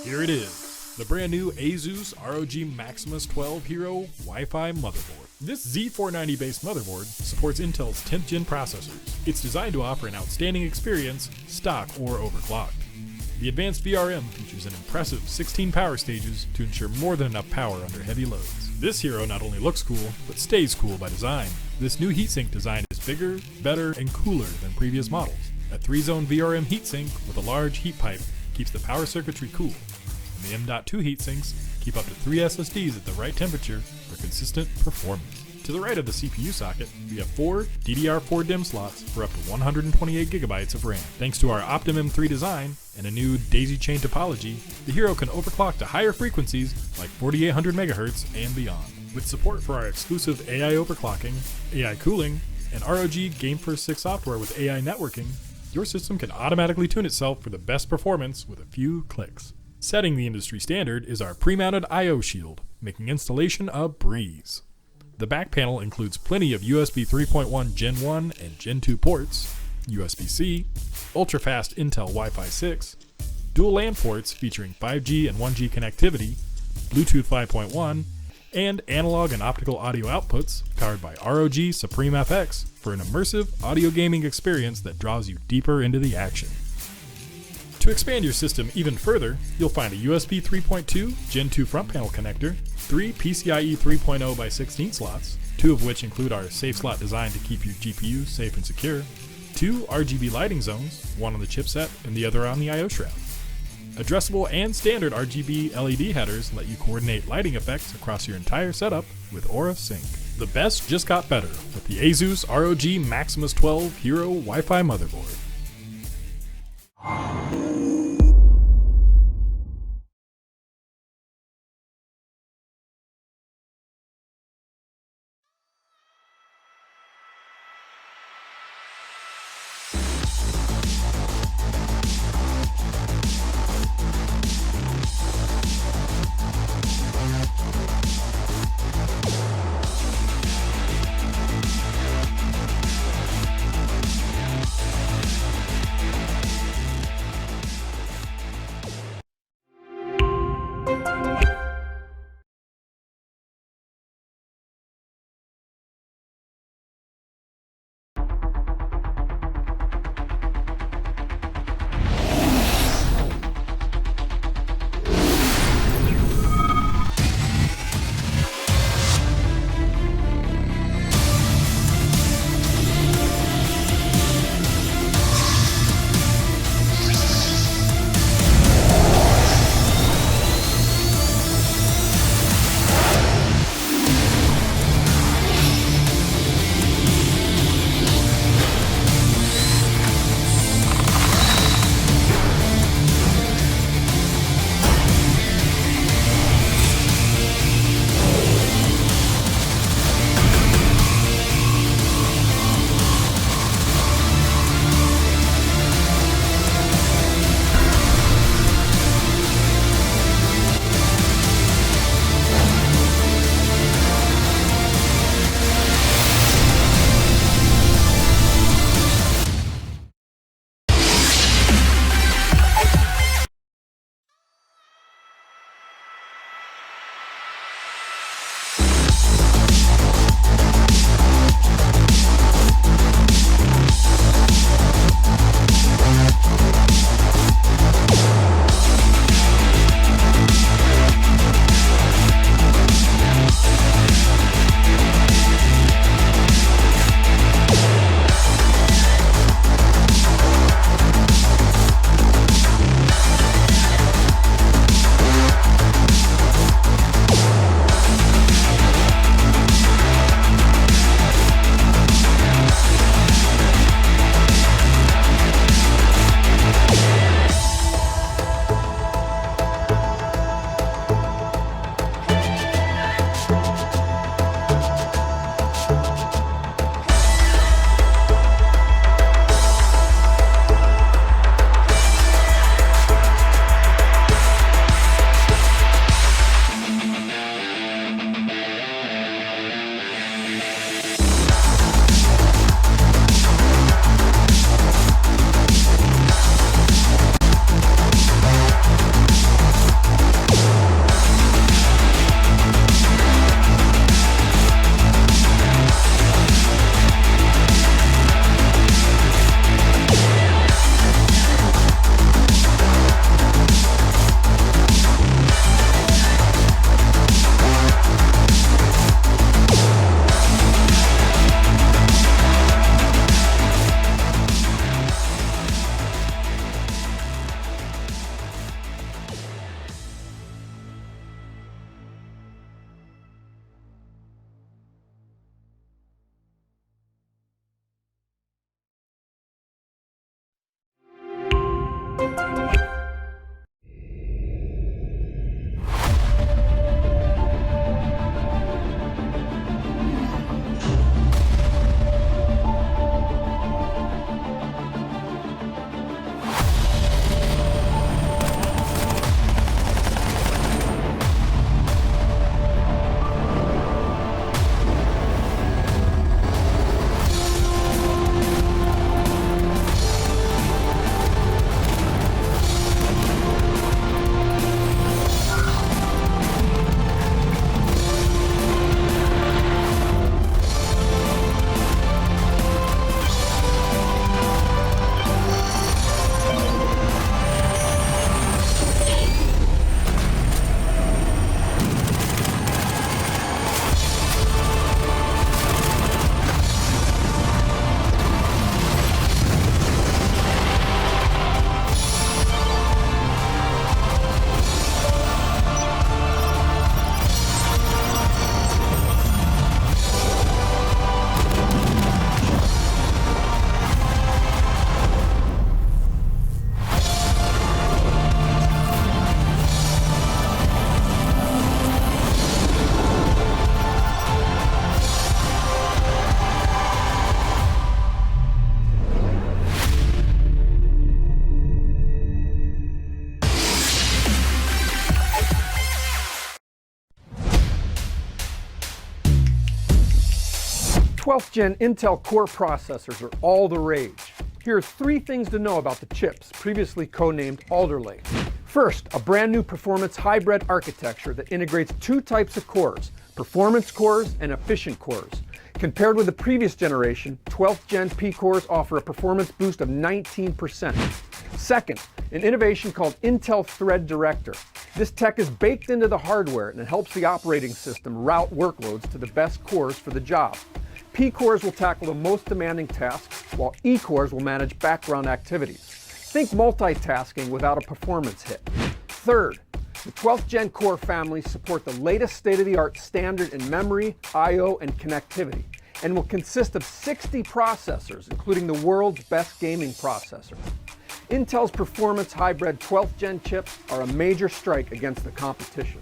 Here it is, the brand new Asus ROG Maximus 12 Hero Wi-Fi motherboard. This Z490 based motherboard supports Intel's 10th gen processors. It's designed to offer an outstanding experience, stock or overclocked. The advanced VRM features an impressive 16 power stages to ensure more than enough power under heavy loads. This hero not only looks cool, but stays cool by design. This new heatsink design is bigger, better, and cooler than previous models. A 3-zone VRM heatsink with a large heat pipe keeps the power circuitry cool. And the M.2 heatsinks keep up to 3 SSDs at the right temperature for consistent performance. To the right of the CPU socket, we have 4 DDR4 DIMM slots for up to 128 GB of RAM. Thanks to our OptimM3 design and a new daisy chain topology, the Hero can overclock to higher frequencies like 4800 MHz and beyond. With support for our exclusive AI overclocking, AI cooling, and ROG Game First 6 software with AI networking, your system can automatically tune itself for the best performance with a few clicks. Setting the industry standard is our pre-mounted I/O shield, making installation a breeze. The back panel includes plenty of USB 3.1 Gen 1 and Gen 2 ports, USB-C, ultra-fast Intel Wi-Fi 6, dual LAN ports featuring 5G and 1G connectivity, Bluetooth 5.1, and analog and optical audio outputs powered by ROG Supreme FX for an immersive audio gaming experience that draws you deeper into the action. To expand your system even further, you'll find a USB 3.2 Gen 2 front panel connector, 3 PCIe 3.0 by 16 slots, 2 of which include our safe slot design to keep your GPU safe and secure, 2 RGB lighting zones, one on the chipset and the other on the I/O shroud. Addressable and standard RGB LED headers let you coordinate lighting effects across your entire setup with Aura Sync. The best just got better with the Asus ROG Maximus 12 Hero Wi-Fi motherboard. 12th Gen Intel Core processors are all the rage. Here are 3 things to know about the chips, previously codenamed Alder Lake. First, a brand new performance hybrid architecture that integrates 2 types of cores, performance cores and efficient cores. Compared with the previous generation, 12th Gen P cores offer a performance boost of 19%. Second, an innovation called Intel Thread Director. This tech is baked into the hardware and it helps the operating system route workloads to the best cores for the job. P cores will tackle the most demanding tasks, while E cores will manage background activities. Think multitasking without a performance hit. Third, the 12th Gen Core families support the latest state-of-the-art standard in memory, I/O, and connectivity, and will consist of 60 processors, including the world's best gaming processor. Intel's performance hybrid 12th Gen chips are a major strike against the competition.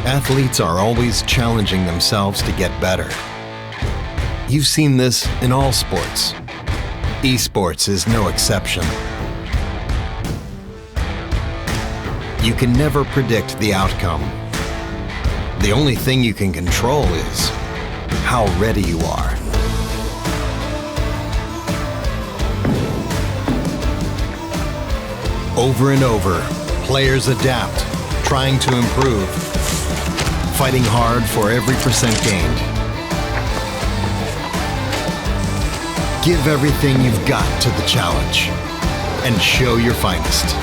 Athletes are always challenging themselves to get better. You've seen this in all sports. Esports is no exception. You can never predict the outcome. The only thing you can control is how ready you are. Over and over, players adapt, trying to improve, fighting hard for every percent gained. Give everything you've got to the challenge and show your finest.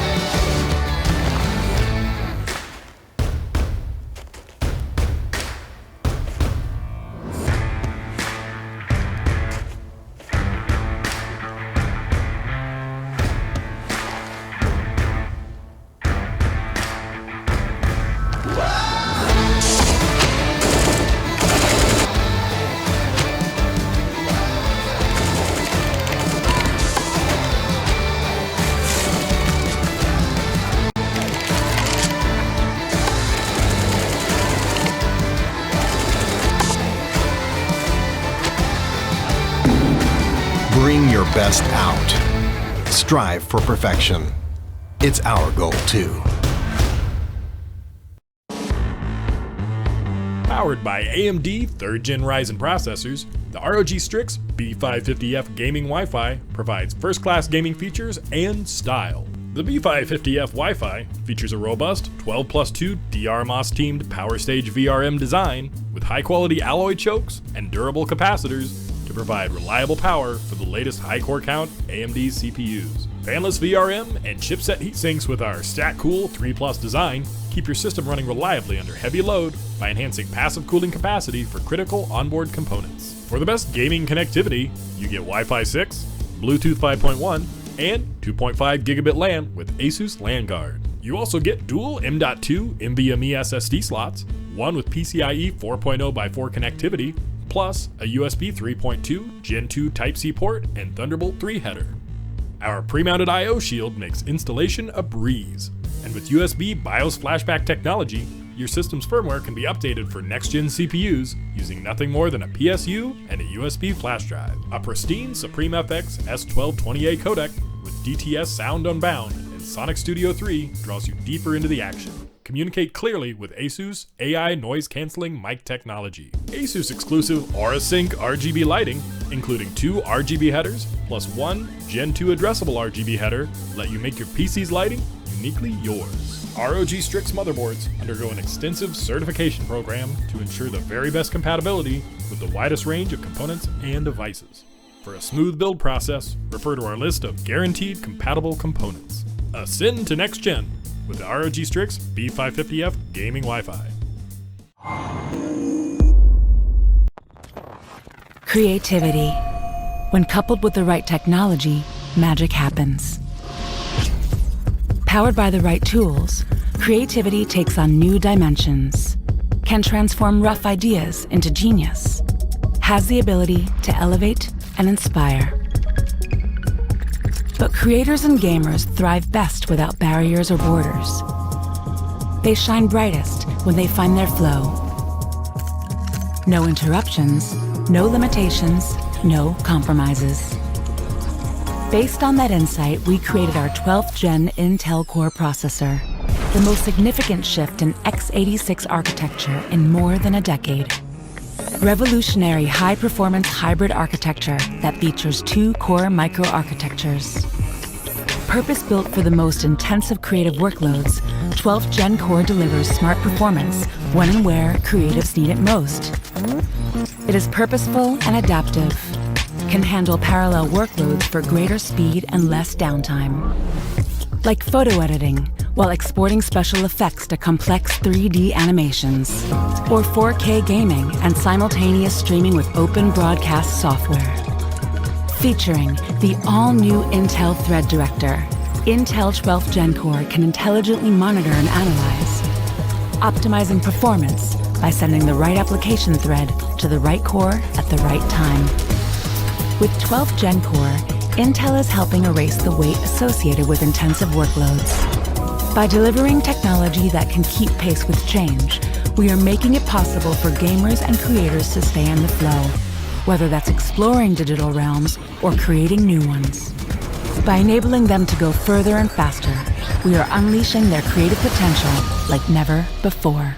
Bring your best out. Strive for perfection. It's our goal too. Powered by AMD 3rd Gen Ryzen processors, the ROG Strix B550F gaming Wi-Fi provides first-class gaming features and style. The B550F Wi-Fi features a robust 12+2 DRMOS-teamed Power Stage VRM design with high-quality alloy chokes and durable capacitors to provide reliable power for the latest high-core count AMD CPUs. Fanless VRM and chipset heatsinks with our StatCool 3+ design keep your system running reliably under heavy load by enhancing passive cooling capacity for critical onboard components. For the best gaming connectivity, you get Wi-Fi 6, Bluetooth 5.1, and 2.5 gigabit LAN with Asus LAN Guard. You also get dual M.2 NVMe SSD slots, one with PCIe 4.0x4 connectivity, plus a USB 3.2 Gen 2 Type-C port and Thunderbolt 3 header. Our pre-mounted I/O shield makes installation a breeze, and with USB BIOS flashback technology, your system's firmware can be updated for next-gen CPUs using nothing more than a PSU and a USB flash drive. A pristine Supreme FX S1220A codec with DTS Sound Unbound and Sonic Studio 3 draws you deeper into the action. Communicate clearly with Asus AI noise-canceling mic technology. Asus exclusive AuraSync RGB lighting, including 2 RGB headers plus 1 Gen 2 addressable RGB header, let you make your PC's lighting uniquely yours. ROG Strix motherboards undergo an extensive certification program to ensure the very best compatibility with the widest range of components and devices. For a smooth build process, refer to our list of guaranteed compatible components. Ascend to next gen with the ROG Strix B550F gaming Wi-Fi. Creativity. When coupled with the right technology, magic happens. Powered by the right tools, creativity takes on new dimensions, can transform rough ideas into genius, has the ability to elevate and inspire. But creators and gamers thrive best without barriers or borders. They shine brightest when they find their flow. No interruptions, no limitations, no compromises. Based on that insight, we created our 12th Gen Intel Core processor, the most significant shift in x86 architecture in more than a decade. Revolutionary high-performance hybrid architecture that features 2 core microarchitectures. Purpose-built for the most intensive creative workloads, 12th Gen Core delivers smart performance when and where creatives need it most. It is purposeful and adaptive, can handle parallel workloads for greater speed and less downtime. Like photo editing, while exporting special effects to complex 3D animations, or 4K gaming and simultaneous streaming with open broadcast software. Featuring the all-new Intel Thread Director, Intel 12th Gen Core can intelligently monitor and analyze, optimizing performance by sending the right application thread to the right core at the right time. With 12th Gen Core, Intel is helping erase the weight associated with intensive workloads. By delivering technology that can keep pace with change, we are making it possible for gamers and creators to stay in the flow, whether that's exploring digital realms or creating new ones. By enabling them to go further and faster, we are unleashing their creative potential like never before.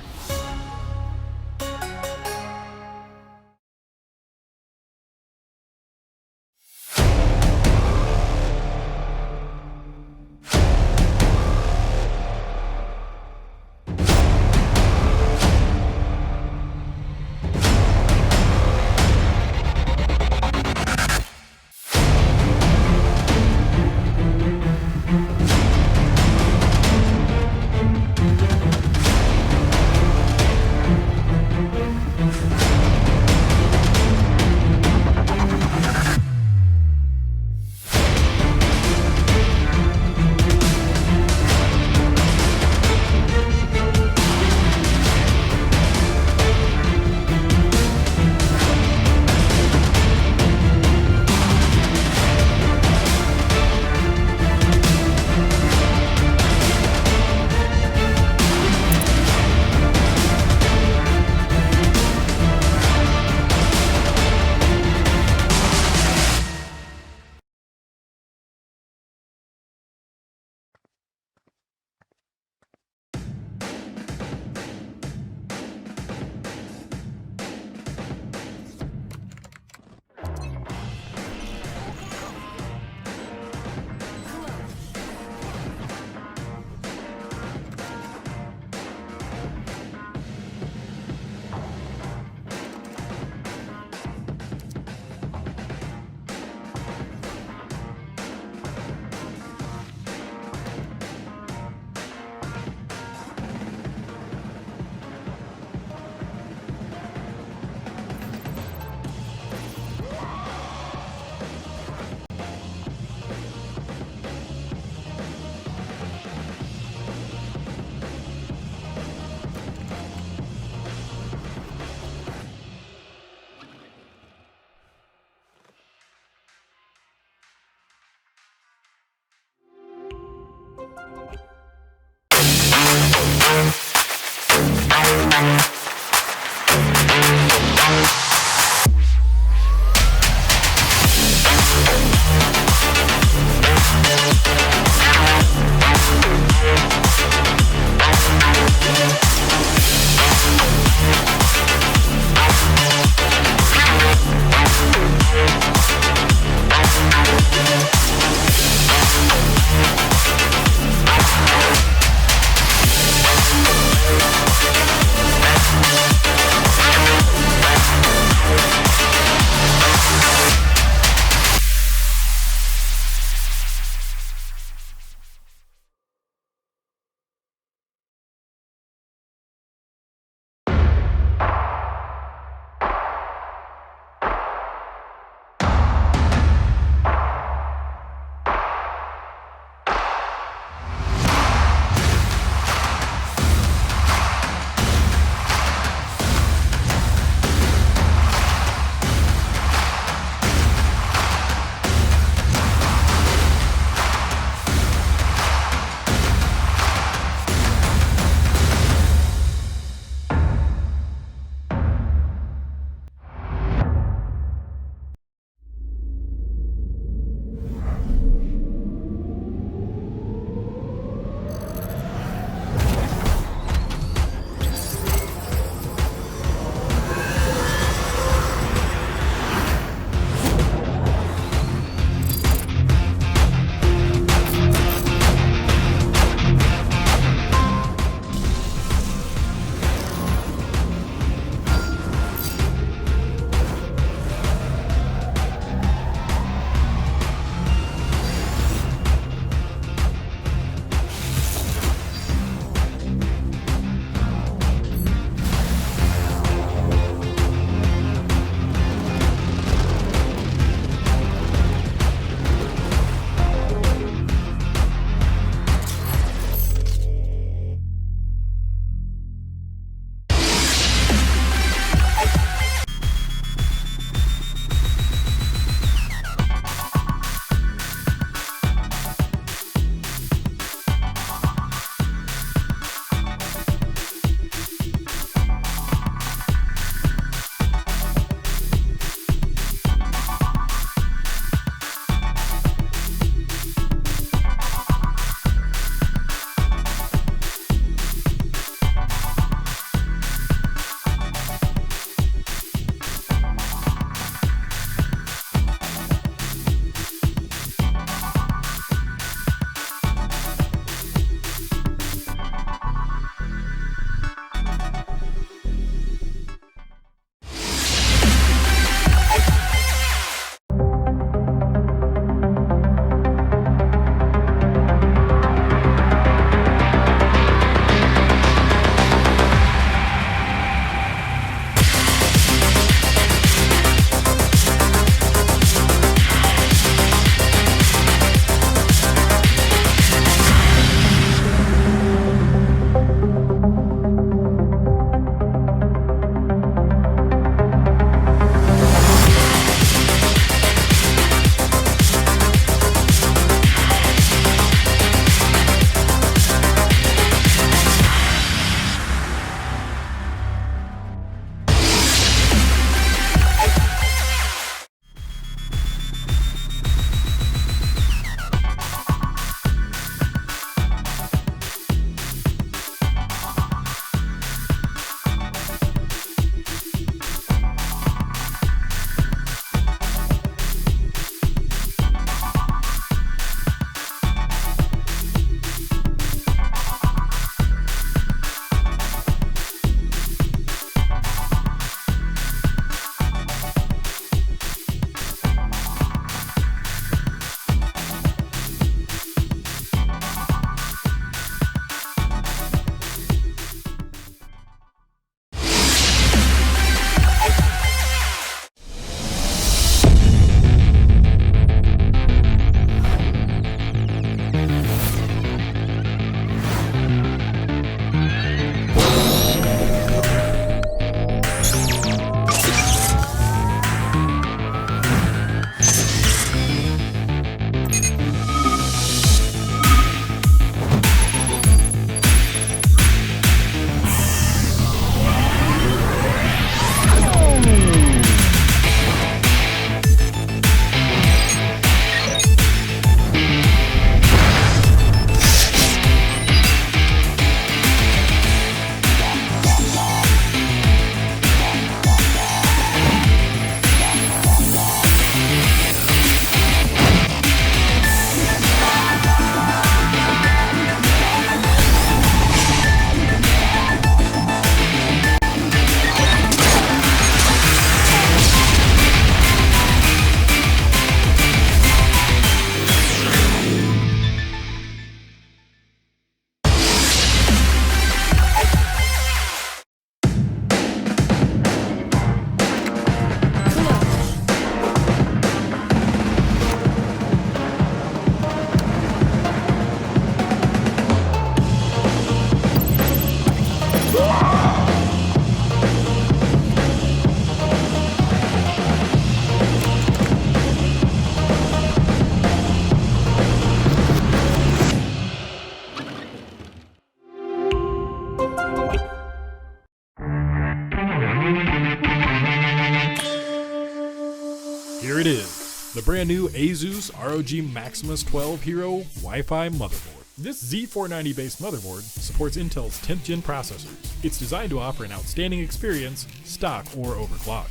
it is, the brand new Asus ROG Maximus 12 Hero Wi-Fi motherboard. This Z490 based motherboard supports Intel's 10th gen processors. It's designed to offer an outstanding experience, stock or overclocked.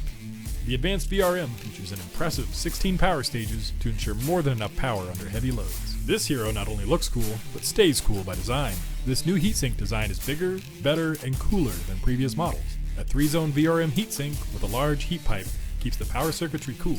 The advanced VRM features an impressive 16 power stages to ensure more than enough power under heavy loads. This hero not only looks cool, but stays cool by design. This new heatsink design is bigger, better, and cooler than previous models. A 3-zone VRM heatsink with a large heat pipe keeps the power circuitry cool.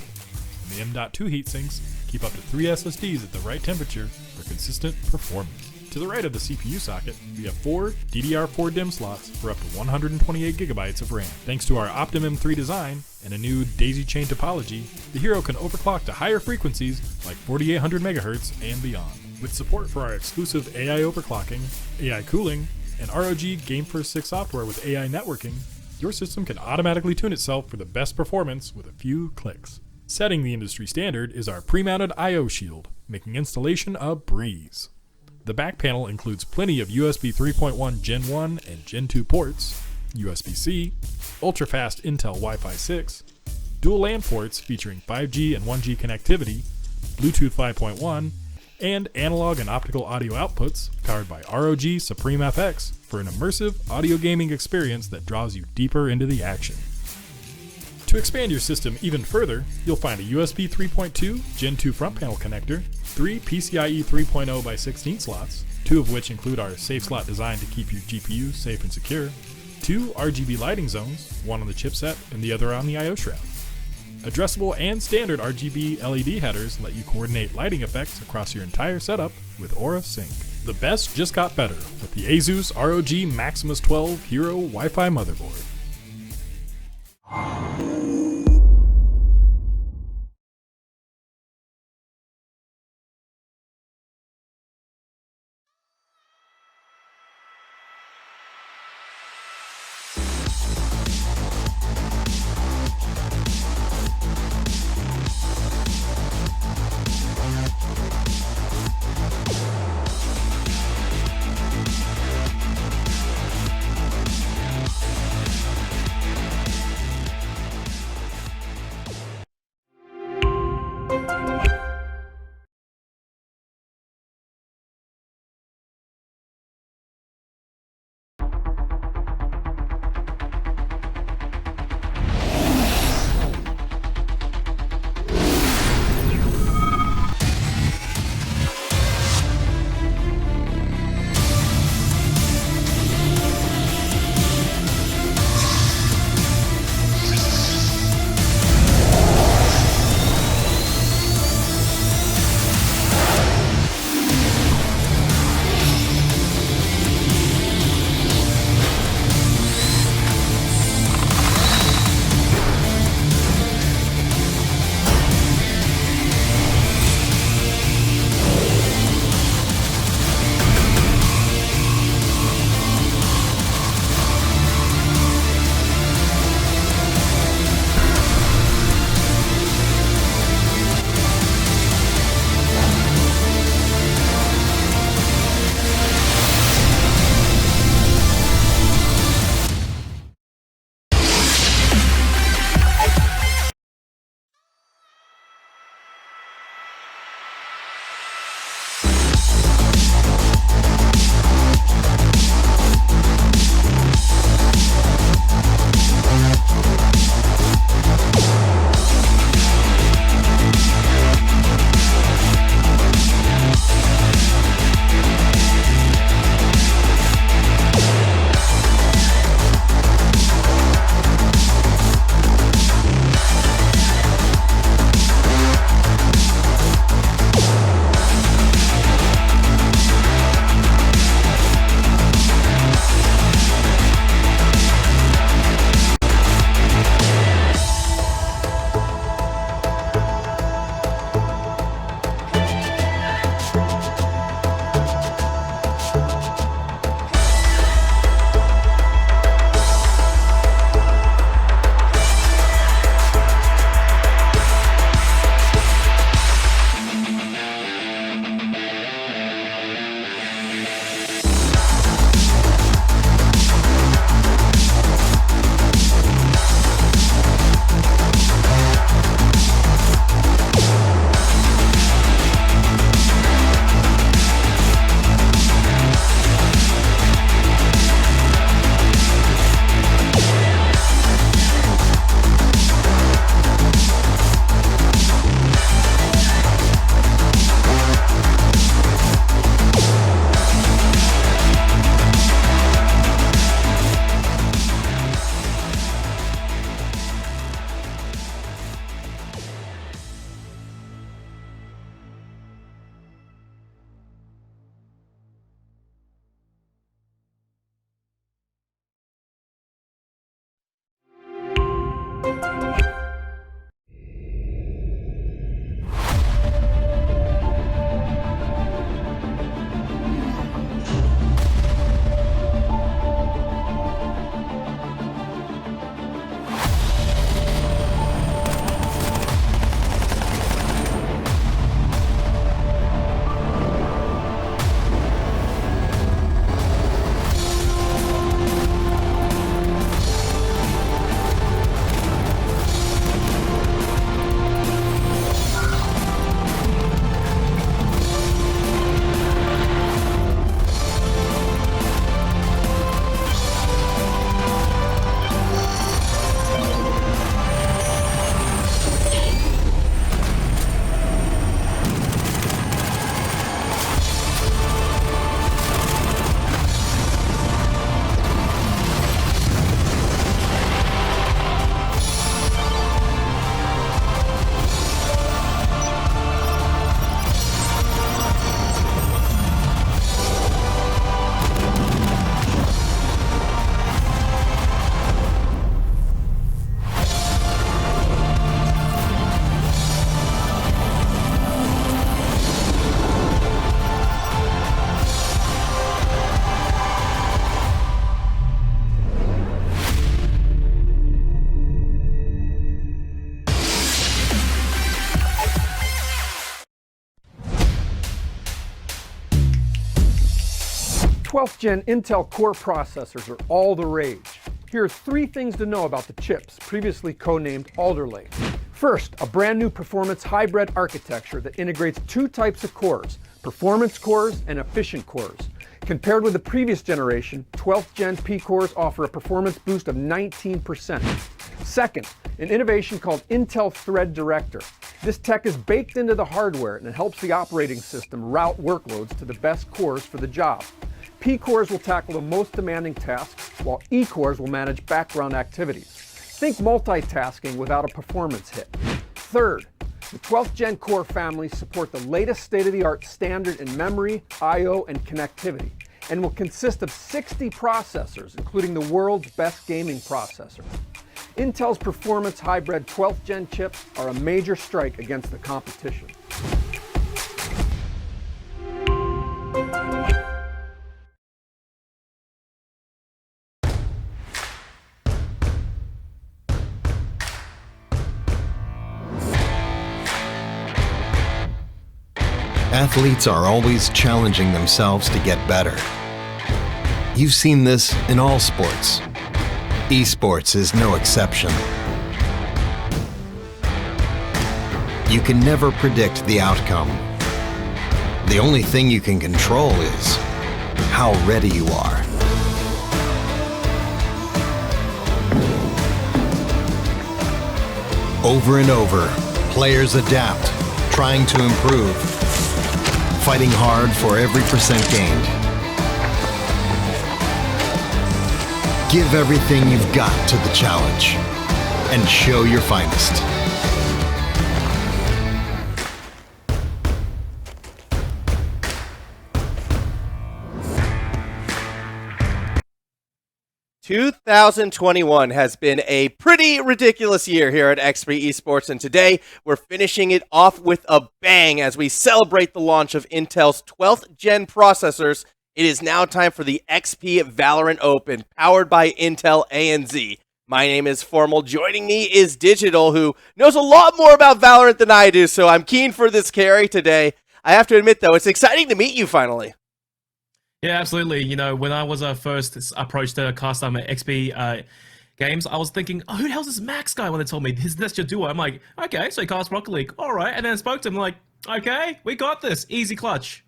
And the M.2 heatsinks keep up to 3 SSDs at the right temperature for consistent performance. To the right of the CPU socket, we have 4 DDR4 DIMM slots for up to 128 gigabytes of RAM. Thanks to our Optimum 3 design and a new daisy chain topology, the Hero can overclock to higher frequencies like 4800 MHz and beyond. With support for our exclusive AI overclocking, AI cooling, and ROG GameFirst 6 software with AI networking, your system can automatically tune itself for the best performance with a few clicks. Setting the industry standard is our pre-mounted I/O shield, making installation a breeze. The back panel includes plenty of USB 3.1 Gen 1 and Gen 2 ports, USB-C, ultra-fast Intel Wi-Fi 6, dual LAN ports featuring 5G and 1G connectivity, Bluetooth 5.1, and analog and optical audio outputs powered by ROG Supreme FX for an immersive audio gaming experience that draws you deeper into the action. To expand your system even further, you'll find a USB 3.2 Gen 2 front panel connector, 3 PCIe 3.0 by 16 slots, 2 of which include our safe slot designed to keep your GPU safe and secure, 2 RGB lighting zones, one on the chipset and the other on the I/O shroud. Addressable and standard RGB LED headers let you coordinate lighting effects across your entire setup with Aura Sync. The best just got better with the Asus ROG Maximus 12 Hero Wi-Fi motherboard. 12th Gen Intel Core processors are all the rage. Here are 3 things to know about the chips, previously codenamed Alder Lake. First, a brand new performance hybrid architecture that integrates 2 types of cores, performance cores and efficient cores. Compared with the previous generation, 12th Gen P cores offer a performance boost of 19%. Second, an innovation called Intel Thread Director. This tech is baked into the hardware and it helps the operating system route workloads to the best cores for the job. P cores will tackle the most demanding tasks, while E cores will manage background activities. Think multitasking without a performance hit. Third, the 12th Gen Core families support the latest state-of-the-art standard in memory, I/O, and connectivity, and will consist of 60 processors, including the world's best gaming processor. Intel's performance hybrid 12th Gen chips are a major strike against the competition. Athletes are always challenging themselves to get better. You've seen this in all sports. Esports is no exception. You can never predict the outcome. The only thing you can control is how ready you are. Over and over, players adapt, trying to improve, fighting hard for every percent gained. Give everything you've got to the challenge and show your finest. "2021 has been a pretty ridiculous year here at XP Esports, and today we're finishing it off with a bang as we celebrate the launch of Intel's 12th Gen processors. It is now time for the XP Valorant Open, powered by Intel ANZ. My name is Formal. Joining me is Digital, who knows a lot more about Valorant than I do, so I'm keen for this carry today. I have to admit, though, it's exciting to meet you finally. Yeah, absolutely. You know, when I was first approached to cast at XP games, I was thinking, oh, who the hell's this Max guy? When they told me that's your duo, I'm like, okay, so he casts Rocket League, all right. And then I spoke to him, like, okay, we got this, easy clutch.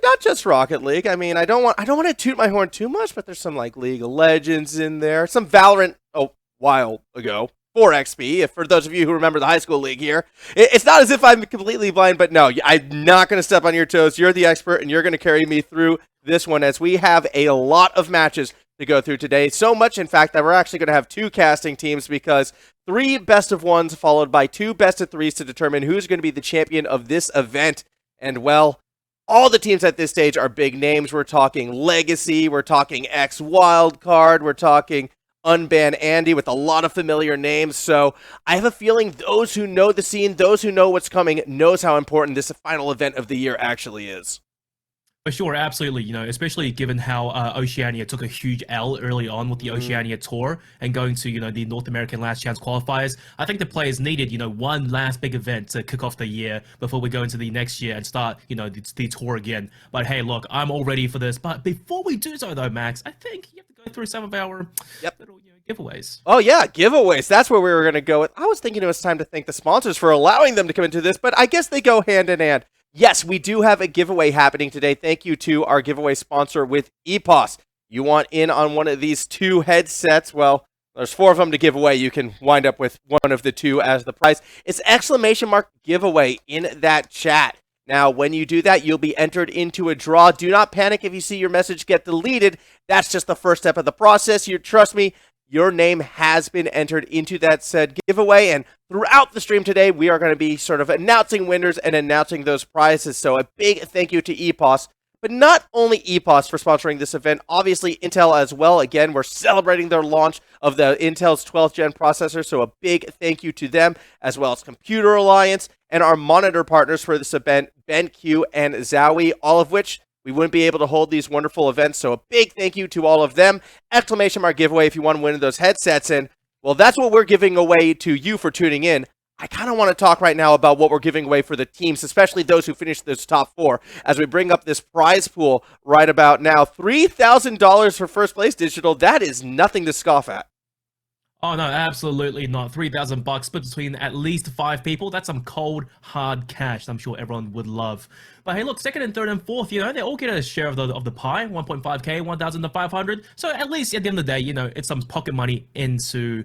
Not just Rocket League. I mean, I don't want to toot my horn too much, but there's some like League of Legends in there, some Valorant a while ago for XP. If for those of you who remember the high school league here, it's not as if I'm completely blind, but no, I'm not going to step on your toes. You're the expert, and you're going to carry me through this one as we have a lot of matches to go through today. So much, in fact, that we're actually going to have 2 casting teams because 3 best of 1s followed by 2 best of 3s to determine who's going to be the champion of this event. And well, all the teams at this stage are big names. We're talking Legacy, we're talking X Wildcard, we're talking Unban Andy with a lot of familiar names. So I have a feeling those who know the scene, those who know what's coming, knows how important this final event of the year actually is. For sure, absolutely. You know, especially given how Oceania took a huge L early on with the Oceania Tour and going to, you know, the North American Last Chance qualifiers. I think the players needed, you know, one last big event to kick off the year before we go into the next year and start, you know, the tour again. But hey, look, I'm all ready for this. But before we do so, though, Max, I think you have to go through some of our little, you know, giveaways. Oh, yeah, giveaways. That's where we were going to go with. I was thinking it was time to thank the sponsors for allowing them to come into this, but I guess they go hand in hand. Yes, we do have a giveaway happening today. Thank you to our giveaway sponsor with EPOS. You want in on one of these 2 headsets? Well, there's 4 of them to give away. You can wind up with one of the 2 as the prize. It's !giveaway in that chat. Now, when you do that, you'll be entered into a draw. Do not panic if you see your message get deleted. That's just the first step of the process. Trust me, your name has been entered into that said giveaway, and throughout the stream today, we are going to be sort of announcing winners and announcing those prizes. So a big thank you to EPOS, but not only EPOS for sponsoring this event, obviously Intel as well. Again, we're celebrating their launch of the Intel's 12th Gen processor, so a big thank you to them, as well as Computer Alliance and our monitor partners for this event, BenQ and Zowie, all of which we wouldn't be able to hold these wonderful events, so a big thank you to all of them. !giveaway if you want to win those headsets, and well, that's what we're giving away to you for tuning in. I kind of want to talk right now about what we're giving away for the teams, especially those who finished this top 4, as we bring up this prize pool right about now. $3,000 for first place digital. That is nothing to scoff at. Oh no, absolutely not. $3,000 split between at least 5 people. That's some cold, hard cash I'm sure everyone would love. But hey, look, second and third and fourth, they all get a share of the pie, 1.5k, 1,000 to 500. So at least at the end of the day, it's some pocket money into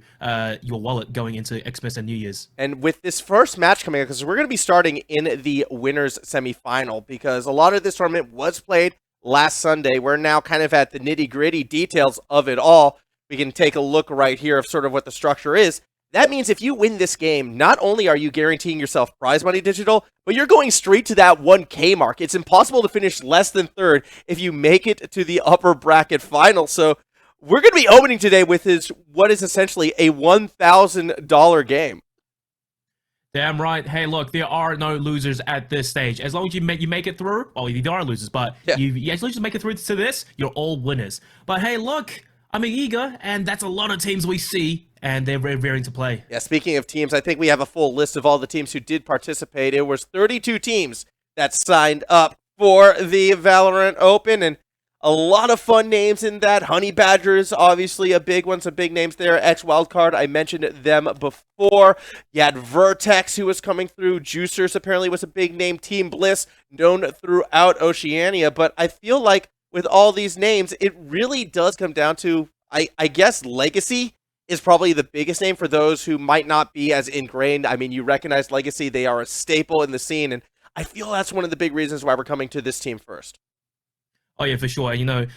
your wallet going into Xmas and New Year's. And with this first match coming up, because we're going to be starting in the winners semifinal, because a lot of this tournament was played last Sunday. We're now kind of at the nitty-gritty details of it all. We can take a look right here of sort of what the structure is. That means if you win this game, not only are you guaranteeing yourself prize money digital, but you're going straight to that 1K mark. It's impossible to finish less than third if you make it to the upper bracket final. So we're going to be opening today with what is essentially a $1,000 game. Damn right. Hey, look, there are no losers at this stage. As long as you make it through, there are losers, but as long as you make it through to this, you're all winners. But hey, look, I'm eager, and that's a lot of teams we see, and they're raring to play. Yeah, speaking of teams, I think we have a full list of all the teams who did participate. It was 32 teams that signed up for the Valorant Open, and a lot of fun names in that. Honey Badgers, obviously a big one, some big names there. X Wildcard, I mentioned them before. You had Vertex, who was coming through. Juicers apparently was a big name. Team Bliss, known throughout Oceania, but I feel like with all these names, it really does come down to, I guess, Legacy is probably the biggest name for those who might not be as ingrained. I mean, you recognize Legacy. They are a staple in the scene, and I feel that's one of the big reasons why we're coming to this team first. Oh, yeah, for sure.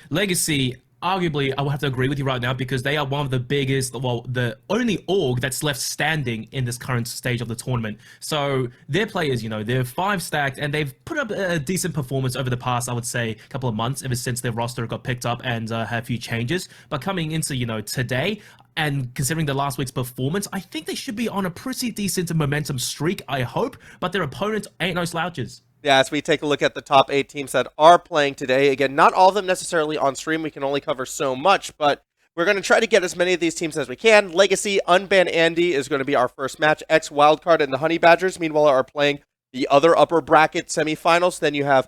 Legacy, arguably, I will have to agree with you right now because they are one of the biggest, the only org that's left standing in this current stage of the tournament. So their players, they're 5 stacked and they've put up a decent performance over the past, I would say, couple of months, ever since their roster got picked up and had a few changes. But coming into, today, and considering the last week's performance, I think they should be on a pretty decent momentum streak, I hope, but their opponents ain't no slouches. Yeah, as we take a look at the top 8 teams that are playing today, again, not all of them necessarily on stream. We can only cover so much, but we're going to try to get as many of these teams as we can. Legacy, Unban Andy is going to be our first match. X Wildcard and the Honey Badgers, meanwhile, are playing the other upper bracket semifinals. Then you have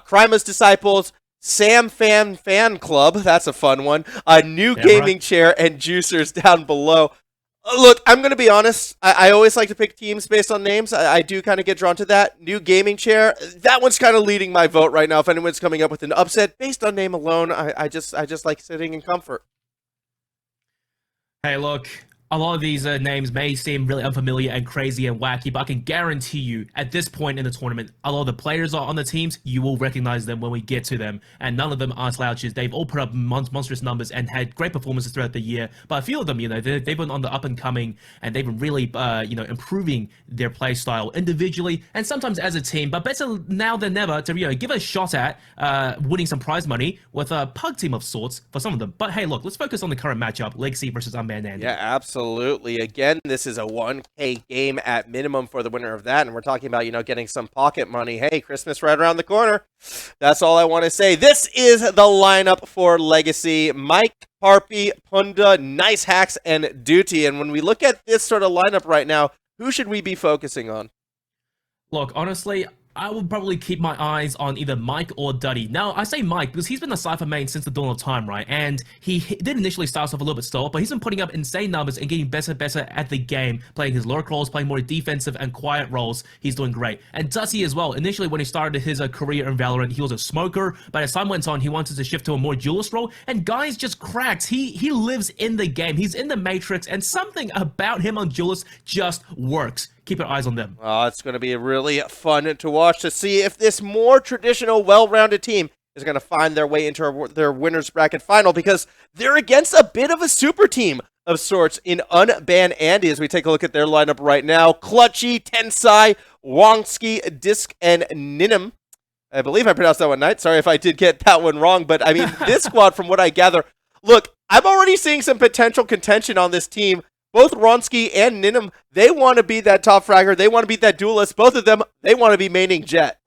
Crima's Disciples, Sam Fan Club, that's a fun one, New Gaming Chair, and Juicers down below. Look, I'm going to be honest. I always like to pick teams based on names. I do kind of get drawn to that. New Gaming Chair, that one's kind of leading my vote right now. If anyone's coming up with an upset based on name alone, I just like sitting in comfort. Hey, look, a lot of these names may seem really unfamiliar and crazy and wacky, but I can guarantee you, at this point in the tournament, a lot of the players are on the teams, you will recognize them when we get to them, and none of them are slouches. They've all put up monstrous numbers and had great performances throughout the year, but a few of them, they've been on the up and coming, and they've been really, improving their play style individually, and sometimes as a team, but better now than never to, give a shot at winning some prize money with a pug team of sorts for some of them. But hey, look, let's focus on the current matchup, Legacy versus Unbanned Andy. Yeah, absolutely. Again, this is a 1K game at minimum for the winner of that, and we're talking about, getting some pocket money. Hey, Christmas right around the corner. That's all I want to say. This is the lineup for Legacy. Mike, Parpy, Punda, Nice Hacks, and Duty. And when we look at this sort of lineup right now, who should we be focusing on? Look, honestly, I would probably keep my eyes on either Mike or Duddy. Now, I say Mike because he's been a Cypher main since the dawn of time, right? And he did initially start off a little bit slow, but he's been putting up insane numbers and getting better at the game, playing his lurk roles, playing more defensive and quiet roles. He's doing great. And Duddy as well. Initially, when he started his career in Valorant, he was a smoker, but as time went on, he wanted to shift to a more duelist role, and guys just cracked. He lives in the game. He's in the Matrix, and something about him on duelist just works. Keep your eyes on them. Oh, it's going to be really fun to watch to see if this more traditional, well-rounded team is going to find their way into their winner's bracket final, because they're against a bit of a super team of sorts in Unban Andy as we take a look at their lineup right now. Clutchy, Tensai, Wongski, Disc, and Ninam. I believe I pronounced that one right. Sorry if I did get that one wrong, but I mean, this squad, from what I gather, look, I'm already seeing some potential contention on this team. Both Wronski and Ninam, they want to be that top fragger. They want to be that duelist. Both of them, they want to be maining Jet.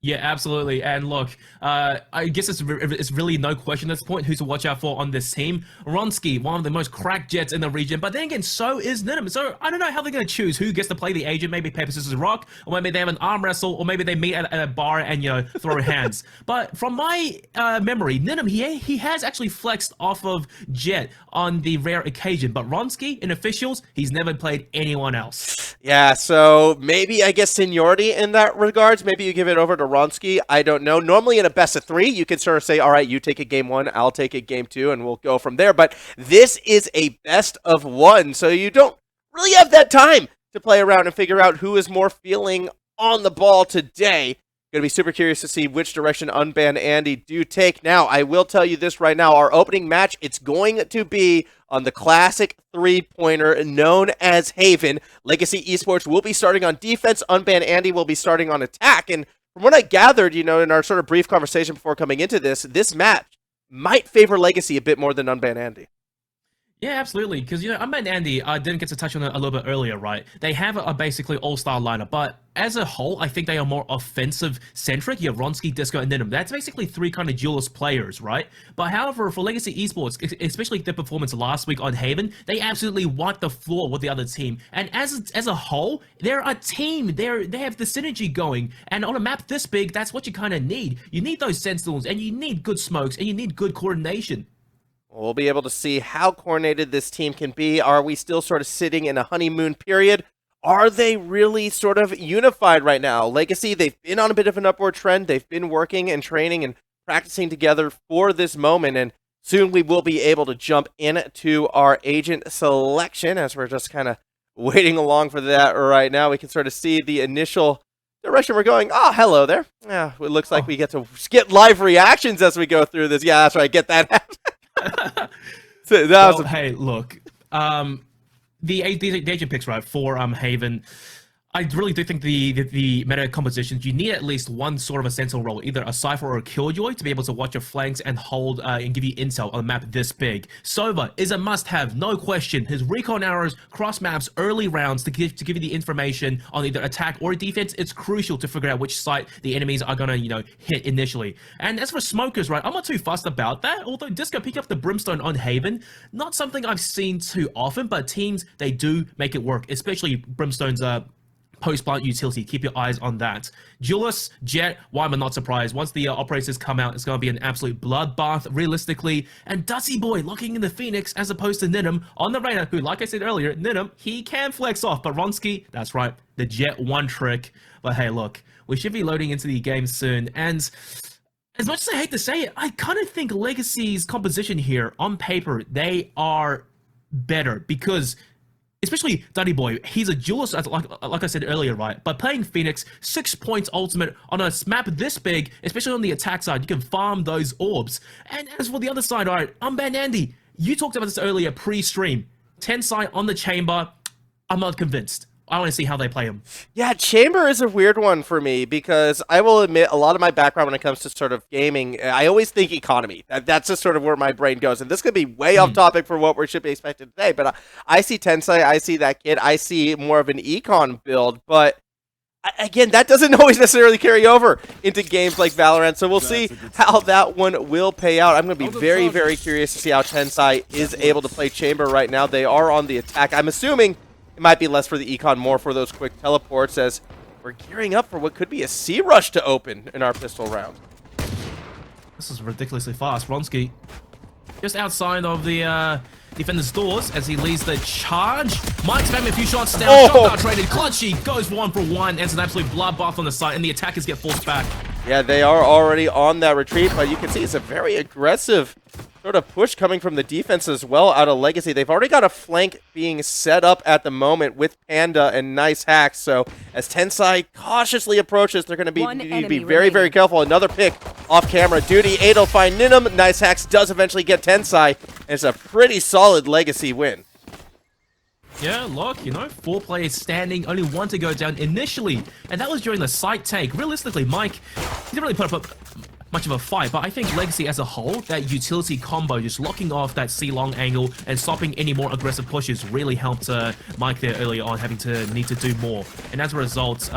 Yeah, absolutely. And look, I guess it's really no question at this point who to watch out for on this team. Ronsky, one of the most cracked Jets in the region, but then again, so is Ninim. So I don't know how they're going to choose who gets to play the agent. Maybe paper, scissors, rock, or maybe they have an arm wrestle, or maybe they meet at a bar and, you know, throw hands. But from my memory, Ninim, he has actually flexed off of Jet on the rare occasion, but Ronsky, in officials, he's never played anyone else. Yeah, so maybe, I guess, seniority in that regards. Maybe you give it over to Ronsky. I don't know. Normally in a best of 3, you can sort of say, all right, you take a game 1, I'll take a game 2, and we'll go from there. But this is a best of 1, so you don't really have that time to play around and figure out who is more feeling on the ball today. Going to be super curious to see which direction Unban Andy do take. Now, I will tell you this right now. Our opening match, it's going to be on the classic three-pointer known as Haven. Legacy Esports will be starting on defense. Unban Andy will be starting on attack. And from what I gathered, you know, in our sort of brief conversation before coming into this match might favor Legacy a bit more than Unban Andy. Yeah, absolutely. Because, you know, Unban Andy didn't get to touch on it a little bit earlier, right? They have a basically all-star lineup, but as a whole, I think they are more offensive-centric. You have Ronsky, Disco, and Ninim. That's basically 3 kind of duelist players, right? But however, for Legacy Esports, especially their performance last week on Haven, they absolutely wipe the floor with the other team. And as a whole, they're a team. They have the synergy going. And on a map this big, that's what you kind of need. You need those sentinels, and you need good smokes, and you need good coordination. We'll be able to see how coordinated this team can be. Are we still sort of sitting in a honeymoon period? Are they really sort of unified right now? Legacy, they've been on a bit of an upward trend. They've been working and training and practicing together for this moment, and soon we will be able to jump into our agent selection as we're just kind of waiting along for that right now. We can sort of see the initial direction we're going. Oh, hello there. Yeah, it looks like we get to get live reactions as we go through this. Yeah, that's right. Get that. So that was hey, look, the agent picks, right, for Haven, I really do think the meta compositions, you need at least one sort of a sentinel role, either a Cypher or a Killjoy, to be able to watch your flanks and hold and give you intel on a map this big. Sova is a must-have, no question. His recon arrows, cross maps, early rounds to give you the information on either attack or defense. It's crucial to figure out which site the enemies are gonna, you know, hit initially. And as for smokers, right, I'm not too fussed about that. Although Disco picking up the Brimstone on Haven, not something I've seen too often, but teams, they do make it work, especially Brimstone's post-plant utility. Keep your eyes on that. Julius, Jet, why am I not surprised? Once the operators come out, it's going to be an absolute bloodbath, realistically. And Dusty Boy locking in the Phoenix as opposed to Ninim on the Reyna, who, like I said earlier, Ninim, he can flex off. But Ronsky, that's right, the Jet one trick. But hey, look, we should be loading into the game soon. And as much as I hate to say it, I kind of think Legacy's composition here, on paper, they are better because especially Duddy Boy, he's a duelist, like I said earlier, right? But playing Phoenix, 6 points ultimate on a map this big, especially on the attack side, you can farm those orbs. And as for the other side, all right, Unban Andy, you talked about this earlier pre-stream. 10 side on the chamber, I'm not convinced. I want to see how they play him. Yeah, Chamber is a weird one for me because I will admit a lot of my background when it comes to sort of gaming, I always think economy. That's just sort of where my brain goes. And this could be way off topic for what we should be expecting today. But I see Tensei, I see that kid, I see more of an econ build. But again, that doesn't always necessarily carry over into games like Valorant. So we'll see how that one will pay out. I'm going to be very, very curious to see how Tensei is able to play Chamber right now. They are on the attack. I'm assuming it might be less for the econ, more for those quick teleports as we're gearing up for what could be a C-rush to open in our pistol round. This is ridiculously fast. Ronsky just outside of the defender's doors as he leads the charge. Mike's spamming a few shots down. Shotgun traded. Clutchy goes 1 for 1. Ends an absolute bloodbath on the site, and the attackers get forced back. Yeah, they are already on that retreat, but you can see it's a very aggressive sort of push coming from the defense as well out of Legacy. They've already got a flank being set up at the moment with Panda and Nice Hacks. So as Tensei cautiously approaches, they're going to need to be very, very careful. Another pick off camera. Duty, 8 will find Ninim. Nice Hacks does eventually get Tensei. And it's a pretty solid Legacy win. Yeah, look, you know, 4 players standing, only 1 to go down initially. And that was during the site take. Realistically, Mike, he didn't really put up much of a fight, but I think Legacy as a whole, that utility combo, just locking off that C-long angle and stopping any more aggressive pushes really helped Mike there early on, having to need to do more. And as a result,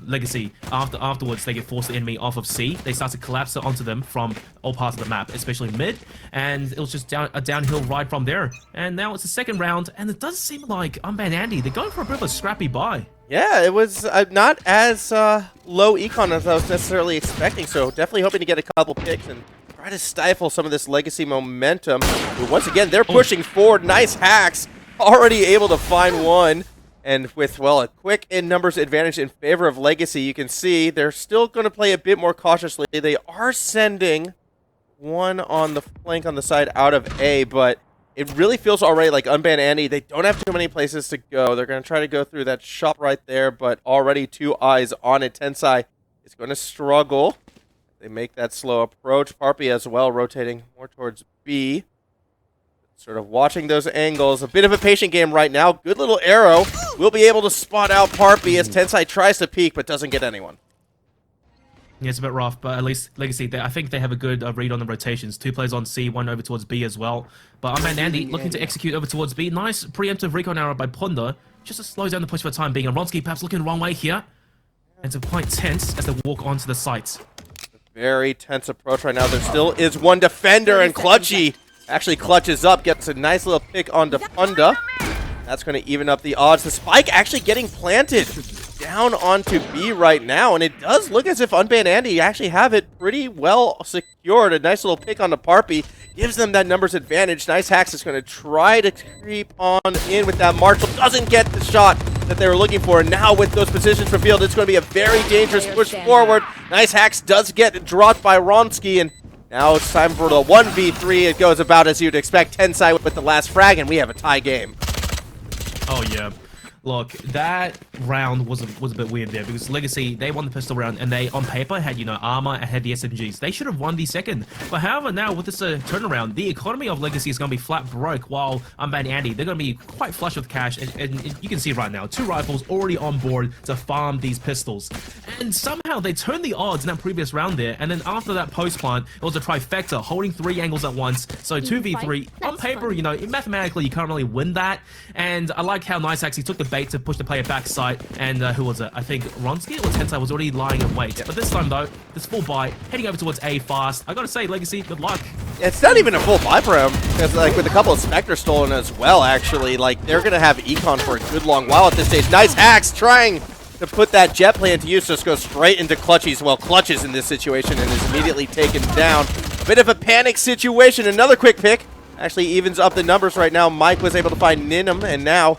Legacy, afterwards, they get forced the enemy off of C. They start to collapse it onto them from all parts of the map, especially mid, and it was just a downhill ride from there. And now it's the second round, and it does seem like Unban Andy, they're going for a bit of a scrappy buy. Yeah, it was not as low econ as I was necessarily expecting, so definitely hoping to get a couple picks and try to stifle some of this Legacy momentum. But once again, they're pushing forward. Nice hacks, already able to find one. And with, well, a quick in-numbers advantage in favor of Legacy, you can see they're still going to play a bit more cautiously. They are sending one on the flank on the side out of A, but it really feels already like Unban Andy, they don't have too many places to go. They're going to try to go through that shop right there, but already 2 eyes on it. Tensai is going to struggle. They make that slow approach. Parpy as well, rotating more towards B. Sort of watching those angles. A bit of a patient game right now. Good little arrow. Will be able to spot out Parpy as Tensai tries to peek, but doesn't get anyone. Yeah, it's a bit rough, but at least Legacy, I think they have a good read on the rotations. 2 players on C, 1 over towards B as well. But Unban Andy looking to execute over towards B. Nice preemptive recon arrow by Punda, just to slow down the push for the time being. And Ronsky perhaps looking the wrong way here. And it's quite tense as they walk onto the site. Very tense approach right now. There still is one defender, and Clutchy actually clutches up, gets a nice little pick onto Punda. That's going to even up the odds. The spike actually getting planted down onto B right now, and it does look as if Unban Andy actually have it pretty well secured. A nice little pick onto Parpy gives them that numbers advantage. Nice hacks is going to try to creep on in with that Marshall. Doesn't get the shot that they were looking for, and now with those positions revealed, it's going to be a very dangerous push forward. Nice hacks does get dropped by Ronsky, and now it's time for the 1v3. It goes about as you'd expect. Tensai with the last frag, and we have a tie game. Oh, yeah. Look, that round was a bit weird there because Legacy, they won the pistol round and they, on paper, had, you know, armor and had the SMGs. They should have won the second. But however, now with this turnaround, the economy of Legacy is going to be flat broke while Unban Andy, they're going to be quite flush with cash. And you can see right now, 2 rifles already on board to farm these pistols. And somehow they turned the odds in that previous round there. And then after that post plant, it was a trifecta, holding 3 angles at once. So 2v3, on paper, you know, mathematically, you can't really win that. And I like how Nice actually took the bait to push the player back site, and who was it? I think Ronsky or Tensai was already lying in wait. But this time though, this full buy, heading over towards A fast. I gotta say, Legacy, good luck. It's not even a full buy for him, because like with a couple of Spectre stolen as well, actually, like they're gonna have econ for a good long while at this stage. Nice hacks trying to put that jet plan to use, just goes straight into Clutchy's. Well, Clutches in this situation and is immediately taken down. A bit of a panic situation. Another quick pick actually evens up the numbers right now. Mike was able to find Ninum, and now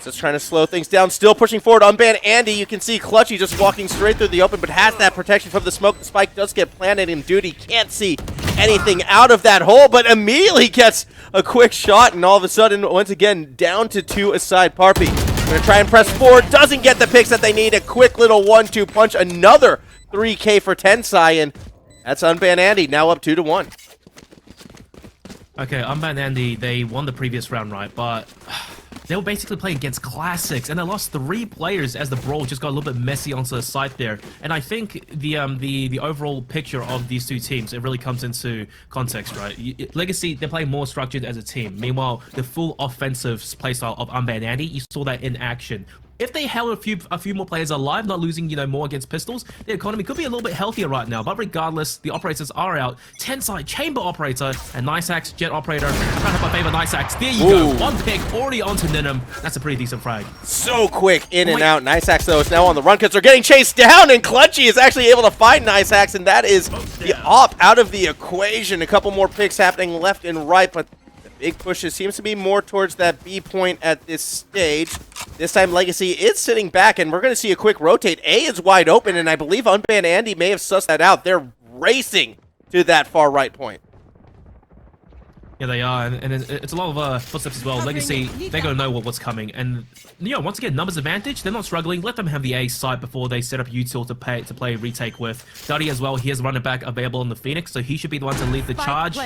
just trying to slow things down. Still pushing forward. Unban Andy, you can see Clutchy just walking straight through the open, but has that protection from the smoke. The spike does get planted in duty. Can't see anything out of that hole, but immediately gets a quick shot, and all of a sudden, once again, down to 2 aside. Parpy gonna try and press forward. Doesn't get the picks that they need. A quick little 1-2 punch. Another 3K for Tensai, and that's Unban Andy, now up 2-1. Okay, Unban Andy, they won the previous round, right? But they were basically playing against classics, and they lost 3 players as the brawl just got a little bit messy onto the site there. And I think the overall picture of these 2 teams, it really comes into context, right? Legacy, they're playing more structured as a team. Meanwhile, the full offensive playstyle of Unban Andy, you saw that in action. If they held a few more players alive, not losing, you know, more against pistols, the economy could be a little bit healthier right now. But regardless, the operators are out. Tensai, Chamber Operator, and Nice Axe, Jet Operator. Trying to my favorite Nice Axe. There you go. 1 pick already onto Ninum. That's a pretty decent frag. So quick in and out. Nice Axe, though, is now on the run because they're getting chased down, and Clutchy is actually able to find Nice Axe, and that is the op out of the equation. A couple more picks happening left and right, but big pushes seems to be more towards that B point at this stage. This time Legacy is sitting back, and we're going to see a quick rotate. A is wide open, and I believe Unban Andy may have sussed that out. They're racing to that far right point. Yeah, they are, and it's a lot of footsteps as well. Legacy, they're going to know what's coming, and you know, once again, numbers advantage. They're not struggling. Let them have the A site before they set up util to play retake with. Duddy as well. He has running back available on the Phoenix, so he should be the one to lead the charge.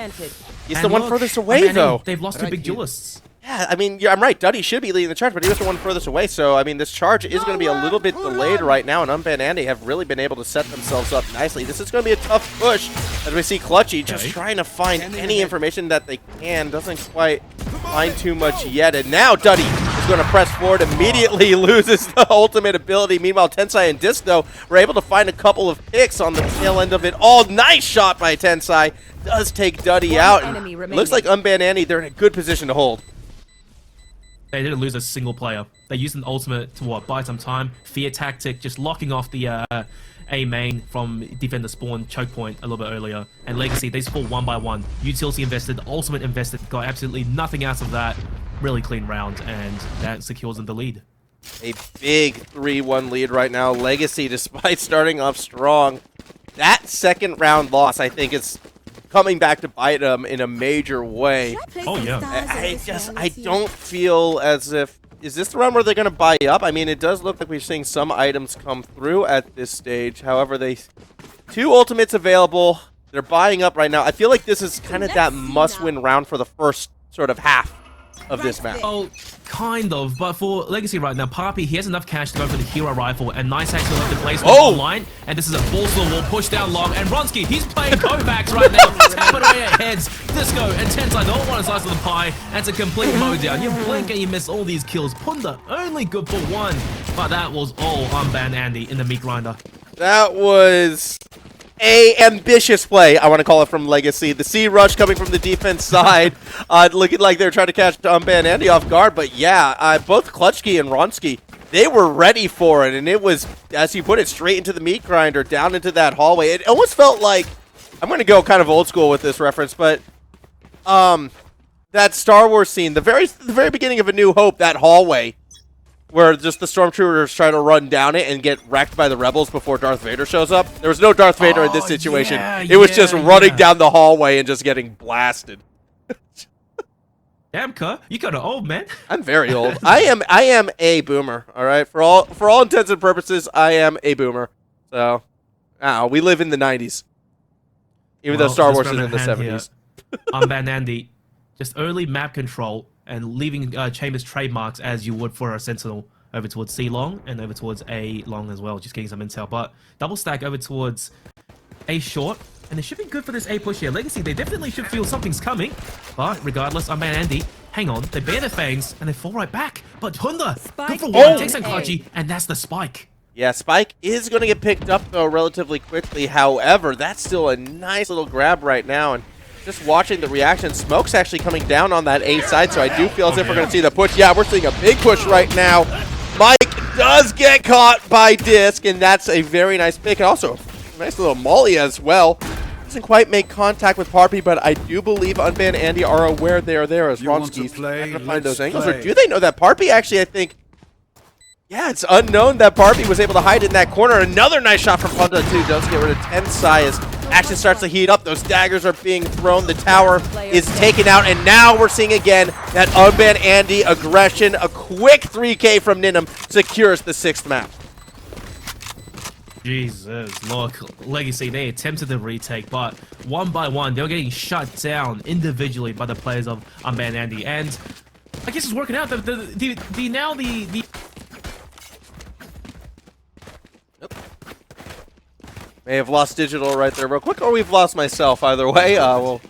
He's the one furthest away, though. They've lost 2 big duelists. Yeah, I mean, I'm right. Duddy should be leading the charge, but he was the one furthest away. So, I mean, this charge is going to be a little bit delayed right now, and Unban Andy have really been able to set themselves up nicely. This is going to be a tough push, as we see Clutchy just trying to find any information that they can. Doesn't quite find too much yet, and now Duddy is going to press forward, immediately loses the ultimate ability. Meanwhile, Tensai and Disc, though, were able to find a couple of picks on the tail end of it all. Nice shot by Tensai. Does take Duddy out, and looks like Unban Andy, they're in a good position to hold. They didn't lose a single player. They used an ultimate to buy some time. Fear tactic, just locking off the A main from defender spawn choke point a little bit earlier. And Legacy, they scored 1 by 1. Utility invested, ultimate invested, got absolutely nothing out of that. Really clean round, and that secures them the lead. A big 3-1 lead right now. Legacy, despite starting off strong, that second round loss, I think, is coming back to bite them in a major way. Oh, yeah. I don't feel as if... Is this the round where they're going to buy up? I mean, it does look like we're seeing some items come through at this stage. However, two ultimates available. They're buying up right now. I feel like this is kind of that must-win round for the first sort of half of this map. Oh, kind of, but for Legacy right now, Papi, he has enough cash to go for the hero rifle, and Nice actually left the placement online, and this is a full to the wall, push down long, and Ronsky, he's playing Kovacs right now, tapping away at heads, Disco and Tensai don't want to slice of the pie, and it's a complete mowdown. You blink and you miss all these kills. Punda only good for 1, but that was all Unban Andy in the meat grinder. That was a ambitious play, I want to call it, from Legacy. The C rush coming from the defense side, looking like they're trying to catch Unban Andy off guard. But yeah, both Clutchkey and Ronsky, they were ready for it, and it was, as you put it, straight into the meat grinder, down into that hallway. It almost felt like, I'm going to go kind of old school with this reference, but that Star Wars scene, the very beginning of A New Hope, that hallway, where just the stormtroopers try to run down it and get wrecked by the rebels before Darth Vader shows up. There was no Darth Vader in this situation. It was just running down the hallway and just getting blasted. Damn, Kuh, you got an old man. I'm very old. I am a boomer. All right, for all intents and purposes, I am a boomer. So, we live in the '90s, even though Star Wars is in the '70s. Unban Andy, just early map control and leaving Chambers trademarks as you would for a Sentinel over towards C long and over towards A long as well, just getting some intel. But double stack over towards A short, and it should be good for this A push here. Legacy, they definitely should feel something's coming, but regardless, Unban Andy, hang on, they bare their fangs and they fall right back. But Honda, good for 1, takes on Clutchy, and that's the spike. Yeah, Spike is going to get picked up, though, relatively quickly. However, that's still a nice little grab right now, and just watching the reaction, Smoke's actually coming down on that A side, so I do feel as if we're going to see the push. Yeah, we're seeing a big push right now. Mike does get caught by Disc, and that's a very nice pick. And also, a nice little molly as well. Doesn't quite make contact with Parpy, but I do believe Unban and Andy are aware they are there as Ronski's trying to find those angles. Or do they know that Parpy actually, I think... Yeah, it's unknown that Parpy was able to hide in that corner. Another nice shot from Punda, too. Does get rid of Tensai as action starts to heat up. Those daggers are being thrown. The tower is taken out. And now we're seeing again that Unban Andy aggression. A quick 3K from Ninum secures the 6th map. Jesus, look, Legacy, they attempted the retake, but 1 by 1, they were getting shut down individually by the players of Unban Andy. And I guess it's working out. May have lost digital right there real quick, or we've lost myself. Either way, we'll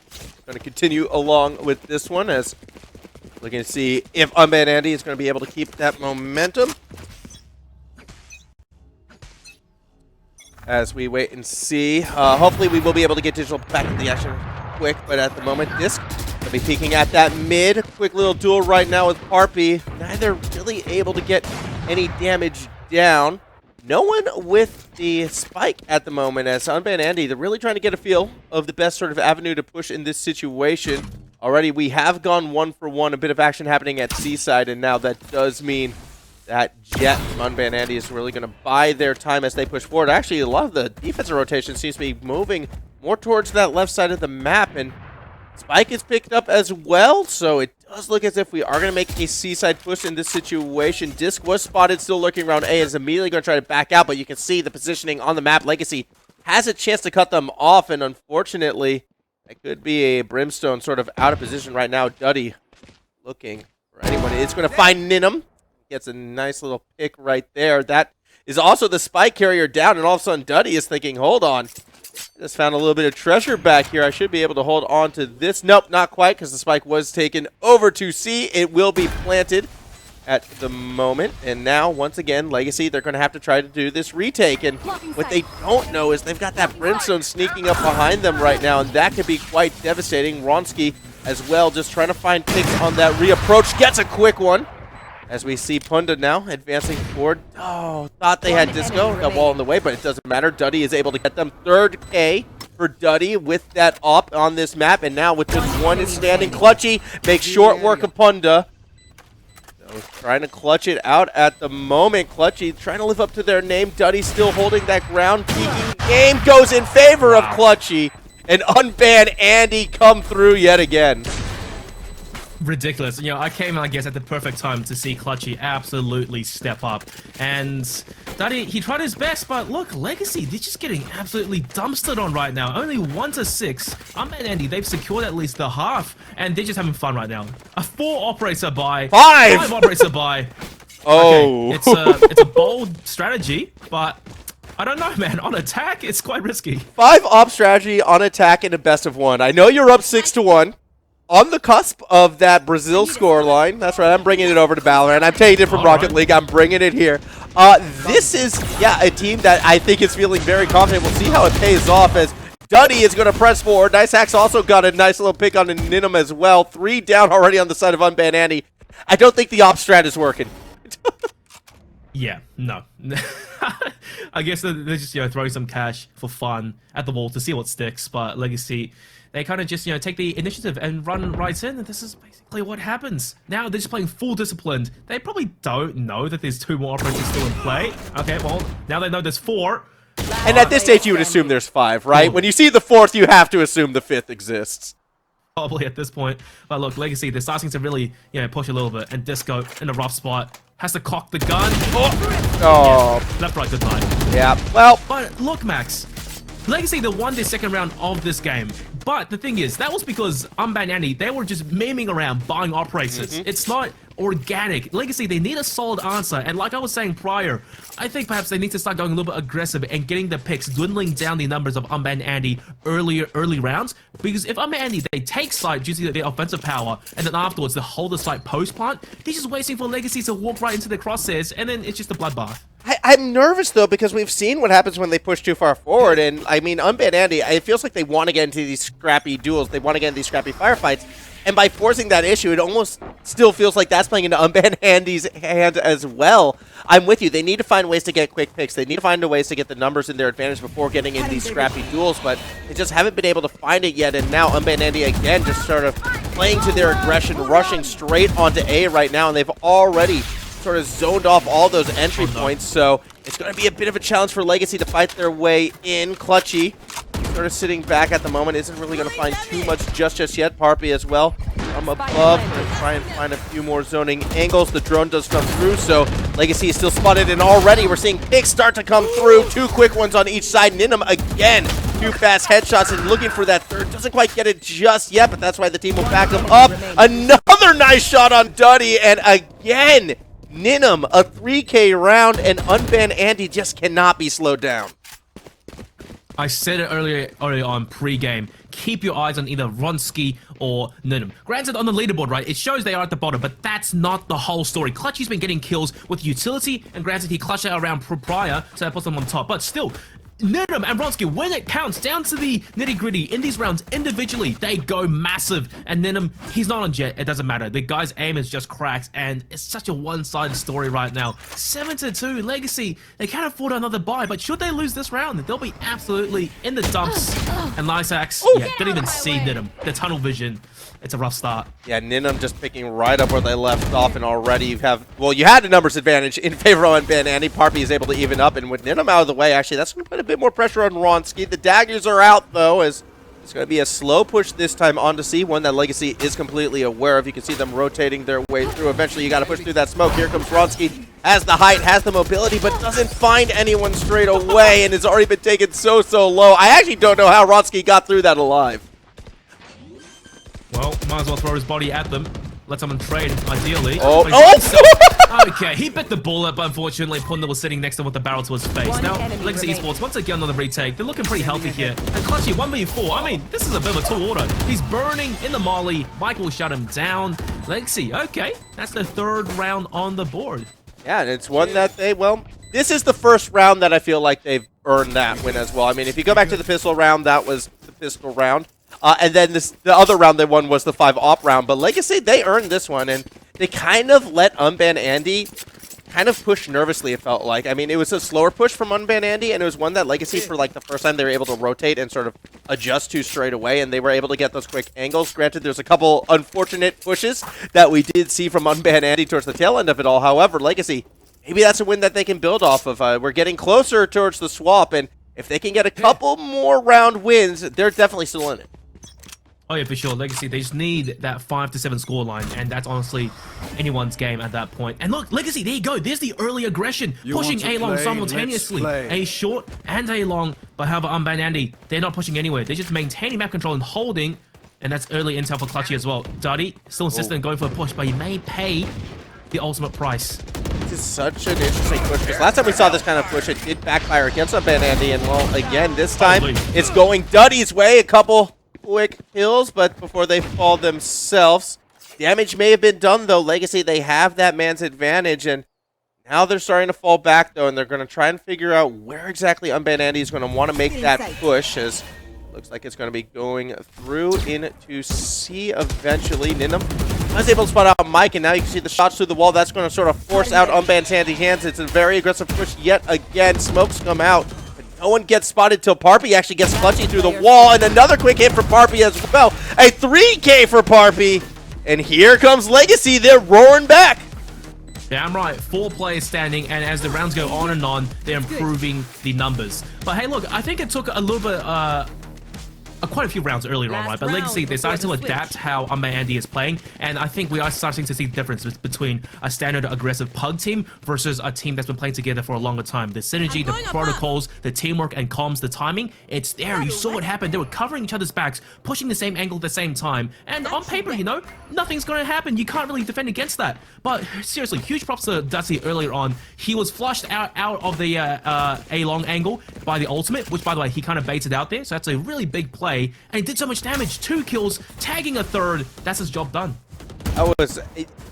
going to continue along with this one as looking to see if Unban Andy is going to be able to keep that momentum. As we wait and see, hopefully we will be able to get digital back into the action quick, but at the moment, Disc will be peeking at that mid. Quick little duel right now with Parpy. Neither really able to get any damage down. No one with the spike at the moment, as Unban Andy, they're really trying to get a feel of the best sort of avenue to push in this situation. Already, we have gone 1 for 1, a bit of action happening at C-side, and now that does mean that Jet from Unban Andy is really going to buy their time as they push forward. Actually, a lot of the defensive rotation seems to be moving more towards that left side of the map, and Spike is picked up as well, so it does look as if we are going to make a C-side push in this situation. Disc was spotted still lurking around A, is immediately going to try to back out, but you can see the positioning on the map. Legacy has a chance to cut them off, and unfortunately, that could be a Brimstone sort of out of position right now. Duddy looking for anyone. It's going to find Ninum. Gets a nice little pick right there. That is also the spike carrier down, and all of a sudden Duddy is thinking, hold on. Just found a little bit of treasure back here. I should be able to hold on to this. Nope, not quite, because the spike was taken over to C. It will be planted at the moment. And now, once again, Legacy, they're going to have to try to do this retake. And what they don't know is they've got that Brimstone sneaking up behind them right now, and that could be quite devastating. Ronski as well, just trying to find picks on that reapproach. Gets a quick one. As we see Punda now advancing forward. Oh, thought they had Disco. Got wall in the way, but it doesn't matter. Duddy is able to get them. Third K for Duddy with that op on this map. And now with just one is standing. Clutchy makes short work of Punda. So trying to clutch it out at the moment. Clutchy trying to live up to their name. Duddy still holding that ground. Peeking game goes in favor of Clutchy. And unban Andy come through yet again. Ridiculous. You know, I came, I guess, at the perfect time to see Clutchy absolutely step up. And Duddy, he tried his best, but look, Legacy, they're just getting absolutely dumpstered on right now. Only 1-6. And Andy, they've secured at least the half, and they're just having fun right now. A 4 operator buy. 5 operator buy. Oh. Okay, it's a bold strategy, but I don't know, man. On attack, it's quite risky. 5 op strategy on attack in a best of 1. I know you're up 6-1. On the cusp of that Brazil scoreline. That's right, I'm bringing it over to Valorant. I'm taking it from Rocket League. I'm bringing it here. This is, a team that I think is feeling very confident. We'll see how it pays off as Duddy is going to press forward. Nice Hacks also got a nice little pick on Ninum as well. 3 down already on the side of Unban Andy. I don't think the op strat is working. Yeah, no. I guess they're just, throwing some cash for fun at the wall to see what sticks, but Legacy, they kind of just, take the initiative and run right in, and this is basically what happens. Now they're just playing full disciplined. They probably don't know that there's 2 more operators still in play. Okay, well, now they know there's 4. And at this stage, you would assume there's 5, right? When you see the 4th, you have to assume the 5th exists. Probably at this point. But look, Legacy, they're starting to really, push a little bit, and Disco in a rough spot. Has to cock the gun. Oh. Yeah, left, right, good night. Yeah, well. But look, Max. Legacy, they won their second round of this game. But the thing is, that was because Unban Andy, they were just memeing around buying operators. It's not organic. Legacy, they need a solid answer. And like I was saying prior, I think perhaps they need to start going a little bit aggressive and getting the picks, dwindling down the numbers of Unban Andy early rounds. Because if Unban Andy, they take site due to their offensive power, and then afterwards they hold the site post-plant, they're just waiting for Legacy to walk right into the crosshairs, and then it's just a bloodbath. I'm nervous, though, because we've seen what happens when they push too far forward. And, I mean, Unban Andy, it feels like they want to get into these scrappy duels. They want to get into these scrappy firefights. And by forcing that issue, it almost still feels like that's playing into Unban Andy's hand as well. I'm with you. They need to find ways to get quick picks. They need to find ways to get the numbers in their advantage before getting into these scrappy duels. But they just haven't been able to find it yet. And now Unban Andy, again, just sort of playing to their aggression, rushing straight onto A right now. And they've already sort of zoned off all those entry points, so it's going to be a bit of a challenge for Legacy to fight their way in. Clutchy sort of sitting back at the moment, isn't really going to find too much just yet. Parpy as well from above, going to try and find a few more zoning angles. The drone does come through, so Legacy is still spotted, and already we're seeing picks start to come through. 2 quick ones on each side. Ninum again, 2 fast headshots and looking for that third. Doesn't quite get it just yet, but that's why the team will back them up. Another nice shot on Duddy, and again, Ninum, a 3K round, and Unban Andy just cannot be slowed down. I said it earlier on pre-game. Keep your eyes on either Ronski or Ninum. Granted, on the leaderboard, right, it shows they are at the bottom, but that's not the whole story. Clutchy's been getting kills with utility, and granted, he clutched out around prior, so that puts them on top. But still, Ninum and Ronski, when it counts down to the nitty-gritty in these rounds individually, they go massive. And Ninum, he's not on jet, it doesn't matter. The guy's aim is just cracked, and it's such a one-sided story right now. 7-2, Legacy, they can't afford another bye, but should they lose this round, they'll be absolutely in the dumps. And Lysax, don't even see Ninum. The tunnel vision, it's a rough start. Yeah, Ninum just picking right up where they left off, and already you have, well, you had a numbers advantage in favor of Unban Andy. Parpy is able to even up, and with Ninum out of the way, actually, that's going to put a bit more pressure on Ronski. The daggers are out, though, as it's going to be a slow push this time onto C, one that Legacy is completely aware of. You can see them rotating their way through. Eventually, you got to push through that smoke. Here comes Ronski. Has the height, has the mobility, but doesn't find anyone straight away, and has already been taken so low. I actually don't know how Ronski got through that alive. Well, might as well throw his body at them. let someone trade, ideally. Oh, But oh! he's himself. Okay, he bit the bullet, but unfortunately, Punda was sitting next to him with the barrel to his face. One Now, enemy Legacy remaining. Esports, once again on the retake, they're looking pretty healthy here. And Clutchy, 1v4, I mean, this is a bit of a tall order. He's burning in the molly. Mike will shut him down. Legacy, okay, that's the 3rd round on the board. Yeah, and it's one that they, well, this is the first round that I feel like they've earned that win as well. I mean, if you go back to the pistol round, that was the pistol round. And then the other round they won was the 5-op round. But Legacy, they earned this one, and they kind of let Unban Andy kind of push nervously, it felt like. I mean, it was a slower push from Unban Andy, and it was one that Legacy, for like the first time, they were able to rotate and sort of adjust to straight away, and they were able to get those quick angles. Granted, there's a couple unfortunate pushes that we did see from Unban Andy towards the tail end of it all. However, Legacy, maybe that's a win that they can build off of. We're getting closer towards the swap, and if they can get a couple more round wins, they're definitely still in it. Oh yeah, for sure. Legacy, they just need that 5 to 7 scoreline, and that's honestly anyone's game at that point. And look, Legacy, there you go. There's the early aggression, pushing want to A-long play? simultaneously. Let's play. A short and A long, but however, Unban Andy, they're not pushing anywhere. They're just maintaining map control and holding, and that's early intel for Clutchy as well. Duddy, still insistent in going for a push, but he may pay the ultimate price. This is such an interesting push, because last time we saw this kind of push, it did backfire against Unban Andy, and well, again, this time, it's going Duddy's way. A couple quick kills, but before they fall themselves. Damage may have been done, though. Legacy, they have that man's advantage, and now they're starting to fall back, though, and they're going to try and figure out where exactly Unban Andy is going to want to make that push, as looks like it's going to be going through into C eventually. Ninum was able to spot out Mike, and now you can see the shots through the wall. That's going to sort of force out Unban Andy's hands. It's a very aggressive push yet again. Smokes come out. No one gets spotted till Parpy actually gets Clutchy through the wall, and another quick hit for Parpy as well. A 3K for Parpy, and here comes Legacy. They're roaring back. Damn right, 4 players standing, and as the rounds go on and on, they're improving the numbers. But hey, look, I think it took a little bit, quite a few rounds earlier on, right? But Legacy, they started to adapt how Unban Andy is playing, and I think we are starting to see the difference between a standard aggressive pug team versus a team that's been playing together for a longer time. The synergy, the protocols, the teamwork and comms, the timing, it's there. You saw what happened. They were covering each other's backs, pushing the same angle at the same time, and on paper, you know, nothing's going to happen. You can't really defend against that. But seriously, huge props to Dusty earlier on. He was flushed out of the A-long angle by the ultimate, which, by the way, he kind of baited out there, so that's a really big play. And he did so much damage, 2 kills, tagging a 3rd. That's his job done. That was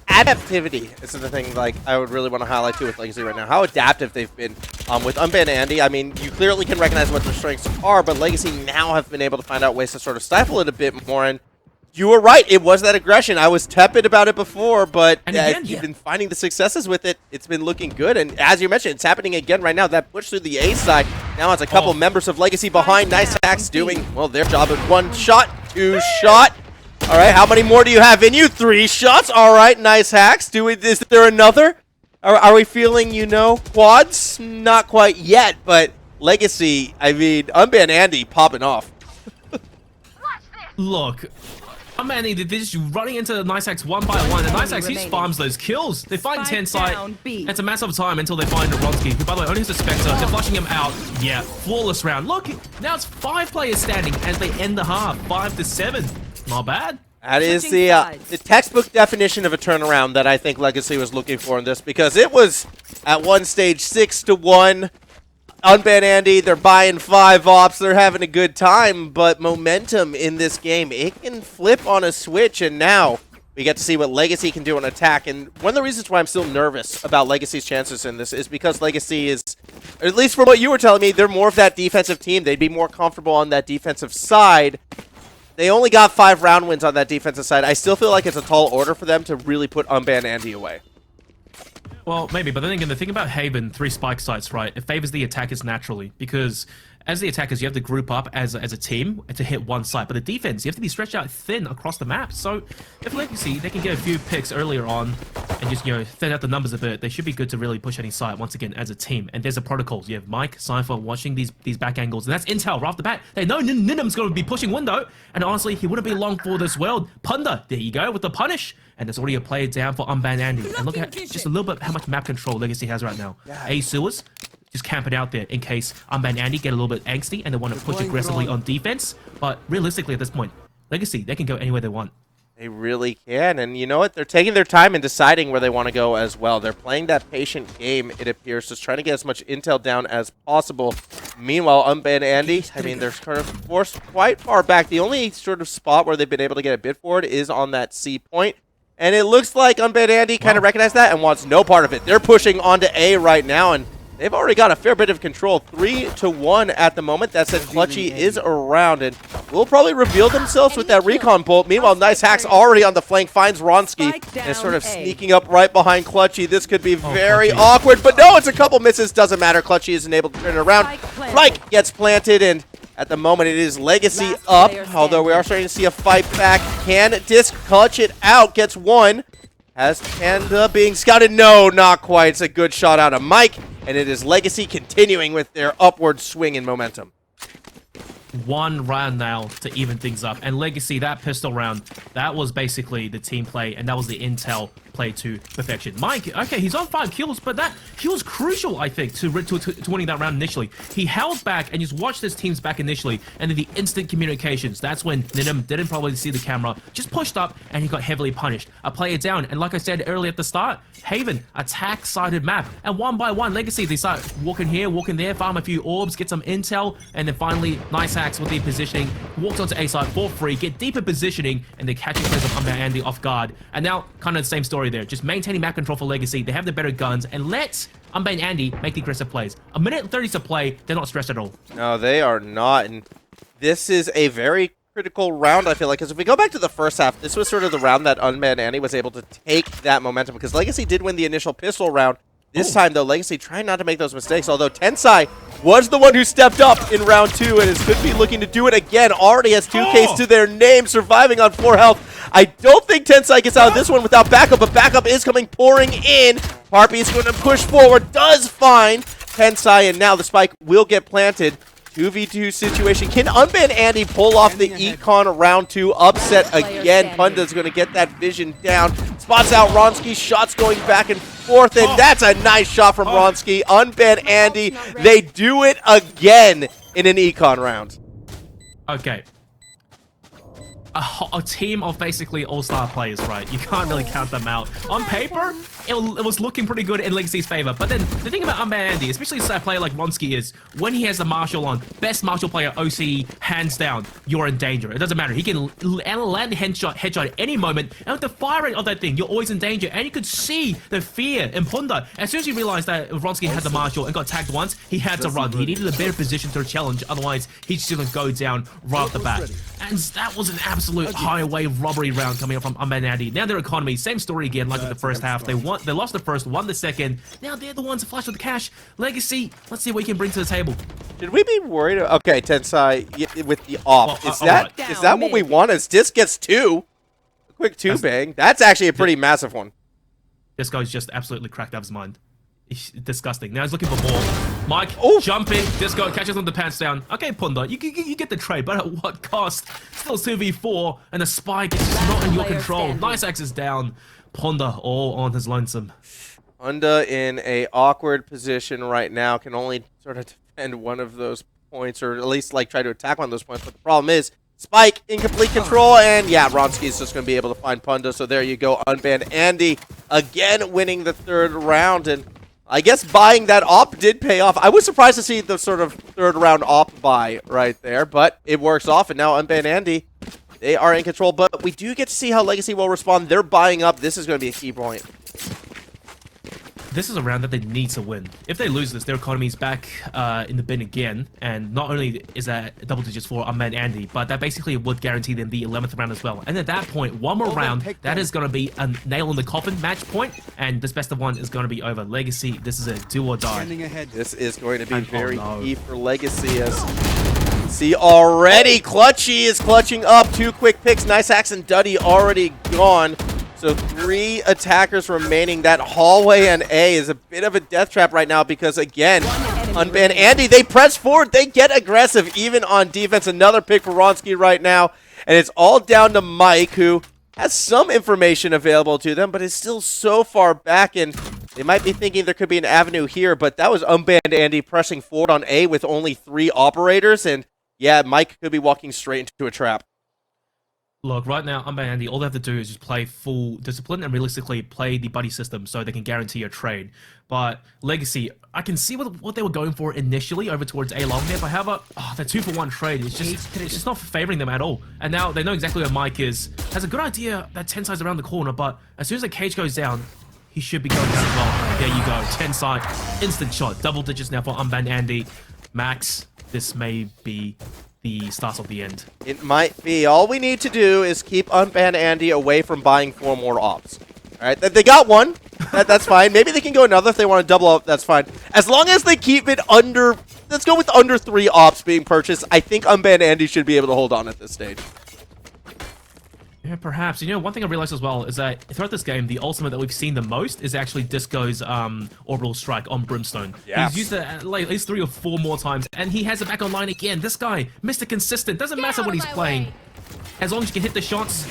adaptivity. This is the thing, like, I would really want to highlight too with Legacy right now. How adaptive they've been with Unban Andy. I mean, you clearly can recognize what their strengths are, but Legacy now have been able to find out ways to sort of stifle it a bit more. And you were right, it was that aggression. I was tepid about it before, but again, you've been finding the successes with it. It's been looking good, and as you mentioned, it's happening again right now. That push through the A side. Now it's a couple members of Legacy behind. Nice Hacks doing, well, their job at 1 shot, 2 shot. All right, how many more do you have in you? 3 shots. All right, Nice Hacks. Is there another? Are we feeling, you know, quads? Not quite yet, but Legacy, I mean, Unban Andy popping off. Look, Unban Andy, they're just running into Nice Hacks 1 by 1, and Nice Hacks, he farms those kills. They find 10 site. It's a matter of time until they find Ronsky, who, by the way, only has a Spectre. They're flushing him out. Yeah, flawless round. Look, now it's 5 players standing as they end the half, 5 to 7. Not bad. That is the textbook definition of a turnaround that I think Legacy was looking for in this, because it was at one stage 6 to 1. Unban Andy, they're buying 5 ops, they're having a good time, but momentum in this game, it can flip on a switch, and now we get to see what Legacy can do on attack. And one of the reasons why I'm still nervous about Legacy's chances in this is because Legacy is, at least from what you were telling me, they're more of that defensive team. They'd be more comfortable on that defensive side. They only got 5 round wins on that defensive side. I still feel like it's a tall order for them to really put Unban Andy away. Well, maybe, but then again, the thing about Haven, 3 spike sites, right? It favors the attackers naturally, because as the attackers, you have to group up as a team to hit one site. But the defense, you have to be stretched out thin across the map. So if Legacy, they can get a few picks earlier on and just, you know, thin out the numbers a bit, they should be good to really push any site once again as a team. And there's a protocols. You have Mike, Cypher watching these back angles, and that's intel right off the bat. They know Ninim's going to be pushing window, and honestly, he wouldn't be long for this world. Punda, there you go with the punish. And there's already a player down for Unban Andy. And look at just a little bit how much map control Legacy has right now. A sewers, just camp it out there in case Unban Andy get a little bit angsty and they want to push aggressively on defense. But realistically at this point, Legacy, they can go anywhere they want. They really can. And you know what? They're taking their time and deciding where they want to go as well. They're playing that patient game, it appears, just trying to get as much intel down as possible. Meanwhile, Unbanned Andy, I mean, they're kind of forced quite far back. The only sort of spot where they've been able to get a bit forward is on that C point. And it looks like Unbanned Andy kind of recognized that and wants no part of it. They're pushing onto A right now, and they've already got a fair bit of control. 3-1 at the moment. That said, Clutchy is around and will probably reveal themselves with that recon bolt. Meanwhile, Nice Hack's already on the flank, finds Ronsky and is sort of sneaking up right behind Clutchy. This could be very awkward, but no, it's a couple misses. Doesn't matter. Clutchy isn't able to turn it around. Reich gets planted, and at the moment it is Legacy up, although we are starting to see a fight back. Can Disc clutch it out? Gets one. Has Panda being scouted? No, not quite. It's a good shot out of Mike, and it is Legacy continuing with their upward swing in momentum. One round now to even things up. And Legacy, that pistol round, that was basically the team play, and that was the intel play to perfection. Mike, okay, he's on 5 kills, but that he was crucial, I think, to winning that round initially. He held back and just watched his teams back initially, and then the instant communications. That's when Ninim didn't probably see the camera, just pushed up, and he got heavily punished. A player down, and like I said earlier at the start, Haven, attack-sided map, and one by one, Legacy, they start walking here, walking there, farm a few orbs, get some intel, and then finally, Nice Hacks with the positioning, walked onto A side for free, get deeper positioning, and they're catching players of Unbound Andy off guard. And now, kind of the same story there, just maintaining map control for Legacy, they have the better guns, and let Unbound Andy make the aggressive plays. A minute and 30 to play, they're not stressed at all. No, they are not, and this is a very critical round, I feel like, because if we go back to the first half, this was sort of the round that Unmanned Andy was able to take that momentum, because Legacy did win the initial pistol round. This time, though, Legacy trying not to make those mistakes, although Tensai was the one who stepped up in round 2 and is could be looking to do it again. Already has 2Ks to their name, surviving on 4 health. I don't think Tensai gets out of this one without backup, but backup is coming pouring in. Harpy is going to push forward, does find Tensai, and now the spike will get planted. 2v2 situation. Can Unbanned Andy pull off the Econ round 2 upset again? Punda's going to get that vision down. Spots out Ronsky. Shots going back and forth, and that's a nice shot from Ronsky. Unbanned Andy, they do it again in an Econ round. Okay. A team of basically all-star players, right? You can't really count them out. On paper, it was looking pretty good in Legacy's favor. But then the thing about Unbanned Andy, especially a player like Ronsky, is when he has the Marshal on, best Marshal player OCE, hands down, you're in danger. It doesn't matter. He can land a headshot at any moment. And with the fire rate of that thing, you're always in danger. And you could see the fear in Punda. As soon as he realized that Ronsky had the Marshal and got tagged once, he had to run. He needed a better position to challenge. Otherwise, he's just going to go down right off the bat. And that was an absolute highway robbery round coming up from Unbanned Andy. Now their economy, same story again like with the first half. They lost the first, won the second. Now they're the ones flush with the cash. Legacy, let's see what we can bring to the table. Should we be worried? Okay, Tensai with the off. Is that what we want? As Disc gets 2? A quick 2 bang. That's actually a pretty massive one. This guy's just absolutely cracked out of his mind. It's disgusting. Now he's looking for more. Mike, jumping. Disco catches on the pants down. Okay, Punda, you get the trade, but at what cost? Still 2v4, and the spike is just not in your control. Nice Axe is down. Punda all on his lonesome. Punda in a awkward position right now. Can only sort of defend one of those points, or at least like try to attack one of those points. But the problem is, Spike in complete control, and yeah, Ronsky is just going to be able to find Punda. So there you go, Unbanned Andy again winning the 3rd round, and I guess buying that op did pay off. I was surprised to see the sort of 3rd round op buy right there, but it works off, and now Unbanned Andy, they are in control. But we do get to see how Legacy will respond. They're buying up. This is going to be a key point. This is a round that they need to win. If they lose this, their economy is back in the bin again, and not only is that double digits for Unbanned Andy, but that basically would guarantee them the 11th round as well. And at that point, one more round, that is going to be a nail in the coffin match point, and this best of one is going to be over. Legacy, this is a do or die. This is going to be very key for Legacy, as see already, Clutchy is clutching up. 2 quick picks. Nice Axe and Duddy already gone. So 3 attackers remaining. That hallway and A is a bit of a death trap right now because, again, Unbanned Andy, they press forward. They get aggressive even on defense. Another pick for Ronsky right now. And it's all down to Mike, who has some information available to them, but is still so far back. And they might be thinking there could be an avenue here, but that was Unbanned Andy pressing forward on A with only 3 operators. And yeah, Mike could be walking straight into a trap. Look, right now, Unbound Andy, all they have to do is just play full discipline and realistically play the buddy system so they can guarantee a trade. But Legacy, I can see what they were going for initially over towards A long there, but however, the 2-for-1 trade is just not favoring them at all. And now they know exactly where Mike is. Has a good idea that Tensai's around the corner, but as soon as the cage goes down, he should be going down as well. There you go, Tensai, instant shot, double digits now for Unbound Andy. Max, this may be the start of the end. It might be. All we need to do is keep Unban Andy away from buying 4 more ops. All right, they got one. That's fine. Maybe they can go another if they want to double up. That's fine. As long as they keep it under, let's go with under 3 ops being purchased. I think Unban Andy should be able to hold on at this stage. Yeah, perhaps. You know, one thing I realized as well is that throughout this game, the ultimate that we've seen the most is actually Disco's orbital strike on Brimstone. Yes. He's used it like at least 3 or 4 more times, and he has it back online again. This guy, Mr. Consistent, doesn't matter what he's playing. As long as you can hit the shots,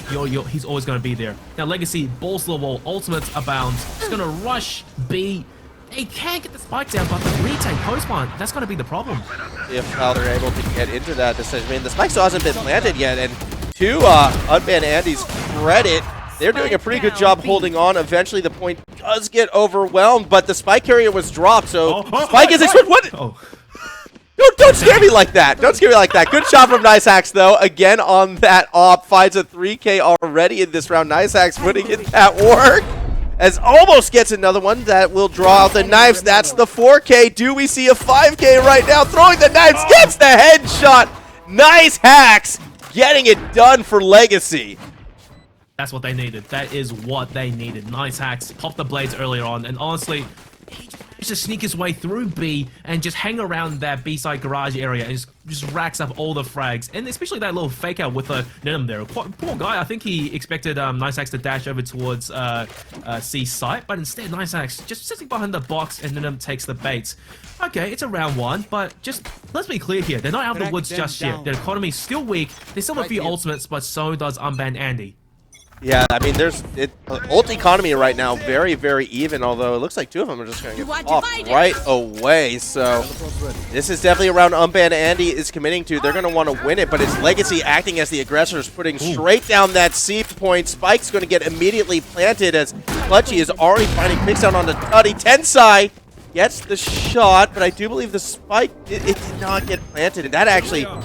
he's always going to be there. Now, Legacy, balls to the wall, ultimates abound. He's going to rush B. They can't get the spike down, but the retake post-plant, that's going to be the problem. If how they're able to get into that decision. I mean, the spike still hasn't been planted yet, and to Unban Andy's credit, they're doing a pretty good job holding on. Eventually, the point does get overwhelmed, but the spike carrier was dropped, so spike is exposed. What? Don't scare me like that. Don't scare me like that. Good shot from NiceHax, though. Again on that op. Finds a 3K already in this round. NiceHax putting in that work. As almost gets another one that will draw out the knives. That's the 4K. Do we see a 5K right now? Throwing the knives. Gets the headshot. NiceHax getting it done for Legacy. That's what they needed. That is what they needed. NiceHax popped the blades earlier on, and honestly, he just to sneak his way through B and just hang around that B-side garage area and just racks up all the frags, and especially that little fake out with a Denim there. Poor guy, I think he expected NiceHax to dash over towards C site, but instead NiceHax just sitting behind the box and Denim takes the baits. Okay, it's a round 1, but just let's be clear here. They're not out of the woods just yet. Their economy's still weak. They still have a few ultimates, but so does Unban Andy. Yeah, I mean, there's ult economy right now, very, very even, although it looks like 2 of them are just going to get off right away. So this is definitely a round Unban Andy is committing to. They're going to want to win it, but it's Legacy acting as the aggressors, putting straight down that C point. Spike's going to get immediately planted as Clutchy is already finding picks down on the Tutty. Tensai gets the shot, but I do believe the spike, it did not get planted, and that actually... No,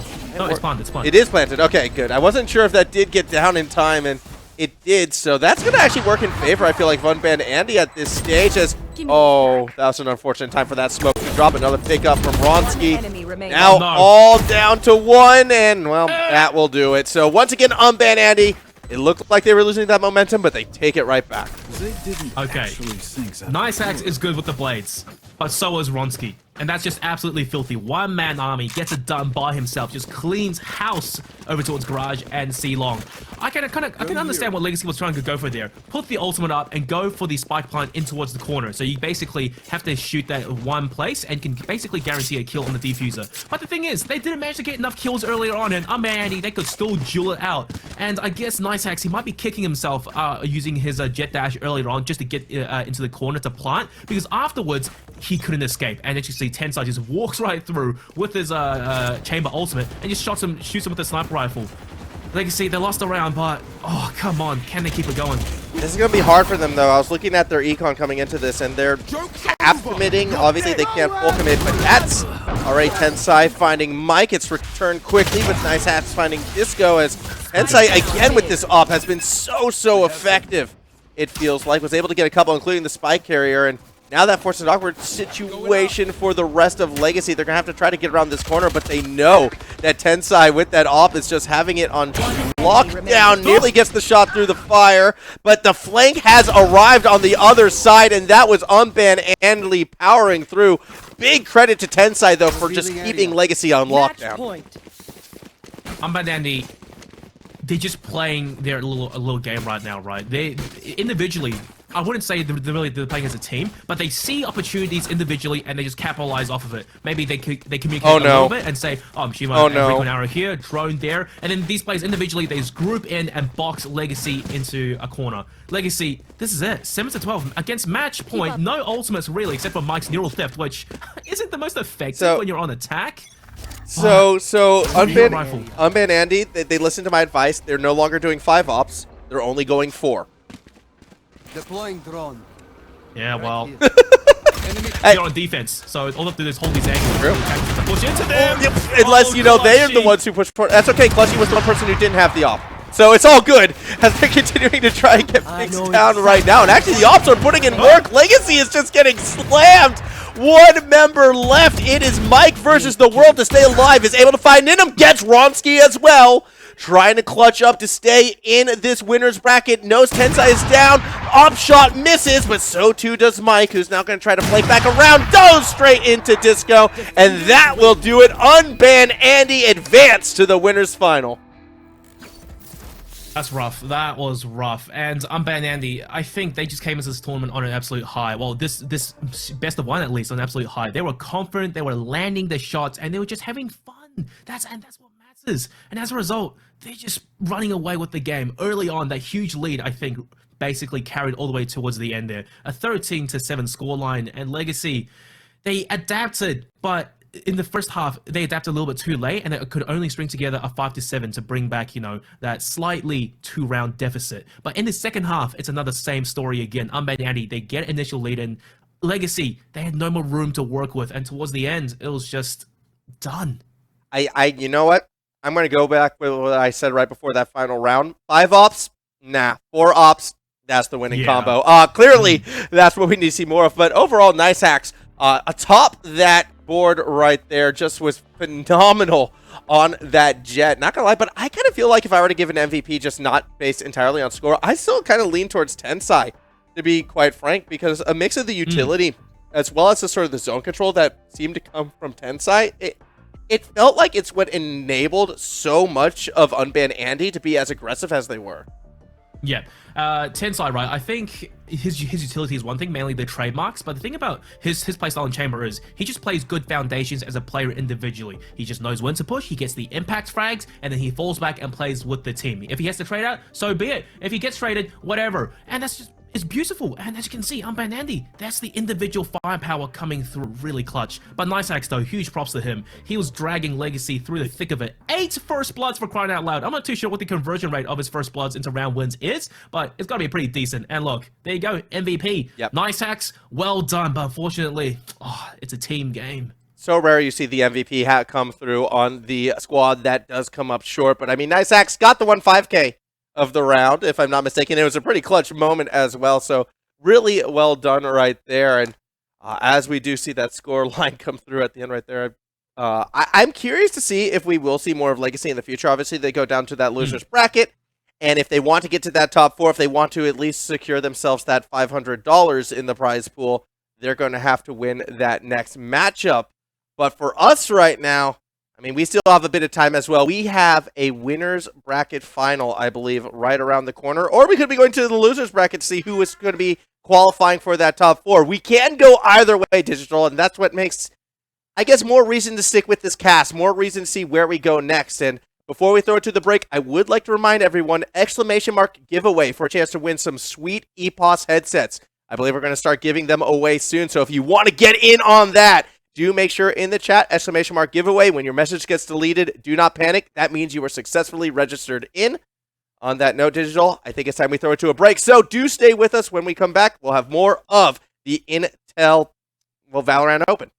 it's spawned, it's spawned. It is planted. Okay, good. I wasn't sure if that did get down in time, and it did, so that's going to actually work in favor, I feel like, of Unban Andy at this stage. As oh, that was an unfortunate time for that smoke to drop. Another pickup from Ronsky. Now all down to 1, and, well, that will do it. So once again, Unban Andy, it looked like they were losing that momentum, but they take it right back. Okay, NiceHax is good with the blades, but so is Ronsky. And that's just absolutely filthy. One-man army gets it done by himself, just cleans house over towards Garage and C-Long. I can understand what Legacy was trying to go for there. Put the ultimate up and go for the spike plant in towards the corner. So you basically have to shoot that in one place and can basically guarantee a kill on the defuser. But the thing is, they didn't manage to get enough kills earlier on, and Andy, they could still duel it out. And I guess NiceHax, he might be kicking himself using his jet dash earlier on just to get into the corner to plant, because afterwards, he couldn't escape. And as you see, Tensai just walks right through with his chamber ultimate and just shoots him with a sniper rifle. Legacy, they lost a round, but oh, come on, can they keep it going? This is going to be hard for them, though. I was looking at their econ coming into this, and they're half committing. Obviously, they can't full commit, but that's already Tensai finding Mike. It's returned quickly, with NiceHax finding Disco, as Tensai, again with this op, has been so effective. It feels like was able to get a couple, including the spike carrier, and now that forces an awkward situation for the rest of Legacy. They're going to have to try to get around this corner, but they know that Tensai with that op is just having it on lockdown. Nearly gets the shot through the fire, but the flank has arrived on the other side, and that was Unban Andy powering through. Big credit to Tensai, though, for just keeping Legacy on lockdown. Unban Andy, they're just playing their little game right now, right? They individually, I wouldn't say they're playing as a team, but they see opportunities individually and they just capitalize off of it. Maybe they communicate a little bit and say, oh, Shima, frequent arrow here, drone there, and then these players individually, they just group in and box Legacy into a corner. Legacy, this is it. 7-12 against match point. No ultimates really, except for Mike's neural theft, which isn't the most effective when you're on attack. So Hero rifle. Unban Andy, they listened to my advice. They're no longer doing 5 ops. They're only going 4. Deploying drone. Yeah, well, Hey. they're on defense, so all they have to do is hold these angles. True. Push into them. Unless, you know, they are the Clutchy. ones who push forward. That's okay. Clutchy was the one person who didn't have the op. So it's all good as they're continuing to try and get things down right now. And actually, the ops are putting in work. Legacy is just getting slammed. One member left. It is Mike versus the world to stay alive. Is able to find Ninum. Gets Ronsky as well. Trying to clutch up to stay in this winner's bracket. Knows Tensai is down. Op shot misses, but so too does Mike, who's now going to try to play back around. Goes straight into Disco, and that will do it. Unban Andy advance to the winner's final. That's rough. That was rough. And Unban Andy, I think they just came into this tournament on an absolute high. Well, this best of one at least on an absolute high. They were confident, they were landing the shots, and they were just having fun. That's what matters. And as a result, they're just running away with the game. Early on, that huge lead, I think, basically carried all the way towards the end there. A 13-7 scoreline, and Legacy, they adapted, but in the first half, they adapted a little bit too late, and they could only string together a 5-7 to bring back, you know, that slightly 2-round deficit. But in the second half, it's another same story again. Unban Andy, they get initial lead, and Legacy, they had no more room to work with, and towards the end, it was just done. You know what? I'm going to go back with what I said right before that final round. 5 ops? Nah. 4 ops? That's the winning combo. Clearly, that's what we need to see more of. But overall, nice hacks. Atop that board right there just was phenomenal on that Jet. Not going to lie, but I kind of feel like if I were to give an MVP just not based entirely on score, I still kind of lean towards Tensai, to be quite frank, because a mix of the utility as well as the sort of the zone control that seemed to come from Tensai, it felt like it's what enabled so much of Unban Andy to be as aggressive as they were. Yeah, Tensai, right? I think his utility is one thing, mainly the trademarks. But the thing about his playstyle in Chamber is he just plays good foundations as a player individually. He just knows when to push. He gets the impact frags, and then he falls back and plays with the team. If he has to trade out, so be it. If he gets traded, whatever. And that's just. It's beautiful, and as you can see, Unban Andy, that's the individual firepower coming through really clutch. But nice hacks though, huge props to him. He was dragging Legacy through the thick of it. 8 first bloods for crying out loud. I'm not too sure what the conversion rate of his first bloods into round wins is, but it's gotta be pretty decent. And look, there you go, MVP. Yep. Nice hacks, well done, but unfortunately, it's a team game. So rare you see the MVP hat come through on the squad that does come up short, but I mean, nice hacks got the 1.5K. Of the round, if I'm not mistaken. It was a pretty clutch moment as well, so really well done right there. And as we do see that score line come through at the end right there, I'm curious to see if we will see more of Legacy in the future. Obviously, they go down to that loser's bracket, and if they want to get to that top 4, if they want to at least secure themselves that $500 in the prize pool, they're going to have to win that next matchup. But for us right now, I mean, we still have a bit of time as well. We have a winner's bracket final, I believe, right around the corner. Or we could be going to the loser's bracket to see who is going to be qualifying for that top 4. We can go either way, Digital, and that's what makes, I guess, more reason to stick with this cast, more reason to see where we go next. And before we throw it to the break, I would like to remind everyone, ! giveaway for a chance to win some sweet EPOS headsets. I believe we're going to start giving them away soon, so if you want to get in on that, do make sure in the chat, ! giveaway, when your message gets deleted, do not panic. That means you were successfully registered in. On that note, Digital, I think it's time we throw it to a break. So do stay with us. When we come back, we'll have more of the Valorant Open.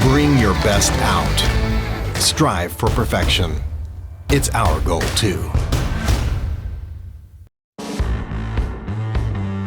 Bring your best out. Strive for perfection. It's our goal, too.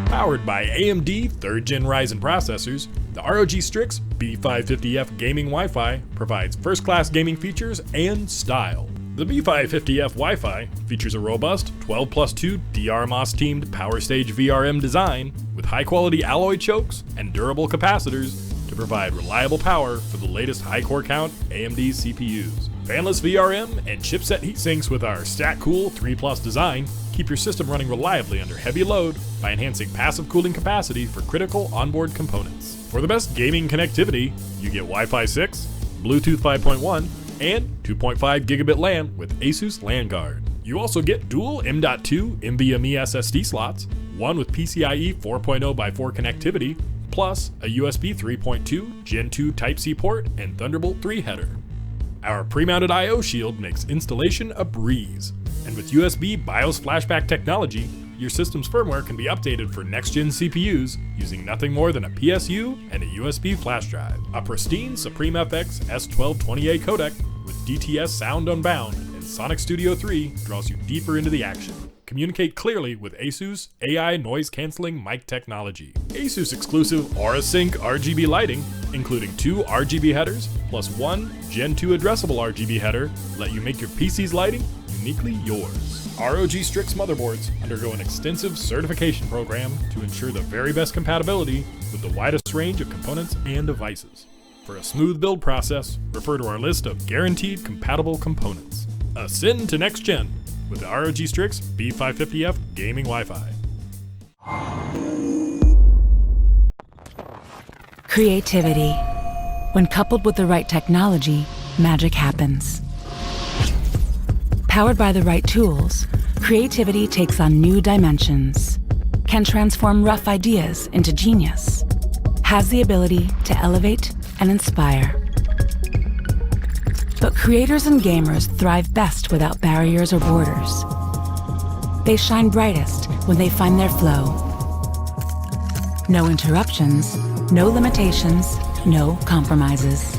Powered by AMD 3rd Gen Ryzen processors, the ROG Strix B550F gaming Wi-Fi provides first-class gaming features and style. The B550F Wi-Fi features a robust 12+2 DRMOS-teamed Power Stage VRM design with high-quality alloy chokes and durable capacitors to provide reliable power for the latest high core count AMD CPUs. Fanless VRM and chipset heatsinks with our StatCool 3+ design keep your system running reliably under heavy load by enhancing passive cooling capacity for critical onboard components. For the best gaming connectivity, you get Wi-Fi 6, Bluetooth 5.1, and 2.5 gigabit LAN with Asus LAN Guard. You also get dual M.2 NVMe SSD slots, one with PCIe 4.0x4 connectivity, plus a USB 3.2 Gen 2 Type-C port and Thunderbolt 3 header. Our pre-mounted I/O shield makes installation a breeze, and with USB BIOS flashback technology, your system's firmware can be updated for next-gen CPUs using nothing more than a PSU and a USB flash drive. A pristine Supreme FX S1220A codec with DTS Sound Unbound and Sonic Studio 3 draws you deeper into the action. Communicate clearly with Asus AI noise-canceling mic technology. Asus exclusive AuraSync RGB lighting, including 2 RGB headers plus 1 Gen 2 addressable RGB header, let you make your PC's lighting uniquely yours. ROG Strix motherboards undergo an extensive certification program to ensure the very best compatibility with the widest range of components and devices. For a smooth build process, refer to our list of guaranteed compatible components. Ascend to next gen with the ROG Strix B550F gaming Wi-Fi. Creativity. When coupled with the right technology, magic happens. Powered by the right tools, creativity takes on new dimensions, can transform rough ideas into genius, has the ability to elevate and inspire. But creators and gamers thrive best without barriers or borders. They shine brightest when they find their flow. No interruptions, no limitations, no compromises.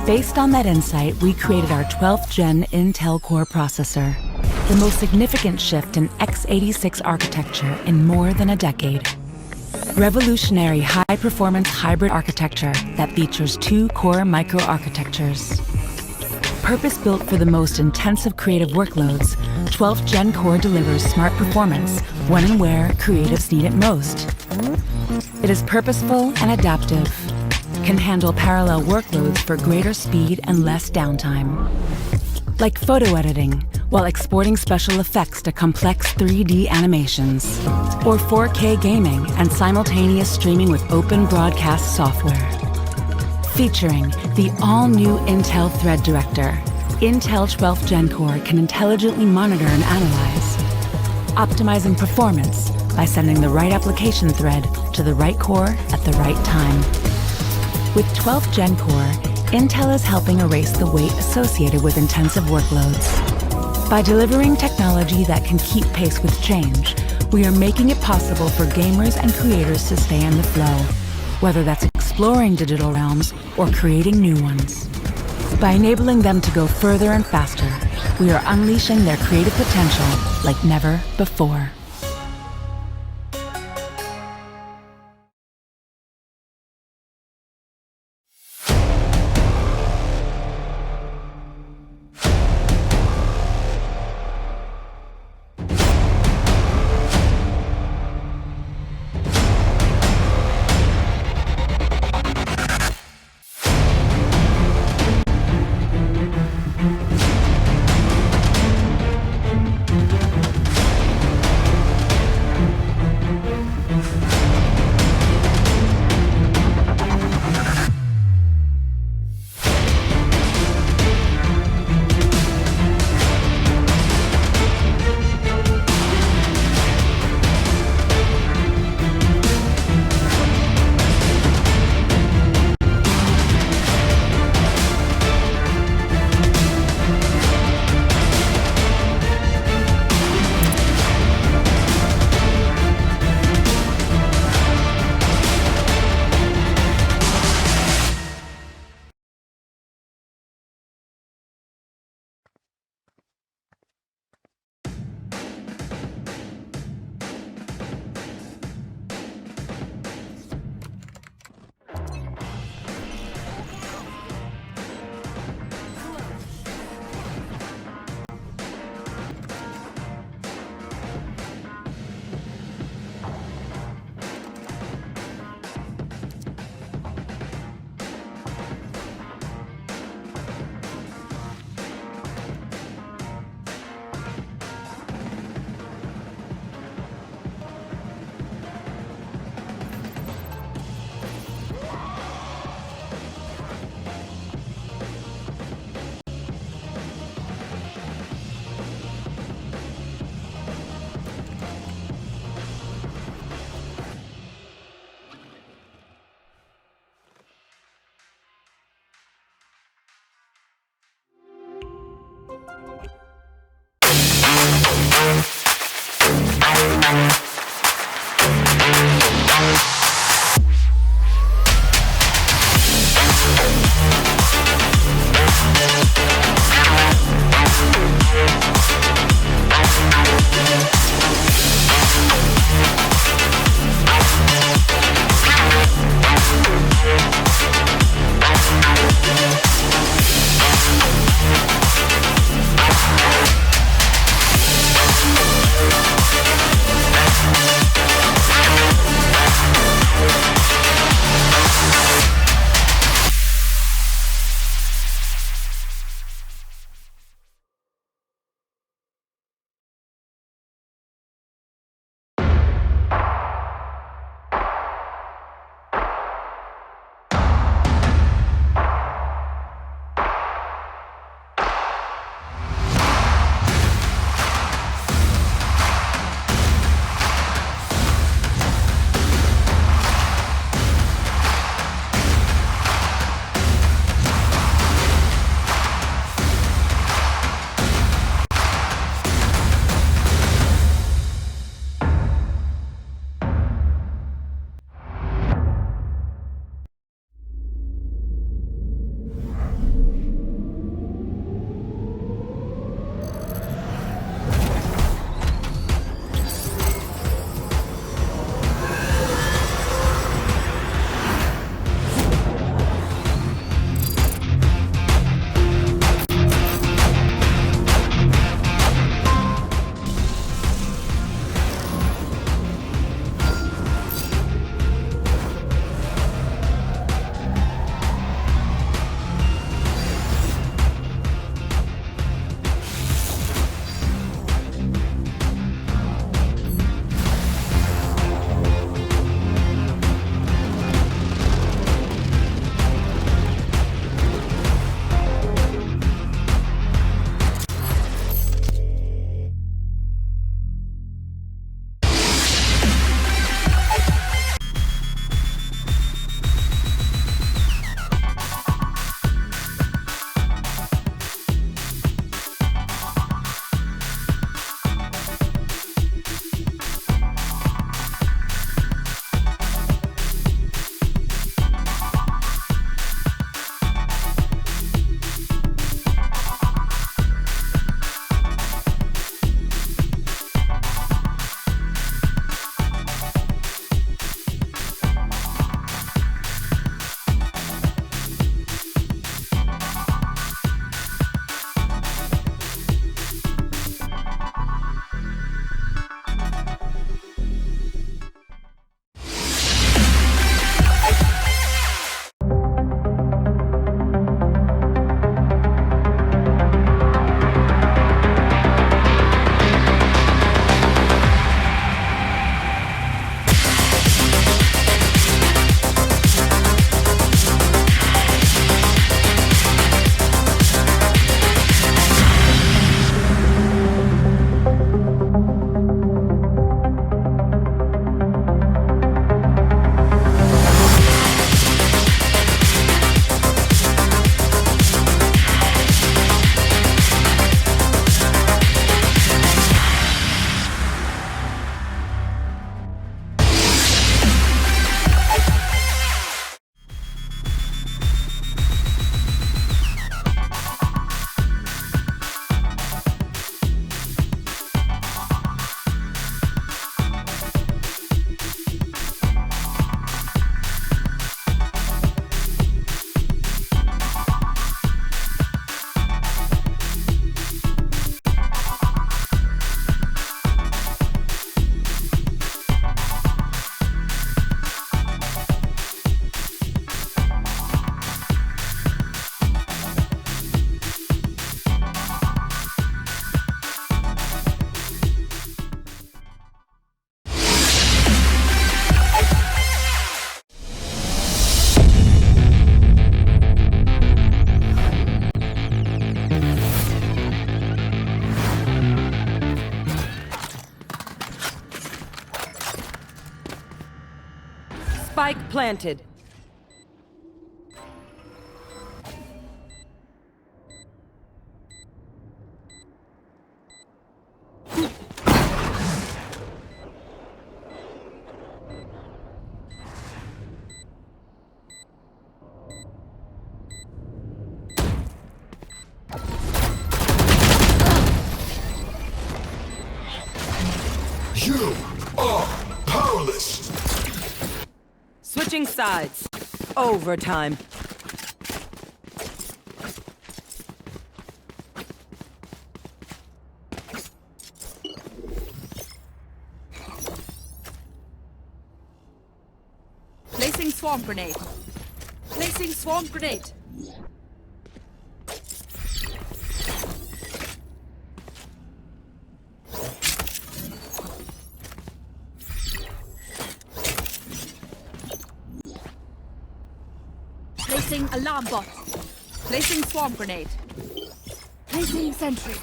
Based on that insight, we created our 12th gen Intel Core processor, the most significant shift in x86 architecture in more than a decade. Revolutionary high-performance hybrid architecture that features 2 core microarchitectures. Purpose-built for the most intensive creative workloads, 12th Gen Core delivers smart performance when and where creatives need it most. It is purposeful and adaptive, can handle parallel workloads for greater speed and less downtime. Like photo editing, while exporting special effects to complex 3D animations, or 4K gaming and simultaneous streaming with open broadcast software. Featuring the all-new Intel Thread Director, Intel 12th Gen Core can intelligently monitor and analyze, optimizing performance by sending the right application thread to the right core at the right time. With 12th Gen Core, Intel is helping erase the weight associated with intensive workloads. By delivering technology that can keep pace with change, we are making it possible for gamers and creators to stay in the flow, whether that's exploring digital realms or creating new ones. By enabling them to go further and faster, we are unleashing their creative potential like never before. Spike planted. You are powerless. Switching sides. Overtime. Placing swarm grenade. Placing swarm grenade. Placing alarm bot. Placing swarm grenade. Placing sentry.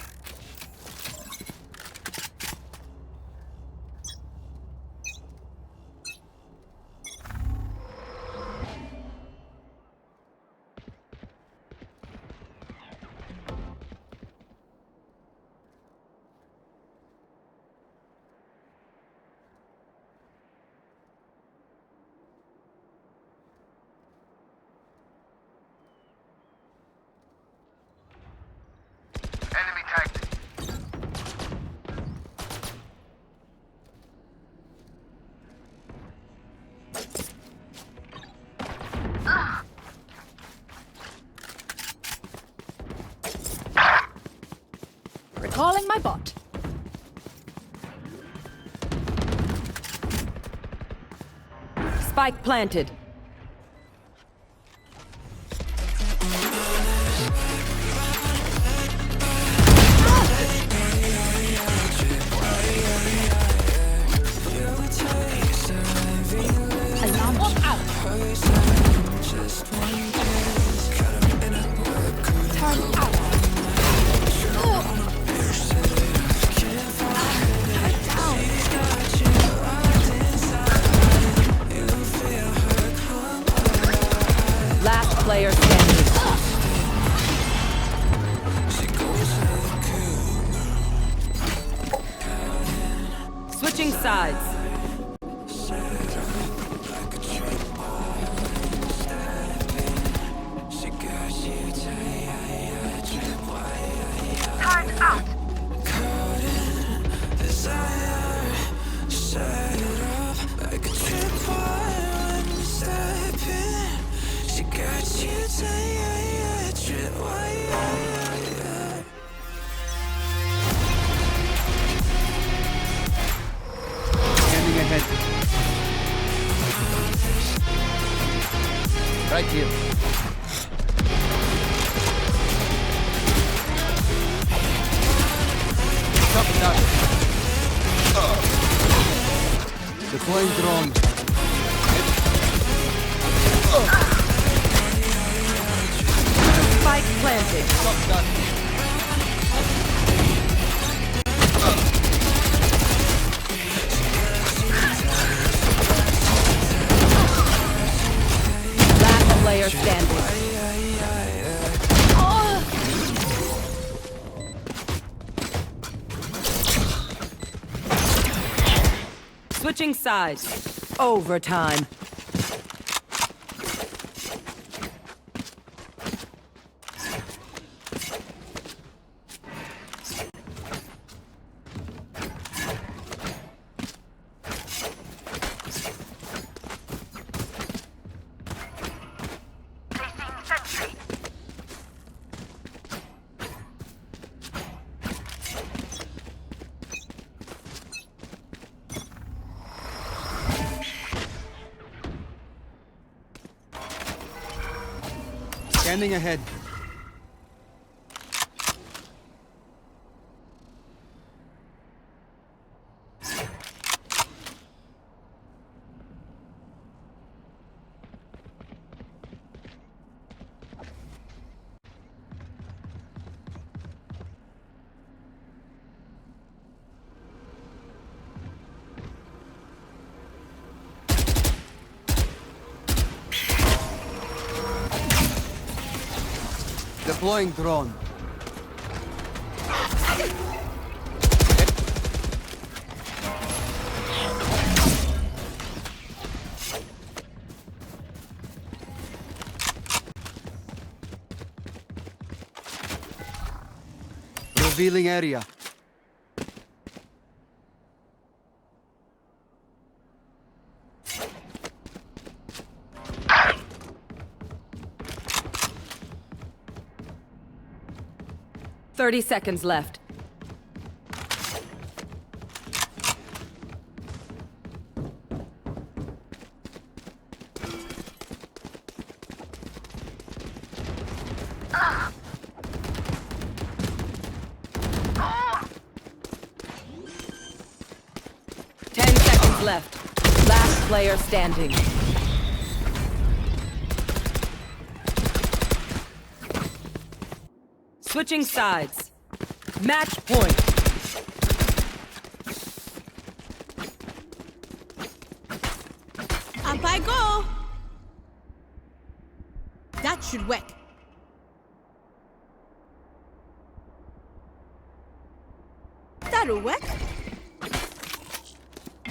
Enemy tagged. Recalling my bot. Spike planted. Alarm bot out. Turn out. Last player standing. Switching sides. Standing ahead. Right here. Copy that. Deploying drone. Spike planted. Copy that. Last player standing. Switching sides. Overtime. Standing ahead. Deploying drone. Revealing area. Thirty seconds left. Left. Last player standing. Switching sides. Match point. Up I go. That should work. That'll work.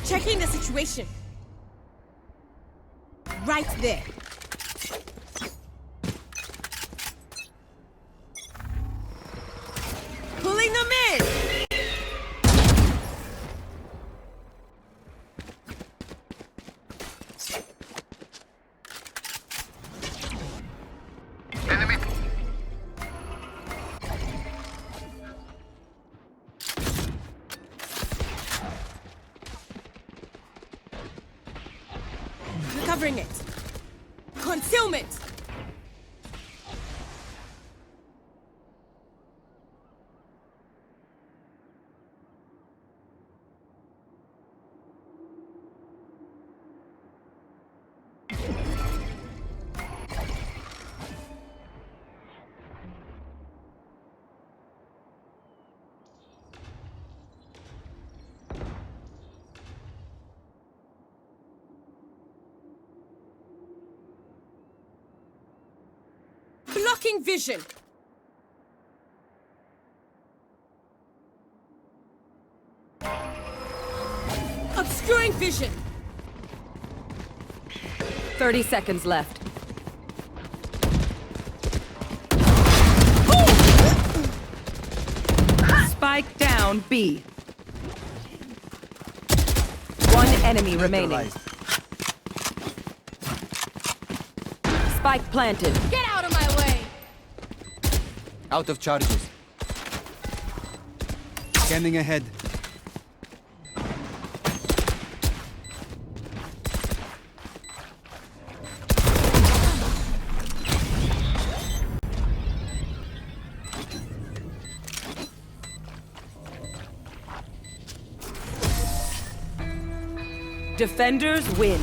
Checking the situation. Right there. Pulling them in. Enemy. Recovering it. Concealment. Blocking vision. Obscuring vision. 30 seconds left. Spike down B. One enemy remaining. Spike planted. Get out of my way. Out of charges. Scanning ahead. Defenders win.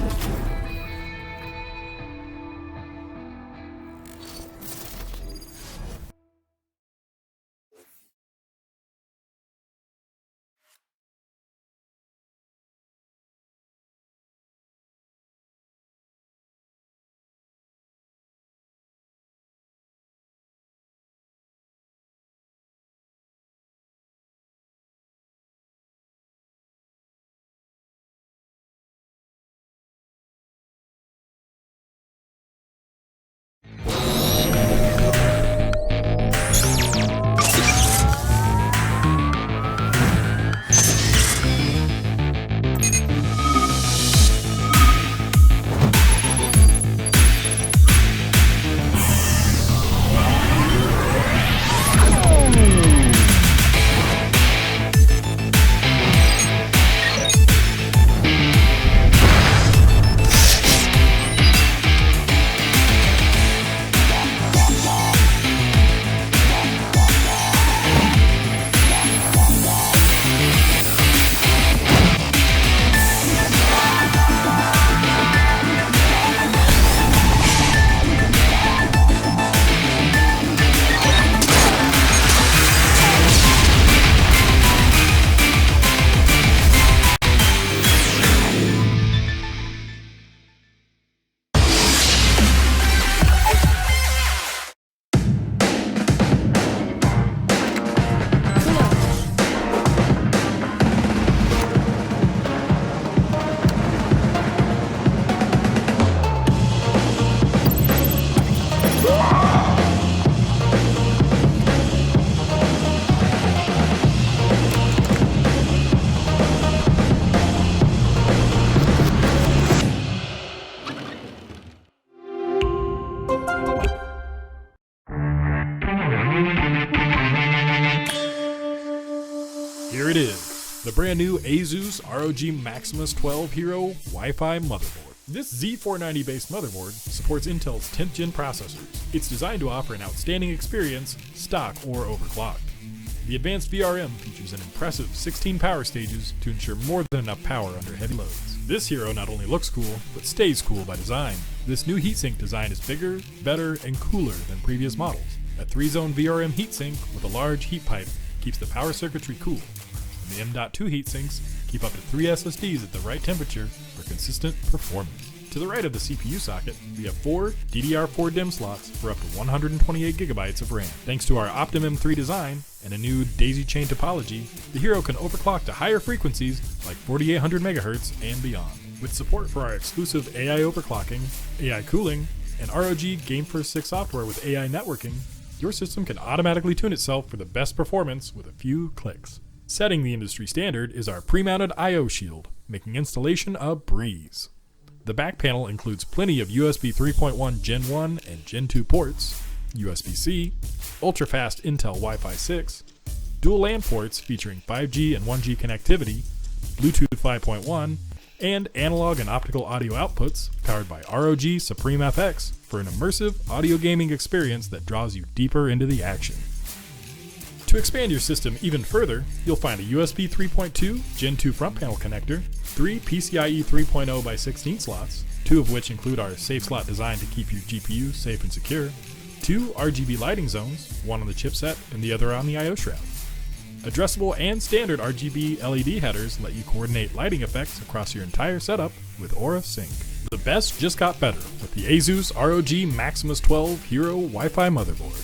the brand new Asus ROG Maximus 12 Hero Wi-Fi motherboard. This Z490 based motherboard supports Intel's 10th gen processors. It's designed to offer an outstanding experience, stock or overclocked. The advanced VRM features an impressive 16 power stages to ensure more than enough power under heavy loads. This hero not only looks cool, but stays cool by design. This new heatsink design is bigger, better, and cooler than previous models. A 3-zone VRM heatsink with a large heat pipe keeps the power circuitry cool. And the M.2 heatsinks keep up to 3 SSDs at the right temperature for consistent performance. To the right of the CPU socket, we have 4 DDR4 DIMM slots for up to 128 gigabytes of RAM. Thanks to our OptimM3 design and a new daisy chain topology, the Hero can overclock to higher frequencies like 4800 MHz and beyond. With support for our exclusive AI overclocking, AI cooling, and ROG GameFirst 6 software with AI networking, your system can automatically tune itself for the best performance with a few clicks. Setting the industry standard is our pre-mounted I/O shield, making installation a breeze. The back panel includes plenty of USB 3.1 Gen 1 and Gen 2 ports, USB-C, ultra-fast Intel Wi-Fi 6, dual LAN ports featuring 5G and 1G connectivity, Bluetooth 5.1, and analog and optical audio outputs powered by ROG Supreme FX for an immersive audio gaming experience that draws you deeper into the action. To expand your system even further, you'll find a USB 3.2 Gen 2 front panel connector, 3 PCIe 3.0 by 16 slots, 2 of which include our safe slot designed to keep your GPU safe and secure, 2 RGB lighting zones, one on the chipset and the other on the I/O shroud. Addressable and standard RGB LED headers let you coordinate lighting effects across your entire setup with Aura Sync. The best just got better with the Asus ROG Maximus 12 Hero Wi-Fi motherboard.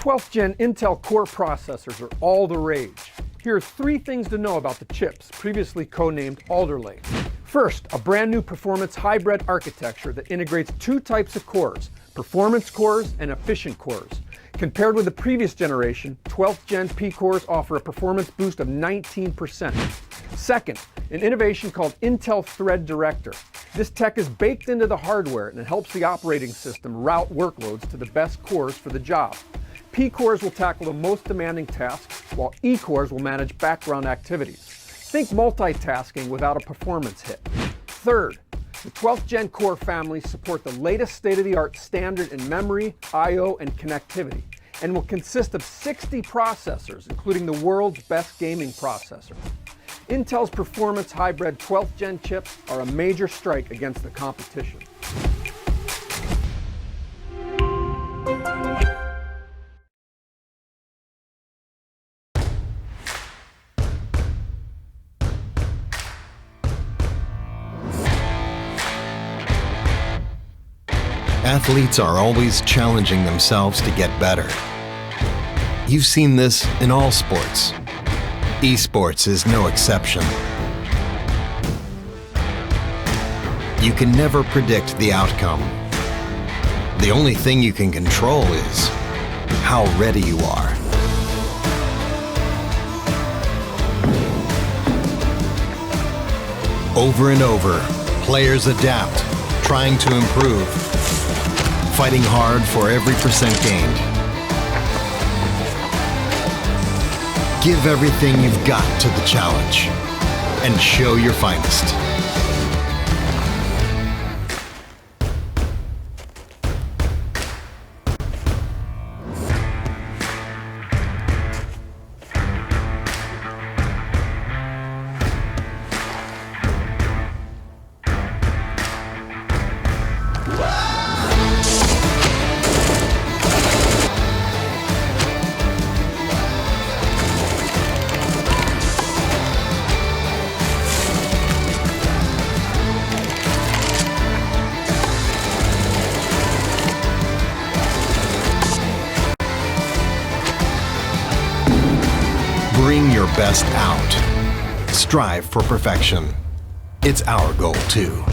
12th Gen Intel Core processors are all the rage. Here are 3 things to know about the chips, previously codenamed Alder Lake. First, a brand new performance hybrid architecture that integrates 2 types of cores, performance cores and efficient cores. Compared with the previous generation, 12th Gen P cores offer a performance boost of 19%. Second, an innovation called Intel Thread Director. This tech is baked into the hardware and it helps the operating system route workloads to the best cores for the job. P cores will tackle the most demanding tasks, while E cores will manage background activities. Think multitasking without a performance hit. Third, the 12th Gen Core families support the latest state-of-the-art standard in memory, I/O, and connectivity, and will consist of 60 processors, including the world's best gaming processor. Intel's performance hybrid 12th Gen chips are a major strike against the competition. Athletes are always challenging themselves to get better. You've seen this in all sports. Esports is no exception. You can never predict the outcome. The only thing you can control is how ready you are. Over and over, players adapt, trying to improve, fighting hard for every percent gained. Give everything you've got to the challenge and show your finest. Bring your best out. Strive for perfection. It's our goal too.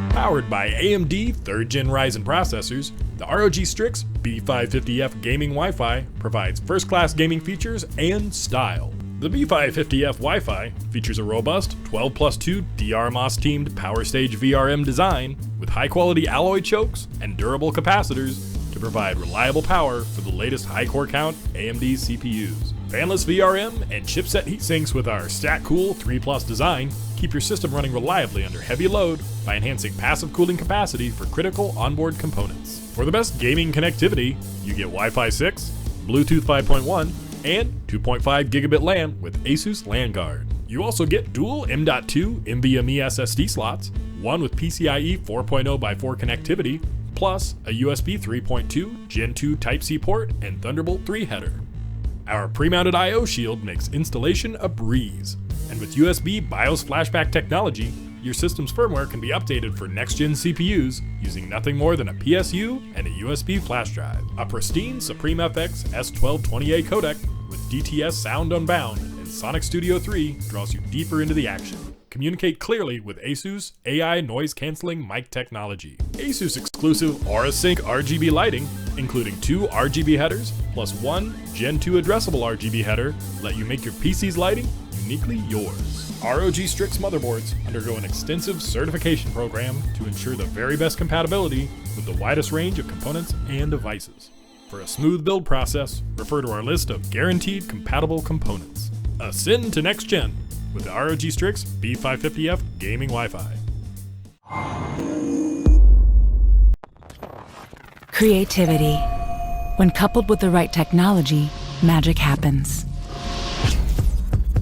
Powered by AMD 3rd Gen Ryzen processors, the ROG Strix B550F gaming Wi-Fi provides first-class gaming features and style. The B550F Wi-Fi features a robust 12+2 DRMOS-teamed Power Stage VRM design with high-quality alloy chokes and durable capacitors to provide reliable power for the latest high-core count AMD CPUs. Fanless VRM and chipset heatsinks with our StatCool 3+ design keep your system running reliably under heavy load by enhancing passive cooling capacity for critical onboard components. For the best gaming connectivity, you get Wi-Fi 6, Bluetooth 5.1, and 2.5 gigabit LAN with Asus LAN Guard. You also get dual M.2 NVMe SSD slots, one with PCIe 4.0x4 connectivity, plus a USB 3.2 Gen 2 Type-C port and Thunderbolt 3 header. Our pre-mounted I/O shield makes installation a breeze, and with USB BIOS flashback technology, your system's firmware can be updated for next-gen CPUs using nothing more than a PSU and a USB flash drive. A pristine Supreme FX S1220A codec with DTS Sound Unbound and Sonic Studio 3 draws you deeper into the action. Communicate clearly with Asus AI noise-canceling mic technology. Asus exclusive AuraSync RGB lighting, including 2 RGB headers plus 1 Gen 2 addressable RGB header, let you make your PC's lighting uniquely yours. ROG Strix motherboards undergo an extensive certification program to ensure the very best compatibility with the widest range of components and devices. For a smooth build process, refer to our list of guaranteed compatible components. Ascend to next gen with the ROG Strix B550F gaming Wi-Fi. Creativity. When coupled with the right technology, magic happens.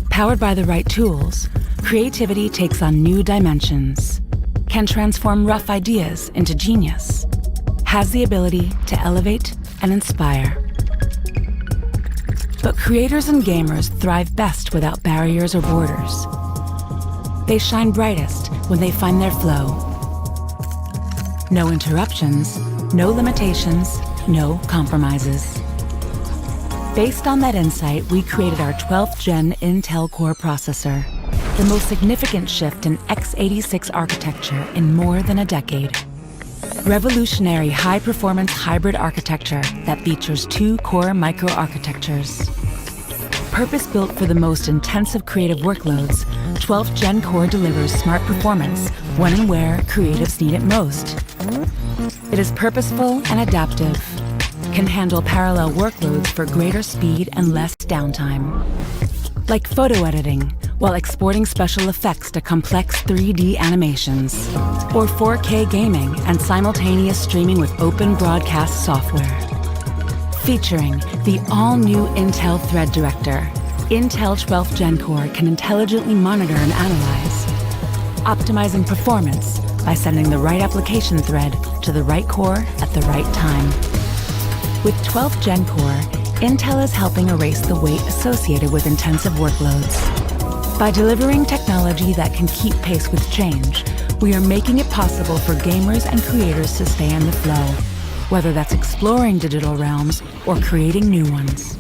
Powered by the right tools, creativity takes on new dimensions, can transform rough ideas into genius, has the ability to elevate and inspire. But creators and gamers thrive best without barriers or borders. They shine brightest when they find their flow. No interruptions, no limitations, no compromises. Based on that insight, we created our 12th gen Intel Core processor, the most significant shift in x86 architecture in more than a decade. Revolutionary high-performance hybrid architecture that features 2 core microarchitectures. Purpose-built for the most intensive creative workloads, 12th Gen Core delivers smart performance when and where creatives need it most. It is purposeful and adaptive, can handle parallel workloads for greater speed and less downtime. Like photo editing, while exporting special effects to complex 3D animations, or 4K gaming and simultaneous streaming with open broadcast software. Featuring the all-new Intel Thread Director, Intel 12th Gen Core can intelligently monitor and analyze, optimizing performance by sending the right application thread to the right core at the right time. With 12th Gen Core, Intel is helping erase the weight associated with intensive workloads. By delivering technology that can keep pace with change, we are making it possible for gamers and creators to stay in the flow, whether that's exploring digital realms or creating new ones.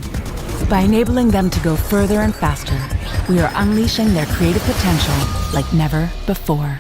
By enabling them to go further and faster, we are unleashing their creative potential like never before.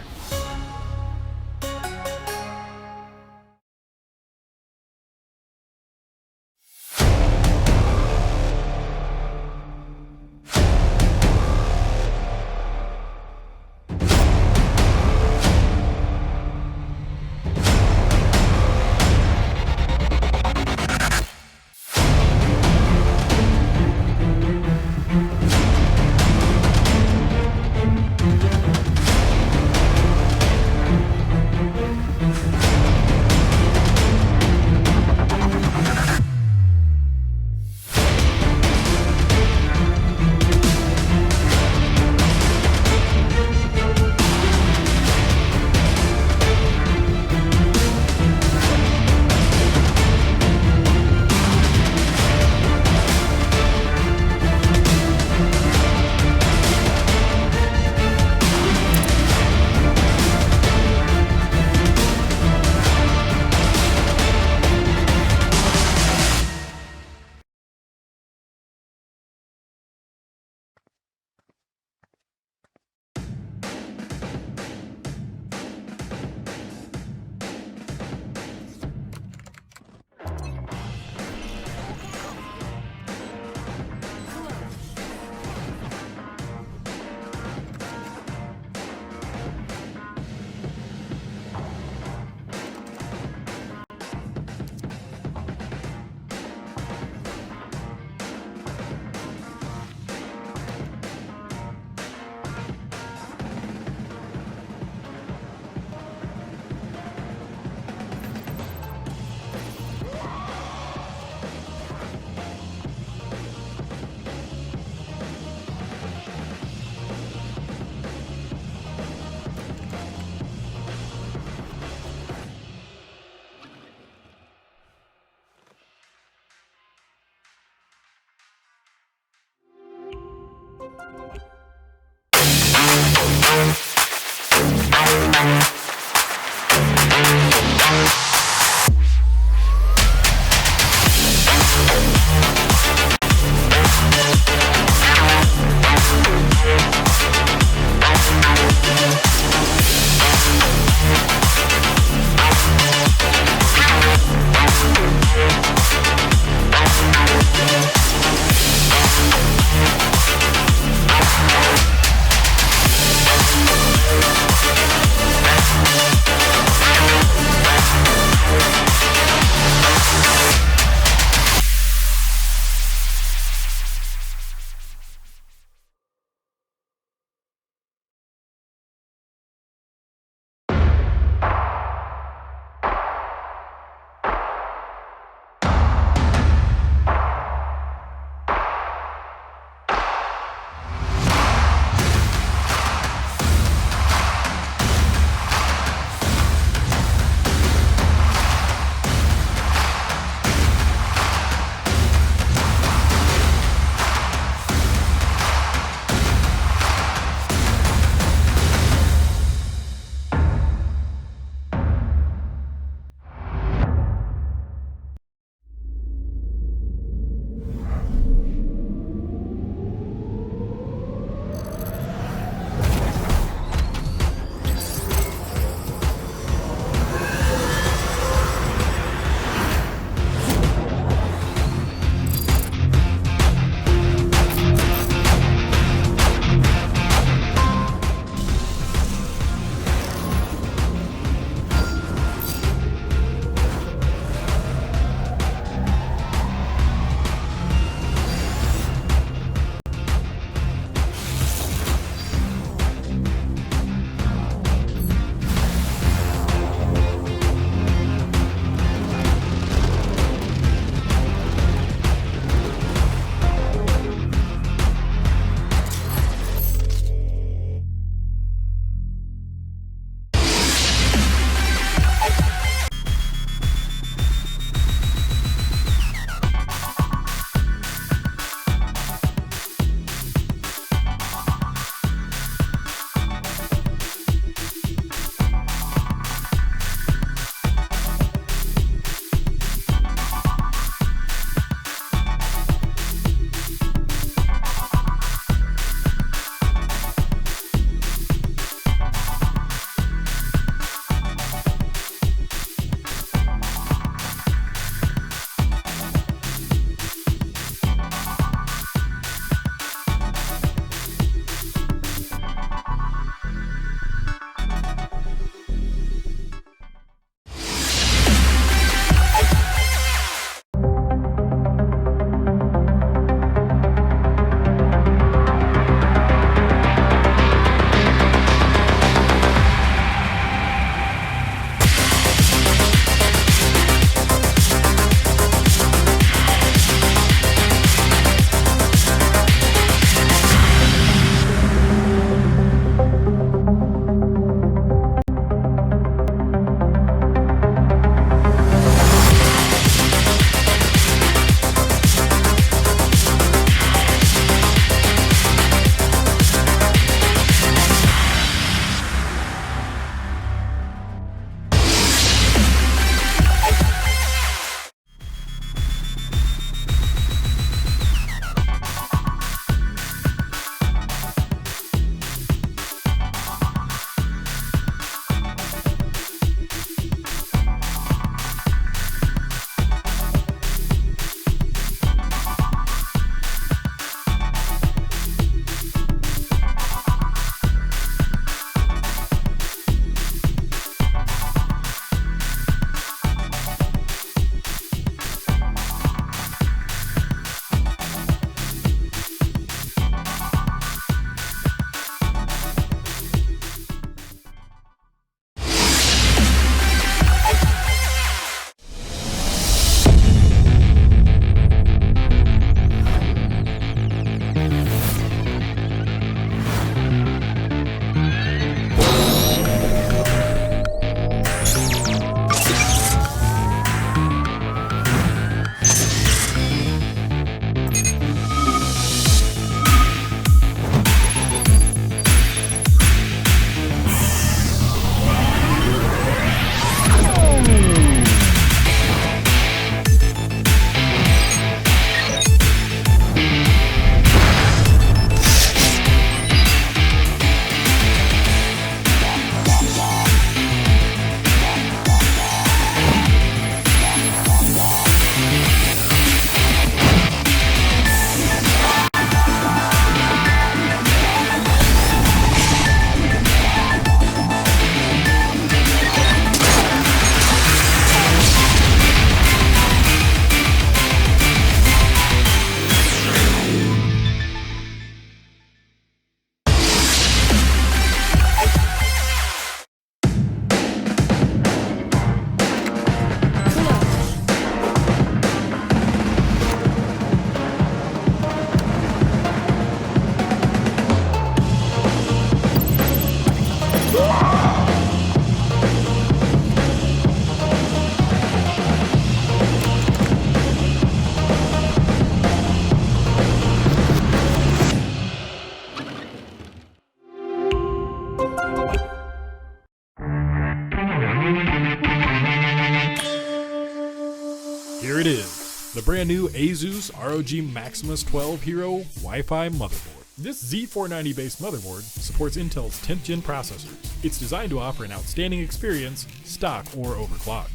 Here it is, the brand new Asus ROG Maximus 12 Hero Wi-Fi motherboard. This Z490 based motherboard supports Intel's 10th gen processors. It's designed to offer an outstanding experience, stock or overclocked.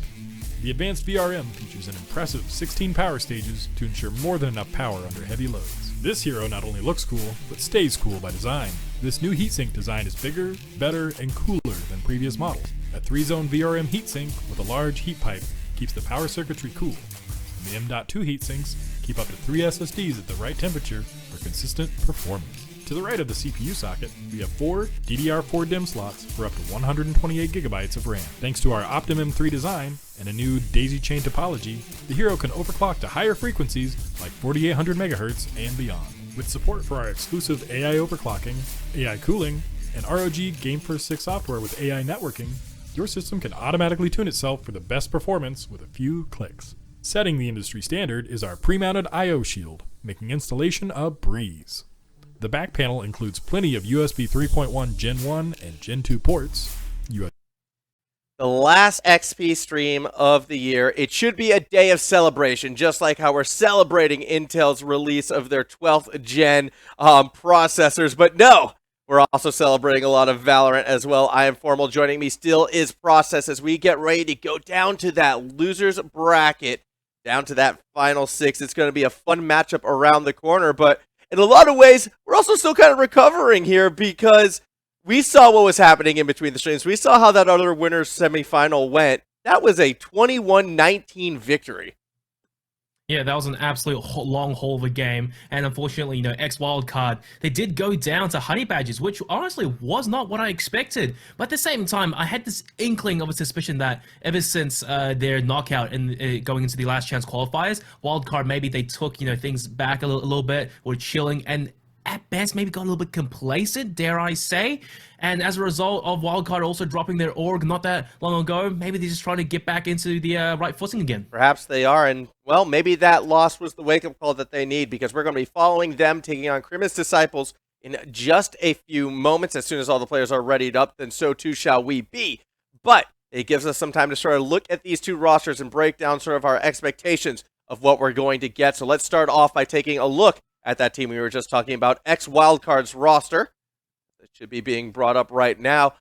The advanced VRM features an impressive 16 power stages to ensure more than enough power under heavy loads. This hero not only looks cool, but stays cool by design. This new heatsink design is bigger, better, and cooler than previous models. A 3-zone VRM heatsink with a large heat pipe keeps the power circuitry cool. The M.2 heatsinks keep up to 3 SSDs at the right temperature for consistent performance. To the right of the CPU socket, we have 4 DDR4 DIMM slots for up to 128 GB of RAM. Thanks to our OptimM3 design and a new daisy chain topology, the Hero can overclock to higher frequencies like 4800 MHz and beyond. With support for our exclusive AI overclocking, AI cooling, and ROG GameFirst 6 software with AI networking, your system can automatically tune itself for the best performance with a few clicks. Setting the industry standard is our pre-mounted I/O shield, making installation a breeze. The back panel includes plenty of USB 3.1 Gen 1 and Gen 2 ports. The last XP stream of the year. It should be a day of celebration, just like how we're celebrating Intel's release of their 12th gen processors. But no, we're also celebrating a lot of Valorant as well. I am Formal. Joining me still is Process as we get ready to go down to that losers bracket, down to that final 6. It's going to be a fun matchup around the corner, but in a lot of ways, we're also still kind of recovering here because we saw what was happening in between the streams. We saw how that other winner's semifinal went. That was a 21-19 victory. Yeah, that was an absolute long haul of a game, and unfortunately, X Wildcard, they did go down to Honey Badgers, which honestly was not what I expected. But at the same time, I had this inkling of a suspicion that ever since their knockout and going into the last chance qualifiers, Wildcard maybe they took things back a little bit, were chilling, and at best maybe got a little bit complacent, dare I say. And as a result of Wildcard also dropping their org not that long ago, maybe they're just trying to get back into the right footing again. Perhaps they are, and well, maybe that loss was the wake-up call that they need, because we're going to be following them taking on Crimin's Disciples in just a few moments. As soon as all the players are readied up, then so too shall we be. But it gives us some time to sort of look at these two rosters and break down sort of our expectations of what we're going to get. So let's start off by taking a look at that team we were just talking about, X Wildcard's roster. It should be being brought up right now.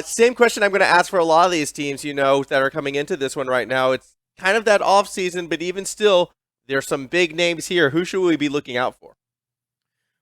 Same question I'm going to ask for a lot of these teams, that are coming into this one right now. It's kind of that off season, but even still, there's some big names here. Who should we be looking out for?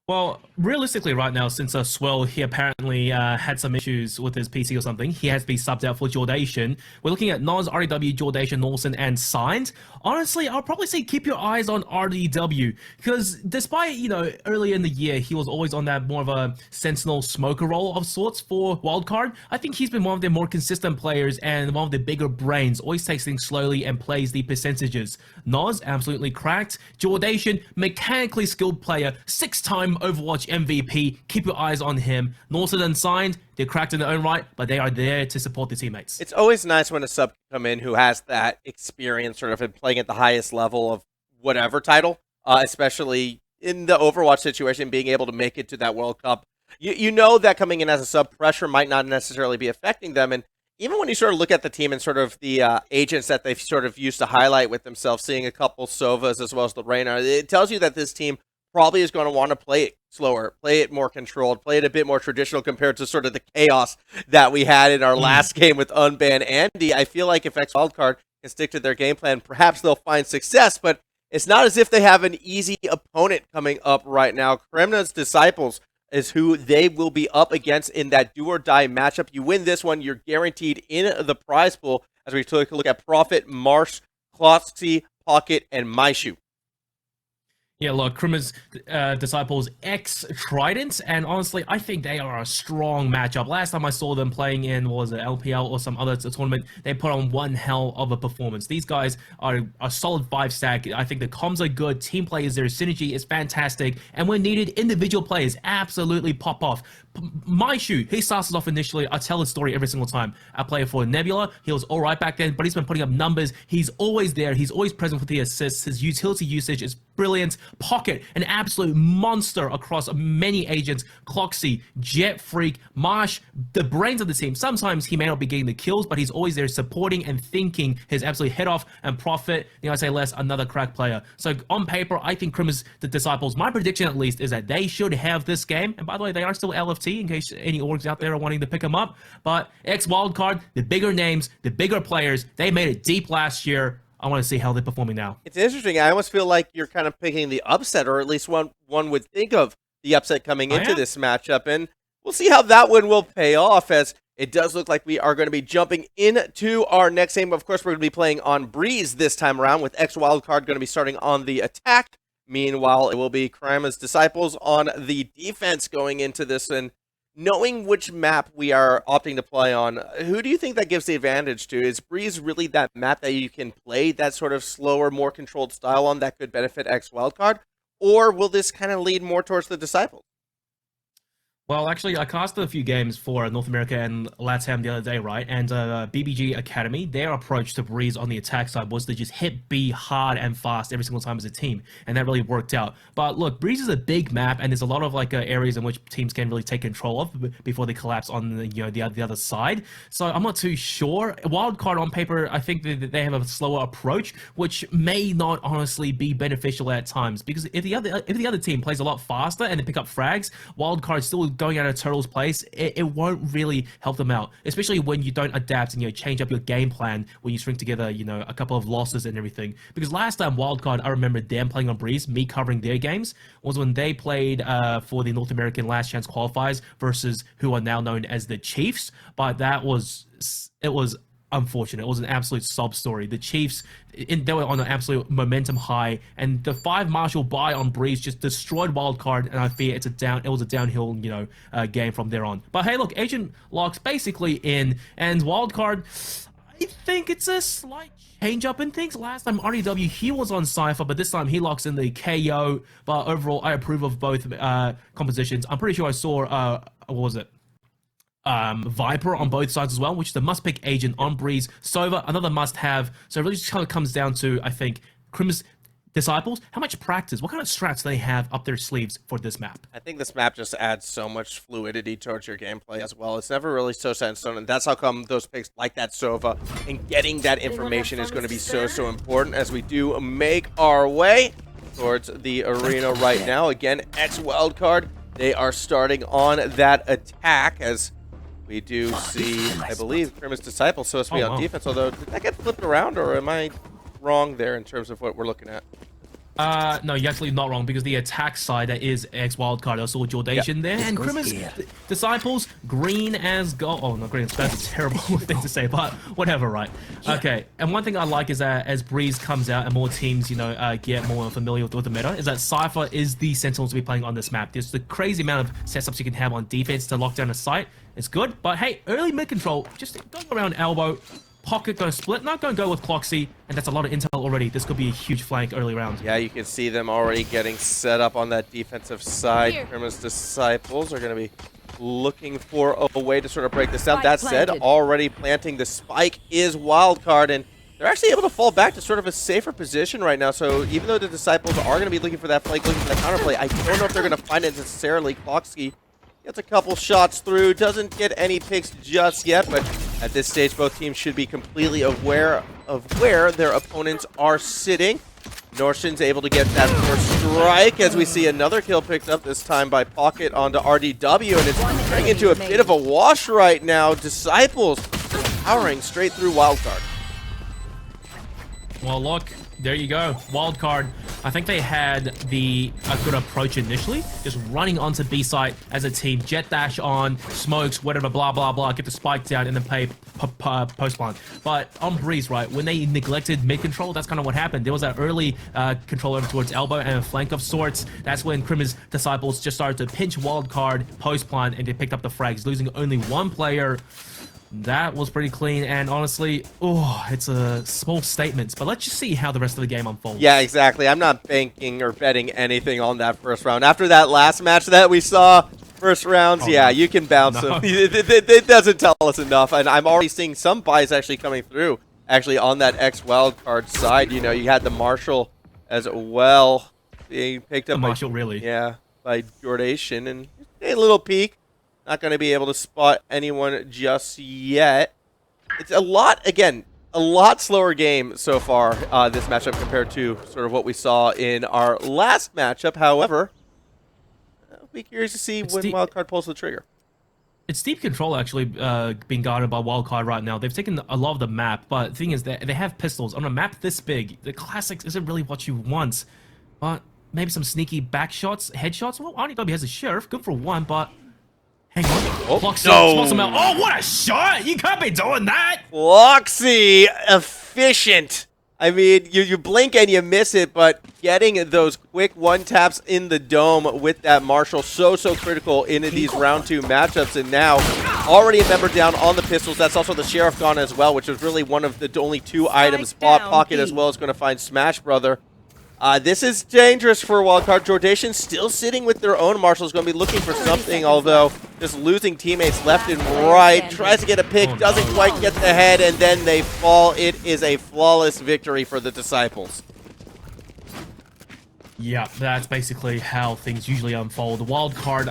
Well, realistically right now, since Swell, he apparently had some issues with his PC or something, he has been subbed out for Jordation. We're looking at Nos, RDW, Jordation, Norson, and Signed. Honestly, I'll probably say keep your eyes on RDW, because despite, earlier in the year, he was always on that more of a sentinel smoker role of sorts for Wildcard. I think he's been one of their more consistent players and one of the bigger brains, always takes things slowly and plays the percentages. Nos, absolutely cracked. Jordation, mechanically skilled player, 6-time Overwatch MVP. Keep your eyes on him. Norson and Signed, they're cracked in their own right, but they are there to support the teammates. It's always nice when a sub can come in who has that experience sort of in playing at the highest level of whatever title, especially in the Overwatch situation, being able to make it to that World Cup. You know that coming in as a sub, pressure might not necessarily be affecting them, and even when you sort of look at the team and sort of the agents that they've sort of used to highlight with themselves, seeing a couple Sovas as well as the Reyna, it tells you that this team probably is going to want to play it slower, play it more controlled, play it a bit more traditional compared to sort of the chaos that we had in our last game with Unban Andy. I feel like if X Wildcard can stick to their game plan, perhaps they'll find success, but it's not as if they have an easy opponent coming up right now. Kremna's Disciples is who they will be up against in that do-or-die matchup. You win this one, you're guaranteed in the prize pool, as we take a look at Prophet, Marsh, Klotsky, Pocket, and Maishu. Yeah, look, Krima's Disciples X Trident, and honestly, I think they are a strong matchup. Last time I saw them playing in, what was it, LPL or some other tournament, they put on one hell of a performance. These guys are a solid 5-stack. I think the comms are good, team play is there, synergy is fantastic, and when needed, individual players absolutely pop off. My shoe, he started off initially. I tell his story every single time. I play for Nebula. He was all right back then, but he's been putting up numbers. He's always there. He's always present with the assists. His utility usage is brilliant. Pocket, an absolute monster across many agents. Cloxy, Jet Freak, Marsh, the brains of the team. Sometimes he may not be getting the kills, but he's always there supporting and thinking his absolute head off. And Prophet, I say less, another crack player. So on paper, I think Crimmers, the Disciples, my prediction at least is that they should have this game. And by the way, they are still LFT in case any orgs out there are wanting to pick them up. But X Wildcard, the bigger names, the bigger players, they made it deep last year. I want to see how they're performing now. It's interesting. I almost feel like you're kind of picking the upset, or at least one would think of the upset coming into this matchup. And we'll see how that one will pay off, as it does look like we are going to be jumping into our next game. Of course, we're going to be playing on Breeze this time around, with X Wildcard going to be starting on the attack. Meanwhile, it will be Krama's Disciples on the defense going into this. And knowing which map we are opting to play on, who do you think that gives the advantage to? Is Breeze really that map that you can play that sort of slower, more controlled style on that could benefit X Wildcard? Or will this kind of lead more towards the Disciples? Well, actually, I casted a few games for North America and LATAM the other day, right? And BBG Academy, their approach to Breeze on the attack side was to just hit B hard and fast every single time as a team, and that really worked out. But look, Breeze is a big map, and there's a lot of areas in which teams can really take control of before they collapse on the other side. So I'm not too sure. Wildcard on paper, I think that they have a slower approach, which may not honestly be beneficial at times, because if the other team plays a lot faster and they pick up frags, Wildcard still going out of Turtle's place, it won't really help them out, especially when you don't adapt and change up your game plan when you string together a couple of losses and everything. Because last time Wildcard, I remember them playing on Breeze, me covering their games, was when they played for the North American Last Chance qualifiers versus who are now known as the Chiefs. But it was unfortunate. It was an absolute sob story. The Chiefs, they were on an absolute momentum high, and the 5 Marshall buy on Breeze just destroyed Wildcard, and I fear it was a downhill, game from there on. But hey, look, Agent Locke's basically in, and Wildcard, I think it's a slight change up in things. Last time RDW, he was on Cypher, but this time he locks in the KO. But overall, I approve of both compositions. I'm pretty sure I saw, what was it? Viper on both sides as well, which is a must-pick agent on Breeze. Sova, another must-have. So it really just kind of comes down to, I think, Crimmers Disciples, how much practice, what kind of strats do they have up their sleeves for this map? I think this map just adds so much fluidity towards your gameplay as well. It's never really so set in stone, and that's how come those picks like that Sova and getting that information is going to be so important as we do make our way towards the arena right now. Again, X Wildcard, they are starting on that attack, as we do see, I believe, Krama's Disciple supposed to be on defense, although did that get flipped around, or am I wrong there in terms of what we're looking at? No, you're actually not wrong, because the attack side, that is X Wildcard. I saw Jordation there, and Krama's Disciples, green as gold. Oh, not green, that's a terrible thing to say, but whatever, right? Okay, and one thing I like is that as Breeze comes out and more teams, get more familiar with the meta, is that Cypher is the Sentinel to be playing on this map. There's the crazy amount of setups you can have on defense to lock down a site. It's good, but hey, early mid control, just going around elbow. Pocket going to split, not going to go with Cloxy, and that's a lot of intel already. This could be a huge flank early round. Yeah, you can see them already getting set up on that defensive side. Krama's Disciples are going to be looking for a way to sort of break this down. That said, already planting the spike is Wildcard, and they're actually able to fall back to sort of a safer position right now. So even though the Disciples are going to be looking for that flank, looking for that counterplay, I don't know if they're going to find it necessarily. Cloxy gets a couple shots through, doesn't get any picks just yet, but at this stage, both teams should be completely aware of where their opponents are sitting. Norshin's able to get that first strike, as we see another kill picked up, this time by Pocket onto RDW, and it's turning into a bit of a wash right now. Disciples powering straight through Wildcard. Well, look, there you go. Wildcard, I think they had a good approach initially, just running onto B site as a team, jet dash on, smokes, whatever, blah, blah, blah, get the spike down and then play post plant. But on Breeze, right, when they neglected mid control, that's kind of what happened. There was that early control over towards elbow and a flank of sorts. That's when Krama's Disciples just started to pinch Wildcard, post plant, and they picked up the frags, losing only one player. That was pretty clean, and honestly, it's a small statement, but let's just see how the rest of the game unfolds. Yeah, exactly. I'm not banking or betting anything on that first round. After that last match that we saw, First rounds, Oh, yeah, no. you can bounce No. them. It doesn't tell us enough, and I'm already seeing some buys actually coming through. Actually, on that X wildcard side, you know, you had the Marshall as well being picked up. The Marshall, really? Yeah, by Jordation, and a little peek. Not going to be able to spot anyone just yet. It's a lot slower game so far, this matchup, compared to sort of what we saw in our last matchup. However, I'll be curious to see when Wildcard pulls the trigger. It's deep control actually being guarded by Wildcard right now. They've taken a lot of the map, but the thing is that they have pistols. On a map this big, the classics isn't really what you want. But maybe some sneaky back shots, headshots. Well, RDW has a Sheriff, good for one, but... Hang on. Floxy spots him out. Oh, what a shot! You can't be doing that! Floxy, efficient. I mean, you blink and you miss it, but getting those quick one-taps in the dome with that Marshall, so critical in these round 2 matchups. And now, already a member down on the pistols. That's also the Sheriff gone as well, which was really one of the only 2 items. Spot Pocket as well is going to find Smash Brother. This is dangerous for Wildcard. Jordation still sitting with their own Marshall, is going to be looking for something, although just losing teammates left and right. Tries to get a pick, doesn't quite get the head, and then they fall. It is a flawless victory for the Disciples. Yeah, that's basically how things usually unfold. The Wildcard,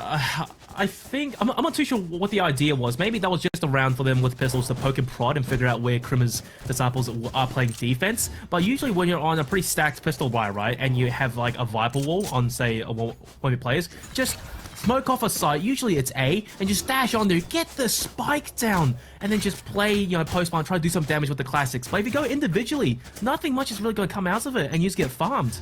I think, I'm not too sure what the idea was. Maybe that was just a round for them with pistols to poke and prod and figure out where Krimmer's Disciples are playing defense. But usually when you're on a pretty stacked pistol buy, right, and you have like a Viper wall on, say, one of your players, just smoke off a site, usually it's A, and just dash on there, get the spike down, and then just play, you know, post-spawn, try to do some damage with the classics. But if you go individually, nothing much is really going to come out of it, and you just get farmed.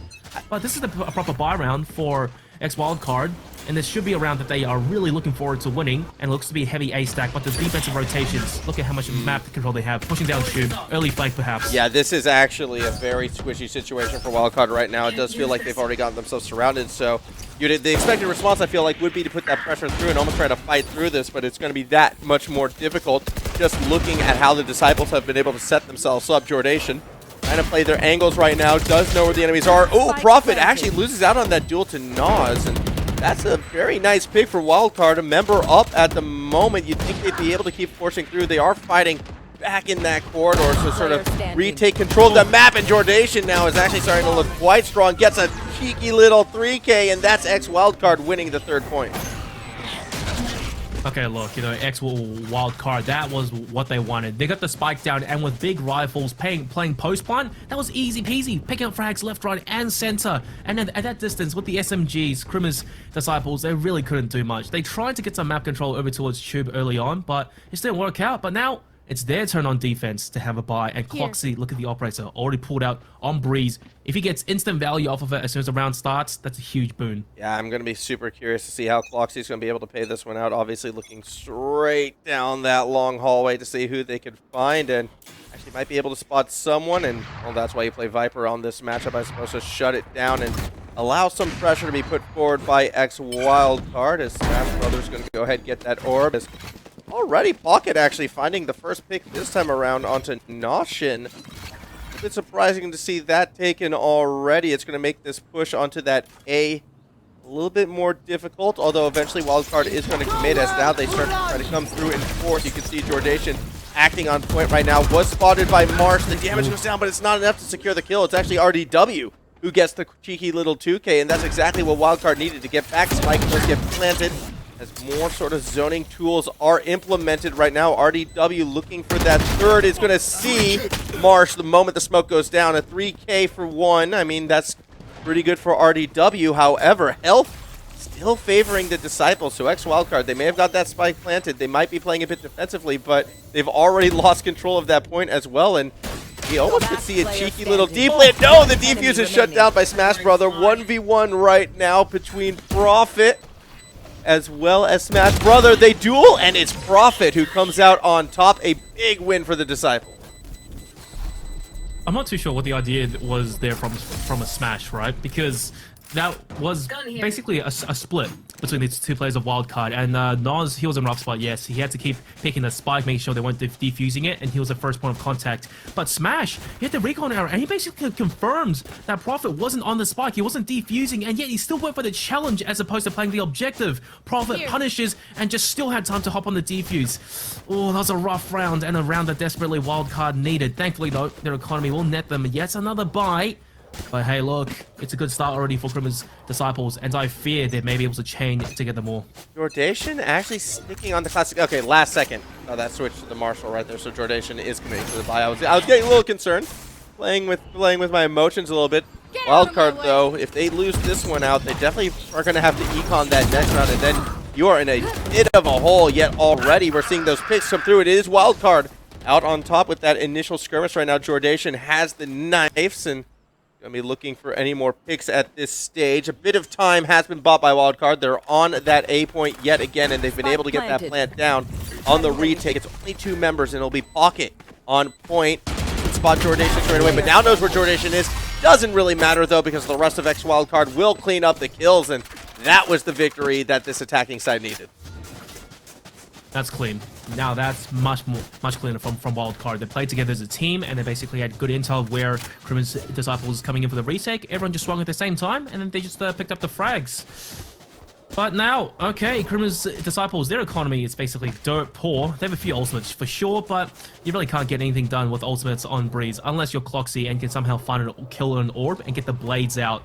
But this is a proper buy round for X Wildcard, and this should be a round that they are really looking forward to winning, and it looks to be a heavy A stack, but the defensive rotations, look at how much map control they have, pushing down tube, early flank perhaps. Yeah, this is actually a very squishy situation for Wildcard right now. It does feel like they've already gotten themselves surrounded, so the expected response, I feel like, would be to put that pressure through and almost try to fight through this, but it's going to be that much more difficult just looking at how the Disciples have been able to set themselves up. Jordation trying to play their angles right now, does know where the enemies are. Oh, Prophet actually loses out on that duel to Nas, and that's a very nice pick for Wildcard. A member up at the moment. You'd think they'd be able to keep forcing through. They are fighting back in that corridor to sort of retake control of the map, and Jordation now is actually starting to look quite strong. Gets a cheeky little 3K, and that's X Wildcard winning the 3rd point. Okay, look, you know, X Wildcard, that was what they wanted. They got the spike down, and with big rifles playing post-plant, that was easy peasy. Picking up frags left, right, and center. And then at that distance, with the SMGs, Krimmer's Disciples, they really couldn't do much. They tried to get some map control over towards Tube early on, but it didn't work out. But now, it's their turn on defense to have a buy, and Cloxy, look at the operator, already pulled out on Breeze. If he gets instant value off of it as soon as the round starts, that's a huge boon. Yeah, I'm going to be super curious to see how Cloxy's going to be able to pay this one out. Obviously looking straight down that long hallway to see who they could find, and actually might be able to spot someone, and well, that's why you play Viper on this matchup, I suppose, to shut it down and allow some pressure to be put forward by X Wildcard, as Smash Brothers going to go ahead and get that orb. Already, Pocket actually finding the first pick this time around onto Noshin. A bit surprising to see that taken already. It's going to make this push onto that A a little bit more difficult, although eventually Wildcard is going to commit as now they start to try to come through in force. You can see Jordation acting on point right now. Was spotted by Marsh. The damage goes down, but it's not enough to secure the kill. It's actually RDW who gets the cheeky little 2K, and that's exactly what Wildcard needed to get back. Spike does get planted, as more sort of zoning tools are implemented right now. RDW looking for that 3rd is going to see Marsh the moment the smoke goes down. A 3K for 1. I mean, that's pretty good for RDW. However, health still favoring the Disciples. So X Wildcard, they may have got that spike planted. They might be playing a bit defensively, but they've already lost control of that point as well. And he almost could see a cheeky little deep lit. No, the defuse is shut down by Smash Brother. 1v1 right now between Prophet as well as Smash Brother. They duel, and it's Prophet who comes out on top. A big win for the Disciple. I'm not too sure what the idea was there from a Smash, right? Because that was basically a split. between these two players of Wildcard. And Nas, he was in a rough spot, yes. He had to keep picking the spike, making sure they weren't defusing it, and he was the first point of contact. But Smash, he had the recon error, and he basically confirms that Prophet wasn't on the spike, he wasn't defusing, and yet he still went for the challenge as opposed to playing the objective. Prophet punishes and just still had time to hop on the defuse. Oh, that was a rough round, and a round that desperately Wildcard needed. Thankfully, though, their economy will net them yet another bye. But hey, look, it's a good start already for Grimmer's Disciples, and I fear they may be able to chain together more. Jordation actually sticking on the classic. Okay, last second. Oh, that switched to the Marshall right there, so Jordation is committing to the buy. I was getting a little concerned, playing with my emotions a little bit. Wildcard, though, if they lose this one out, they definitely are going to have to econ that next round, and then you are in a bit of a hole, yet already we're seeing those picks come through. It is Wildcard out on top with that initial skirmish right now. Jordation has the knives, and gonna be looking for any more picks at this stage. A bit of time has been bought by Wildcard. They're on that A point yet again, and they've been able to get that plant down on the retake. It's only 2 members, and it'll be Pocket on point. Spot Jordation straight away, but now knows where Jordation is. Doesn't really matter, though, because the rest of X Wildcard will clean up the kills, and that was the victory that this attacking side needed. That's clean. Now that's much cleaner from Wildcard. They played together as a team, and they basically had good intel of where Crimin's Disciples coming in for the retake. Everyone just swung at the same time, and then they just picked up the frags. But now, okay, Crimin's Disciples, their economy is basically dirt poor. They have a few ultimates for sure, but you really can't get anything done with ultimates on Breeze unless you're Cloxy and can somehow find a kill an orb and get the blades out.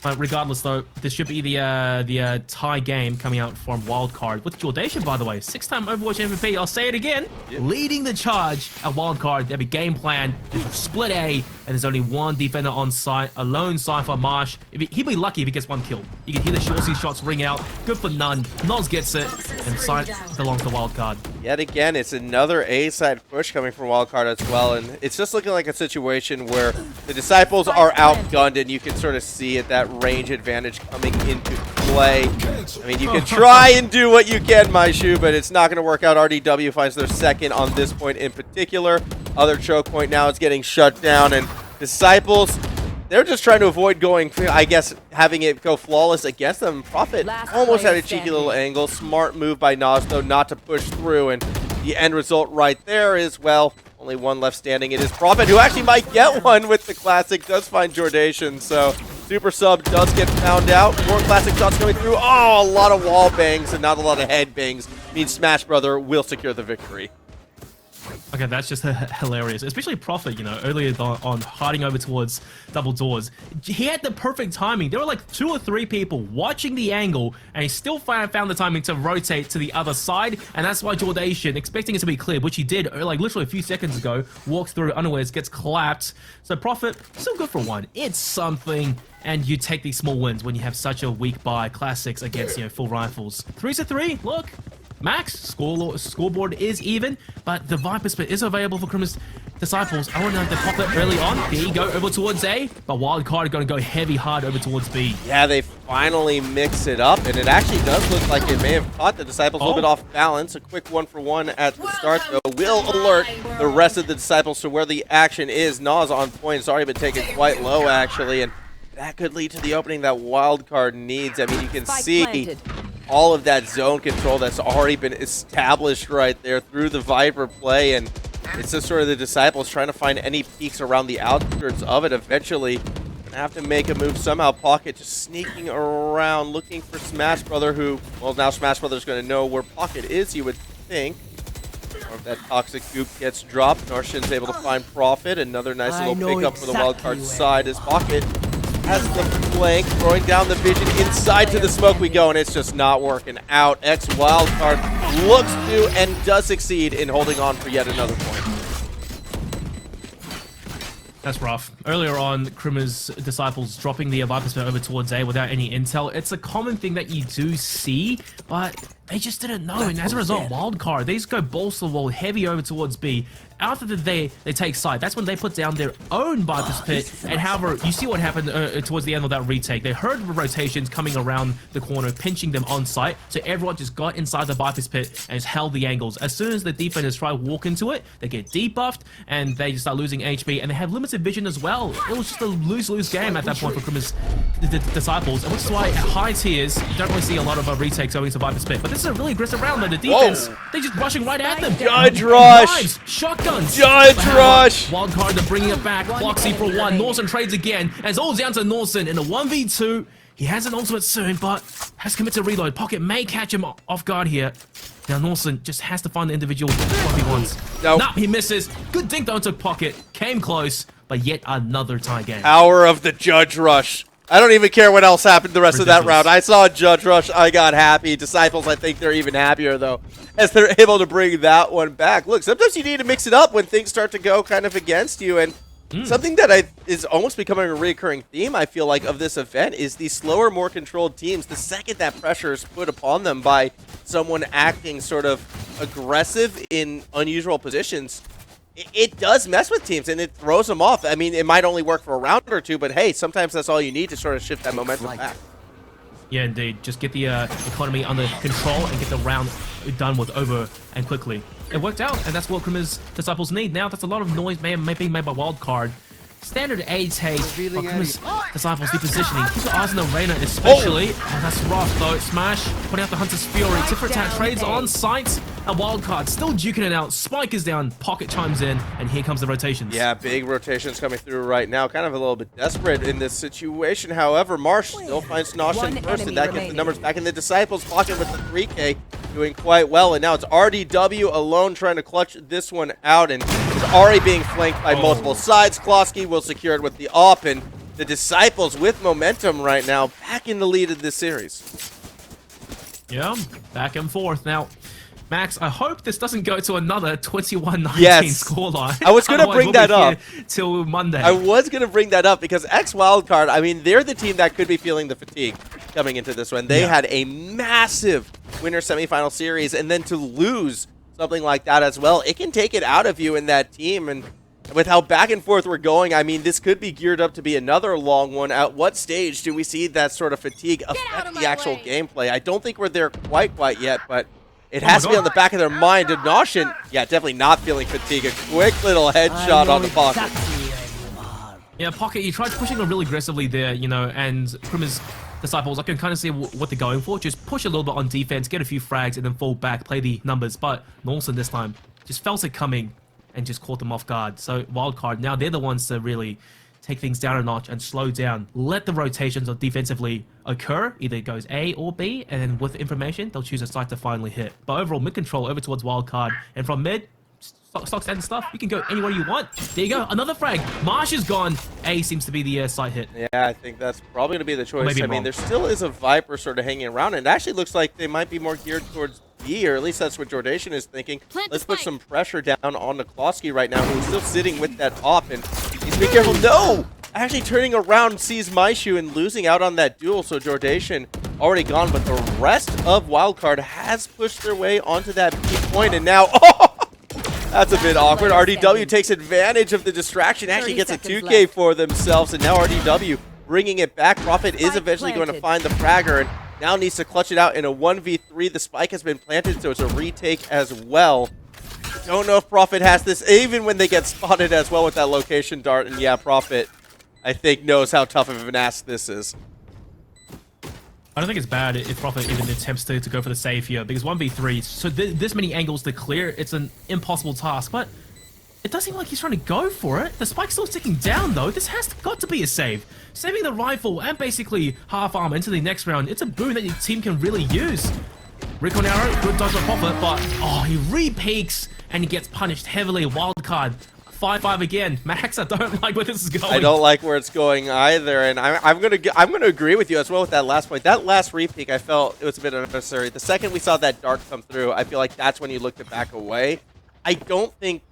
But regardless, though, this should be the tie game coming out from Wildcard with Jordation, by the way, 6-time Overwatch MVP. I'll say it again, leading the charge at Wildcard. They have a game plan, split A, and there's only one defender on site, a lone Cypher Marsh. He'd be lucky if he gets 1 kill. You can hear the short shots ring out. Good for none. Noz gets it, and site belongs to Wildcard. Yet again, it's another A-side push coming from Wildcard as well, and it's just looking like a situation where the Disciples are outgunned, and you can sort of see it, that range advantage coming into play. I mean, you can try and do what you can, Maishu, but it's not going to work out. RDW finds their second on this point in particular. Other choke point now is getting shut down, and Disciples, they're just trying to avoid going, I guess, having it go flawless against them. Prophet almost had a cheeky little angle. Smart move by Nas, though, not to push through, and the end result right there is, well, only one left standing. It is Prophet, who actually might get one with the classic, does find Jordation, so Super Sub does get found out. More classic shots coming through. Oh, a lot of wall bangs and not a lot of head bangs. Means Smash Brother will secure the victory. Okay, that's just hilarious. Especially Prophet, you know, earlier on hiding over towards double doors. He had the perfect timing. There were like 2 or 3 people watching the angle, and he still found the timing to rotate to the other side, and that's why Jordation, expecting it to be cleared, which he did like literally a few seconds ago, walks through unawares, gets clapped. So Prophet, still good for 1. It's something. And you take these small wins when you have such a weak buy classics against, you know, full rifles. 3-3, look. Max, scoreboard is even, but the Viper Spit is available for Crimin's Disciples. I want to know if they pop it early on. There you go, over towards A, but Wildcard going to go heavy hard over towards B. Yeah, they finally mix it up, and it actually does look like it may have caught the Disciples a little bit off balance. A quick 1-for-1 at the start, though, will alert the rest of the Disciples to where the action is. Nas on point. It's already been taken quite low, actually, and that could lead to the opening that Wildcard needs. I mean, you can see all of that zone control that's already been established right there through the Viper play, and it's just sort of the Disciples trying to find any peaks around the outskirts of it. Eventually, gonna have to make a move somehow. Pocket just sneaking around, looking for Smash Brother, who, well, now Smash Brother's gonna know where Pocket is, you would think. Or if that toxic goop gets dropped, Narshin's able to find Prophet. Another nice little pickup for the Wildcard side as Pocket has the flank, throwing down the vision inside to the smoke we go, and it's just not working out. X Wildcard looks to and does succeed in holding on for yet another point. That's rough. Earlier on, Crimin's Disciples dropping the Viper Spit over towards A without any intel. It's a common thing that you do see, but they just didn't know, and as a result, Wildcard, they just go balls to the wall, heavy over towards B. After they take side, that's when they put down their own Viper Spit, and however, you see what happened towards the end of that retake. They heard the rotations coming around the corner, pinching them on site, so everyone just got inside the Viper Spit and just held the angles. As soon as the defenders try to walk into it, they get debuffed, and they just start losing HP, and they have limited division as well. It was just a lose-lose game at that point for Criminal's Disciples, which is why at high tiers, you don't really see a lot of retakes going to Viper Spit. But this is a really aggressive round, though. The defense, they're just rushing right at them. Judge Rush! Knives, shotguns! Judge Rush! Wildcard, they're bringing it back. Floxy for one. Norson trades again. And it's all down to Norson in a 1v2. He has an ultimate soon, but has committed to reload. Pocket may catch him off guard here. Now Norson just has to find the individual 1v1s. Nope. Nope, he misses. Good dink though, took Pocket. Came close, but yet another tie game. Power of the Judge Rush. I don't even care what else happened the rest of that round. I saw Judge Rush. I got happy. Disciples, I think they're even happier, though, as they're able to bring that one back. Look, sometimes you need to mix it up when things start to go kind of against you, and something that is almost becoming a recurring theme, I feel like, of this event is the slower, more controlled teams. The second that pressure is put upon them by someone acting sort of aggressive in unusual positions, it does mess with teams and it throws them off. I mean, it might only work for a round or two, but hey, sometimes that's all you need to sort of shift that momentum back. Yeah, indeed. Just get the economy under control and get the round done with over and quickly. It worked out, and that's what Criminal's Disciples need. Now, that's a lot of noise being made by Wildcard. Standard A take, but Criminal's Disciples depositioning. Keep your eyes on the Reyna especially. Oh, that's rough though. Smash, putting out the Hunter's Fury. Tip for attack trades on site. A Wildcard still duking it out. Spike is down, Pocket chimes in, and here comes the rotations. Yeah, big rotations coming through right now. Kind of a little bit desperate in this situation. However, Marsh still finds Noshin first, and that gets the numbers back in the Disciples. Pocket with the 3K, doing quite well. And now it's RDW alone trying to clutch this one out, and is already being flanked by multiple sides. Klosky will secure it with the AWP, and the Disciples with momentum right now, back in the lead of this series. Yeah, back and forth. Now, Max, I hope this doesn't go to another 21-19 scoreline. I was going to bring that up. Till Monday. I was going to bring that up because X Wildcard, I mean, they're the team that could be feeling the fatigue coming into this one. They had a massive winter semifinal series, and then to lose something like that as well, it can take it out of you in that team. And with how back and forth we're going, I mean, this could be geared up to be another long one. At what stage do we see that sort of fatigue affect the actual gameplay? I don't think we're there quite yet, but it has to be on the back of their mind. And Noshin, yeah, definitely not feeling fatigue. A quick little headshot on the Pocket. Yeah, Pocket, you tried pushing them really aggressively there, you know, and Criminal's Disciples, I can kind of see what they're going for. Just push a little bit on defense, get a few frags, and then fall back, play the numbers. But Norson this time just felt it coming and just caught them off guard. So Wildcard, now they're the ones to really take things down a notch and slow down. Let the rotations defensively occur. Either it goes A or B, and then with information, they'll choose a site to finally hit. But overall, mid control over towards Wildcard. And from mid, stocks and stuff, you can go anywhere you want. There you go, another frag. Marsh is gone. A seems to be the site hit. Yeah, I think that's probably going to be the choice. I mean, there still is a Viper sort of hanging around, and it actually looks like they might be more geared towards B, or at least that's what Jordation is thinking. Let's put some pressure down on Klosky right now, who's still sitting with that AWP, and needs to be careful. No! Actually turning around, sees Maishu and losing out on that duel, so Jordation already gone, but the rest of Wildcard has pushed their way onto that B point, and now, that's a bit awkward. RDW takes advantage of the distraction, actually gets a 2K for themselves, and now RDW bringing it back. Prophet is eventually going to find the fragger, and now needs to clutch it out in a 1v3. The spike has been planted, so it's a retake as well. Don't know if Prophet has this, even when they get spotted as well with that location dart, and yeah, Prophet, I think, knows how tough of an ask this is. I don't think it's bad if Prophet even attempts to go for the save here, because 1v3, so this many angles to clear, it's an impossible task, but it does seem like he's trying to go for it. The spike's still ticking down, though. This has got to be a save. Saving the rifle and basically half arm into the next round, it's a boon that your team can really use. Recon arrow, good dodge on Prophet, but oh, he re-peaks and he gets punished heavily. Wildcard. 5-5 again. Max, I don't like where this is going. I don't like where it's going either, and I'm gonna agree with you as well with that last point. That last repeat, I felt it was a bit unnecessary. The second we saw that dart come through, I feel like that's when you looked to back away. I don't think,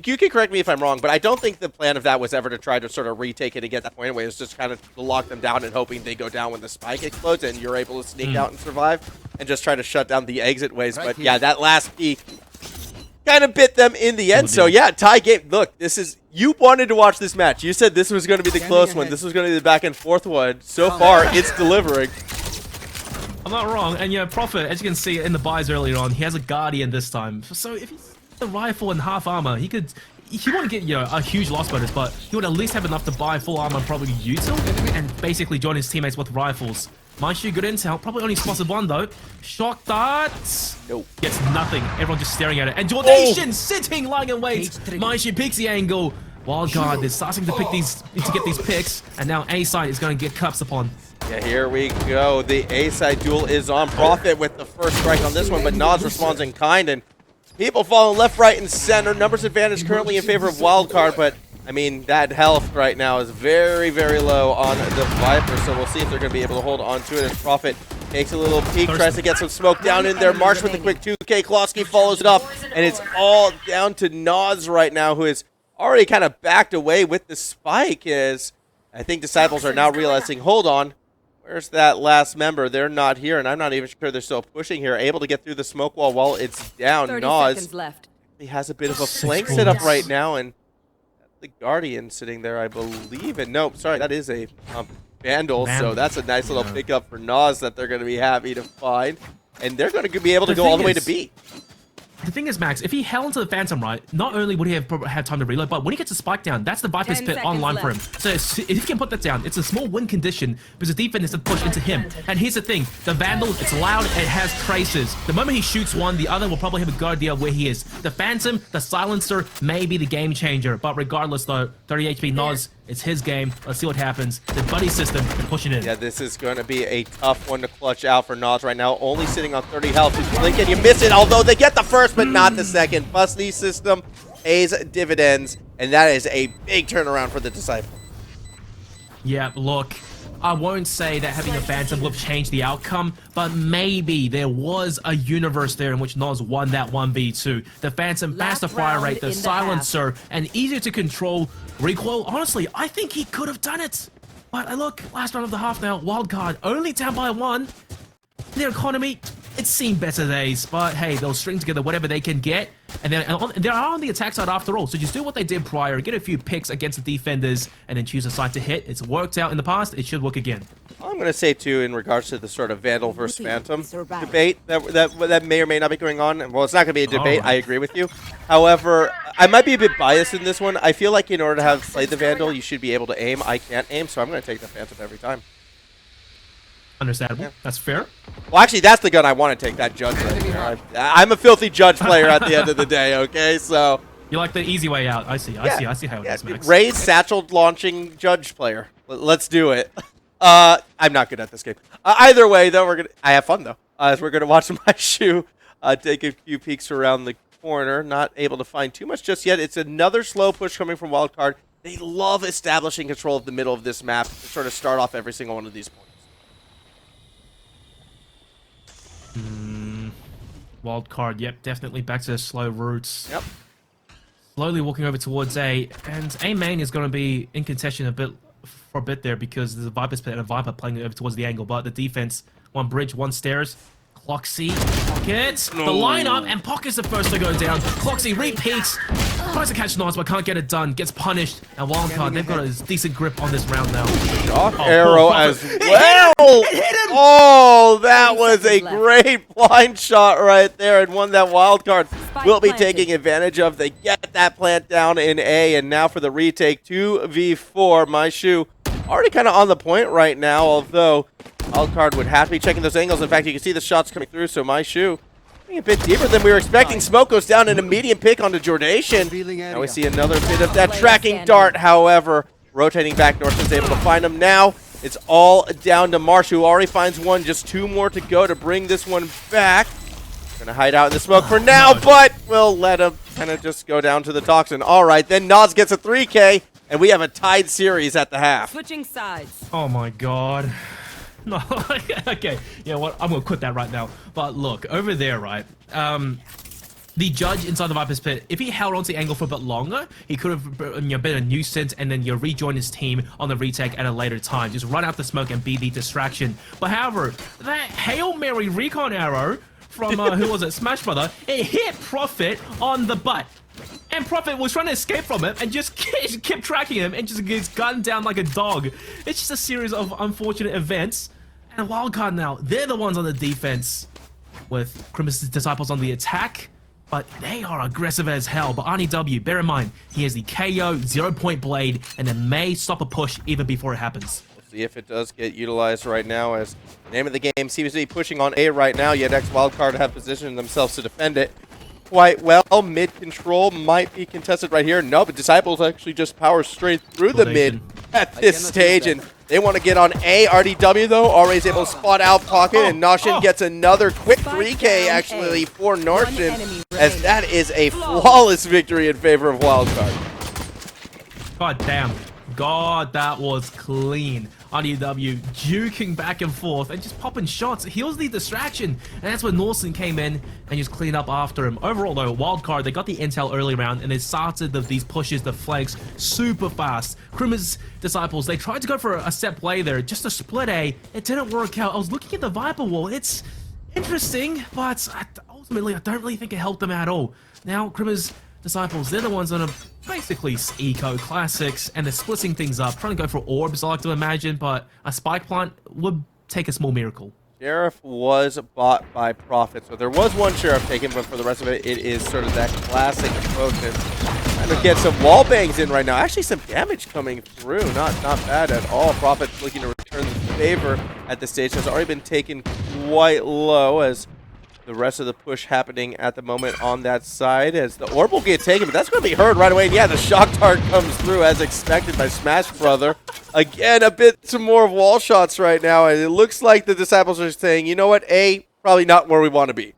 you can correct me if I'm wrong, but I don't think the plan of that was ever to try to sort of retake it and get that point away. It was just kind of to lock them down and hoping they go down when the spike explodes and you're able to sneak out and survive and just try to shut down the exit ways. But yeah, that last peak kind of bit them in the end. So yeah, tie game. Look, this is, you wanted to watch this match. You said this was going to be the close one. This was going to be the back and forth one. So far, it's delivering. I'm not wrong. And yeah, Prophet, as you can see in the buys earlier on, he has a Guardian this time. So if he's the rifle and half armor, he could he wouldn't get, you know, a huge loss bonus, but he would at least have enough to buy full armor and probably util and basically join his teammates with rifles. Mind you, good intel. Probably only spotted one though. Shock darts. Nope. Gets nothing. Everyone just staring at it. And Jordation sitting, lying in wait. Mind you, peeks the angle. Wildcard is starting to pick to get these picks, and now A side is going to get cups upon. Yeah, here we go. The A-side duel is on. Prophet with the first strike on this one, but Nods responds in kind, and people falling left, right, and center. Numbers advantage currently in favor of Wildcard, but I mean, that health right now is very, very low on the Viper, so we'll see if they're going to be able to hold on to it as Prophet takes a little peek, tries to get some smoke down in there. Marsh with a quick 2K. Klosky follows it up, and it's all down to Nods right now, who is already kind of backed away with the spike, as I think Disciples are now realizing, hold on, where's that last member? They're not here, and I'm not even sure they're still pushing here. Able to get through the smoke wall while it's down. 30 Nods seconds left. he has a bit of a flank set up right now, and the Guardian sitting there, I believe. And nope, sorry, that is a Vandal, so that's a nice little pickup for Nas that they're going to be happy to find. And they're going to be able to go all the way to B. The thing is, Max, if he held into the Phantom, right, not only would he have had time to reload, but when he gets a spike down, that's the Viper's Pit online for him. So if he can put that down, it's a small win condition because the defense is to push into him. And here's the thing, the Vandal, it's loud, it has traces. The moment he shoots one, the other will probably have a good idea where he is. The Phantom, the Silencer, may be the game changer. But regardless, though, 30 HP Noz, it's his game. Let's see what happens. The buddy system can push it in. Yeah, this is going to be a tough one to clutch out for Noz right now. Only sitting on 30 health. Just blink and you miss it, although they get the first, but not the second. Busty system pays dividends, and that is a big turnaround for the Disciple. Yeah, look, I won't say that having a Phantom would have changed the outcome, but maybe there was a universe there in which Noz won that 1v2. The Phantom, faster fire rate, the Silencer, and easier to control recoil. Honestly, I think he could have done it. But look, last round of the half now, Wildcard only down by 1. Their economy, it's seen better days, but hey, they'll string together whatever they can get, and they're on the attack side after all, so just do what they did prior, get a few picks against the defenders, and then choose a side to hit. It's worked out in the past, it should work again. I'm going to say, too, in regards to the sort of Vandal versus Phantom debate that may or may not be going on, well, it's not going to be a debate, I agree with you. However, I might be a bit biased in this one. I feel like in order to have played the Vandal, you should be able to aim. I can't aim, so I'm going to take the Phantom every time. Understandable. Yeah. That's fair. Well, actually, that's the gun I want to take, that Judge right. I'm a filthy Judge player at the end of the day, okay? So you like the easy way out. I see how it is, Max. Raised satchel launching Judge player. Let's do it. I'm not good at this game. Either way, though, I have fun, though, as we're going to watch my shoe take a few peeks around the corner. Not able to find too much just yet. It's another slow push coming from Wildcard. They love establishing control of the middle of this map to sort of start off every single one of these points. Wildcard, yep, definitely back to the slow routes. Yep. Slowly walking over towards A, and A main is going to be in contention for a bit there because there's a Viper's Pit and a Viper playing over towards the angle, but the defense, one bridge, one stairs. Cloxy, Pockets, the lineup, and Pockets the first to go down. Cloxy repeats, tries to catch Noz but can't get it done, gets punished, and Wildcard, they've got a decent grip on this round now. Shock arrow as well! It hit him! Oh, that was a great blind shot right there, and one that Wildcard will be taking advantage of. They get that plant down in A, and now for the retake, 2v4. My shoe already kind of on the point right now, although Wildcard would have to be checking those angles. In fact, you can see the shots coming through, so my shoe a bit deeper than we were expecting. Smoke goes down in a medium pick onto Jordation. Now we see another bit of that tracking dart, however. Rotating back, Norton's able to find him now. It's all down to Marsh, who already finds one. Just 2 more to go to bring this one back. Gonna hide out in the smoke for now, but we'll let him kind of just go down to the toxin. All right, then Noz gets a 3K, and we have a tied series at the half. Switching sides. Oh my god. No, okay, you know what, I'm gonna quit that right now. But look, over there, right, the Judge inside the Viper's Pit, if he held onto the angle for a bit longer, he could have been a nuisance and then you rejoin his team on the retake at a later time. Just run out the smoke and be the distraction. But however, that Hail Mary recon arrow from, who was it, Smash Brother, it hit Prophet on the butt. And Prophet was trying to escape from it and just kept tracking him and just gets gunned down like a dog. It's just a series of unfortunate events. And Wildcard now, they're the ones on the defense with Criminal's Disciples on the attack. but they are aggressive as hell. But RDW, bear in mind, he has the KO, 0-point blade, and it may stop a push even before it happens. We'll see if it does get utilized right now, as the name of the game seems to be pushing on A right now, yet X Wildcard have positioned themselves to defend it quite well. Mid control might be contested right here. No, but Disciples actually just power straight through the mid at this stage, and they want to get on A. RDW, though, already is able to spot out Pocket, and Noshin gets another quick 3K, actually, for Norshin, as that is a flawless victory in favor of Wildcard. God damn. God, that was clean. RDW juking back and forth and just popping shots. He was the distraction, and that's when Norson came in and just cleaned up after him. Overall, though, Wildcard, they got the intel early round, and they started these pushes, the flanks, super fast. Krimmer's Disciples, they tried to go for a set play there, just a split A. It didn't work out. I was looking at the Viper wall. It's interesting, but ultimately, I don't really think it helped them at all. Now, Krimmer's Disciples, they're the ones on a basically eco classics, and they're splitting things up, trying to go for orbs, I like to imagine, but a spike plant would take a small miracle. Sheriff was bought by Prophet, so there was one Sheriff taken, but for the rest of it, it is sort of that classic approach. And trying to get some wall bangs in right now. Actually, some damage coming through. Not bad at all. Prophet looking to return the favor at this stage. Has already been taken quite low, as the rest of the push happening at the moment on that side, as the orb will get taken, but that's going to be heard right away. And yeah, the shock dart comes through as expected by Smash Brother. Again, a bit some more wall shots right now, and it looks like the Disciples are saying, you know what, A, probably not where we want to be.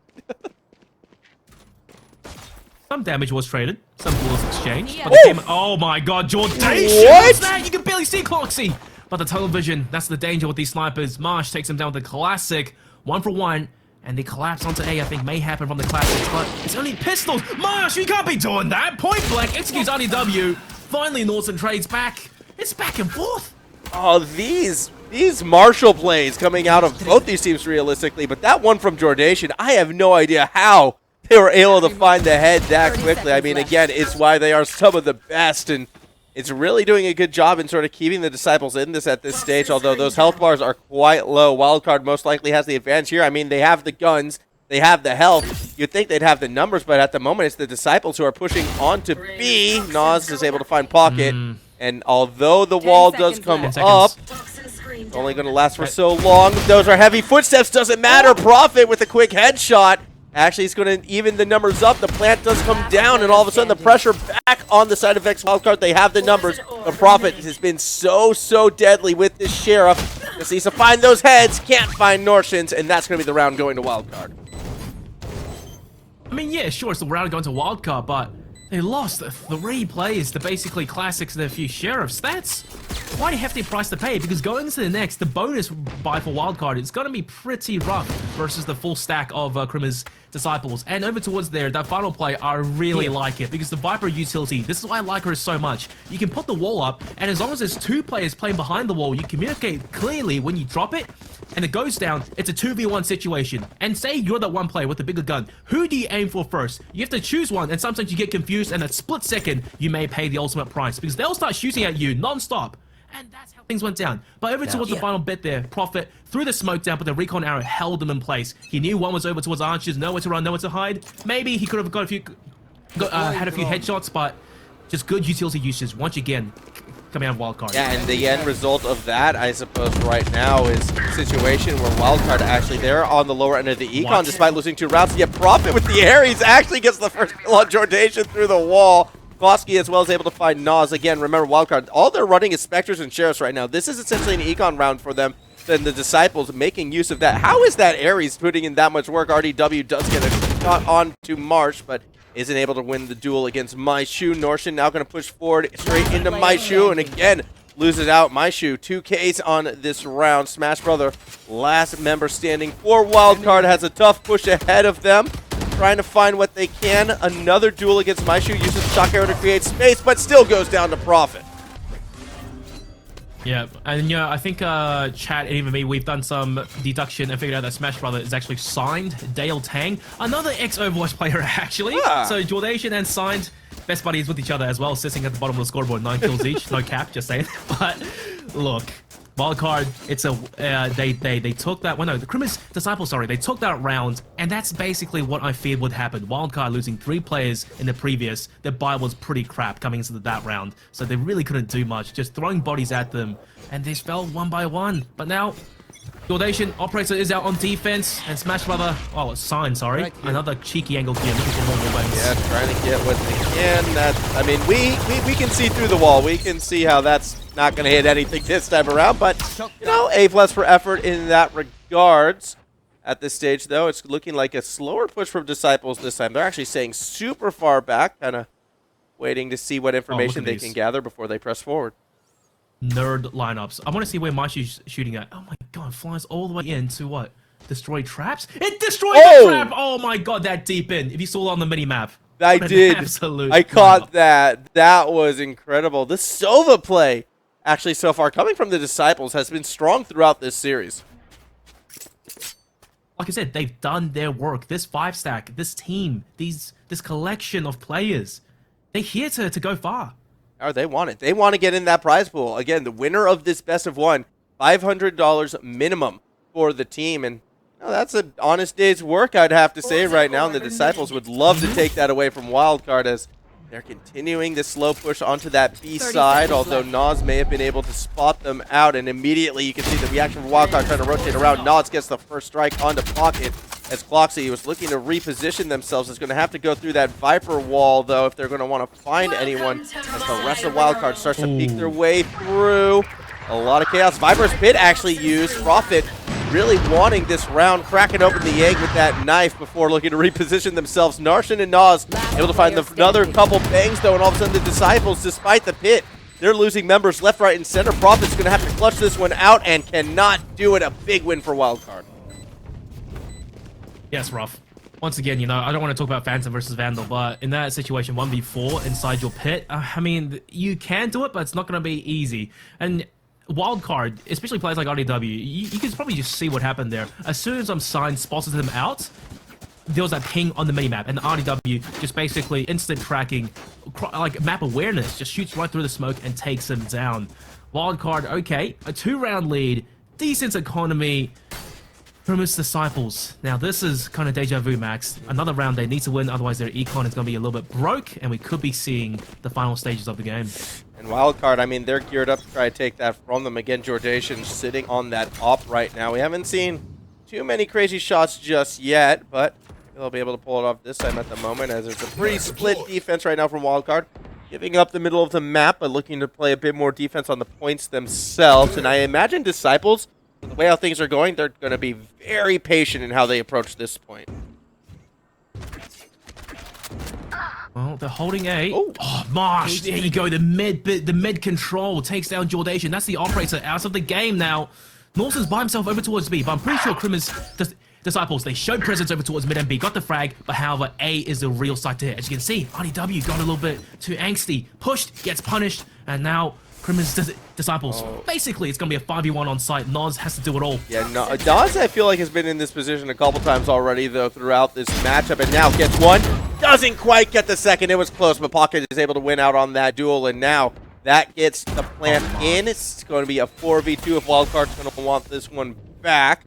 Some damage was traded, some bullets exchanged, but Woo! the game, oh my god, Jordan! What's that? You can barely see Cloxy! But the tunnel vision, that's the danger with these snipers. Marsh takes him down with the classic, 1-for-1. And the collapse onto A, I think, may happen from the classics, but it's only pistols. Marsh, you can't be doing that. Point blank, executes RDW. Finally, Norton trades back. It's back and forth. Oh, these Marshall plays coming out of both these teams realistically, but that one from Jordation, I have no idea how they were able to find the head that quickly. I mean, again, it's why they are some of the best, and it's really doing a good job in sort of keeping the Disciples in this at this stage, although those health bars are quite low. Wildcard most likely has the advantage here. I mean, they have the guns, they have the health. You'd think they'd have the numbers, but at the moment, it's the Disciples who are pushing on to B. Nas is able to find Pocket, and although the wall does come up, it's only going to last for so long. Those are heavy footsteps, doesn't matter. Prophet with a quick headshot. Actually, it's going to even the numbers up. The plant does come down, and all of a sudden the pressure back on the side of X Wildcard. They have the numbers. The Prophet has been so deadly with this Sheriff. Just needs to find those heads. Can't find Norshins, and that's going to be the round going to Wildcard. I mean, yeah, sure, it's the round going to Wildcard, but they lost 3 players to basically classics and a few Sheriffs. That's quite a hefty price to pay, because going into the next, the bonus buy for Wildcard is going to be pretty rough versus the full stack of Krimmer's Disciples. And over towards there, that final play, I really like it, because the Viper utility, this is why I like her so much. You can put the wall up, and as long as there's 2 players playing behind the wall, you communicate clearly when you drop it, and it goes down, it's a 2v1 situation. And say you're that one player with the bigger gun, who do you aim for first? You have to choose one, and sometimes you get confused, and at split second, you may pay the ultimate price, because they'll start shooting at you non-stop. And that's how things went down. But over towards the final bit there, Prophet threw the smoke down, but the recon arrow held them in place. He knew one was over towards Archers, nowhere to run, nowhere to hide. Maybe he could have got a few, had a few headshots, but just good utility usage once again coming out of Wildcard. Yeah, and the end result of that, I suppose, right now is a situation where Wildcard actually they're on the lower end of the econ despite losing 2 rounds. Yet Prophet with the Ares actually gets the first kill on Jordation through the wall. Kloski as well is able to find Nas. Again, remember, Wildcard, all they're running is Spectres and Sheriffs right now. This is essentially an econ round for them. Then the Disciples making use of that. How is that Ares putting in that much work? RDW does get a shot on to Marsh, but isn't able to win the duel against Maishu. Norshin now going to push forward straight into Maishu, and again, loses out. Maishu, 2 Ks on this round. Smash Brother, last member standing for Wildcard, has a tough push ahead of them. Trying to find what they can. Another duel against Maishu, uses the shock arrow to create space, but still goes down to Prophet. Yeah, and you know, I think Chad and even me, we've done some deduction and figured out that Smash Brother is actually signed Dale Tang, another ex-Overwatch player actually. So Jordation and signed, best buddies with each other as well, sitting at the bottom of the scoreboard, 9 kills each. No cap, just saying. But look, Wildcard, it's a they took that. Well, no, the Criminals Disciples. Sorry, they took that round, and that's basically what I feared would happen. Wildcard losing 3 players in the previous. Their buy was pretty crap coming into that round, so they really couldn't do much. Just throwing bodies at them, and they fell one by one. But now, Laudation Operator is out on defense, and Smash Brother. Oh, it's Sign. Sorry, Right here. another cheeky angle here, looking for more weapons. Yeah, trying to get what they can. I mean, we can see through the wall. We can see how that's not going to hit anything this time around. But, you know, A+ for effort in that regards. At this stage, though, it's looking like a slower push from Disciples this time. They're actually staying super far back, kind of waiting to see what information they can gather before they press forward. Nerd lineups. I want to see where Maishi's shooting at. Oh my god, flies all the way in to what? Destroy traps? It destroyed the trap! Oh my god, that deep in. If you saw it on the mini-map. I did. Absolute I caught that. That was incredible. The Sova play, actually, so far, coming from the Disciples, has been strong throughout this series. Like I said, they've done their work. This 5-stack, this team, this collection of players, they're here to go far. Oh, they want it. They want to get in that prize pool. Again, the winner of this best of one, $500 minimum for the team. And you know, that's an honest day's work, I'd have to say right now. And the Disciples would love to take that away from Wildcard as they're continuing the slow push onto that B side, although Nas may have been able to spot them out. And immediately you can see the reaction from Wildcard trying to rotate around. Nas gets the first strike onto Pocket as Cloxy was looking to reposition themselves. Is going to have to go through that Viper wall, though, if they're going to want to find anyone, as the rest of Wildcard starts to peek their way through. A lot of chaos. Viper's Pit actually used. Prophet really wanting this round, cracking open the egg with that knife before looking to reposition themselves. Narshan and Nas able to find another couple bangs, though, and all of a sudden the Disciples, despite the pit, they're losing members left, right, and center. Prophet's going to have to clutch this one out and cannot do it. A big win for Wildcard. Yes, rough. Once again, you know, I don't want to talk about Phantom versus Vandal, but in that situation, 1v4 inside your pit, I mean, you can do it, but it's not going to be easy. And Wildcard, especially players like RDW, you can probably just see what happened there. As soon as Sign spotted him out, there was that ping on the minimap, and the RDW just basically instant tracking, like map awareness, just shoots right through the smoke and takes him down. Wildcard, okay, a 2-round lead, decent economy. Promised Disciples. Now this is kind of deja vu, Max. Another round they need to win, otherwise their econ is going to be a little bit broke, and we could be seeing the final stages of the game. And Wildcard, I mean, they're geared up to try to take that from them. Again, Jordation sitting on that op right now. We haven't seen too many crazy shots just yet, but they'll be able to pull it off this time at the moment, as there's a pretty split defense right now from Wildcard. Giving up the middle of the map, but looking to play a bit more defense on the points themselves. And I imagine Disciples, the way how things are going, they're going to be very patient in how they approach this point. Well, they're holding A. Oh, Marsh, there you go. The mid control takes down Jordation. That's the operator out of the game now. Norton's by himself over towards B, but I'm pretty sure Crimmins Disciples, they showed presence over towards mid and B, got the frag, but however, A is the real side to hit. As you can see, RDW got a little bit too angsty, pushed, gets punished, and now Crimmins Disciples. Basically, it's going to be a 5v1 on site. Nas has to do it all. Yeah, Nas, I feel like, has been in this position a couple times already, though, throughout this matchup, and now gets one. Doesn't quite get the second. It was close, but Pocket is able to win out on that duel, and now that gets the plant in. It's going to be a 4v2 if Wildcard's going to want this one back.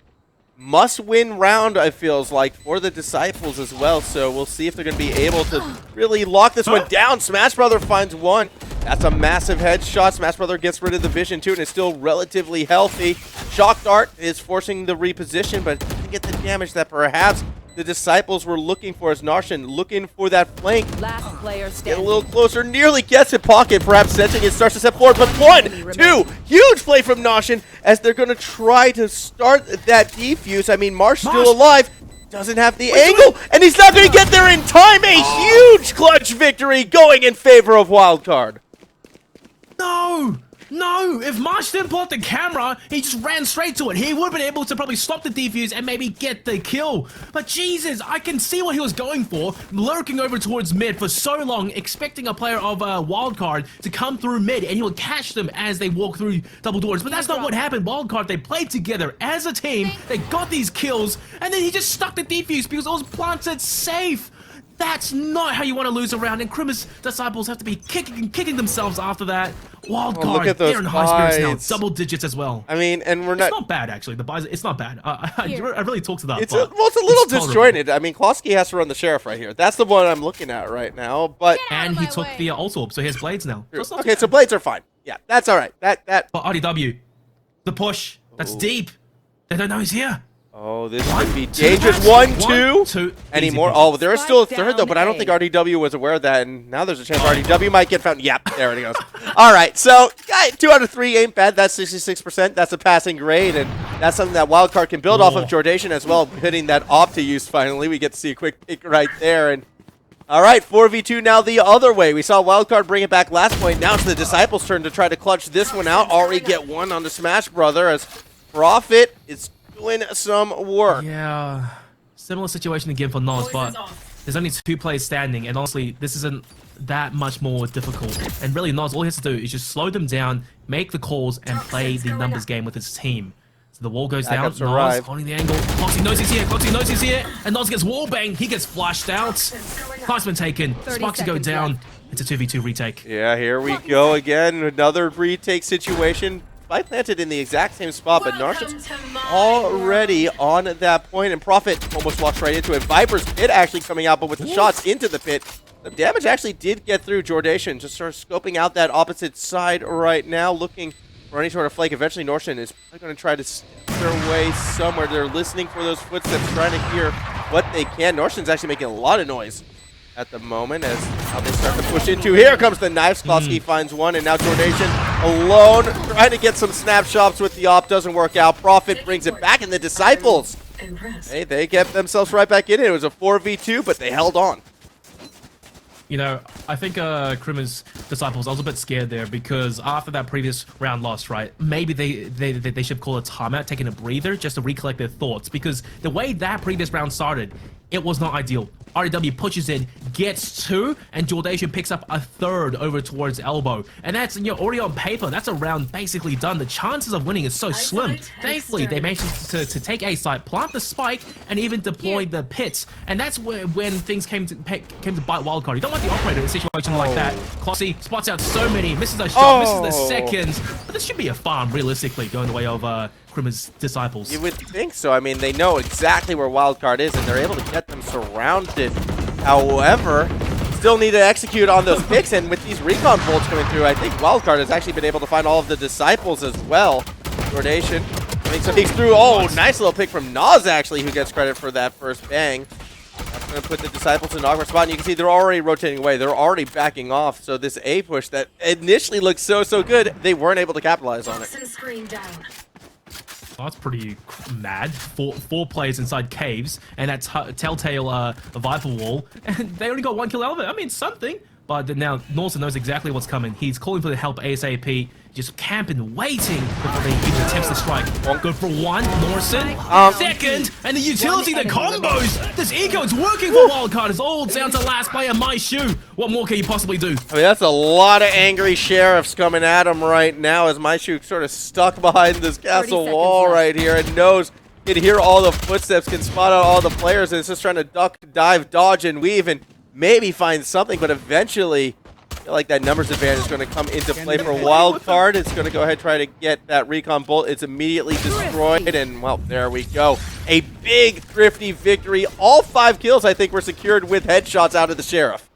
Must-win round, I feels like, for the Disciples as well, so we'll see if they're going to be able to really lock this one down. Smash Brother finds one. That's a massive headshot. Smash Brother gets rid of the vision, too, and is still relatively healthy. Shock Dart is forcing the reposition, but doesn't get the damage that perhaps the Disciples were looking for, as Narshan looking for that flank. Last player Get standing. a little closer, nearly gets it. Pocket perhaps sensing it, starts to step forward, but 1, 2, huge play from Narshan as they're going to try to start that defuse. I mean, Marsh still alive, doesn't have the angle, and he's not going to get there in time. A huge clutch victory going in favor of Wildcard. No! If Marsh didn't pull out the camera, he just ran straight to it. He would have been able to probably stop the defuse and maybe get the kill. But Jesus, I can see what he was going for, lurking over towards mid for so long, expecting a player of Wildcard to come through mid, and he would catch them as they walk through double doors. But that's not what happened. Wildcard, they played together as a team, they got these kills, and then he just stuck the defuse because it was planted safe. That's not how you want to lose a round, and Krimmer's disciples have to be kicking themselves after that. Wild card, look at those they're in high spirits buys. now, double digits as well. I mean, and we're It's not. not bad, actually. The buys, it's not bad. I really talked to that. It's but it's a little tolerable. disjointed. I mean, Kloski has to run the sheriff right here. That's the one I'm looking at right now. But And he took the ult orb, so he has blades now. So it's not okay, too so bad. blades are fine. Yeah, that's all right. That. But RDW, the push, that's deep. They don't know he's here. Oh, this could be dangerous. One, two. Any Easy more? peasy. Oh, there is still a Spike third though, but I don't down think RDW was aware of that, and now there's a chance RDW might get found. Yep, there it goes. All right, so 2 out of 3 ain't bad. That's 66%. That's a passing grade, and that's something that Wildcard can build off of Jordation as well, hitting that op to use finally. We get to see a quick pick right there, and all right, 4v2 now the other way. We saw Wildcard bring it back last point. Now it's the Disciples' turn to try to clutch this one out. Already get one on the Smash Brother as Prophet is doing some work. Yeah, similar situation again for Noz, but there's only 2 players standing, and honestly, this isn't that much more difficult. And really, Noz, all he has to do is just slow them down, make the calls, and play the numbers game with his team. So the wall goes down, Backups Noz arrive. holding the angle, Foxy knows he's here, Foxy knows he's here, and Noz gets wall banged, he gets flushed out. Flashman taken, 30 Sparks go seconds down, left. it's a 2v2 retake. Yeah, here we go again. Another retake situation. Spike planted in the exact same spot, but Narcissus already on that point, and Prophet almost walks right into it. Viper's pit actually coming out, but with the shots into the pit, the damage actually did get through. Jordation just sort of scoping out that opposite side right now, looking for any sort of flake. Eventually, Norshan is probably going to try to step their way somewhere. They're listening for those footsteps, trying to hear what they can. Norshan's actually making a lot of noise at the moment as how they start to push into. Here comes the knife. Skotsky finds one, and now Jordation alone trying to get some snapshots with the op. Doesn't work out. Prophet brings it back, and the Disciples, hey, they get themselves right back in it. It was a 4v2, but they held on. You know, I think Krimmer's disciples, I was a bit scared there because after that previous round loss, right, maybe they should call a timeout, taking a breather just to recollect their thoughts, because the way that previous round started, it was not ideal. RW pushes in, gets 2, and Jordation picks up a 3rd over towards elbow. And that's, you know, already on paper, that's a round basically done. The chances of winning is so slim. Thankfully, they managed to take A site, plant the spike, and even deploy the pits. And that's when things came to bite Wildcard. You don't want the operator in a situation like that. Klossy spots out so many, misses a shot, misses the second. But this should be a farm, realistically, going the way of Krimmer's disciples. You would think so. I mean, they know exactly where Wildcard is, and they're able to get them surrounded. However, still need to execute on those picks, and with these recon bolts coming through, I think Wildcard has actually been able to find all of the Disciples as well. Jordation getting some peeks through. Oh, nice little pick from Nas, actually, who gets credit for that first bang. That's going to put the Disciples in an awkward spot, and you can see they're already rotating away. They're already backing off, so this A push that initially looked so good, they weren't able to capitalize on it. Oh, that's pretty mad. Four players inside caves, and that's Telltale Viper Wall, and they only got 1 kill out of it. I mean, something. But now Norton knows exactly what's coming. He's calling for the help ASAP, just camping, waiting before they even attempt to strike. Go for 1, Norton. Second, and the utility, the combos. This eco is working for Wildcard. It's all down to last player, My Shoe. What more can you possibly do? I mean, that's a lot of angry sheriffs coming at him right now as Maishu sort of stuck behind this castle wall right here and knows he can hear all the footsteps, can spot out all the players, and it's just trying to duck, dive, dodge, and weave, and maybe find something, but eventually I feel like that numbers advantage is going to come into play for Wildcard. It's going to go ahead and try to get that recon bolt. It's immediately destroyed, and, well, there we go. A big, thrifty victory. All 5 kills, I think, were secured with headshots out of the Sheriff.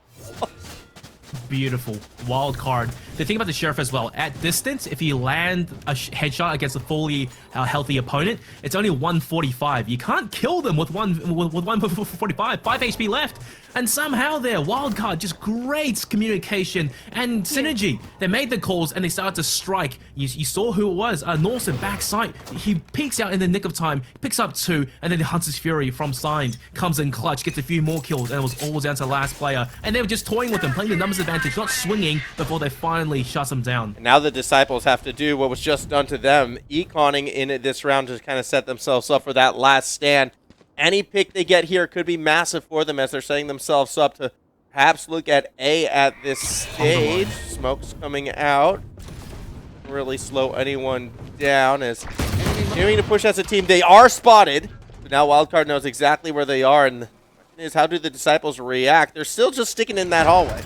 Beautiful. Wildcard. The thing about the Sheriff as well, at distance, if you land a headshot against a fully healthy opponent, it's only 145. You can't kill them with 145. 5 HP left. And somehow there, Wildcard, just great communication and synergy. They made the calls and they started to strike. You saw who it was. Norton backside. He peeks out in the nick of time, picks up 2, and then the Hunter's Fury from Signed comes in clutch, gets a few more kills, and it was all down to last player. And they were just toying with them, playing the numbers advantage, not swinging before they finally shut them down. And now the Disciples have to do what was just done to them. Econing in this round to kind of set themselves up for that last stand. Any pick they get here could be massive for them as they're setting themselves up to perhaps look at A at this stage. Smoke's coming out. Really slow anyone down as continuing to push as a team. They are spotted. So now Wildcard knows exactly where they are, and is, how do the Disciples react? They're still just sticking in that hallway.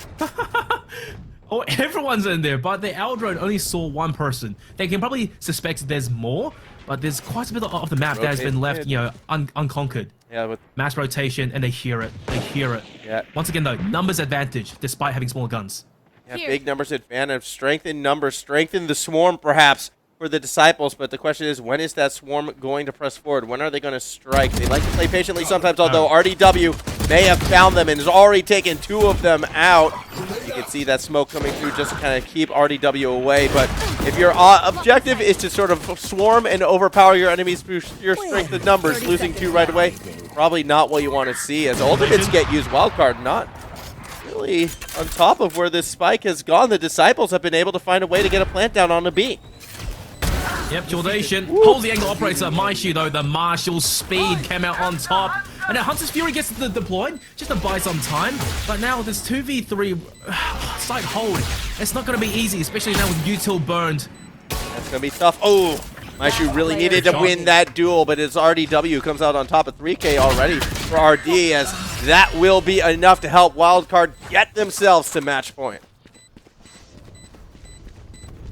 Oh, everyone's in there, but the Owl drone only saw one person. They can probably suspect there's more, but there's quite a bit of the map that has been left, you know, unconquered. Yeah, with Mass rotation, and they hear it. They hear it. Yeah. Once again, though, numbers advantage, despite having smaller guns. yeah, big numbers advantage. Strength in numbers. Strengthen the swarm, perhaps, for the Disciples. But the question is, when is that swarm going to press forward? When are they going to strike? They like to play patiently sometimes, although RDW may have found them and has already taken 2 of them out. You can see that smoke coming through just to kind of keep RDW away. But if your objective is to sort of swarm and overpower your enemies through your strength in numbers, losing 2 right away, probably not what you want to see, as ultimates get used. Wildcard not really on top of where this spike has gone. The Disciples have been able to find a way to get a plant down on the B. Yep, Jordation holds the angle operator. Maishu, though, the Marshall speed came out on top. And now Hunter's Fury gets deployed just to buy some time. But now this 2v3 site hold, it's not going to be easy, especially now with Util burned. That's going to be tough. Oh, Maishu really needed to win that duel, but it's RDW who comes out on top of 3K already for RD, as that will be enough to help Wildcard get themselves to match point.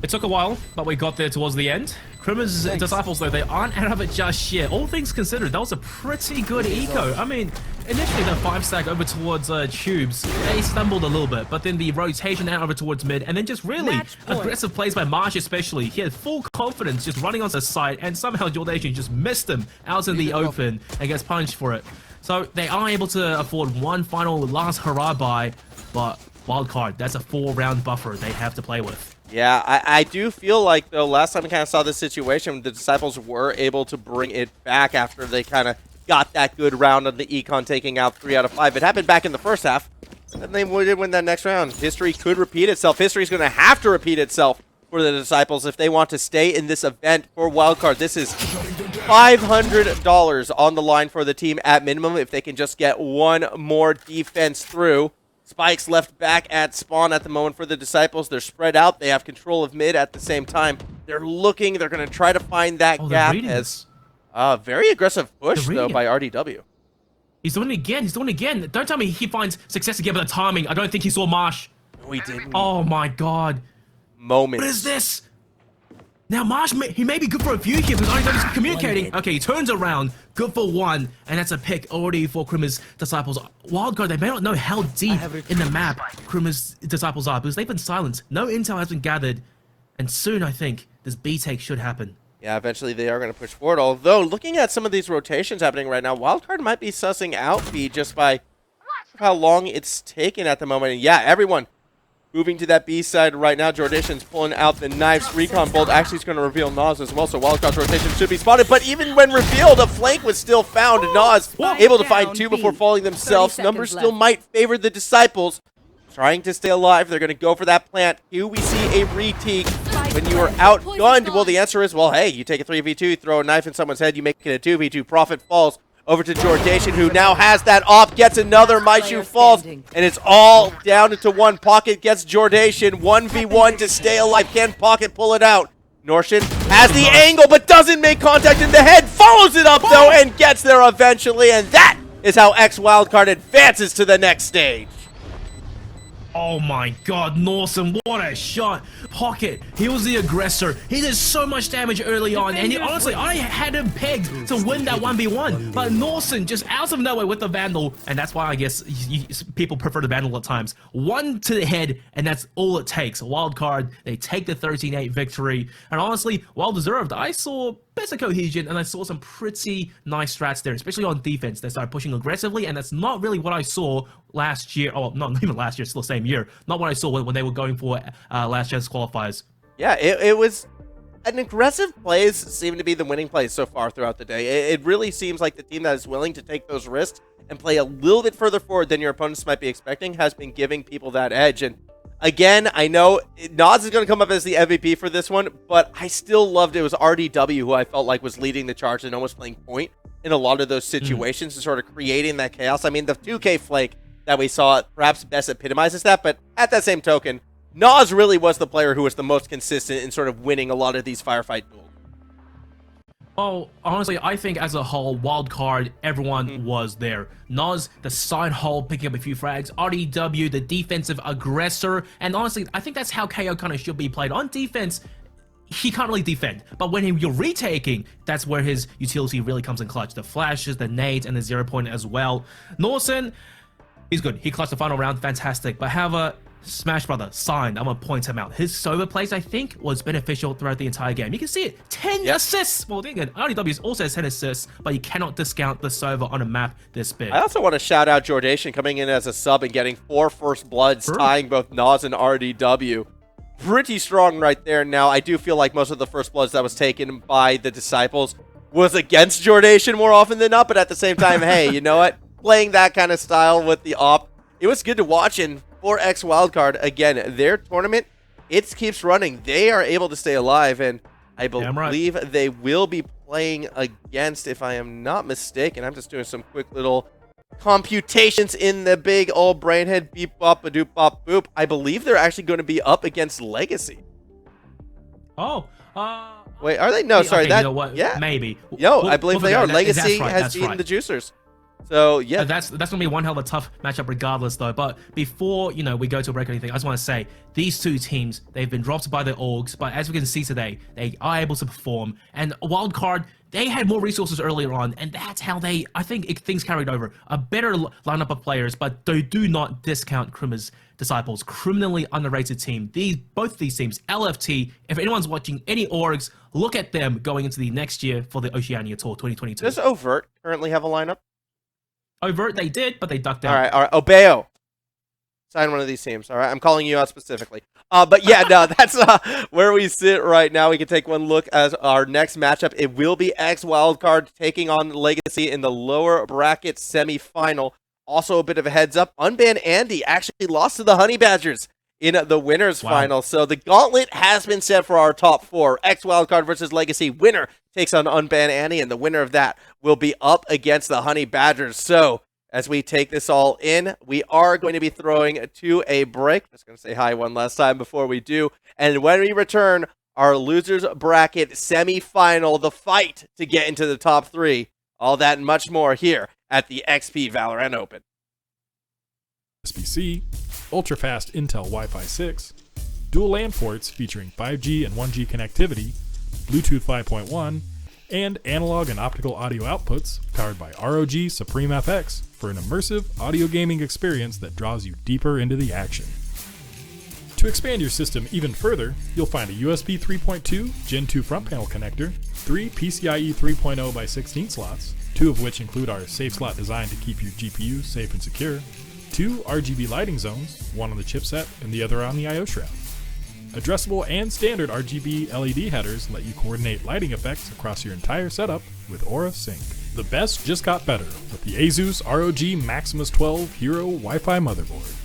It took a while, but we got there towards the end. Krimmer's Disciples, though, they aren't out of it just yet. All things considered, that was a pretty good eco. I mean, initially the 5-stack over towards Tubes, they stumbled a little bit, but then the rotation out over towards mid, and then just really aggressive plays by Marsh especially. He had full confidence just running onto the site, and somehow Jordation just missed him out in the open and gets punished for it. So they are able to afford one final last hurrah buy, but Wildcard, that's a 4-round buffer they have to play with. Yeah, I do feel like, though, last time we kind of saw this situation, the Disciples were able to bring it back after they kind of got that good round of the Econ, taking out 3 out of 5. It happened back in the first half, and they did win that next round. History could repeat itself. History is going to have to repeat itself for the Disciples if they want to stay in this event for Wildcard. This is $500 on the line for the team at minimum if they can just get one more defense through. Spikes left back at spawn at the moment for the Disciples. They're spread out. They have control of mid at the same time. They're looking. They're going to try to find that gap. As very aggressive push, though, by RDW. He's doing it again. He's doing it again. Don't tell me he finds success again with the timing. I don't think he saw Marsh. No, he didn't. Oh, my God. Moments. What is this? Now, Marsh, he may be good for a few here, but RDW's communicating. Okay, he turns around. Good for 1. And that's a pick already for Krimmer's Disciples. Wildcard, they may not know how deep in the map Krimmer's Disciples are, because they've been silenced. No intel has been gathered. And soon, I think, this B take should happen. Yeah, eventually they are going to push forward. Although, looking at some of these rotations happening right now, Wildcard might be sussing out B just by how long it's taken at the moment. And yeah, everyone moving to that B side right now. Jordation's pulling out the knives. Recon Bolt actually is going to reveal Nas as well, so Wildcard's rotation should be spotted. But even when revealed, a flank was still found. Nas able to find 2 before falling themselves. Numbers still might favor the Disciples. Trying to stay alive. They're going to go for that plant. Here we see a retake. When you are outgunned, well, the answer is, well, hey, you take a 3v2, you throw a knife in someone's head, you make it a 2v2. Profit falls over to Jordation, who now has that op, gets another. Maishu falls, and it's all down into one. Pocket gets Jordation, 1v1 to stay alive. Can Pocket pull it out? Norshin has the angle, but doesn't make contact in the head. Follows it up, though, and gets there eventually. And that is how X-Wildcard advances to the next stage. Oh my God, Norson, what a shot. Pocket, he was the aggressor. He did so much damage early on, and honestly, I had him pegged to win that 1v1, but Norson just out of nowhere with the Vandal, and that's why I guess people prefer the Vandal at times. 1 to the head, and that's all it takes. Wildcard, they take the 13-8 victory, and honestly, well deserved. I saw better cohesion, and I saw some pretty nice strats there, especially on defense. They started pushing aggressively, and that's not really what I saw last year. Oh, not even last year, still the same year. Not what I saw when they were going for last chance qualifiers. Yeah, it was an aggressive plays seem to be the winning plays so far throughout the day. It really seems like the team that is willing to take those risks and play a little bit further forward than your opponents might be expecting has been giving people that edge. And again, I know Nods is going to come up as the MVP for this one, but I still loved it was RDW who I felt like was leading the charge and almost playing point in a lot of those situations and sort of creating that chaos. I mean, the 2K flake that we saw perhaps best epitomizes that, but at that same token, Nas really was the player who was the most consistent in sort of winning a lot of these firefight duels. Oh, honestly, I think as a whole, wildcard, everyone was there. Noz, the side hole, picking up a few frags. RDW, the defensive aggressor. And honestly, I think that's how KO kind of should be played. On defense, he can't really defend. But when you're retaking, that's where his utility really comes in clutch. The flashes, the nades, and the 0 point as well. Norson, he's good. He clutched the final round, fantastic. But however, Smash Brother, signed. I'm gonna point him out. His solo plays, I think, was beneficial throughout the entire game. You can see it. 10 assists! Well, again, RDW also has 10 assists, but you cannot discount the server on a map this big. I also want to shout out Jordation coming in as a sub and getting 4 first bloods, tying both Nas and RDW. Pretty strong right there. Now, I do feel like most of the first bloods that was taken by the Disciples was against Jordation more often than not, but at the same time, hey, you know what? Playing that kind of style with the op, it was good to watch. And for X Wildcard, again, their tournament, it keeps running. They are able to stay alive, and I believe they will be playing against, if I am not mistaken, I'm just doing some quick little computations in the big old brainhead, beep bop a doop bop boop. I believe they're actually going to be up against Legacy. Oh, wait, are they? No, sorry, okay, that, you know what? yeah. Maybe. I believe they are. Legacy has beaten the Juicers. So, yeah. That's going to be one hell of a tough matchup regardless, though. But before, we go to a break or anything, I just want to say, these two teams, they've been dropped by the Orgs, but as we can see today, they are able to perform. And Wildcard, they had more resources earlier on, and that's how I think things carried over. A better lineup of players, but they do not discount Krimmer's Disciples. Criminally underrated team. Both these teams, LFT, if anyone's watching any Orgs, look at them going into the next year for the Oceania Tour 2022. Does Overt currently have a lineup? Overt, they did, but they ducked out. All right. Obeo. Sign one of these teams. All right, I'm calling you out specifically. But yeah, no, that's where we sit right now. We can take one look at our next matchup. It will be X Wildcard taking on Legacy in the lower bracket semifinal. Also, a bit of a heads up, Unbanned Andy actually lost to the Honey Badgers in the winners final. So the gauntlet has been set for our top 4. X Wildcard versus Legacy. Winner takes on Unbanned Andy, and the winner of that will be up against the Honey Badgers. So as we take this all in, we are going to be throwing to a break. Just going to say hi one last time before we do. And when we return, our losers bracket semifinal, the fight to get into the top 3, all that and much more here at the XP Valorant Open. SBC, ultra-fast Intel Wi-Fi 6, dual LAN ports featuring 5G and 1G connectivity, Bluetooth 5.1, and analog and optical audio outputs powered by ROG Supreme FX for an immersive audio gaming experience that draws you deeper into the action. To expand your system even further, you'll find a USB 3.2 Gen 2 front panel connector, 3 PCIe 3.0 by 16 slots, 2 of which include our safe slot designed to keep your GPU safe and secure, 2 RGB lighting zones, one on the chipset and the other on the I/O shroud. Addressable and standard RGB LED headers let you coordinate lighting effects across your entire setup with Aura Sync. The best just got better with the ASUS ROG Maximus 12 Hero Wi-Fi motherboard.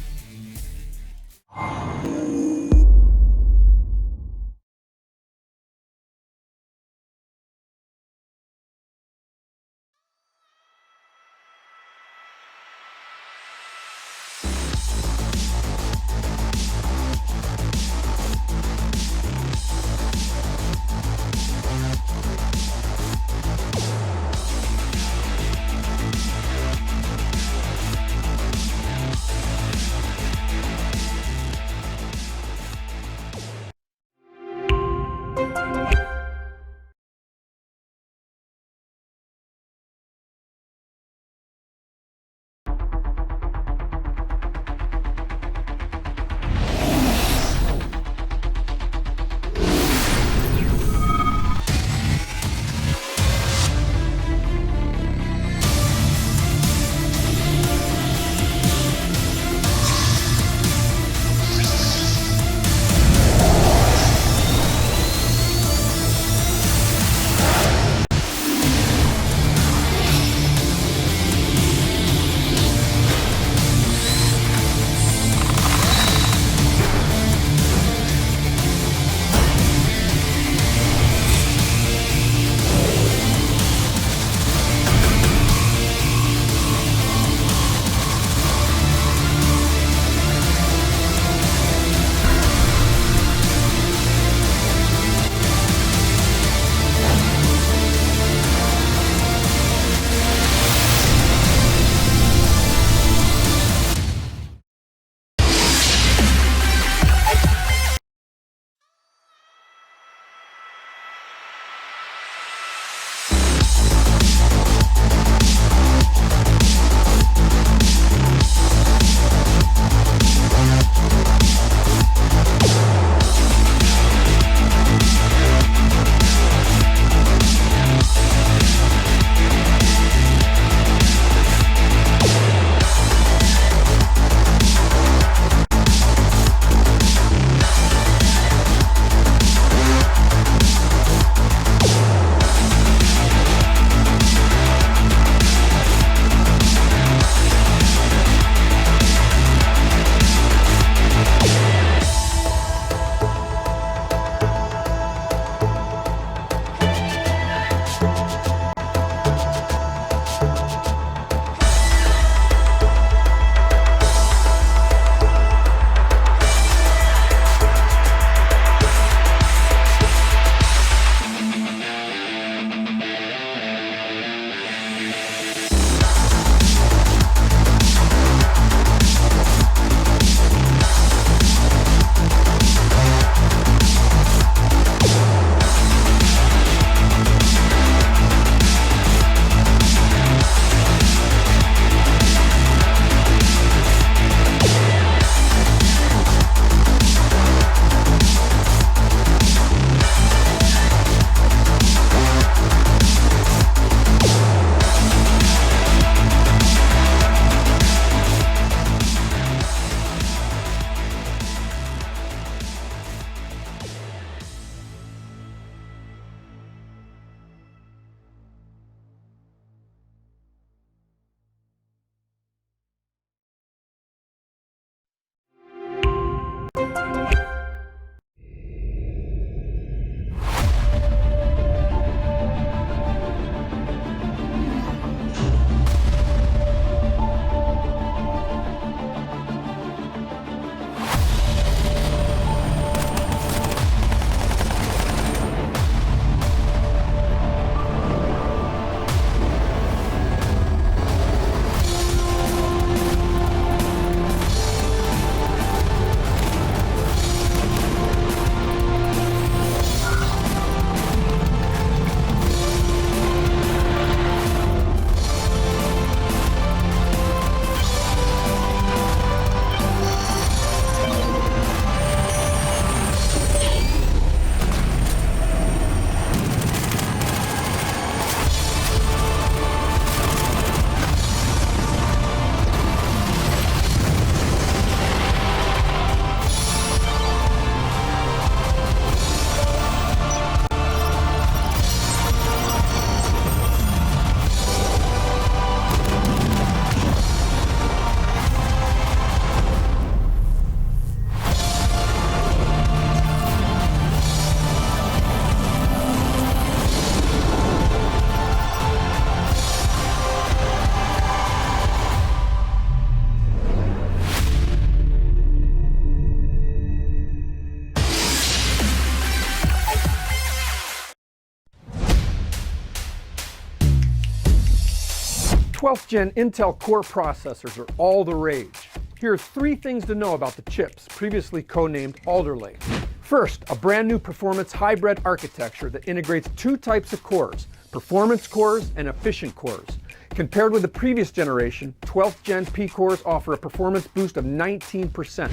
12th Gen Intel Core processors are all the rage. Here are 3 things to know about the chips, previously codenamed Alder Lake. First, a brand new performance hybrid architecture that integrates 2 types of cores, performance cores and efficient cores. Compared with the previous generation, 12th Gen P cores offer a performance boost of 19%.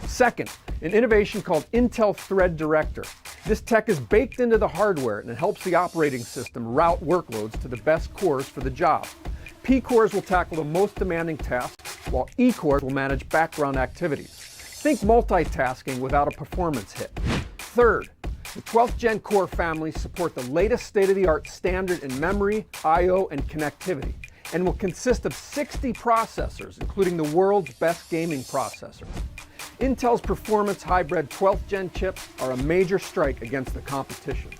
Second, an innovation called Intel Thread Director. This tech is baked into the hardware and it helps the operating system route workloads to the best cores for the job. P cores will tackle the most demanding tasks, while E cores will manage background activities. Think multitasking without a performance hit. Third, the 12th Gen Core families support the latest state-of-the-art standard in memory, I/O, and connectivity, and will consist of 60 processors, including the world's best gaming processor. Intel's performance hybrid 12th Gen chips are a major strike against the competition.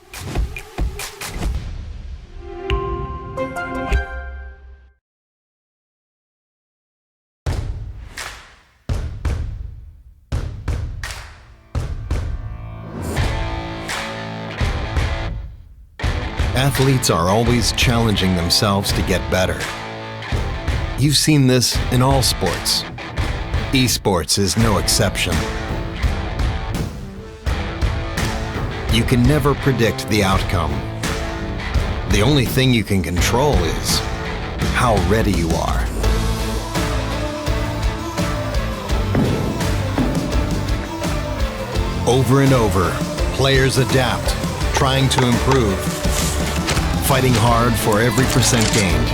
Athletes are always challenging themselves to get better. You've seen this in all sports. Esports is no exception. You can never predict the outcome. The only thing you can control is how ready you are. Over and over, players adapt, trying to improve, fighting hard for every percent gained.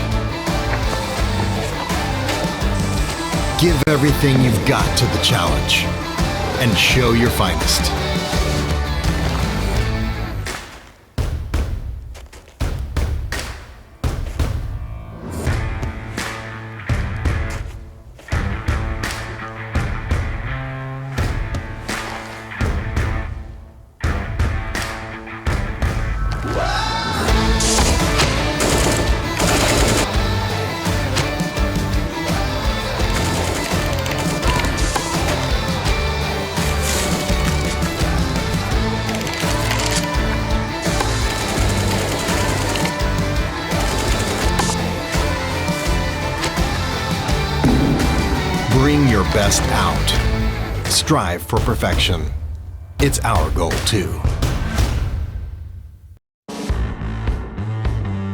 Give everything you've got to the challenge and show your finest. Bring your best out. Strive for perfection. It's our goal too.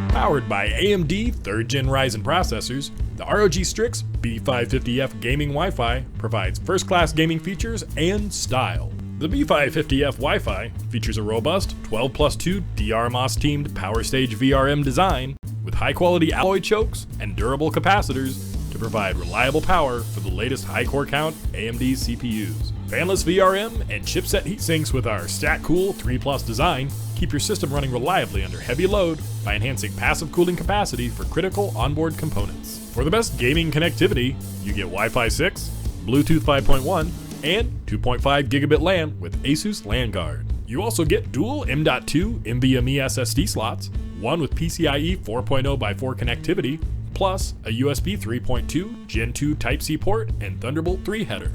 Powered by AMD 3rd Gen Ryzen processors, the ROG Strix B550F gaming Wi-Fi provides first-class gaming features and style. The B550F Wi-Fi features a robust 12+2 DRMOS-teamed Power Stage VRM design with high-quality alloy chokes and durable capacitors to provide reliable power for the latest high core count AMD CPUs. Fanless VRM and chipset heatsinks with our StatCool 3+ design keep your system running reliably under heavy load by enhancing passive cooling capacity for critical onboard components. For the best gaming connectivity, you get Wi-Fi 6, Bluetooth 5.1, and 2.5 gigabit LAN with Asus LAN Guard. You also get dual M.2 NVMe SSD slots, one with PCIe 4.0x4 connectivity, plus a USB 3.2 Gen 2 Type-C port and Thunderbolt 3 header.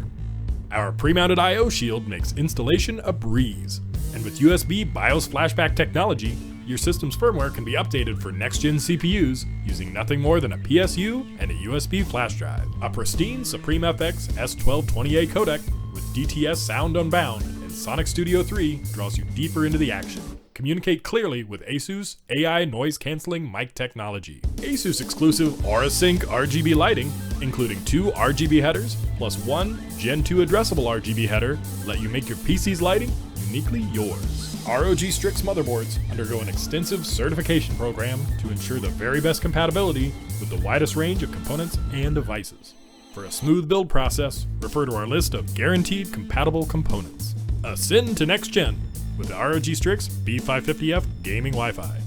Our pre-mounted I/O shield makes installation a breeze, and with USB BIOS flashback technology, your system's firmware can be updated for next-gen CPUs using nothing more than a PSU and a USB flash drive. A pristine Supreme FX S1220A codec with DTS Sound Unbound and Sonic Studio 3 draws you deeper into the action. Communicate clearly with Asus AI noise-canceling mic technology. Asus exclusive AuraSync RGB lighting, including 2 RGB headers plus 1 Gen 2 addressable RGB header, let you make your PC's lighting uniquely yours. ROG Strix motherboards undergo an extensive certification program to ensure the very best compatibility with the widest range of components and devices. For a smooth build process, refer to our list of guaranteed compatible components. Ascend to next gen with the ROG Strix B550F gaming Wi-Fi.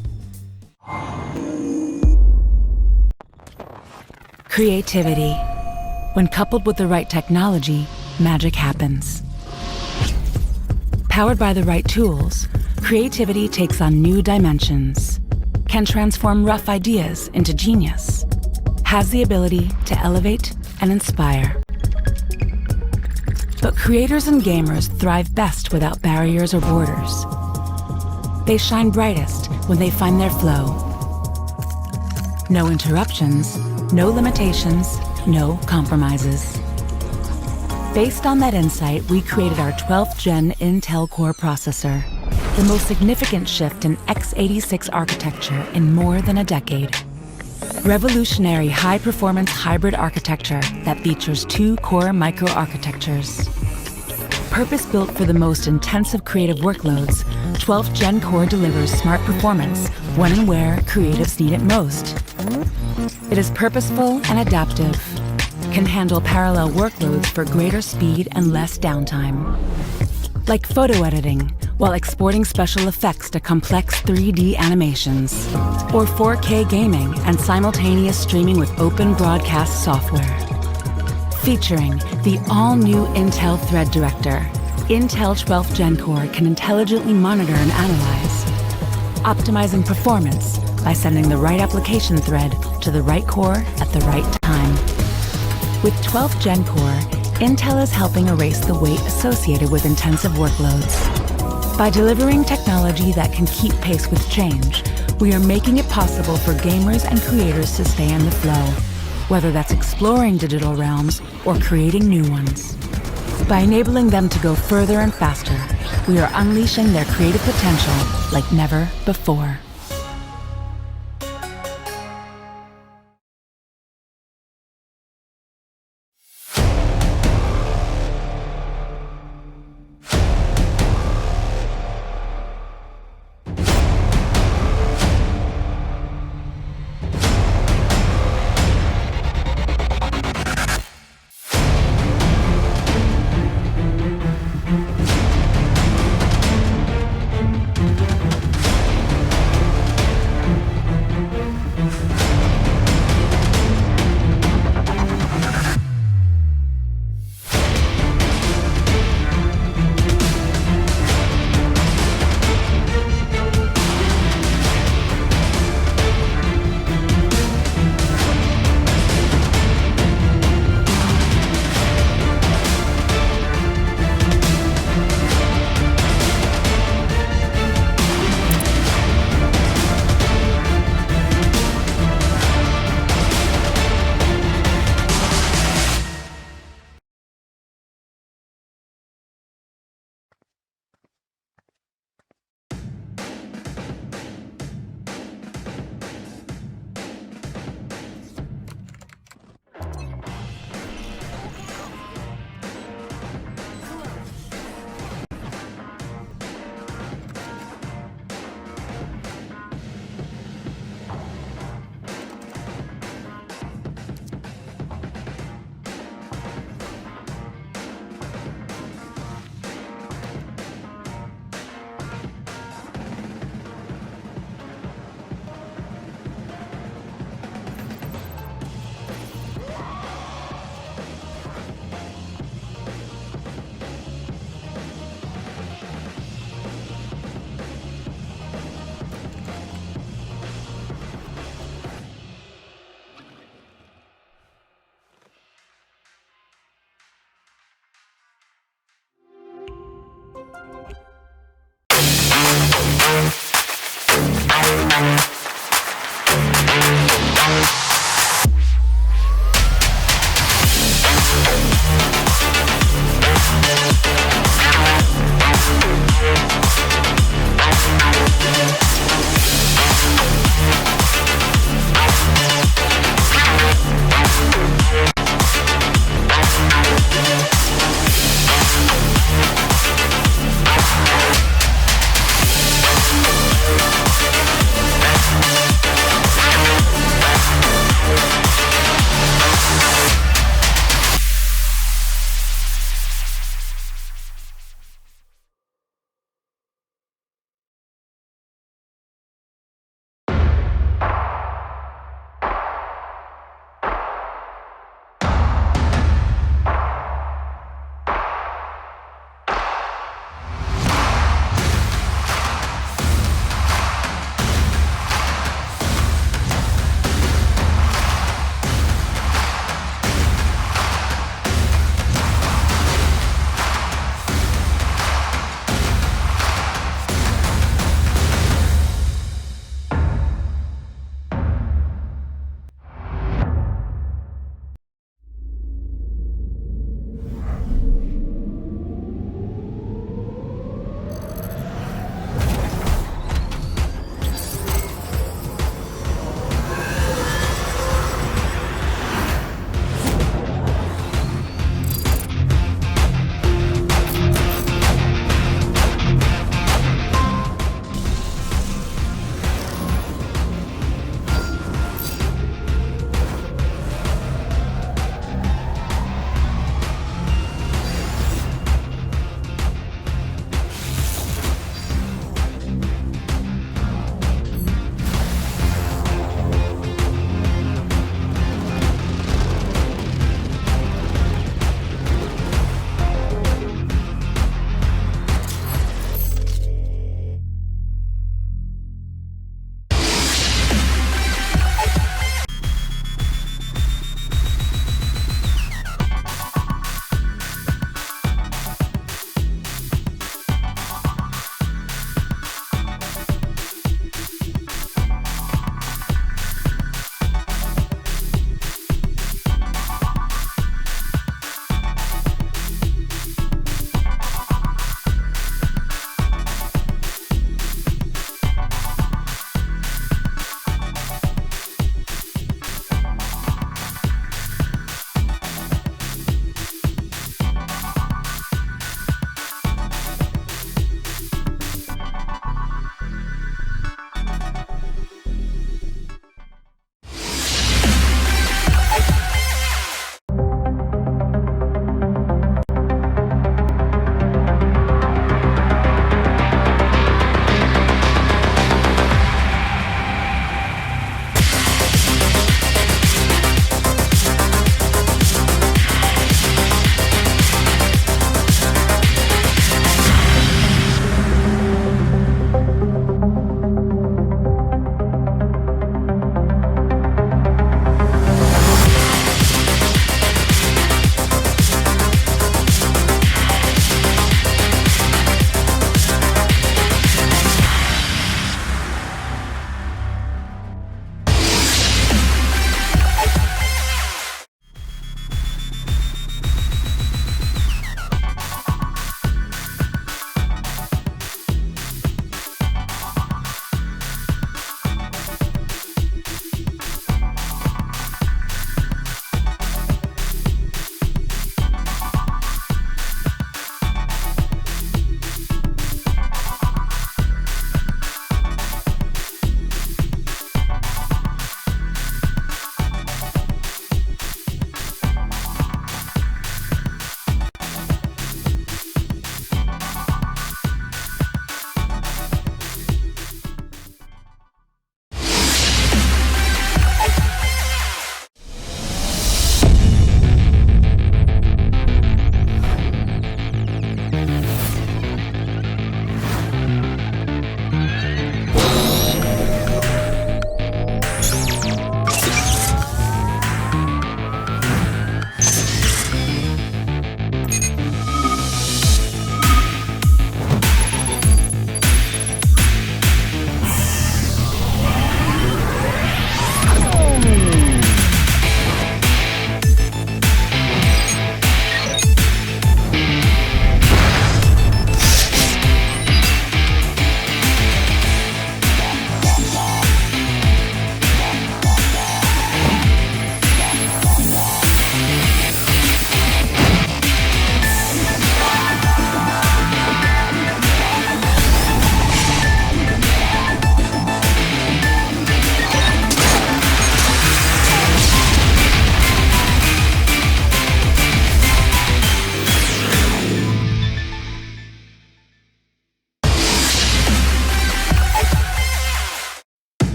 Creativity. When coupled with the right technology, magic happens. Powered by the right tools, creativity takes on new dimensions, can transform rough ideas into genius, has the ability to elevate and inspire. But creators and gamers thrive best without barriers or borders. They shine brightest when they find their flow. No interruptions, no limitations, no compromises. Based on that insight, we created our 12th gen Intel Core processor, the most significant shift in x86 architecture in more than a decade. Revolutionary high-performance hybrid architecture that features 2 core microarchitectures. Purpose-built for the most intensive creative workloads, 12th Gen Core delivers smart performance when and where creatives need it most. It is purposeful and adaptive, can handle parallel workloads for greater speed and less downtime. Like photo editing, while exporting special effects to complex 3D animations, or 4K gaming and simultaneous streaming with open broadcast software. Featuring the all-new Intel Thread Director, Intel 12th Gen Core can intelligently monitor and analyze, optimizing performance by sending the right application thread to the right core at the right time. With 12th Gen Core, Intel is helping erase the weight associated with intensive workloads. By delivering technology that can keep pace with change, we are making it possible for gamers and creators to stay in the flow, whether that's exploring digital realms or creating new ones. By enabling them to go further and faster, we are unleashing their creative potential like never before.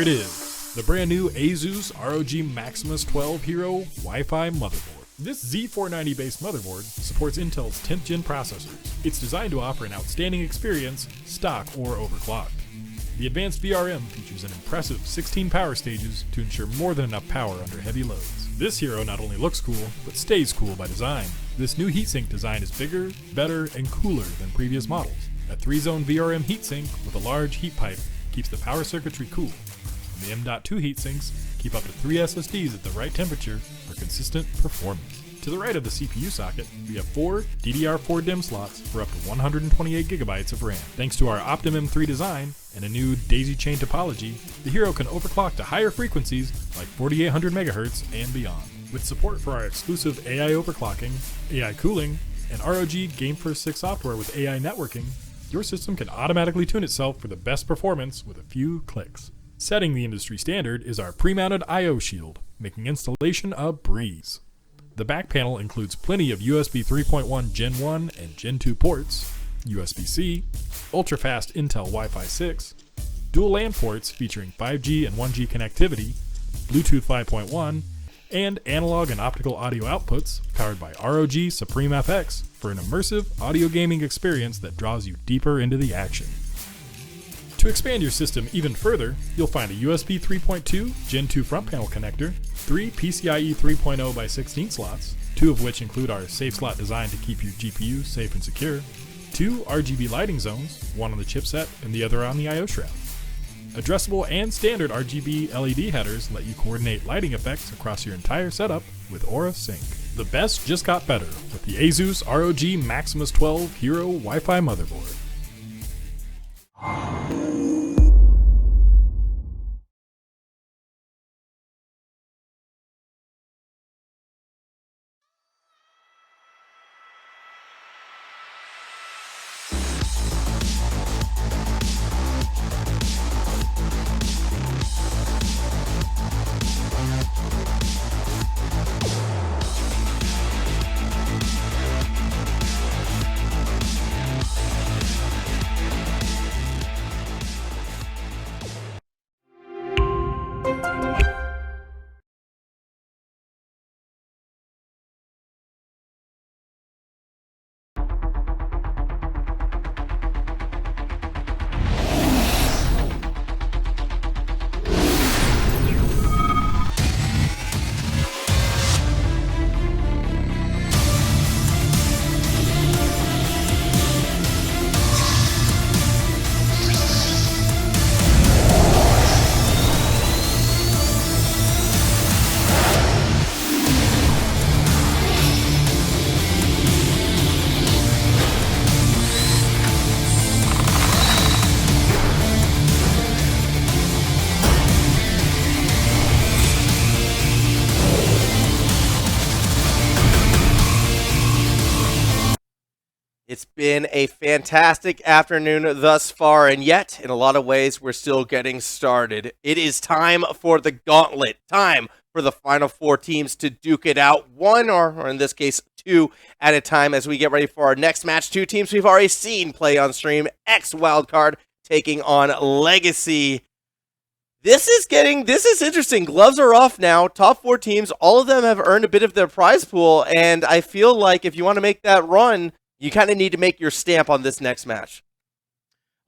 it is, the brand new Asus ROG Maximus 12 Hero Wi-Fi motherboard. This Z490 based motherboard supports Intel's 10th gen processors. It's designed to offer an outstanding experience, stock or overclocked. The advanced VRM features an impressive 16 power stages to ensure more than enough power under heavy loads. This hero not only looks cool, but stays cool by design. This new heatsink design is bigger, better, and cooler than previous models. A 3-zone VRM heatsink with a large heat pipe keeps the power circuitry cool. And the M.2 heatsinks keep up to 3 SSDs at the right temperature for consistent performance. To the right of the CPU socket, we have 4 DDR4 DIMM slots for up to 128 gigabytes of RAM. Thanks to our Optimum 3 design and a new daisy chain topology, the Hero can overclock to higher frequencies like 4800 MHz and beyond. With support for our exclusive AI overclocking, AI cooling, and ROG GameFirst 6 software with AI networking, your system can automatically tune itself for the best performance with a few clicks. Setting the industry standard is our pre-mounted I/O shield, making installation a breeze. The back panel includes plenty of USB 3.1 Gen 1 and Gen 2 ports, USB-C, ultra-fast Intel Wi-Fi 6, dual LAN ports featuring 5G and 1G connectivity, Bluetooth 5.1, and analog and optical audio outputs powered by ROG Supreme FX for an immersive audio gaming experience that draws you deeper into the action. To expand your system even further, you'll find a USB 3.2 Gen 2 front panel connector, 3 PCIe 3.0 by 16 slots, 2 of which include our safe slot designed to keep your GPU safe and secure, 2 RGB lighting zones, one on the chipset and the other on the I/O shroud. Addressable and standard RGB LED headers let you coordinate lighting effects across your entire setup with Aura Sync. The best just got better with the Asus ROG Maximus 12 Hero Wi-Fi motherboard. It's been a fantastic afternoon thus far, and yet, in a lot of ways, we're still getting started. It is time for the gauntlet, time for the final 4 teams to duke it out, one or in this case, 2 at a time as we get ready for our next match. 2 teams we've already seen play on stream, X Wildcard taking on Legacy. This is interesting. Gloves are off now. Top 4 teams, all of them have earned a bit of their prize pool, and I feel like if you want to make that run, you kind of need to make your stamp on this next match.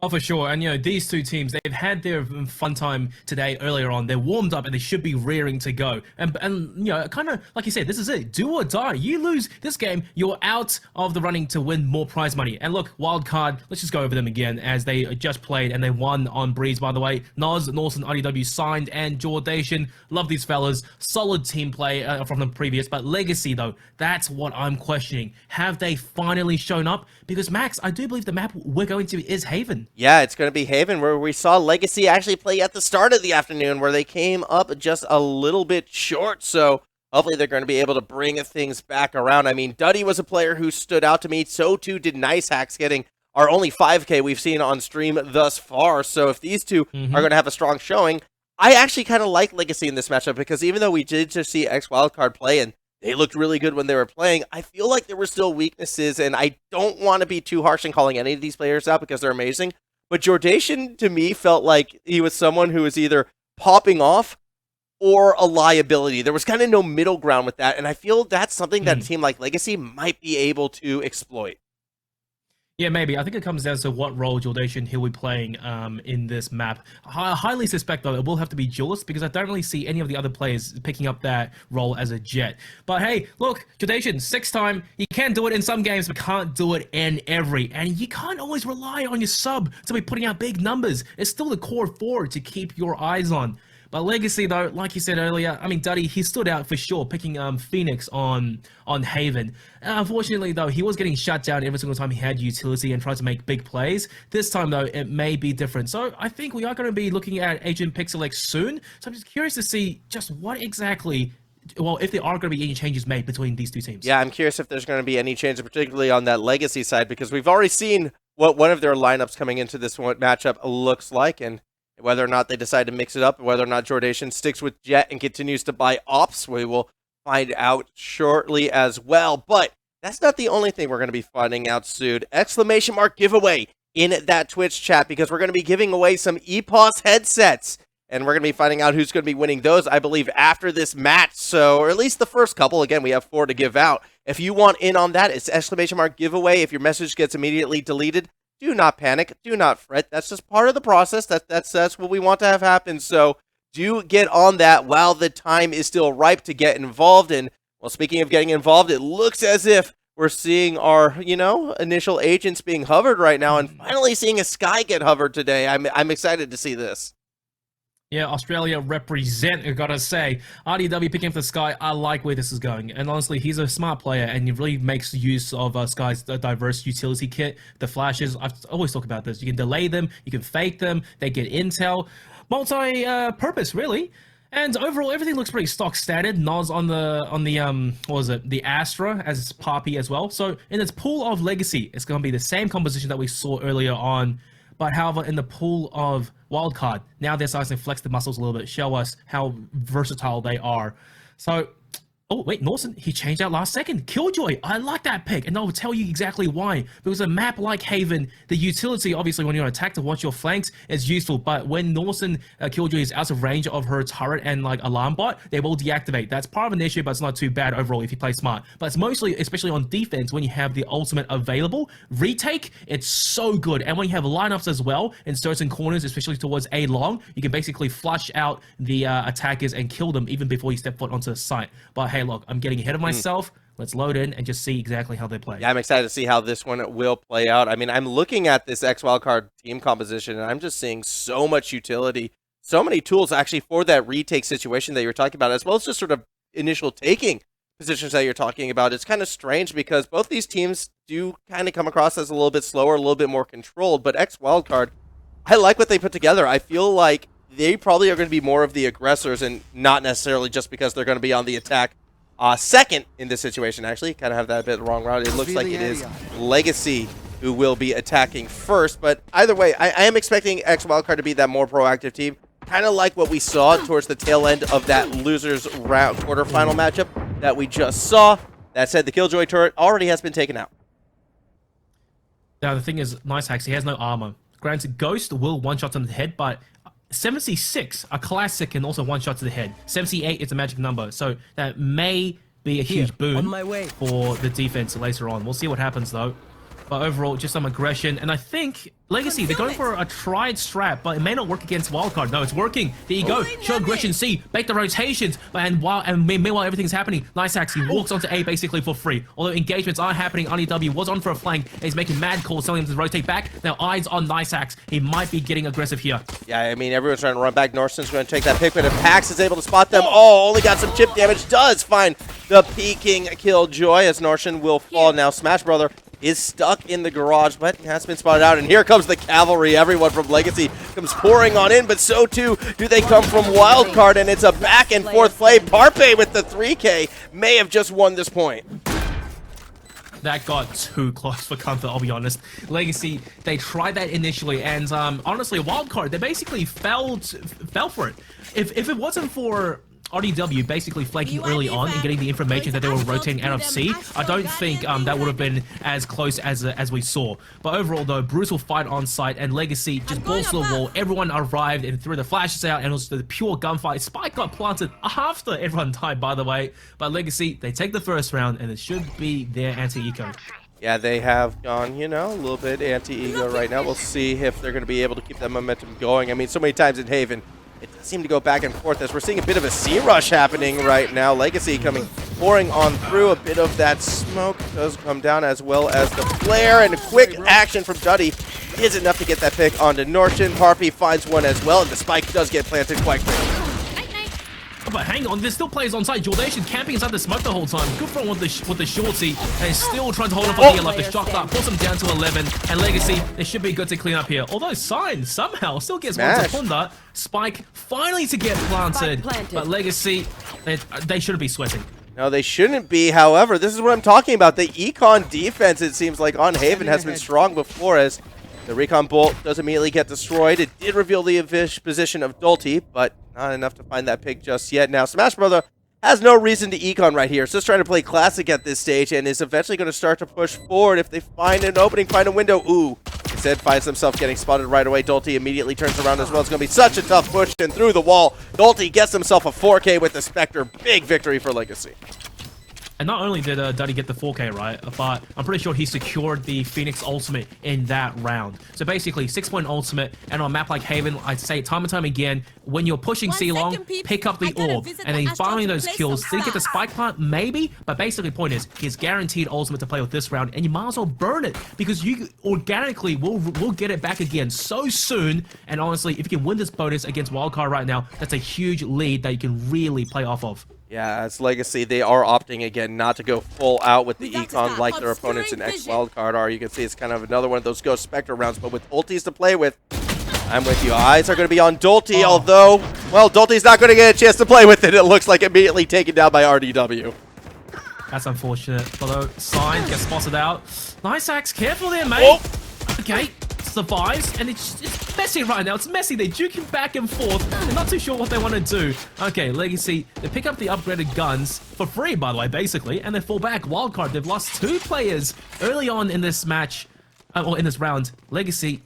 Oh, for sure. And, these 2 teams, they've had their fun time today earlier on. They're warmed up and they should be rearing to go. And kind of, like you said, this is it. Do or die. You lose this game, you're out of the running to win more prize money. And look, Wildcard, let's just go over them again as they just played and they won on Breeze, by the way. Noz, Norson, IDW signed, and Jordation. Love these fellas. Solid team play from the previous. But Legacy, though, that's what I'm questioning. Have they finally shown up? Because, Max, I do believe the map we're going to is Haven. Yeah, it's going to be Haven, where we saw Legacy actually play at the start of the afternoon, where they came up just a little bit short. So hopefully they're going to be able to bring things back around. I mean, Duddy was a player who stood out to me. So too did Nice Hacks, getting our only 5K we've seen on stream thus far. So if these 2 are going to have a strong showing, I actually kind of like Legacy in this matchup, because even though we did just see X Wildcard play and they looked really good when they were playing, I feel like there were still weaknesses, and I don't want to be too harsh in calling any of these players out because they're amazing. But Jordation, to me, felt like he was someone who was either popping off or a liability. There was kind of no middle ground with that, and I feel that's something that a team like Legacy might be able to exploit. Yeah, maybe. I think it comes down to what role Jordation he'll be playing in this map. I highly suspect, though, it will have to be Jules, because I don't really see any of the other players picking up that role as a Jet. But hey, look, Jordation, 6th time, you can do it in some games, but can't do it in every. And you can't always rely on your sub to be putting out big numbers. It's still the core 4 to keep your eyes on. But Legacy, though, like you said earlier, I mean, Duddy, he stood out for sure, picking Phoenix on Haven. Unfortunately, though, he was getting shut down every single time he had utility and tried to make big plays. This time, though, it may be different. So I think we are going to be looking at Agent Pixel soon. So I'm just curious to see just what exactly, well, if there are going to be any changes made between these two teams. Yeah, I'm curious if there's going to be any changes, particularly on that Legacy side, because we've already seen what one of their lineups coming into this one matchup looks like, and whether or not they decide to mix it up, whether or not Jordation sticks with Jet and continues to buy ops, we will find out shortly as well. But that's not the only thing we're going to be finding out soon. Exclamation mark giveaway in that Twitch chat, because we're going to be giving away some EPOS headsets. And we're going to be finding out who's going to be winning those, I believe, after this match. So, or at least the first couple. Again, we have 4 to give out. If you want in on that, it's exclamation mark giveaway. If your message gets immediately deleted, do not panic. Do not fret. That's just part of the process. That's what we want to have happen. So do get on that while the time is still ripe to get involved. And, well, speaking of getting involved, it looks as if we're seeing our, initial agents being hovered right now, and finally seeing a Sky get hovered today. I'm excited to see this. Yeah, Australia represent, I gotta say. RDW picking up the Sky, I like where this is going. And honestly, he's a smart player, and he really makes use of Sky's diverse utility kit. The flashes, I always talk about this. You can delay them, you can fake them, they get intel. Multi-purpose, really. And overall, everything looks pretty stock standard. Nos on the Astra as Poppy as well. So in its pool of Legacy, it's going to be the same composition that we saw earlier on. But however, in the pool of Wildcard, now they're starting to flex the muscles a little bit, show us how versatile they are. So, oh wait, Norson, he changed out last second. Killjoy, I like that pick, and I'll tell you exactly why. Because a map like Haven, the utility, obviously, when you're on attack to watch your flanks, is useful. But when Norson Killjoy is out of range of her turret and like alarm bot, they will deactivate. That's part of an issue, but it's not too bad overall if you play smart. But it's mostly, especially on defense, when you have the ultimate available. Retake, it's so good. And when you have lineups as well in certain corners, especially towards A long, you can basically flush out the attackers and kill them even before you step foot onto the site. But hey, look, I'm getting ahead of myself. Let's load in and just see exactly how they play. Yeah, I'm excited to see how this one will play out. I mean, I'm looking at this X Wildcard team composition, and I'm just seeing so much utility, so many tools actually for that retake situation that you're talking about, as well as just sort of initial taking positions that you're talking about. It's kind of strange because both these teams do kind of come across as a little bit slower, a little bit more controlled, but X Wildcard, I like what they put together. I feel like they probably are going to be more of the aggressors, and not necessarily just because they're going to be on the attack second in this situation. Actually, kind of have that a bit wrong route. It looks like it is Legacy who will be attacking first, but either way, I am expecting X Wildcard to be that more proactive team, kind of like what we saw towards the tail end of that losers round quarterfinal matchup that we just saw. That said, the Killjoy turret already has been taken out. Now the thing is, Nice Hacks, he has no armor. Granted, Ghost will one-shot him in the head, but 76, a classic, and also one shot to the head. 78 is a magic number, so that may be a huge boon for the defense later on. We'll see what happens though. But overall, just some aggression, and I think Legacy, they're going for a tried strat, but it may not work against Wildcard. No, it's working. There you go. Show aggression, C, bait the rotations, and meanwhile everything's happening. Nice Axe, he walks onto A basically for free. Although engagements are happening, RDW was on for a flank, and he's making mad calls, telling him to rotate back. Now eyes on Nice Axe. He might be getting aggressive here. Yeah, I mean, everyone's trying to run back. Norson's going to take that pick, but if Pax is able to spot them, only got some chip damage, does find the peeking Killjoy as Norson will fall. Now Smash Brother is stuck in the garage, but has been spotted out. And here comes the cavalry. Everyone from Legacy comes pouring on in, but so too do they come from Wildcard, and it's a back and forth play. Parpe with the 3K may have just won this point. That got too close for comfort, I'll be honest. Legacy, they tried that initially, and honestly, Wildcard, they basically fell for it. If it wasn't for RDW basically flanking early on and getting the information that they were rotating out of C, I don't think that would have been as close as we saw. But overall though, brutal fight on site, and Legacy just balls to the wall. Everyone arrived and threw the flashes out, and it was the pure gunfight. Spike got planted after everyone died, by the way. But Legacy, they take the first round, and it should be their anti-eco. Yeah, they have gone, you know, a little bit anti-ego right now. We'll see if they're going to be able to keep that momentum going. I mean, so many times in Haven, it does seem to go back and forth as we're seeing a bit of a C rush happening right now. Legacy pouring on through. A bit of that smoke does come down, as well as the flare, and a quick action from Duddy is enough to get that pick onto Norshin. Harpy finds one as well, and the spike does get planted quite quickly. But hang on, there's still players on site. Jordation camping inside the smoke the whole time. Good front with the shorty, and still trying to hold on for the left. The shot dart pulls them down to 11, and Legacy, they should be good to clean up here. Although Sign somehow still gets one to Honda. Spike finally to get planted, but Legacy, they shouldn't be sweating. No, they shouldn't be. However, this is what I'm talking about. The Econ defense, it seems like, on Haven has been strong before, as the Recon Bolt does immediately get destroyed. It did reveal the position of Dolty, but not enough to find that pick just yet. Now, Smash Brother has no reason to Econ right here. It's just trying to play Classic at this stage, and is eventually going to start to push forward if they find an opening, find a window. Ooh, instead finds himself getting spotted right away. Dolty immediately turns around as well. It's going to be such a tough push, and through the wall, Dolty gets himself a 4K with the Spectre. Big victory for Legacy. And not only did Duddy get the 4K, right, but I'm pretty sure he secured the Phoenix ultimate in that round. So basically, 6-point ultimate, and on a map like Haven, I'd say time and time again, when you're pushing C-Long, pick up the orb, and then following those kills, did he get the spike plant? Maybe, but basically point is, he's guaranteed ultimate to play with this round, and you might as well burn it, because you organically will get it back again so soon, and honestly, if you can win this bonus against Wildcard right now, that's a huge lead that you can really play off of. Yeah, as Legacy, they are opting again not to go full out with the Econ like their opponents in X Wildcard are. You can see it's kind of another one of those Ghost Spectre rounds, but with ultis to play with, I'm with you. Eyes are going to be on Dolty, although, well, Dolty's not going to get a chance to play with it. It looks like immediately taken down by RDW. That's unfortunate. Although, Sign gets spotted out. Nice axe. Careful there, mate. Okay. Survives, and it's messy right now. It's messy. They're duking back and forth. They're not too sure what they want to do. Okay, Legacy, they pick up the upgraded guns for free, by the way, basically, and they fall back. Wildcard, they've lost 2 players early on in this match, or in this round. Legacy,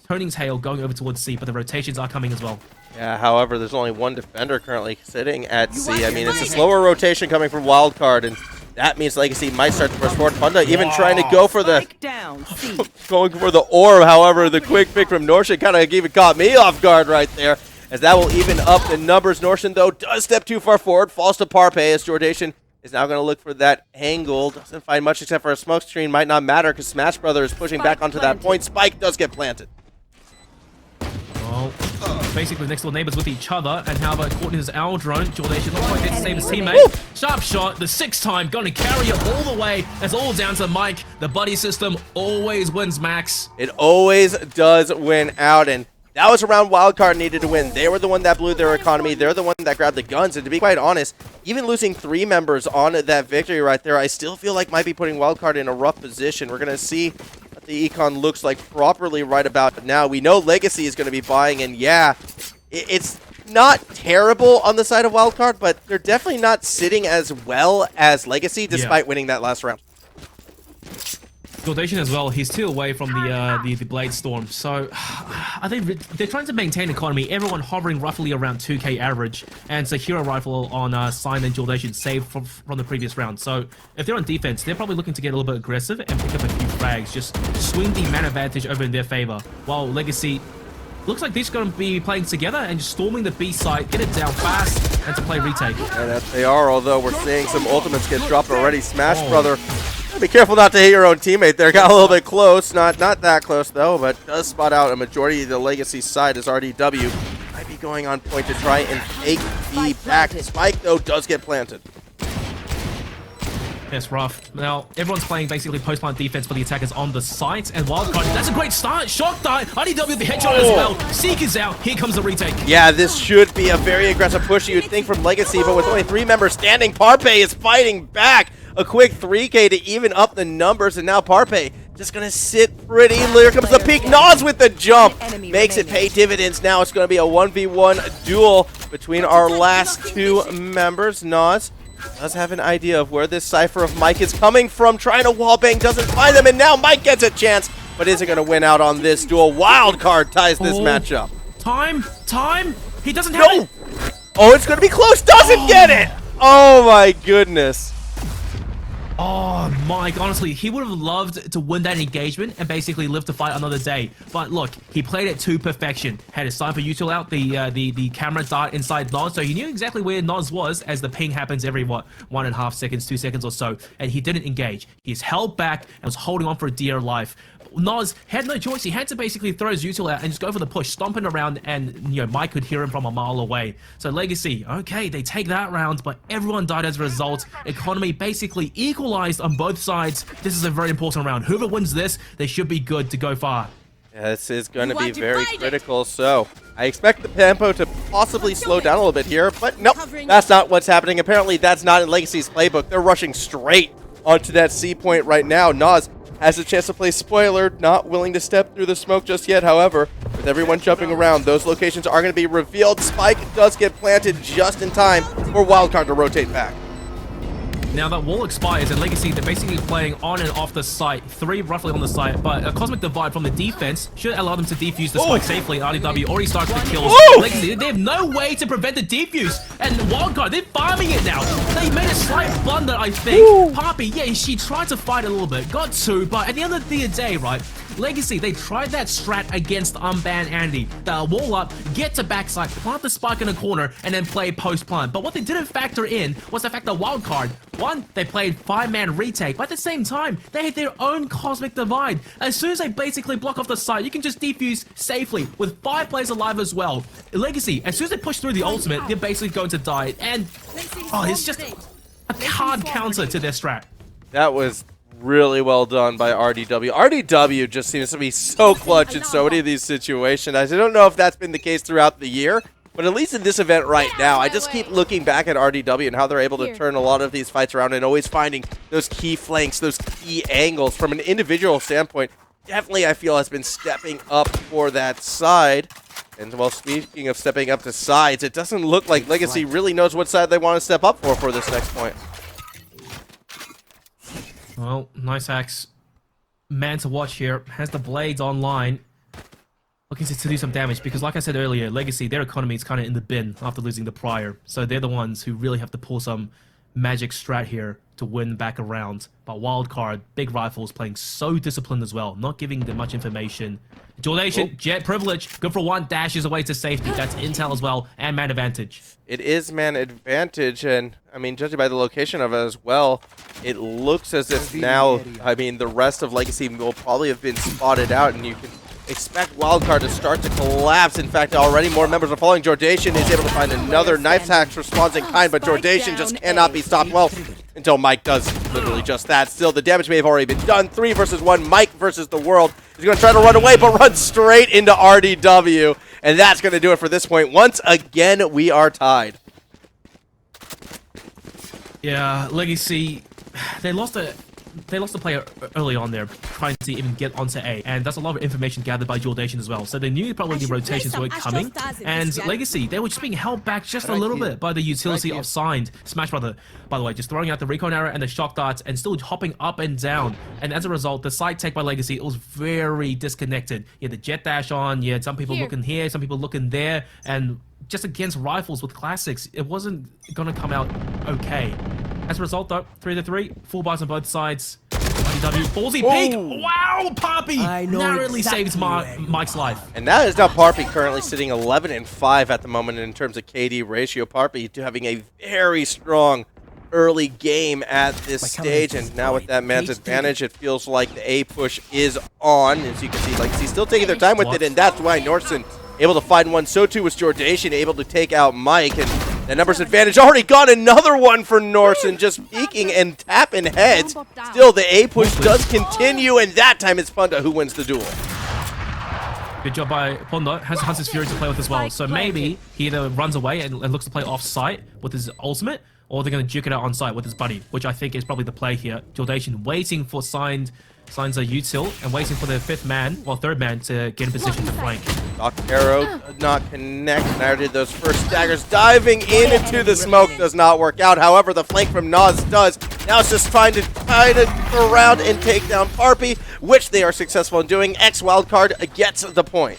turning tail, going over towards C, but the rotations are coming as well. Yeah, however, there's only one defender currently sitting at C. I mean, it's a slower rotation coming from Wildcard, and that means Legacy might start to push forward. Honda even trying to go for the going for the orb. However, the quick pick from Norshin kind of even caught me off guard right there, as that will even up the numbers. Norshin, though, does step too far forward, falls to Parpe, as Jordation is now going to look for that angle. Doesn't find much except for a smoke screen. Might not matter because Smash Brother is pushing back onto that point. Spike does get planted. Well, basically next door neighbors with each other, and how about caught in his owl drone? Jordation looks like to save his teammate. Sharp shot, the 6th time, going to carry it all the way. It's all down to Mike. The buddy system always wins, Max. It always does win out, and that was a round Wildcard needed to win. They were the one that blew their economy. They're the one that grabbed the guns, and to be quite honest, even losing 3 members on that victory right there, I still feel like might be putting Wildcard in a rough position. We're going to see what the Econ looks like properly right about now. We know Legacy is going to be buying, and yeah, it's not terrible on the side of Wildcard, but they're definitely not sitting as well as Legacy, despite winning that last round. Jordation as well, he's 2 away from the Blade Storm, so they're trying to maintain economy, everyone hovering roughly around 2k average, and it's a hero rifle on Sign and Jordation saved from the previous round. So if they're on defense, they're probably looking to get a little bit aggressive and pick up a few frags, just swing the man advantage over in their favor, while Legacy looks like they're going to be playing together and just storming the B site, get it down fast, and to play retake. And that they are, although we're seeing some ultimates get dropped already. Smash Brother, be careful not to hit your own teammate there. Got a little bit close, not that close though, but does spot out a majority of the Legacy side as RDW might be going on point to try and take the back. Spike though does get planted. It's rough. Now, everyone's playing basically post-plant defense for the attackers on the site, and Wildcard, that's a great start. Shock dart, RDW the headshot as well. Seek is out, here comes the retake. Yeah, this should be a very aggressive push, you'd think, from Legacy, but with only 3 members standing, Parpe is fighting back. A quick 3K to even up the numbers, and now Parpe just going to sit pretty. Here comes the peak. Nas with the jump. Makes it pay dividends now. It's going to be a 1v1 duel. between our last two members. Nas does have an idea of where this Cypher of Mike is coming from, trying to wallbang, doesn't find them, and now Mike gets a chance, but isn't going to win out on this duel. Wildcard ties this matchup. Time! He doesn't have it! Oh, it's going to be close, doesn't get it! Oh my goodness. Oh, Mike, honestly, he would have loved to win that engagement and basically live to fight another day. But look, he played it to perfection. Had his sniper util out, the camera dart inside Nos, so he knew exactly where Nos was as the ping happens every, 1.5 seconds, 2 seconds or so. And he didn't engage. He's held back and was holding on for dear life. Nos had no choice. He had to basically throw his util out and just go for the push, stomping around, and Mike could hear him from a mile away. So Legacy, okay, they take that round, but everyone died as a result. Economy basically equalized on both sides. This is a very important round. Whoever wins this, they should be good to go far. Yeah, this is going to be very critical, so I expect the tempo to possibly slow down a little bit here, but nope, that's not what's happening. Apparently, that's not in Legacy's playbook. They're rushing straight onto that C point right now. Nas has a chance to play spoiler, not willing to step through the smoke just yet. However, with everyone jumping around, those locations are going to be revealed. Spike does get planted just in time for Wildcard to rotate back. Now that wall expires and Legacy, they're basically playing on and off the site, 3 roughly on the site, but a Cosmic Divide from the defense should allow them to defuse the spike safely. RDW already starts the kills. Legacy, they have no way to prevent the defuse, and Wildcard, they're farming it now. They made a slight blunder, I think. Poppy, yeah, she tried to fight a little bit, got 2, but at the end of the day, right, Legacy, they tried that strat against Unban Andy. They'll wall up, get to backside, plant the spike in a corner, and then play post-plant. But what they didn't factor in was the fact that Wildcard, one, they played 5-man retake, but at the same time, they had their own Cosmic Divide. As soon as they basically block off the site, you can just defuse safely with 5 players alive as well. Legacy, as soon as they push through the ultimate, they're basically going to die. And, it's just a hard counter to their strat. That was really well done by RDW. RDW just seems to be so clutch in so many of these situations. I don't know if that's been the case throughout the year, but at least in this event right now, I just keep looking back at RDW and how they're able to turn a lot of these fights around and always finding those key flanks, those key angles. From an individual standpoint, definitely I feel has been stepping up for that side. And while speaking of stepping up to sides, it doesn't look like Legacy really knows what side they want to step up for this next point. Well, nice axe. Man to watch here. Has the blades online. Looking to do some damage because, like I said earlier, Legacy, their economy is kind of in the bin after losing the prior. So they're the ones who really have to pull some magic strat here to win back around. But Wildcard, big rifles, playing so disciplined as well, not giving them much information. Jordation, jet privilege, good for 1, dashes away to safety. That's intel as well, and man advantage. It is man advantage, and I mean, judging by the location of it as well, it looks as if now, I mean, the rest of Legacy will probably have been spotted out, and you can expect Wildcard to start to collapse. In fact, already more members are following. Jordation is able to find another knife hack response in kind, but Jordation just cannot be stopped well until Mike does literally just that. Still, the damage may have already been done. 3 versus 1, Mike versus the world. He's going to try to run away, but runs straight into RDW, and that's going to do it for this point. Once again, we are tied. Yeah, Legacy, they lost a player early on there, trying to even get onto A, and that's a lot of information gathered by Jordation as well. So they knew probably the rotations were coming, and Legacy, they were just being held back just a little bit by the utility of Signed. Smash Brother, by the way, just throwing out the recon arrow and the shock darts and still hopping up and down. And as a result, the side take by Legacy, it was very disconnected. You had the jet dash on, you had some people looking here, some people looking there, and just against rifles with classics, it wasn't gonna come out okay. As a result, though, 3-3, full buys on both sides. RDW, ballsy peek. Wow, Poppy narrowly saves Mike's life. And that is now Parpy currently sitting 11-5 at the moment in terms of KD ratio. Parpy having a very strong early game at this stage, and now with that man's advantage, it feels like the A push is on. As you can see, like he's still taking their time with it, and that's why Norson able to find one. So too was Jordation able to take out Mike, and the numbers advantage already got another one for Norson, just peeking and tapping heads. Still, the A push does continue, and that time it's Punda who wins the duel. Good job by Punda. Has Hunter's Fury to play with as well. So maybe he either runs away and looks to play off-site with his ultimate, or they're going to juke it out on site with his buddy, which I think is probably the play here. Jordation waiting for signs a util and waiting for the third man to get in position to flank. Doc Arrow did not connect. Nair did those first daggers. Diving into the smoke does not work out. However, the flank from Nas does. Now it's just trying to go around and take down Parpy, which they are successful in doing. X Wildcard gets the point.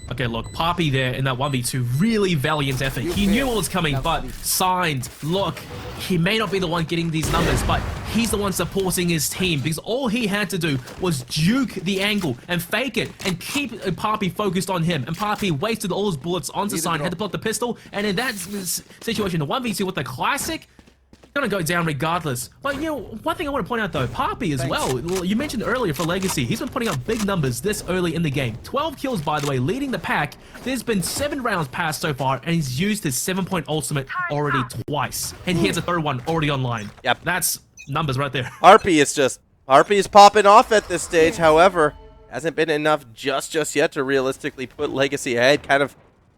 Okay, look, Parpy there in that 1v2, really valiant effort. He knew what was coming, but signed. Look, he may not be the one getting these numbers, but he's the one supporting his team, because all he had to do was juke the angle and fake it and keep Parpy focused on him. And Parpy wasted all his bullets onto Sign, had to block the pistol, and in that situation, the 1v2 with the classic, gonna go down regardless. But you know, one thing I want to point out though, Parpy as well, you mentioned earlier for Legacy, he's been putting up big numbers this early in the game. 12 kills, by the way, leading the pack. There's been 7 rounds passed so far, and he's used his 7-point ultimate already twice. And he has a third one already online. Yep. That's numbers right there. Parpy is popping off at this stage. However, hasn't been enough just yet to realistically put Legacy ahead. Kind of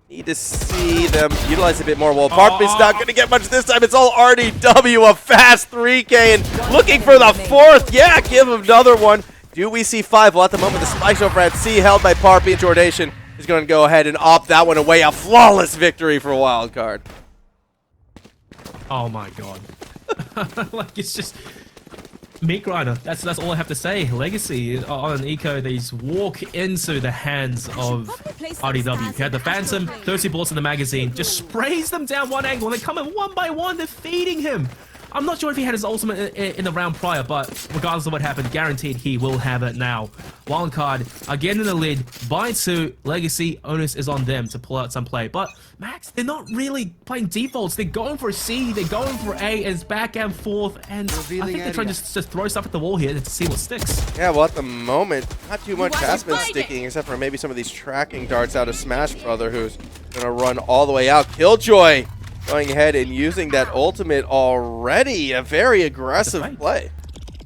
need to see them utilize a bit more. Well, Parpy's not going to get much this time. It's all RDW, a fast 3K, and looking for the 4th. Yeah, give him another one. Do we see 5? Well, at the moment, the spikes over at C held by Parpy, and Jordation is going to go ahead and opt that one away. A flawless victory for Wildcard. Oh my god. Like, it's just meat grinder. That's all I have to say. Legacy on Eco, these walk into the hands of RDW. He had the Phantom, 30 bullets in the magazine, just sprays them down one angle, and they come in one by one, they're feeding him. I'm not sure if he had his ultimate in the round prior, but regardless of what happened, guaranteed he will have it now. Wildcard again in the lead by 2. Legacy, onus is on them to pull out some play. But Max, they're not really playing defaults. They're going for a C, they're going for A, and it's back and forth. And I think they're trying to just throw stuff at the wall here to see what sticks. Yeah, well, at the moment, not too much has been sticking, except for maybe some of these tracking darts out of Smash Brother, who's going to run all the way out. Killjoy going ahead and using that ultimate already. A very aggressive play.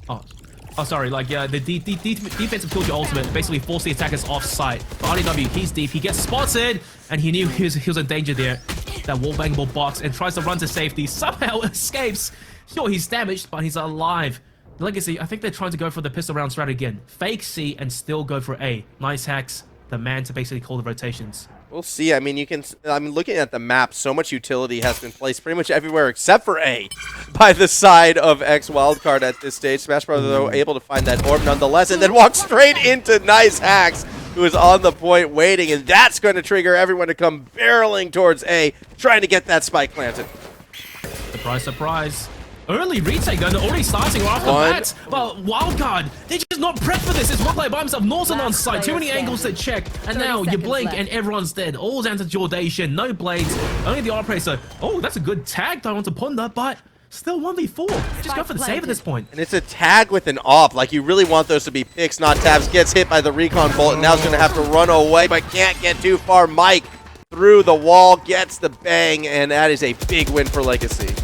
Oh, sorry. Like, yeah, the defensive Killjoy ultimate basically forced the attackers off site. But RDW, he's deep. He gets spotted, and he knew he was in danger there. That wall-bangable box, and tries to run to safety. Somehow escapes. Sure, he's damaged, but he's alive. Legacy, I think they're trying to go for the pistol round strat again. Fake C and still go for A. Nice hacks. The man to basically call the rotations. We'll see. I mean, I'm looking at the map. So much utility has been placed pretty much everywhere except for A by the side of X Wildcard at this stage. Smash Brothers, though, able to find that orb nonetheless, and then walk straight into Nice Hacks, who is on the point waiting, and that's going to trigger everyone to come barreling towards A, trying to get that spike planted. Surprise, surprise. Early retake, though. They're already starting right off the bat. But Wildcard, they're just not prepped for this. It's one player by himself. Norton on site. Too many angles to check. And now you blink and everyone's dead. All down to Jordation. No blades. Only the operator. Oh, that's a good tag though onto Punda, but still 1v4. Just go for the save at this point. And it's a tag with an op. Like, you really want those to be picks, not tabs. Gets hit by the recon bolt, and now he's going to have to run away, but can't get too far. Mike through the wall, gets the bang, and that is a big win for Legacy.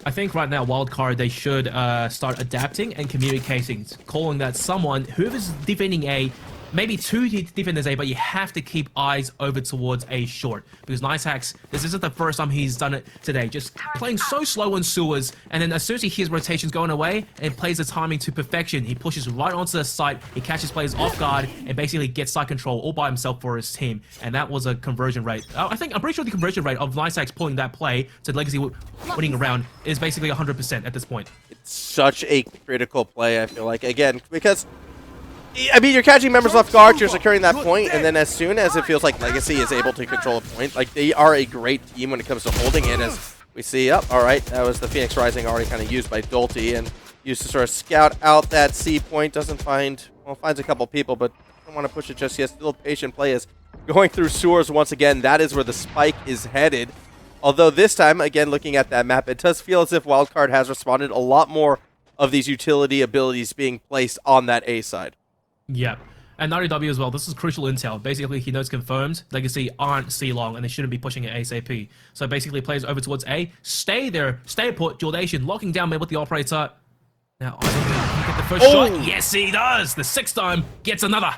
I think right now, Wildcard, they should start adapting and communicating, calling that someone, whoever's defending A, maybe 2 defenders A, but you have to keep eyes over towards A short. Because Nice Hacks, this isn't the first time he's done it today. Just playing so slow on sewers, and then as soon as he hears rotations going away, and plays the timing to perfection, he pushes right onto the site, he catches players off guard, and basically gets site control all by himself for his team. And that was a conversion rate. I'm pretty sure the conversion rate of Nice Hacks pulling that play to Legacy winning a round is basically 100% at this point. It's such a critical play, I feel like. Again, because I mean, you're catching members off guard, you're securing that point, and then as soon as it feels like Legacy is able to control a point, like, they are a great team when it comes to holding it, as we see. Up, all right, that was the Phoenix Rising already kind of used by Dolte, and used to sort of scout out that C point. Doesn't find, well, finds a couple people, but don't want to push it just yet. Still patient play is going through sewers once again. That is where the spike is headed. Although this time, again, looking at that map, it does feel as if Wildcard has responded a lot more of these utility abilities being placed on that A side. Yeah, and RDW as well. This is crucial intel. Basically, he knows confirmed Legacy aren't C long, and they shouldn't be pushing it ASAP. So basically, plays over towards A, stay there, stay put. Jordation locking down mid with the operator. Now, I think he get the first shot. Yes, he does. The 6th time gets another.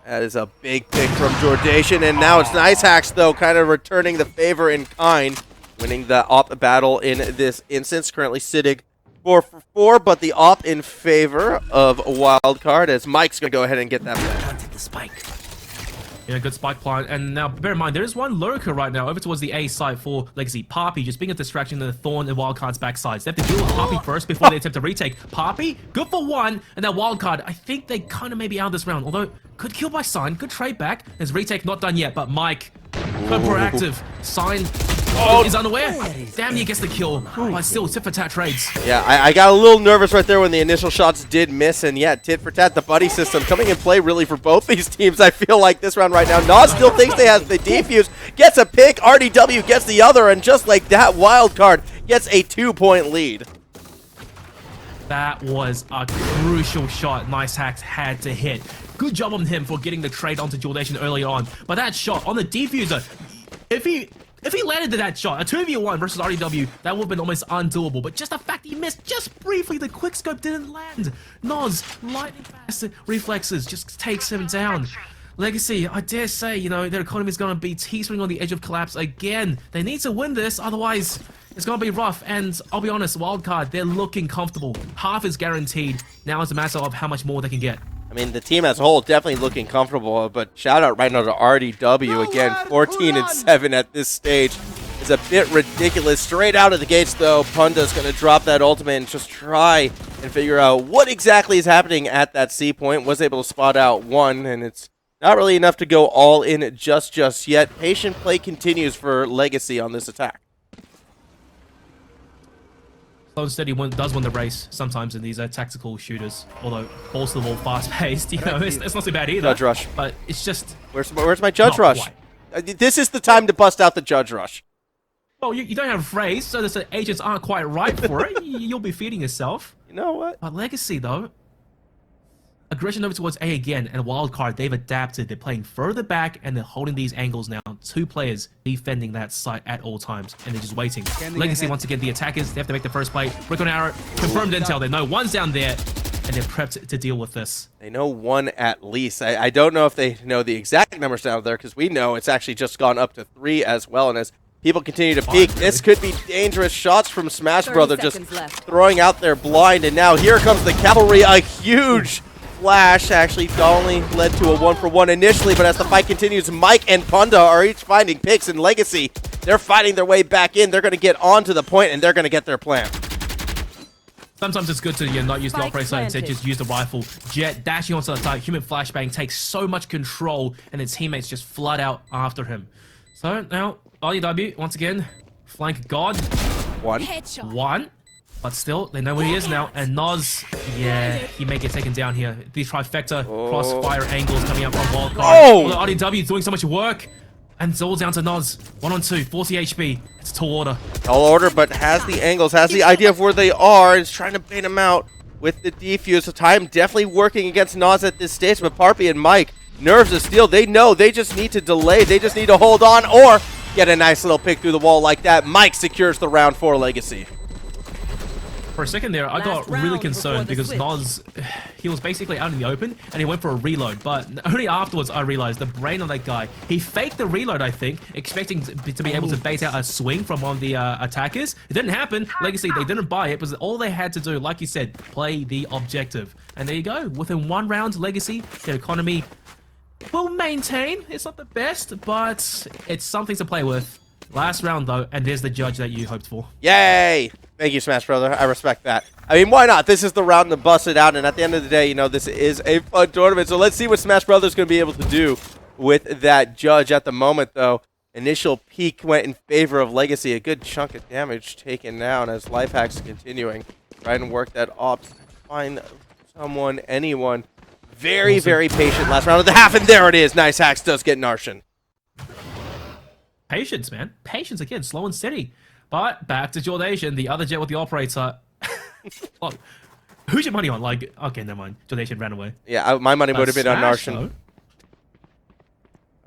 That is a big pick from Jordation, and now it's Nice Hacks though, kind of returning the favor in kind. winning the op battle in this instance. Currently sitting 4 for 4, but the op in favor of Wildcard as Mike's going to go ahead and get that back. Planted the spike. Yeah, good spike plant. And now, bear in mind, there is one lurker right now over towards the A side for Legacy. Poppy just being a distraction to the Thorn and Wildcard's backsides. They have to deal with Poppy first before they attempt to retake. Poppy, good for 1. And now Wildcard, I think they kind of may be out this round. Although, good kill by Sign, good trade back. His retake not done yet, but Mike, good proactive. Sign is unaware. Damn, he gets the kill. But still, tit for tat trades. Yeah, I got a little nervous right there when the initial shots did miss, and yeah, tit for tat, the buddy system coming in play really for both these teams. I feel like this round right now, Nas still thinks they have the defuse, gets a pick, RDW gets the other, and just like that, Wildcard gets a 2-point lead. That was a crucial shot Nice Hacks had to hit. Good job on him for getting the trade onto Jordation early on. But that shot on the defuser, if he landed that shot, a 2v1 versus RDW, that would have been almost undoable. But just the fact he missed just briefly, the quickscope didn't land. Nos, lightning fast reflexes, just takes him down. Legacy, I dare say, you know, their economy is going to be teetering on the edge of collapse again. They need to win this, otherwise it's going to be rough. And I'll be honest, Wildcard, they're looking comfortable. Half is guaranteed. Now it's a matter of how much more they can get. I mean, the team as a whole definitely looking comfortable, but shout out right now to RDW. Again, 14-7 at this stage is a bit ridiculous. Straight out of the gates, though, Punda's going to drop that ultimate and just try and figure out what exactly is happening at that C point. Was able to spot out 1, and it's not really enough to go all in just yet. Patient play continues for Legacy on this attack. Slow and steady does win the race sometimes in these tactical shooters. Although, balls to the wall, fast-paced, you know, it's not too bad either. Judge rush. But it's just... Where's my judge rush? This is the time to bust out the judge rush. Well, you don't have phrase, so the agents aren't quite right for it. You'll be feeding yourself. You know what? But Legacy, though, aggression over towards A again, and Wildcard, they've adapted. They're playing further back, and they're holding these angles now. 2 players defending that site at all times, and they're just waiting. Legacy, once again, the attackers, they have to make the first play. Brick on arrow, confirmed intel. They know 1's down there, and they're prepped to deal with this. They know 1 at least. I don't know if they know the exact numbers down there, because we know it's actually just gone up to 3 as well, and as people continue to peek, this could be dangerous. Shots from Smash Brother just throwing out their blind, and now here comes the cavalry, a huge flash actually only led to a 1-for-1 initially, but as the fight continues, Mike and Punda are each finding picks, and Legacy, they're fighting their way back in. They're going to get onto the point, and they're going to get their plan. Sometimes it's good to not use the operator side, instead just use the rifle. Jet dashing onto the side, human flashbang takes so much control, and his teammates just flood out after him. So now, RDW, once again, flank God. 1. But still, they know where he is now. And Nos, yeah, he may get taken down here. The trifecta crossfire angles coming out from Wildcard. Although RDW doing so much work. And it's all down to Nos. 1-on-2, 40 HP. It's tall order. Tall order, but has the angles, has the idea of where they are, and is trying to bait them out with the defuse. So time definitely working against Nos at this stage, but Parpy and Mike, nerves of steel, they know they just need to delay. They just need to hold on or get a nice little pick through the wall like that. Mike secures the round for Legacy. For a second there, I got really concerned because Nos, he was basically out in the open and he went for a reload. But only afterwards I realized the brain on that guy, he faked the reload, I think, expecting to be able to bait out a swing from one of the attackers. It didn't happen. Legacy, they didn't buy it, but all they had to do, like you said, play the objective. And there you go. Within 1 round, Legacy, their economy will maintain. It's not the best, but it's something to play with. Last round, though, and there's the judge that you hoped for. Yay! Thank you, Smash Brother. I respect that. I mean, why not? This is the round to bust it out, and at the end of the day, you know, this is a fun tournament. So let's see what Smash Brother's going to be able to do with that judge. At the moment, though, initial peak went in favor of Legacy. A good chunk of damage taken down as Lifehack's continuing. Trying to work that up, find someone, anyone. Very, very patient last round of the half, and there it is. Nice Hacks does get Narshan. Patience, man. Patience again, slow and steady. But back to Jordation, the other jet with the operator. Look, who's your money on? Like, okay, never mind. Jordation ran away. Yeah, my money would have been on Narshan. Though?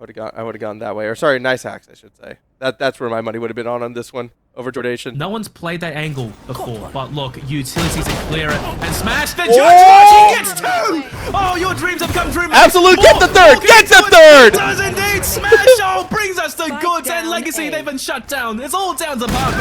I would have gone that way. Or sorry, Nice Hacks, I should say. That's where my money would have been on this one over Jordation. No one's played that angle before, but look, utilities to clear it and smash the judge. He gets 2! Oh, your dreams have come true, man. Absolute, get the third! Get the third! Does indeed smash! Oh, brings just the Spike goods, and down Legacy, A. they've been shut down. It's all down to Barbie.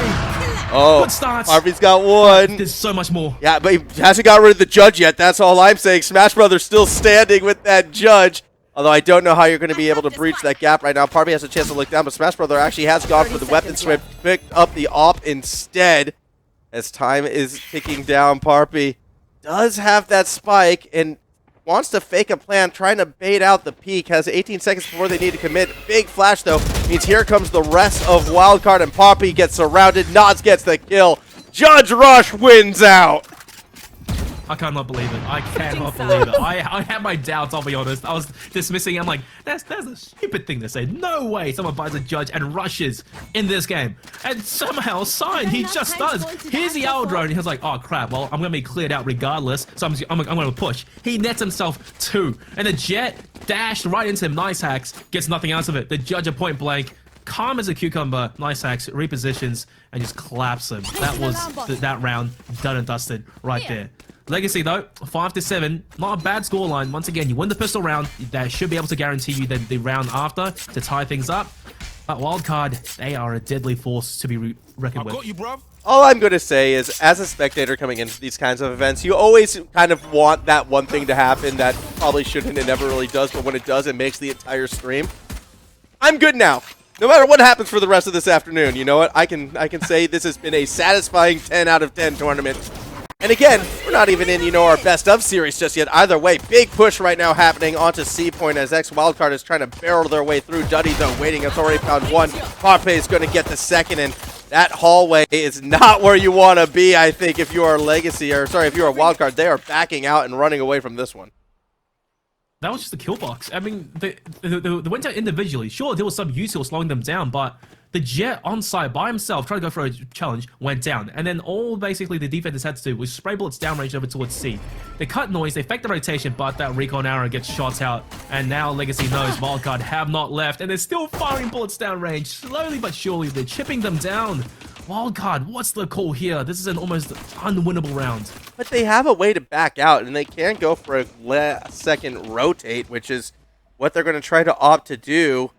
Oh, Good start. Harvey's got one. There's so much more. Yeah, but he hasn't got rid of the judge yet. That's all I'm saying. Smash Brothers still standing with that judge. Although I don't know how you're going to be able to breach that gap right now. Parby has a chance to look down, but Smash Brother actually has gone for the weapon switch, picked up the op instead. As time is ticking down, Parpy does have that spike and wants to fake a plan, trying to bait out the peak. Has 18 seconds before they need to commit. Big flash, though, means here comes the rest of Wildcard, and Parpy gets surrounded. Nods gets the kill. Judge Rush wins out. I cannot believe it. I cannot believe it. I had my doubts, I'll be honest. I was dismissing. I'm like, that's a stupid thing to say. No way someone buys a judge and rushes in this game. And somehow, Sign, he just does. Here's the owl drone. He was like, oh crap, well, I'm going to be cleared out regardless. So I'm going to push. He nets himself 2. And the jet dashed right into him. Nice hacks. Gets nothing out of it. The judge at point blank. Calm as a cucumber. Nice hacks. Repositions. And just claps him. That was that round done and dusted right there. Legacy, though, 5-7, not a bad scoreline. Once again, you win the pistol round. That should be able to guarantee you the round after to tie things up. But Wildcard, they are a deadly force to be reckoned with. All I'm going to say is, as a spectator coming into these kinds of events, you always kind of want that one thing to happen that probably shouldn't and never really does, but when it does, it makes the entire stream. I'm good now. No matter what happens for the rest of this afternoon, you know what? I can say this has been a satisfying 10 out of 10 tournament. And again, we're not even in, our best of series just yet. Either way, big push right now happening onto C point as X Wildcard is trying to barrel their way through. Duddy, though, waiting. Has already found one. Parpay is going to get the second, and that hallway is not where you want to be, I think, if you are Legacy, or sorry, if you are Wildcard. They are backing out and running away from this one. That was just a kill box. I mean, they went out individually. Sure, there was some util slowing them down, but the Jet on site by himself, trying to go for a challenge, went down. And then all basically the defenders had to do was spray bullets downrange over towards C. They cut noise, they fake the rotation, but that recon arrow gets shot out. And now Legacy knows Wildcard have not left, and they're still firing bullets downrange. Slowly but surely, they're chipping them down. Wildcard, what's the call here? This is an almost unwinnable round. But they have a way to back out, and they can go for a last-second rotate, which is what they're going to try to opt to do.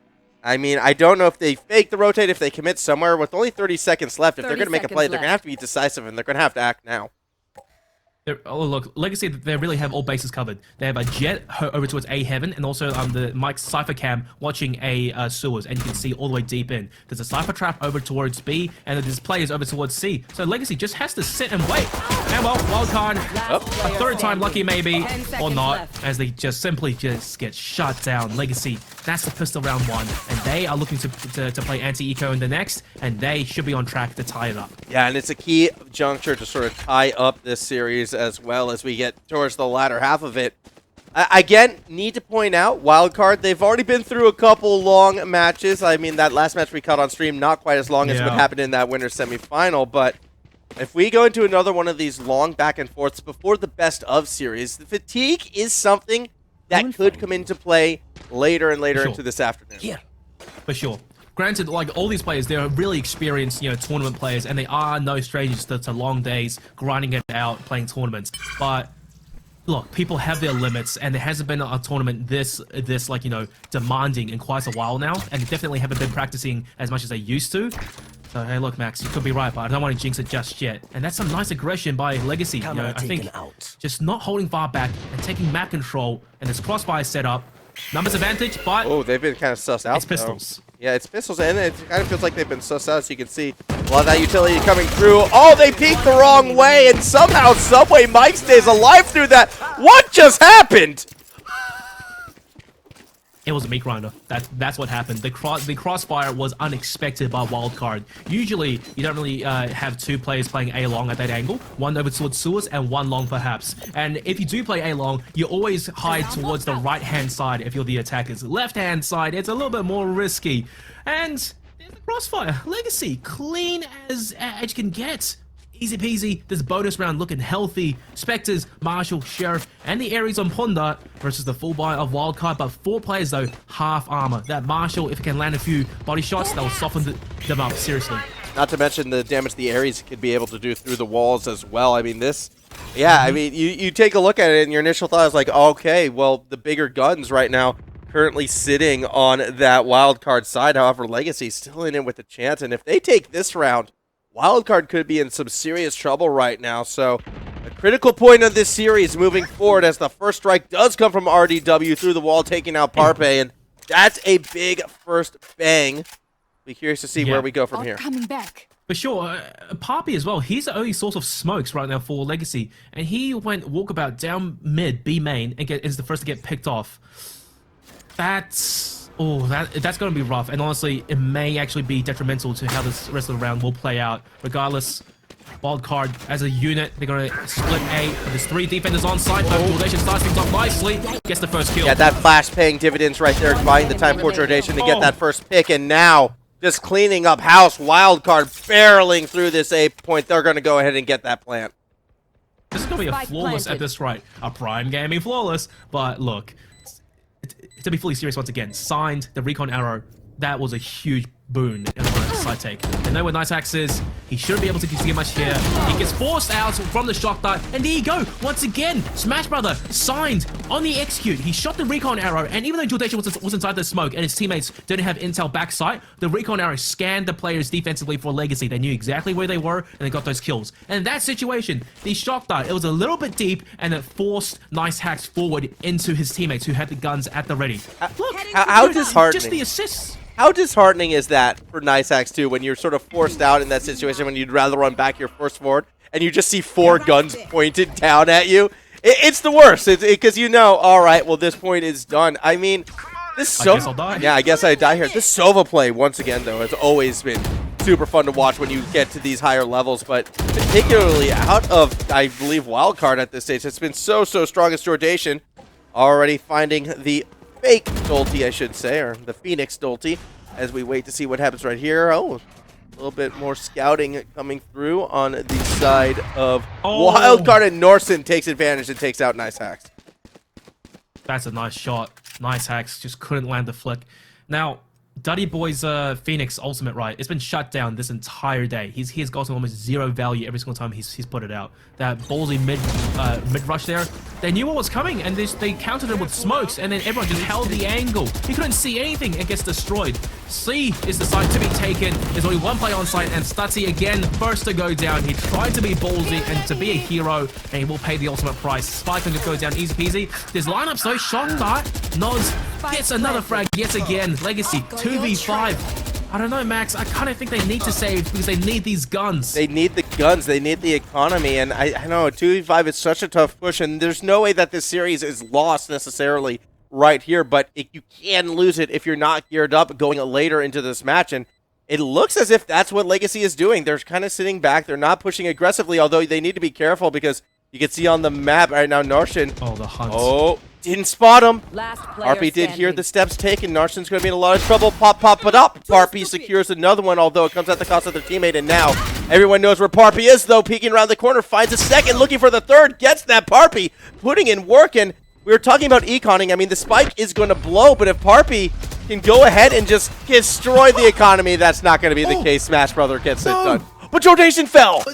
I mean, I don't know if they fake the rotate, if they commit somewhere. With only 30 seconds left, if they're going to make a play, they're going to have to be decisive, and they're going to have to act now. Oh, look, Legacy, they really have all bases covered. They have a Jet over towards A Heaven, and also the Mike's Cypher Cam watching A Sewers, and you can see all the way deep in. There's a Cypher Trap over towards B, and there's players over towards C. So Legacy just has to sit and wait. And well, Wildcard, a third time lucky maybe, or not, as they just simply get shut down. Legacy, that's the pistol round 1, and they are looking to play anti-eco in the next, and they should be on track to tie it up. Yeah, and it's a key juncture to sort of tie up this series as well as we get towards the latter half of it. Again, need to point out, Wildcard, they've already been through a couple long matches. I mean, that last match we caught on stream, not quite as long as what happened in that winner's semifinal, but if we go into another one of these long back and forths before the best of series, the fatigue is something that could come into play later and later into this afternoon. Yeah, for sure. Granted, like all these players, they're really experienced, tournament players, and they are no strangers to long days, grinding it out, playing tournaments. But look, people have their limits, and there hasn't been a tournament this like demanding in quite a while now, and they definitely haven't been practicing as much as they used to. So hey, look, Max, you could be right, but I don't want to jinx it just yet. And that's some nice aggression by Legacy. I think just not holding far back and taking map control, and this crossfire setup. Numbers advantage, but oh, they've been kind of sussed out. It's pistols. Yeah, it's pistols, and it kind of feels like they've been sussed out, as you can see. A lot of that utility coming through. Oh, they peeked the wrong way, and somehow, someway, Mike stays alive through that. What just happened? It was a meat grinder. That's what happened. The crossfire was unexpected by Wildcard. Usually, you don't really have two players playing A long at that angle. One over towards Sewers and one long perhaps. And if you do play A long, you always hide towards the right-hand side if you're the attackers. Left-hand side, it's a little bit more risky. And there's the crossfire. Legacy, clean as Edge can get. Easy peasy, this bonus round looking healthy. Spectres, Marshall, Sheriff, and the Ares on Ponder versus the full buy of Wildcard, but 4 players though, half armor. That Marshall, if it can land a few body shots, that will soften them up, seriously. Not to mention the damage the Ares could be able to do through the walls as well. I mean, this, yeah, I mean, you take a look at it and your initial thought is like, okay, well, the bigger guns right now currently sitting on that wildcard side. However, Legacy still in it with a chance. And if they take this round, wildcard could be in some serious trouble right now. So a critical point of this series moving forward as the first strike does come from RDW through the wall, taking out Parpe. And that's a big first bang. Be curious to see where we go from here. Coming back. For sure, Papi as well, he's the only source of smokes right now for Legacy. And he went walkabout down mid, B main, and is the first to get picked off. That's going to be rough. And honestly, it may actually be detrimental to how this rest of the round will play out. Regardless, wildcard as a unit, they're going to split A. There's 3 defenders on site, but Jordation starts things off nicely. Gets the first kill. Yeah, that flash paying dividends right there, buying the time for Jordation to get that first pick. And now, just cleaning up house, wildcard barreling through this A point. They're going to go ahead and get that plant. This is going to be a flawless at this rate. A prime gaming flawless. But look, to be fully serious once again, signed the recon arrow. That was a huge boon in the side take. They know where Nice Axe is. He shouldn't be able to get much here. He gets forced out from the shock dart. And there you go. Once again, Smash Brother signed on the execute. He shot the recon arrow. And even though Jordation was inside the smoke and his teammates didn't have intel backside, the recon arrow scanned the players defensively for Legacy. They knew exactly where they were and they got those kills. And in that situation, the shock dart, it was a little bit deep and it forced Nice Hacks forward into his teammates who had the guns at the ready. Look, how disheartening. Just the assists. How disheartening is that for Nice Axe 2 when you're sort of forced out in that situation when you'd rather run back your first forward and you just see 4 guns pointed down at you? It's the worst because you know, all right, well, this point is done. I mean, this I guess I'll die. Yeah, I guess I die here. This Sova play, once again, though, has always been super fun to watch when you get to these higher levels, but particularly out of, I believe, wildcard at this stage. It's been so strong as Jordation already finding the fake Dolty, I should say, or the Phoenix Dolty, as we wait to see what happens right here. Oh, a little bit more scouting coming through on the side of wildcard, and Norson takes advantage and takes out Nice Hacks. That's a nice shot. Nice Hacks just couldn't land the flick. Now, Duddy Boy's Phoenix ultimate, right, it's been shut down this entire day. He has gotten almost 0 value every single time he's put it out. That ballsy mid rush there, they knew what was coming and they countered it with smokes, and then everyone just held the angle. He couldn't see anything and gets destroyed. C is the side to be taken. There's only 1 player on site, and Stutzy again first to go down. He tried to be ballsy and to be a hero, and he will pay the ultimate price. Spike can just go down easy peasy. There's lineups though. Shot dart. Noz gets another frag yet again. Legacy 2v5. I don't know, Max. I kind of think they need to save because they need these guns. They need the guns. They need the economy. And I know 2v5 is such a tough push, and there's no way that this series is lost necessarily right here, but you can lose it if you're not geared up going later into this match. And it looks as if that's what Legacy is doing. They're kind of sitting back. They're not pushing aggressively, although they need to be careful because you can see on the map right now, Narshan. Oh, the hunt. Oh, didn't spot him. Parpy did hear the steps taken. Narshan's going to be in a lot of trouble. Pop it up. Parpy secures another one, although it comes at the cost of their teammate. And now everyone knows where Parpy is, though. Peeking around the corner, finds a second, looking for the third, gets that Parpy, putting in work. And we were talking about econing. I mean, the spike is going to blow, but if Parpy can go ahead and just destroy the economy, that's not going to be the case. Smash Brother gets it done. But Jordation fell.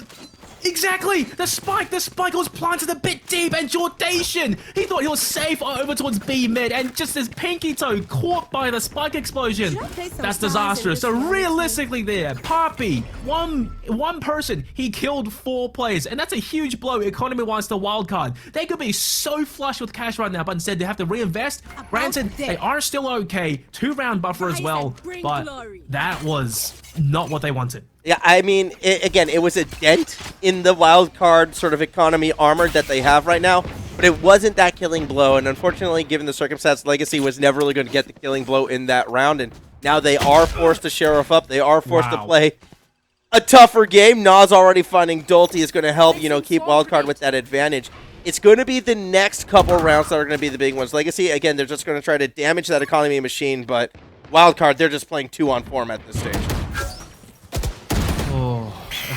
Exactly! The spike was planted a bit deep, and Jordation, he thought he was safe over towards B mid, and just his pinky toe caught by the spike explosion. That's disastrous. So realistically there, Papi, one person, he killed 4 players, and that's a huge blow economy-wise to wildcard. They could be so flush with cash right now, but instead they have to reinvest. Granted, they are still okay, 2-round buffer as well, but that was not what they wanted. Yeah, I mean, again, it was a dent in the wild card sort of economy armor that they have right now, but it wasn't that killing blow, and unfortunately, given the circumstance, Legacy was never really going to get the killing blow in that round, and now they are forced to sheriff up. They are forced to play a tougher game. Nas already finding Dolty is going to help, you know, keep wildcard with that advantage. It's going to be the next couple rounds that are going to be the big ones. Legacy, again, they're just going to try to damage that economy machine, but wildcard, they're just playing 2-on-4 at this stage.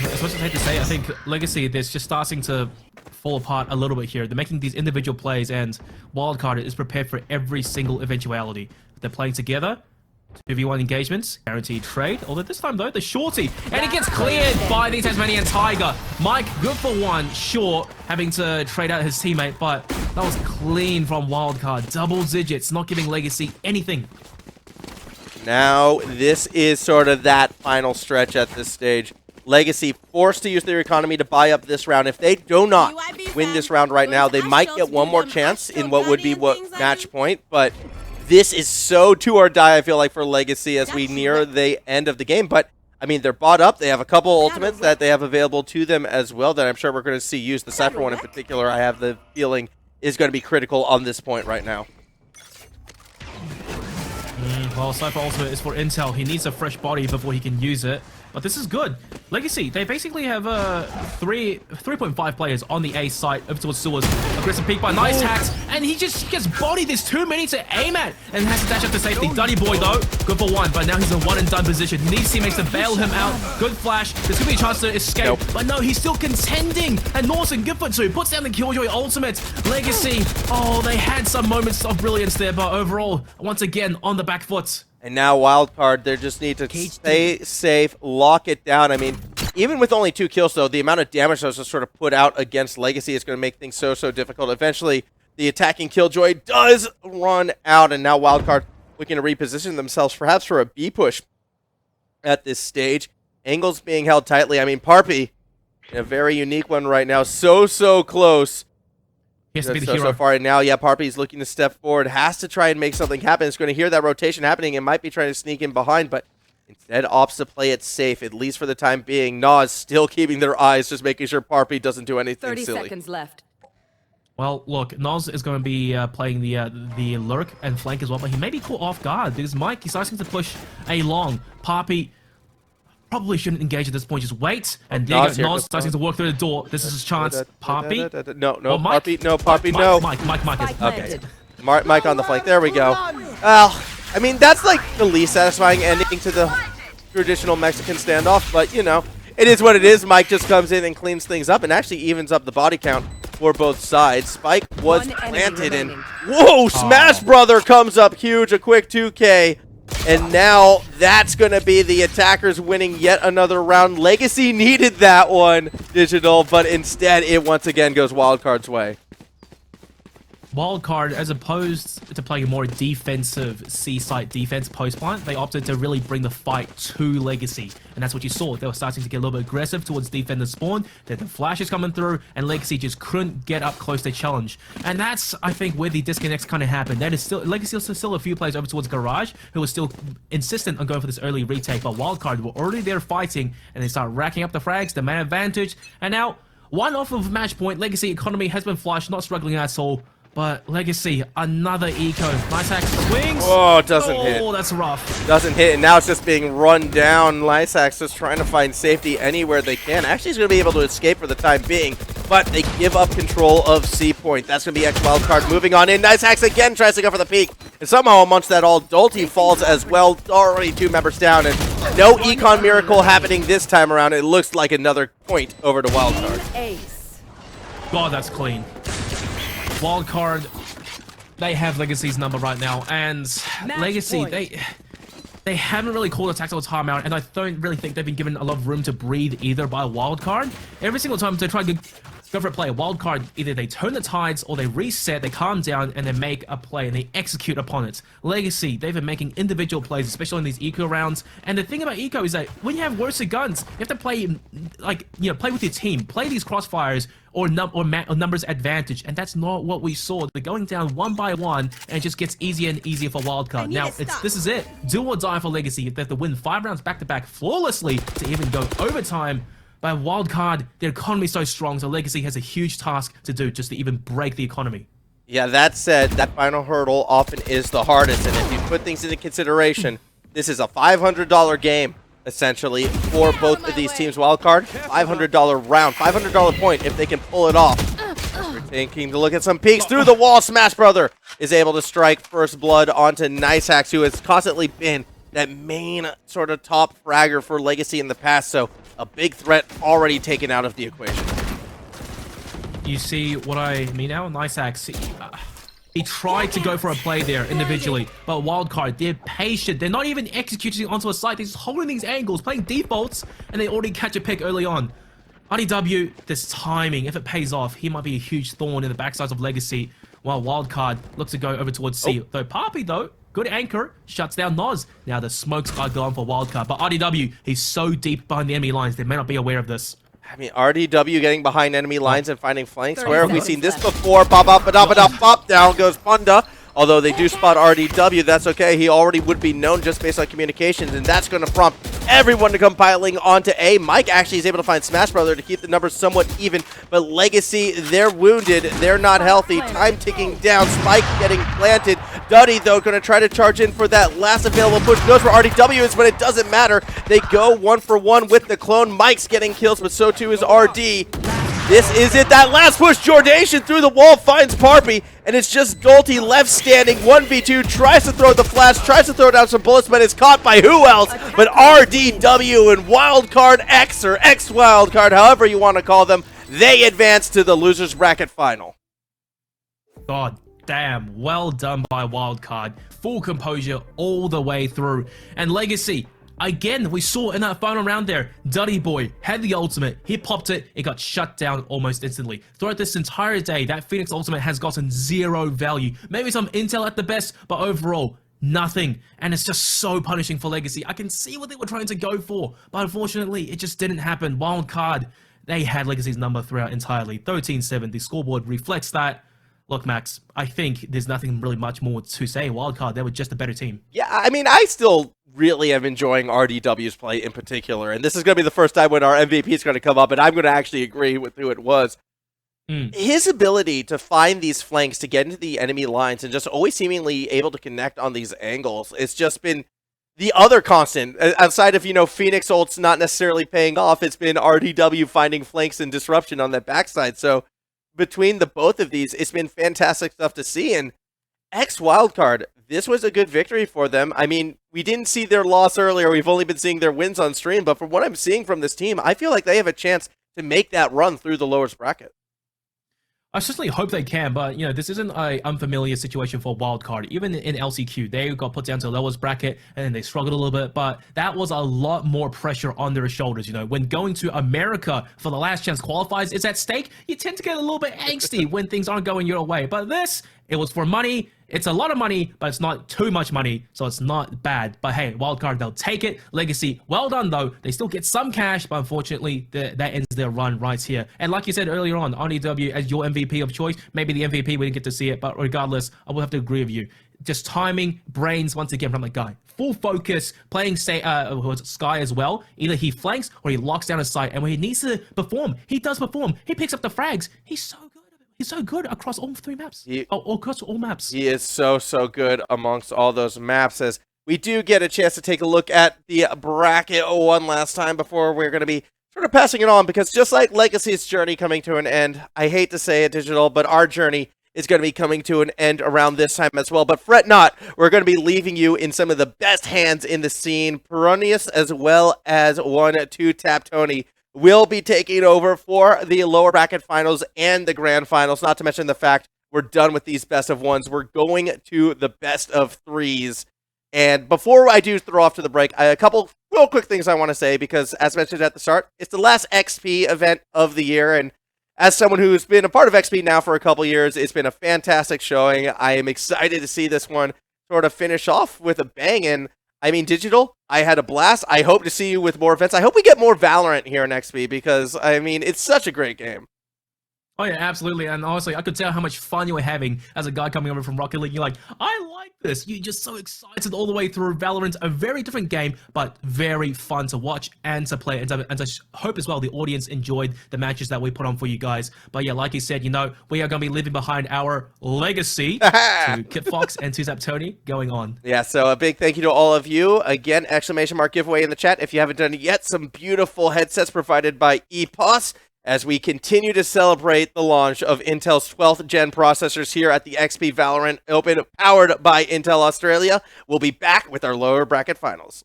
As much as I hate to say, I think Legacy, they're just starting to fall apart a little bit here. They're making these individual plays, and wildcard is prepared for every single eventuality. They're playing together. 2v1 engagements, guaranteed trade. Although this time though, the shorty, and it gets cleared by the Tasmanian Tiger. Mike, good for one, sure, having to trade out his teammate, but that was clean from Wildcard. Double digits, not giving Legacy anything. Now, this is sort of that final stretch at this stage. Legacy forced to use their economy to buy up this round. If they do not win this round right now, they might get one more chance in what would be match point, but this is so do or die, I feel like, for Legacy as we near the end of the game. But, I mean, they're bought up. They have a couple ultimates that they have available to them as well that I'm sure we're going to see used. The Cypher one in particular, I have the feeling, is going to be critical on this point right now. Well, Cypher ultimate is for Intel. He needs a fresh body before he can use it. But this is good. Legacy, they basically have 3.5 players on the A site over towards Sewers. Aggressive peek by Nice Hacks, and he just gets bodied. There's too many to aim at, and has to dash up to safety. Duddy Boy, though, good for one, but now he's in a one-and-done position. He needs teammates to bail him out. Good flash. There's going to be a chance to escape, but no, he's still contending. And Norton, good for two, puts down the Killjoy ultimate. Legacy, oh, they had some moments of brilliance there, but overall, once again, on the back foot. And now Wildcard, they just need to stay safe, lock it down. I mean, even with only 2 kills, though, the amount of damage that was just sort of put out against Legacy is going to make things so difficult. Eventually, the attacking Killjoy does run out, and now Wildcard looking to reposition themselves, perhaps for a B push at this stage. Angles being held tightly. I mean, Parpy, in a very unique one right now, so close. He has to be the hero. So far, and now, yeah, Parpy's looking to step forward, has to try and make something happen. It's going to hear that rotation happening and might be trying to sneak in behind, but instead opts to play it safe, at least for the time being. Nas still keeping their eyes, just making sure Parpy doesn't do anything 30 silly. seconds left. Well, look, Noz is going to be playing the lurk and flank as well, but he may be caught off guard because Mike, he's starting to push a long. Parpy probably shouldn't engage at this point. Just wait, and there you go. Noz starting to work through the door. This is his chance. Parpy? No, Mike? Parpy, no, Parpy, no. Mike is... Okay. Mike on the flank. There we go. Well, I mean, that's like the least satisfying ending to the traditional Mexican standoff, but, you know, it is what it is. Mike just comes in and cleans things up and actually evens up the body count for both sides. Spike was planted, and whoa, Smash Brother comes up huge, a quick 2K. And now that's going to be the attackers winning yet another round. Legacy needed that one, Digital, but instead it once again goes Wildcard's way. Wildcard, as opposed to playing a more defensive C-site defense post-plant, they opted to really bring the fight to Legacy. And that's what you saw. They were starting to get a little bit aggressive towards defender spawn. Then the flash is coming through, and Legacy just couldn't get up close to challenge. And that's, I think, where the disconnects kind of happened. That is still, Legacy was still a few players over towards Garage who were still insistent on going for this early retake. But Wildcard were already there fighting, and they start racking up the frags, the man advantage. And now, one off of match point, Legacy economy has been flushed, not struggling at all. But Legacy, another eco. Nice hack swings. Oh, doesn't hit. Oh, that's rough. Doesn't hit, and now it's just being run down. Lysax just trying to find safety anywhere they can. Actually, he's going to be able to escape for the time being, but they give up control of C point. That's going to be X Wildcard moving on in. Lysax again tries to go for the peak, and somehow amongst that all, Dolty falls as well. Already 2 members down, and no econ miracle happening this time around. It looks like another point over to Wildcard. Ace. God, that's clean. Wildcard, they have Legacy's number right now, and Legacy, they haven't really called a tactical timeout, and I don't really think they've been given a lot of room to breathe either by Wildcard. Every single time they try to go for a play, Wildcard, either they turn the tides or they reset, they calm down, and they make a play, and they execute upon it. Legacy, they've been making individual plays, especially in these eco rounds, and the thing about eco is that when you have worse guns, you have to play, like, you know, play with your team, play these crossfires, or numbers advantage, and that's not what we saw. They're going down one by one, and it just gets easier and easier for Wildcard. Now, this is it. Do or die for Legacy. They have to win 5 rounds back-to-back flawlessly to even go overtime. But Wildcard, their economy is so strong, so Legacy has a huge task to do just to even break the economy. Yeah, that said, that final hurdle often is the hardest, and if you put things into consideration, this is a $500 game, essentially, for both of these teams. Wildcard, $500 round, $500 point if they can pull it off. We're taking to look at some peeks through the wall. Smash Brother is able to strike first blood onto Nice Hacks, who has constantly been that main sort of top fragger for Legacy in the past, so a big threat already taken out of the equation. You see what I mean now? Nice Hacks. He tried to go for a play there individually, but Wildcard, they're patient. They're not even executing onto a site. They're just holding these angles, playing defaults, and they already catch a pick early on. RDW, this timing, if it pays off, he might be a huge thorn in the backsides of Legacy, while Wildcard looks to go over towards C. Though Papi, though, good anchor, shuts down Noz. Now the smokes are gone for Wildcard, but RDW, he's so deep behind the enemy lines, they may not be aware of this. I mean, RDW getting behind enemy lines and finding flanks. Where have we seen this before? Pop up, pop down goes Punda. Although they do spot RDW, that's okay. He already would be known just based on communications, and that's going to prompt everyone to come piling onto A. Mike actually is able to find Smash Brother to keep the numbers somewhat even, but Legacy, they're wounded. They're not healthy. Time ticking down. Spike getting planted. Duddy, though, going to try to charge in for that last available push. Knows where RDW is, but it doesn't matter. They go 1-for-1 with the clone. Mike's getting kills, but so too is RD. This is it. That last push, Jordation through the wall finds Parpy, and it's just Dolty left standing. 1v2, tries to throw the flash, tries to throw down some bullets, but is caught by who else but RDW and Wildcard X, or X Wildcard, however you want to call them. They advance to the losers bracket final. God damn, well done by Wildcard. Full composure all the way through. And Legacy, again, we saw in that final round there, Duddy Boy had the ultimate, he popped it, it got shut down almost instantly. Throughout this entire day, that Phoenix ultimate has gotten zero value. Maybe some intel at the best, but overall, nothing. And it's just so punishing for Legacy. I can see what they were trying to go for, but unfortunately, it just didn't happen. Wildcard, they had Legacy's number throughout entirely. 13-7, the scoreboard reflects that. Look, Max, I think there's nothing really much more to say. Wildcard, they were just a better team. Yeah, I mean, I still really am enjoying RDW's play in particular, and this is going to be the first time when our MVP is going to come up, and I'm going to actually agree with who it was. His ability to find these flanks, to get into the enemy lines, and just always seemingly able to connect on these angles, it's just been the other constant. Outside of, Phoenix ults not necessarily paying off, it's been RDW finding flanks and disruption on that backside, so between the both of these, it's been fantastic stuff to see. And X Wildcard, this was a good victory for them. I mean, we didn't see their loss earlier. We've only been seeing their wins on stream. But from what I'm seeing from this team, I feel like they have a chance to make that run through the lowest bracket. I certainly hope they can, but this isn't an unfamiliar situation for Wildcard. Even in LCQ, they got put down to the lowest bracket and then they struggled a little bit, but that was a lot more pressure on their shoulders. When going to America for the last chance qualifiers is at stake, you tend to get a little bit angsty when things aren't going your way. But this, it was for money. It's a lot of money, but it's not too much money, so it's not bad. But hey, Wildcard, they'll take it. Legacy, well done though. They still get some cash, but unfortunately, that ends their run right here. And like you said earlier on, RDW as your MVP of choice, maybe the MVP, we didn't get to see it, but regardless, I will have to agree with you. Just timing, brains, once again, from the guy. Full focus, playing Sky as well. Either he flanks or he locks down his site, and when he needs to perform, he does perform. He picks up the frags. He's so good. He's so good across all three maps. Across all maps. He is so good amongst all those maps. As we do get a chance to take a look at the bracket one last time before we're going to be sort of passing it on, because just like Legacy's journey coming to an end, I hate to say it, Digital, but our journey is going to be coming to an end around this time as well. But fret not, we're going to be leaving you in some of the best hands in the scene. Peronius as well as 1-2 Tap Tony will be taking over for the lower bracket finals and the grand finals, not to mention the fact we're done with these best of ones. We're going to the best of threes. And before I do throw off to the break, a couple real quick things I want to say, because as mentioned at the start, it's the last XP event of the year, and as someone who's been a part of XP now for a couple years, it's been a fantastic showing. I am excited to see this one sort of finish off with a bang. And I mean, Digital, I had a blast. I hope to see you with more events. I hope we get more Valorant here in XP, because, I mean, it's such a great game. Oh yeah, absolutely. And honestly, I could tell how much fun you were having as a guy coming over from Rocket League. You're like, I like this. You're just so excited all the way through. Valorant, a very different game, but very fun to watch and to play. And to hope as well the audience enjoyed the matches that we put on for you guys. But yeah, like you said, we are going to be leaving behind our legacy to Kit Fox and to Zap Tony going on. Yeah, so a big thank you to all of you. Again, ! giveaway in the chat if you haven't done it yet. Some beautiful headsets provided by EPOS, as we continue to celebrate the launch of Intel's 12th gen processors here at the XP Valorant Open, powered by Intel Australia. We'll be back with our lower bracket finals.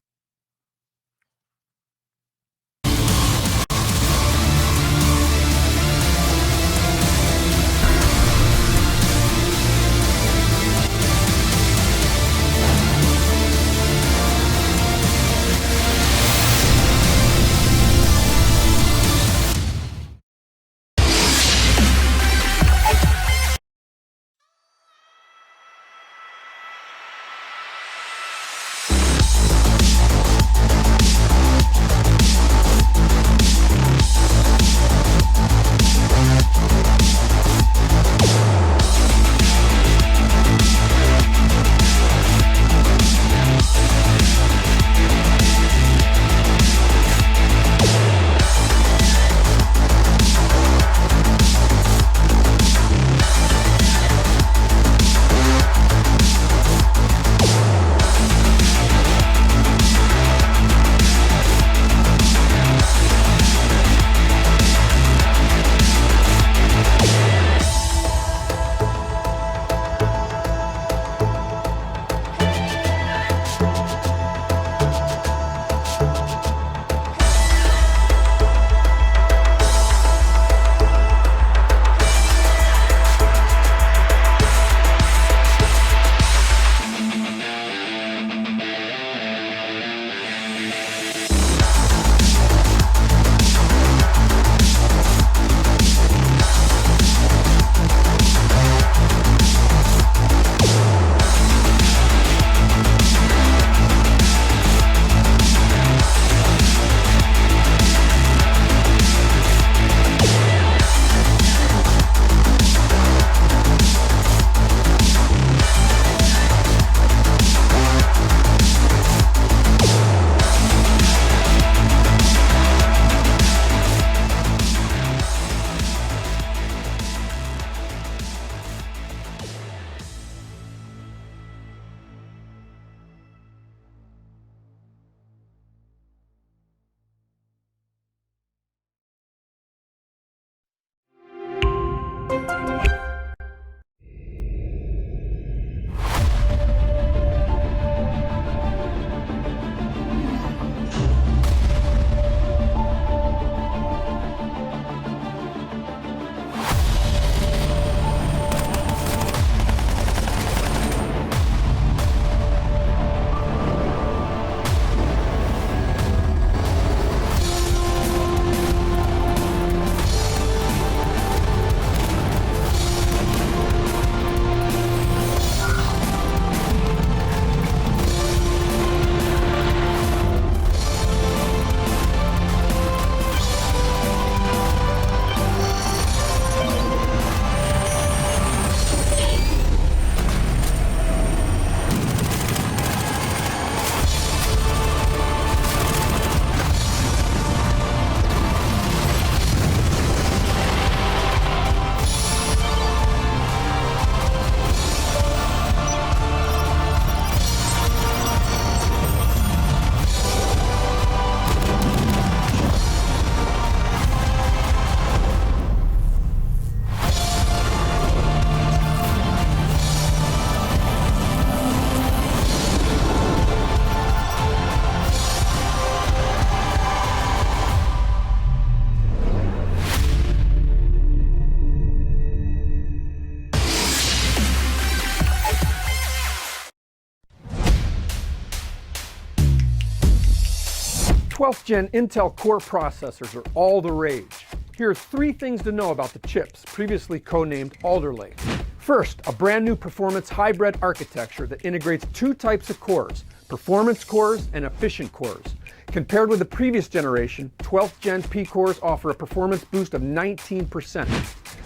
12th Gen Intel Core processors are all the rage. Here are 3 things to know about the chips, previously codenamed Alder Lake. First, a brand new performance hybrid architecture that integrates 2 types of cores, performance cores and efficient cores. Compared with the previous generation, 12th Gen P cores offer a performance boost of 19%.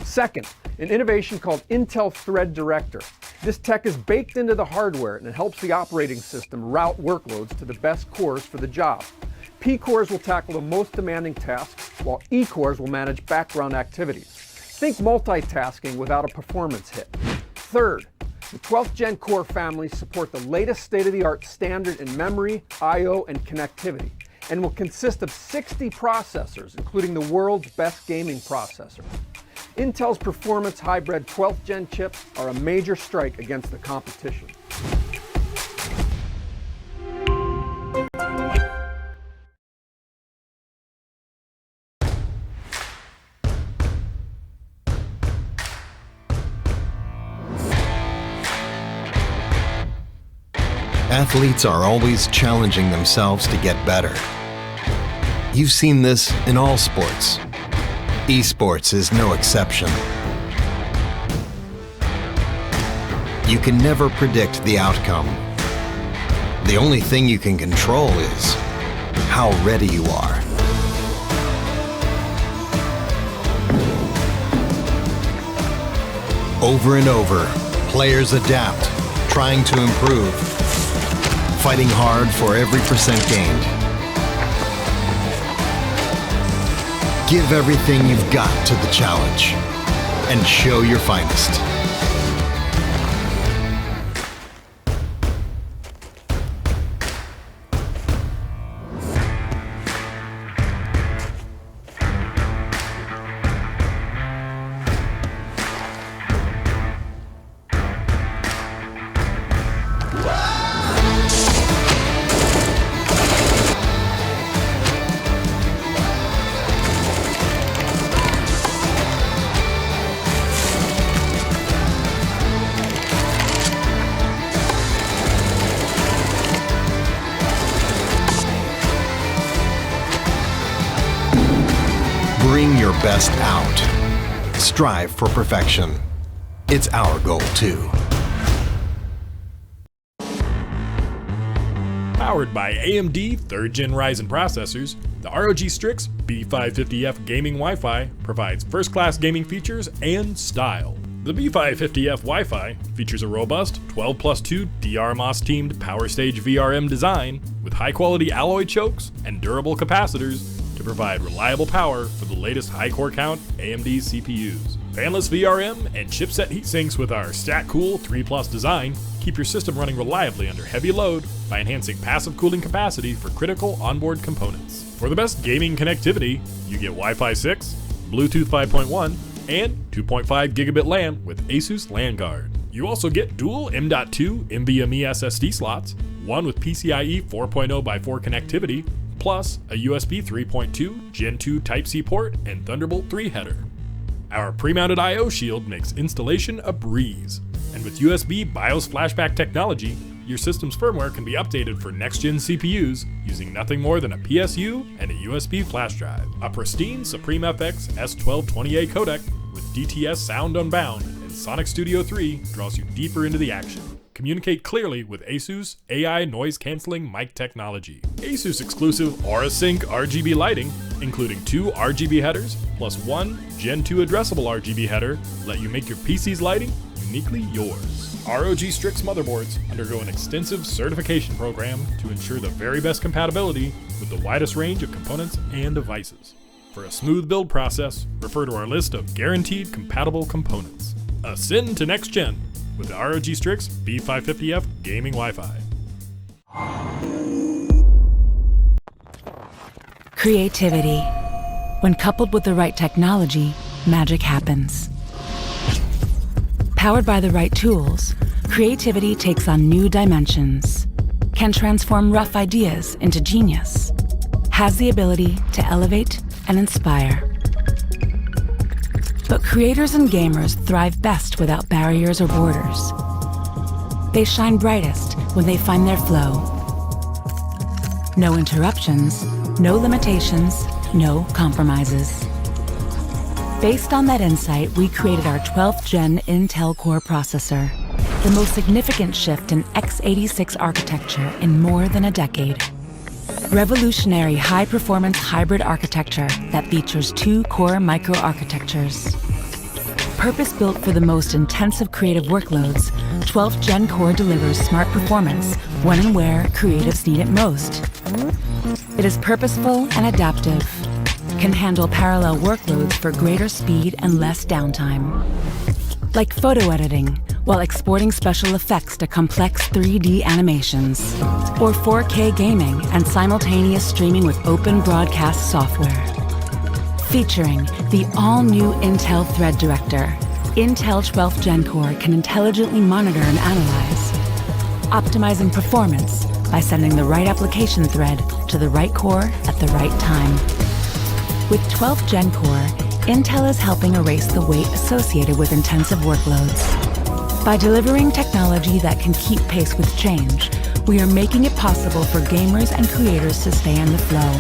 Second, an innovation called Intel Thread Director. This tech is baked into the hardware and it helps the operating system route workloads to the best cores for the job. P cores will tackle the most demanding tasks, while E cores will manage background activities. Think multitasking without a performance hit. Third, the 12th Gen Core families support the latest state-of-the-art standard in memory, I/O, and connectivity, and will consist of 60 processors, including the world's best gaming processor. Intel's performance hybrid 12th Gen chips are a major strike against the competition. Athletes are always challenging themselves to get better. You've seen this in all sports. Esports is no exception. You can never predict the outcome. The only thing you can control is how ready you are. Over and over, players adapt, trying to improve, fighting hard for every percent gained. Give everything you've got to the challenge and show your finest. Bring your best out. Strive for perfection. It's our goal too. Powered by AMD 3rd Gen Ryzen processors, the ROG Strix B550F gaming Wi-Fi provides first-class gaming features and style. The B550F Wi-Fi features a robust 12+2 DRMOS-teamed Power Stage VRM design with high-quality alloy chokes and durable capacitors to provide reliable power for the latest high core count AMD CPUs. Fanless VRM and chipset heatsinks with our StatCool 3+ design keep your system running reliably under heavy load by enhancing passive cooling capacity for critical onboard components. For the best gaming connectivity, you get Wi-Fi 6, Bluetooth 5.1, and 2.5 gigabit LAN with Asus LAN Guard. You also get dual M.2 NVMe SSD slots, one with PCIe 4.0x4 connectivity, plus a USB 3.2 Gen 2 Type-C port and Thunderbolt 3 header. Our pre-mounted I/O shield makes installation a breeze, and with USB BIOS flashback technology, your system's firmware can be updated for next-gen CPUs using nothing more than a PSU and a USB flash drive. A pristine Supreme FX S1220A codec with DTS Sound Unbound and Sonic Studio 3 draws you deeper into the action. Communicate clearly with Asus AI noise-canceling mic technology. Asus exclusive AuraSync RGB lighting, including 2 RGB headers plus 1 Gen 2 addressable RGB header, let you make your PC's lighting uniquely yours. ROG Strix motherboards undergo an extensive certification program to ensure the very best compatibility with the widest range of components and devices. For a smooth build process, refer to our list of guaranteed compatible components. Ascend to next gen with the ROG Strix B550F gaming Wi-Fi. Creativity. When coupled with the right technology, magic happens. Powered by the right tools, creativity takes on new dimensions, can transform rough ideas into genius, has the ability to elevate and inspire. But creators and gamers thrive best without barriers or borders. They shine brightest when they find their flow. No interruptions, no limitations, no compromises. Based on that insight, we created our 12th Gen Intel Core processor, the most significant shift in x86 architecture in more than a decade. Revolutionary high-performance hybrid architecture that features 2 core microarchitectures. Purpose-built for the most intensive creative workloads, 12th Gen Core delivers smart performance when and where creatives need it most. It is purposeful and adaptive, can handle parallel workloads for greater speed and less downtime. Like photo editing, while exporting special effects to complex 3D animations, or 4K gaming and simultaneous streaming with open broadcast software. Featuring the all-new Intel Thread Director, Intel 12th Gen Core can intelligently monitor and analyze, optimizing performance by sending the right application thread to the right core at the right time. With 12th Gen Core, Intel is helping erase the weight associated with intensive workloads. By delivering technology that can keep pace with change, we are making it possible for gamers and creators to stay in the flow,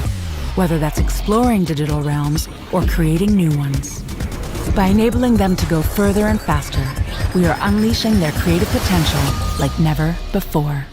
whether that's exploring digital realms or creating new ones. By enabling them to go further and faster, we are unleashing their creative potential like never before.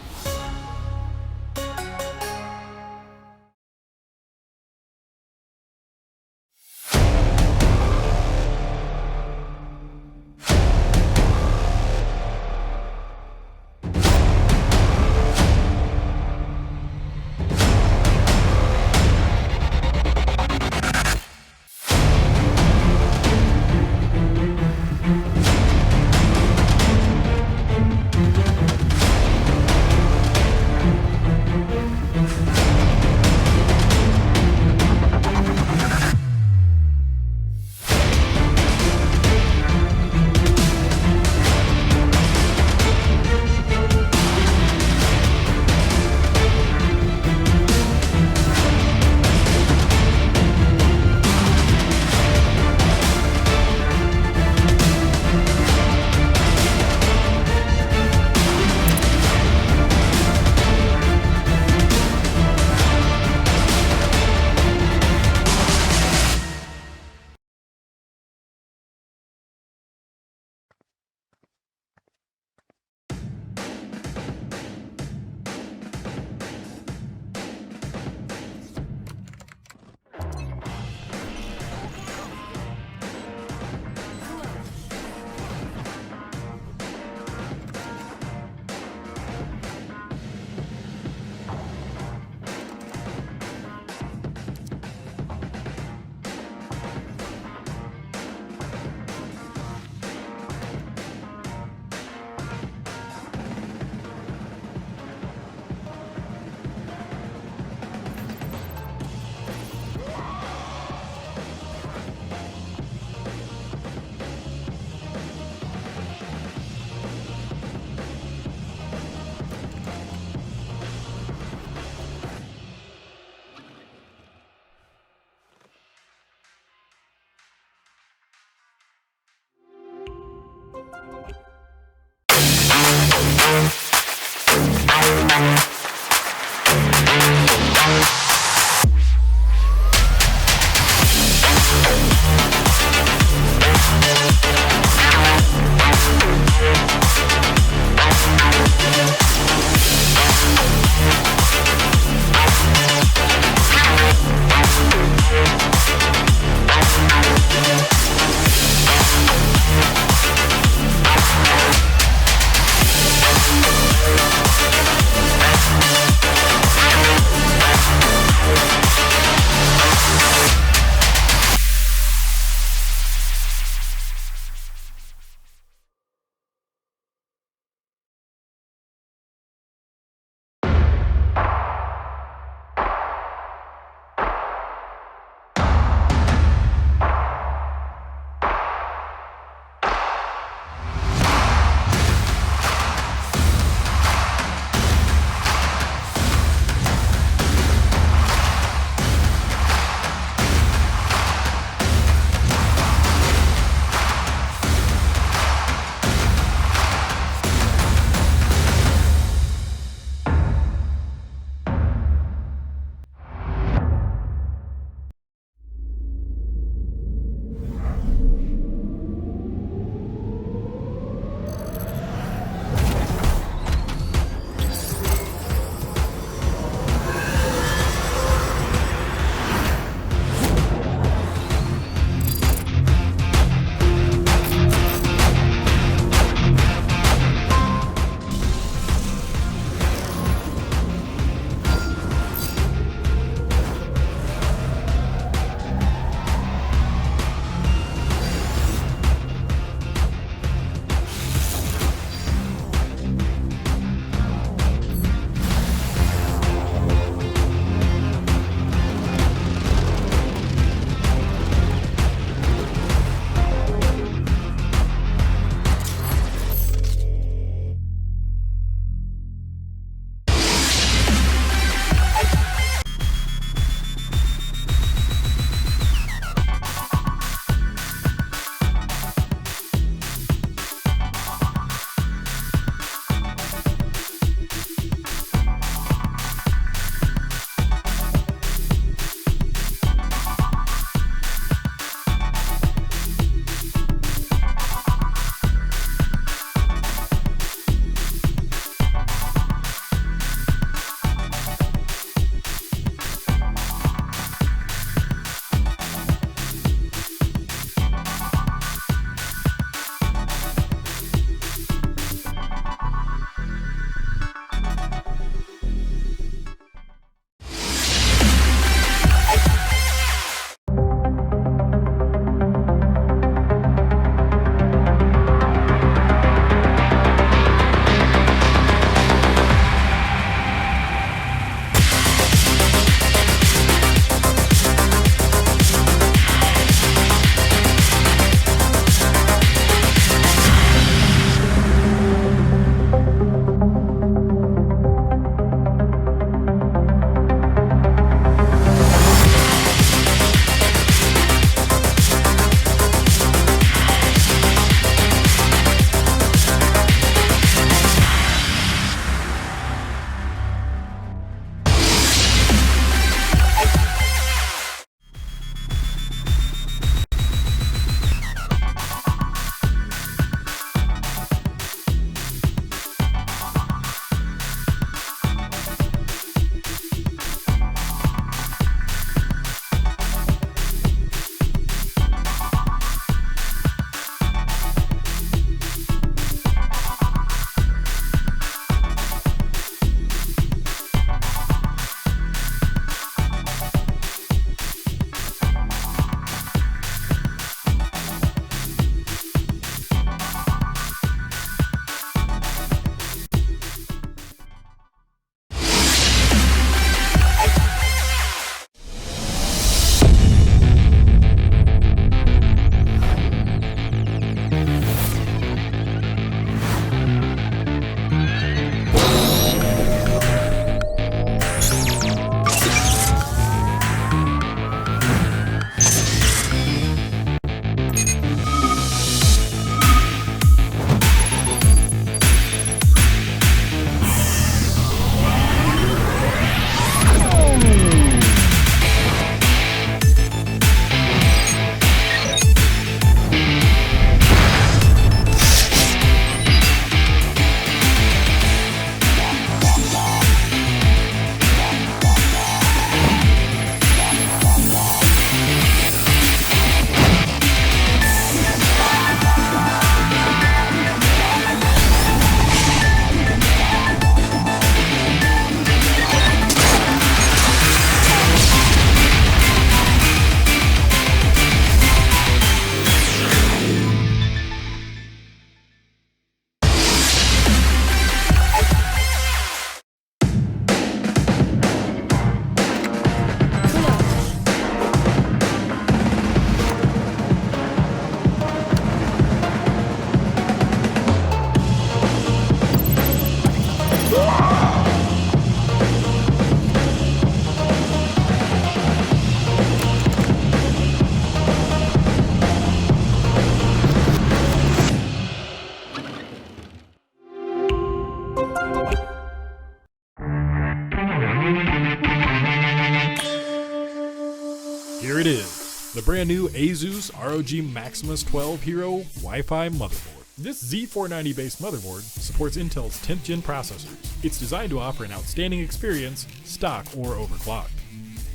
the brand new Asus ROG Maximus 12 Hero Wi-Fi motherboard. This Z490 based motherboard supports Intel's 10th gen processors. It's designed to offer an outstanding experience, stock or overclocked.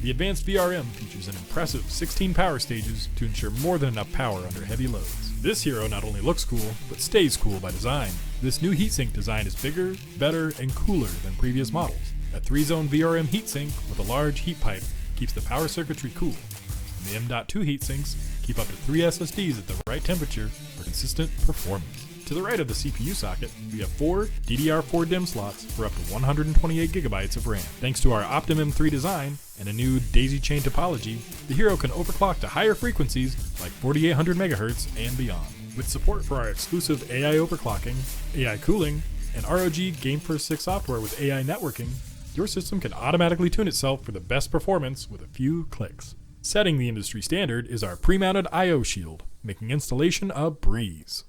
The advanced VRM features an impressive 16 power stages to ensure more than enough power under heavy loads. This hero not only looks cool, but stays cool by design. This new heatsink design is bigger, better, and cooler than previous models. A 3-zone VRM heatsink with a large heat pipe keeps the power circuitry cool. And the M.2 heatsinks keep up to 3 SSDs at the right temperature for consistent performance. To the right of the CPU socket, we have 4 DDR4 DIMM slots for up to 128 GB of RAM. Thanks to our OptimM3 design and a new daisy chain topology, the Hero can overclock to higher frequencies like 4800 MHz and beyond. With support for our exclusive AI overclocking, AI cooling, and ROG Game First 6 software with AI networking, your system can automatically tune itself for the best performance with a few clicks. Setting the industry standard is our pre-mounted I/O shield, making installation a breeze.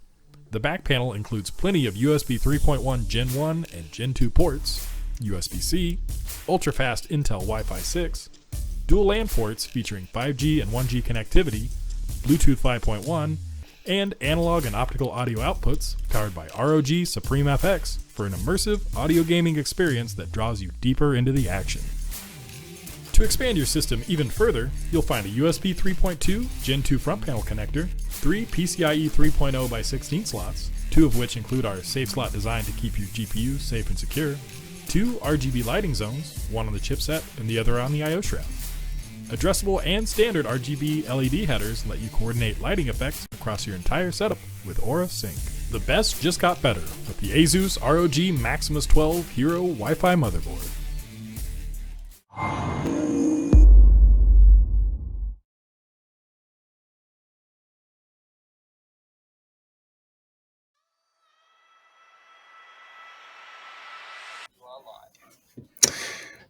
The back panel includes plenty of USB 3.1 Gen 1 and Gen 2 ports, USB-C, ultra-fast Intel Wi-Fi 6, dual LAN ports featuring 5G and 1G connectivity, Bluetooth 5.1, and analog and optical audio outputs powered by ROG Supreme FX for an immersive audio gaming experience that draws you deeper into the action. To expand your system even further, you'll find a USB 3.2 Gen 2 front panel connector, 3 PCIe 3.0 by 16 slots, 2 of which include our safe slot design to keep your GPU safe and secure, 2 RGB lighting zones, one on the chipset and the other on the I/O shroud. Addressable and standard RGB LED headers let you coordinate lighting effects across your entire setup with Aura Sync. The best just got better with the Asus ROG Maximus 12 Hero Wi-Fi motherboard.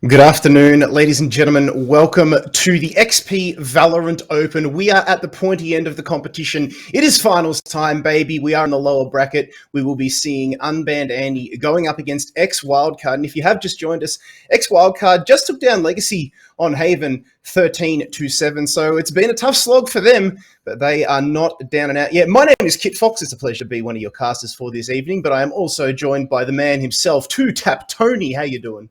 Good afternoon, ladies and gentlemen. Welcome to the XP Valorant Open. We are at the pointy end of the competition. It is finals time, baby. We are in the lower bracket. We will be seeing Unbanned Andy going up against X Wildcard. And if you have just joined us, X Wildcard just took down Legacy on Haven 13-7. So it's been a tough slog for them, but they are not down and out yet. My name is Kit Fox. It's a pleasure to be one of your casters for this evening, but I am also joined by the man himself, 2Tap Tony. How you doing?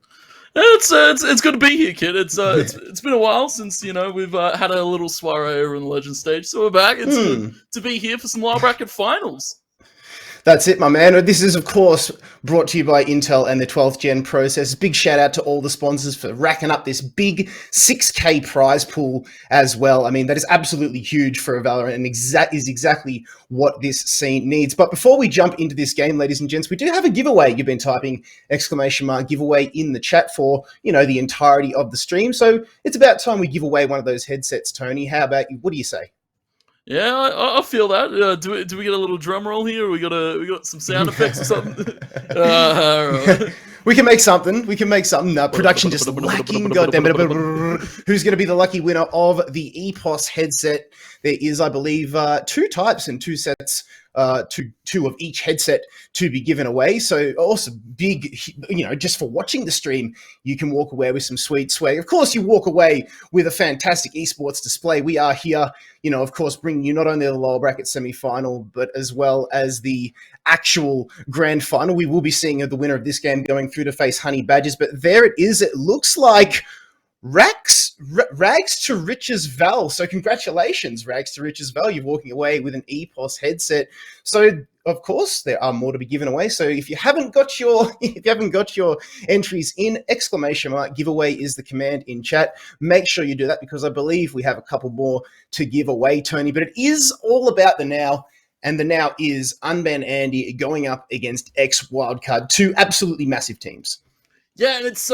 It's good to be here, kid. It's been a while since we've had a little soiree over in the Legend stage, so we're back. It's good to be here for some lower bracket finals. That's it, my man. This is, of course, brought to you by Intel and the 12th Gen process. Big shout out to all the sponsors for racking up this big 6K prize pool as well. I mean, that is absolutely huge for a Valorant and is exactly what this scene needs. But before we jump into this game, ladies and gents, we do have a giveaway. You've been typing !! giveaway in the chat for, the entirety of the stream. So it's about time we give away one of those headsets, Tony. How about you? What do you say? Yeah, I feel that. Do we get a little drum roll here? Or we got some sound effects or something? We can make something. Production just lacking. Goddamn it! Who's going to be the lucky winner of the EPOS headset? There is, I believe, 2 types and 2 sets. Two of each headset to be given away. So also big, just for watching the stream, you can walk away with some sweet swag. Of course, you walk away with a fantastic esports display. We are here, of course, bringing you not only the lower bracket semi-final, but as well as the actual grand final. We will be seeing the winner of this game going through to face Honey Badgers, but there it is. It looks like Rags to Riches Val. So congratulations, Rags to Riches Val. You're walking away with an EPOS headset. So of course there are more to be given away. So if you haven't got your entries in, ! Giveaway is the command in chat. Make sure you do that because I believe we have a couple more to give away, Tony. But it is all about the now. And the now is Unbanned Andy going up against X Wildcard, 2 absolutely massive teams. Yeah, and it's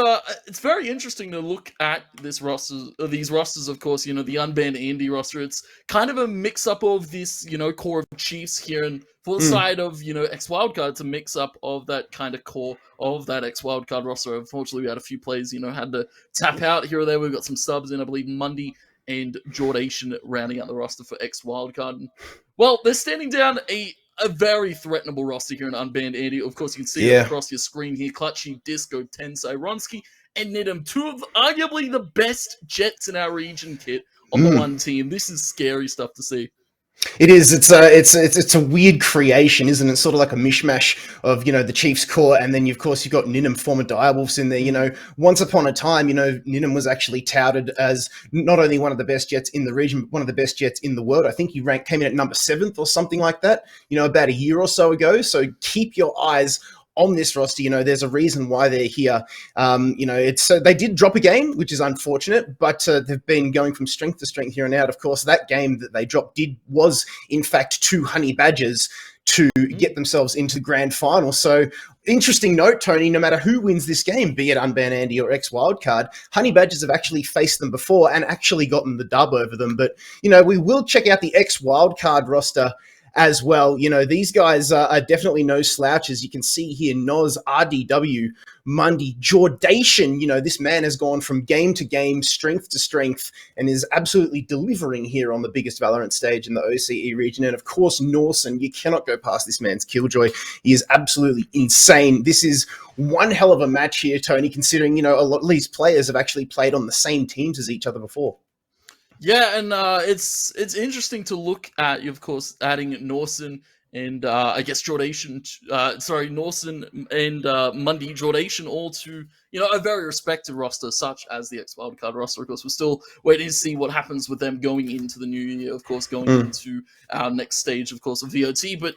very interesting to look at these rosters, of course, the Unbanned Andy roster. It's kind of a mix-up of this, core of Chiefs here, and for the side of, X Wildcard, it's a mix-up of that kind of core of that X Wildcard roster. Unfortunately, we had a few players, had to tap out here or there. We've got some subs in, I believe, Mundy and Jordation rounding out the roster for X Wildcard. And, well, they're standing down a very threatenable roster here in Unbanned Andy. Of course, you can see it across your screen here. Clutchy, Disco, Tensei, Ronsky, and Nidham. 2 of arguably the best Jets in our region, Kit. on the one team. This is scary stuff to see. It is. It's a weird creation, isn't it? Sort of like a mishmash of, the Chiefs core, and then of course you've got Ninham, former Direwolves in there. Once upon a time, Ninham was actually touted as not only one of the best jets in the region, but one of the best jets in the world. I think he came in at number 7th or something like that, about a year or so ago. So keep your eyes on this roster. There's a reason why they're here. They did drop a game, which is unfortunate, but they've been going from strength to strength here and out. Of course, that game that they dropped was in fact 2 Honey Badgers to get themselves into the grand final. So interesting note, Tony, no matter who wins this game, be it Unban Andy or X Wildcard, Honey Badgers have actually faced them before and actually gotten the dub over them. But, we will check out the X Wildcard roster as well. These guys are definitely no slouches. You can see here Noz, RDW, Mundy, Jordation. This man has gone from game to game, strength to strength, and is absolutely delivering here on the biggest Valorant stage in the OCE region. And of course, Norson, you cannot go past this man's killjoy. He is absolutely insane. This is one hell of a match here, Tony, considering, a lot of these players have actually played on the same teams as each other before. Yeah, and it's interesting to look at, of course, adding Norson and I guess Jordation, Norson and Mundy, Jordation, all to, a very respected roster, such as the X Wildcard roster. Of course, we're still waiting to see what happens with them going into the new year, of course, going into our next stage, of course, of VOT. But,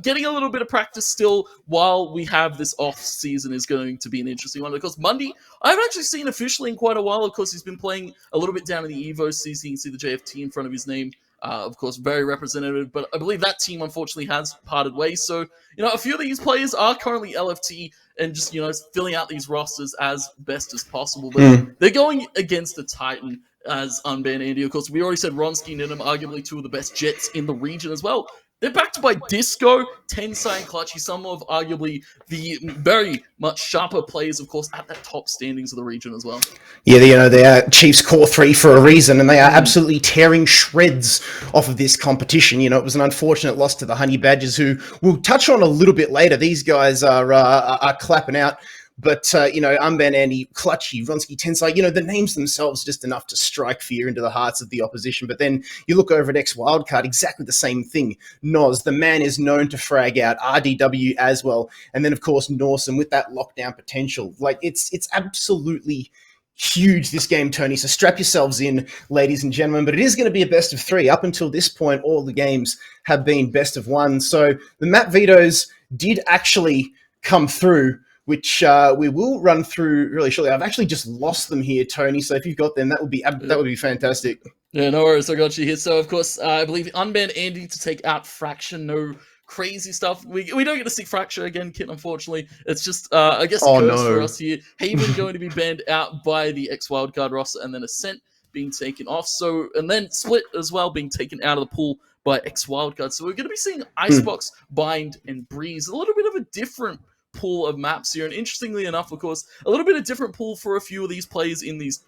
getting a little bit of practice still while we have this off season is going to be an interesting one. Of course, Mundy, I haven't actually seen officially in quite a while. Of course, he's been playing a little bit down in the Evo season. You can see the JFT in front of his name. Of course, very representative, but I believe that team unfortunately has parted ways. So, a few of these players are currently LFT and just, filling out these rosters as best as possible. But they're going against the Titan as Unban Andy. Of course, we already said Ronsky and Ninham, arguably 2 of the best jets in the region as well. They're backed by Disco, Tensai, and Clutchy, some of arguably the very much sharper players, of course, at the top standings of the region as well. Yeah, they are Chiefs Core 3 for a reason, and they are absolutely tearing shreds off of this competition. It was an unfortunate loss to the Honey Badgers, who we'll touch on a little bit later. These guys are clapping out. But, Unban Andy, Clutchy, Ronsky, Tensai, the names themselves just enough to strike fear into the hearts of the opposition. But then you look over at X Wildcard, exactly the same thing. Noz, the man is known to frag out. RDW as well. And then, of course, Norson with that lockdown potential. Like, it's absolutely huge, this game, Tony. So strap yourselves in, ladies and gentlemen. But it is going to be a best of 3. Up until this point, all the games have been best of 1. So the map vetoes did actually come through, which we will run through really shortly. I've actually just lost them here, Tony. So if you've got them, that would be fantastic. Yeah, no worries. I got you here. So of course, I believe Unban Andy to take out Fraction. No crazy stuff. We don't get to see Fracture again, Kit. Unfortunately, it's just I guess curse for us here. Haven going to be banned out by the X Wildcard roster, and then Ascent being taken off. So and then Split as well being taken out of the pool by X Wildcard. So we're going to be seeing Icebox, Bind, and Breeze. A little bit of a different pool of maps here, and interestingly enough, of course, a little bit of different pool for a few of these players in these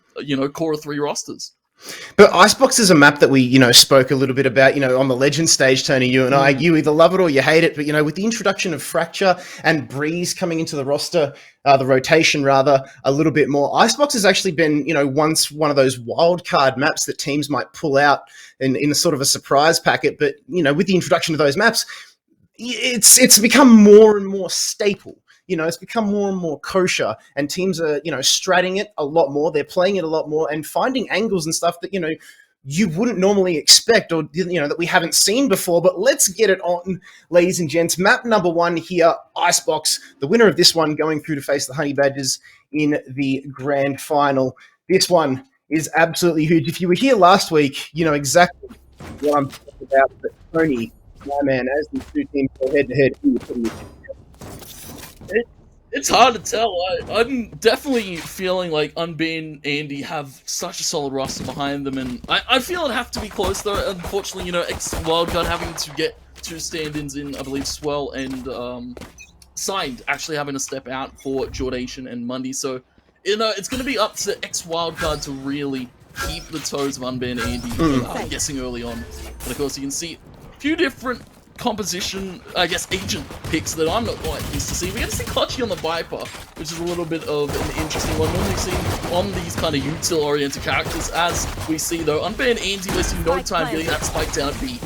core 3 rosters. But Icebox is a map that we, spoke a little bit about, on the Legend stage, Tony, you and I. You either love it or you hate it, but, with the introduction of Fracture and Breeze coming into the roster, the rotation rather, a little bit more, Icebox has actually been, once one of those wild card maps that teams might pull out in a sort of a surprise packet. But, with the introduction of those maps, it's become more and more staple. It's become more and more kosher, and teams are, stratting it a lot more. They're playing it a lot more and finding angles and stuff that, you wouldn't normally expect, or, that we haven't seen before. But let's get it on, ladies and gents. Map number 1 here, Icebox. The winner of this one going through to face the Honey Badgers in the grand final. This one is absolutely huge. If you were here last week, you know exactly what I'm talking about. But Tony, my man, as these 2 teams go head-to-head, it's hard to tell. I'm definitely feeling like Unban Andy have such a solid roster behind them, and I feel it'd have to be close, though. Unfortunately, X Wildcard having to get 2 stand-ins in, I believe, Swell and Signed actually having to step out for Jordation and Mundy. So, it's going to be up to X Wildcard to really keep the toes of Unban Andy, I'm guessing early on. But of course, you can see a few different composition, I guess, agent picks that I'm not quite used to seeing. We're going to see Clutchy on the Viper, which is a little bit of an interesting one. Normally seen on these kind of util-oriented characters, as we see, though. Unbanned Andy wasting no time getting that spike down at B.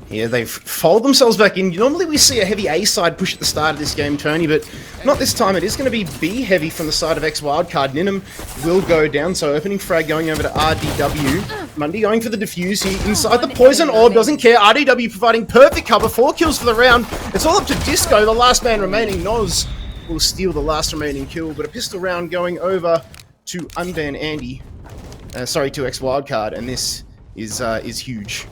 Yeah, they've folded themselves back in. Normally we see a heavy A side push at the start of this game, Tony, but not this time. It is going to be B heavy from the side of X Wildcard. Ninum will go down, so opening frag going over to RDW. Mundy going for the defuse here inside the poison orb, doesn't care. RDW providing perfect cover, 4 kills for the round. It's all up to Disco, the last man remaining. Noz will steal the last remaining kill, but a pistol round going over to Unban Andy. Sorry, to X Wildcard, and this is huge.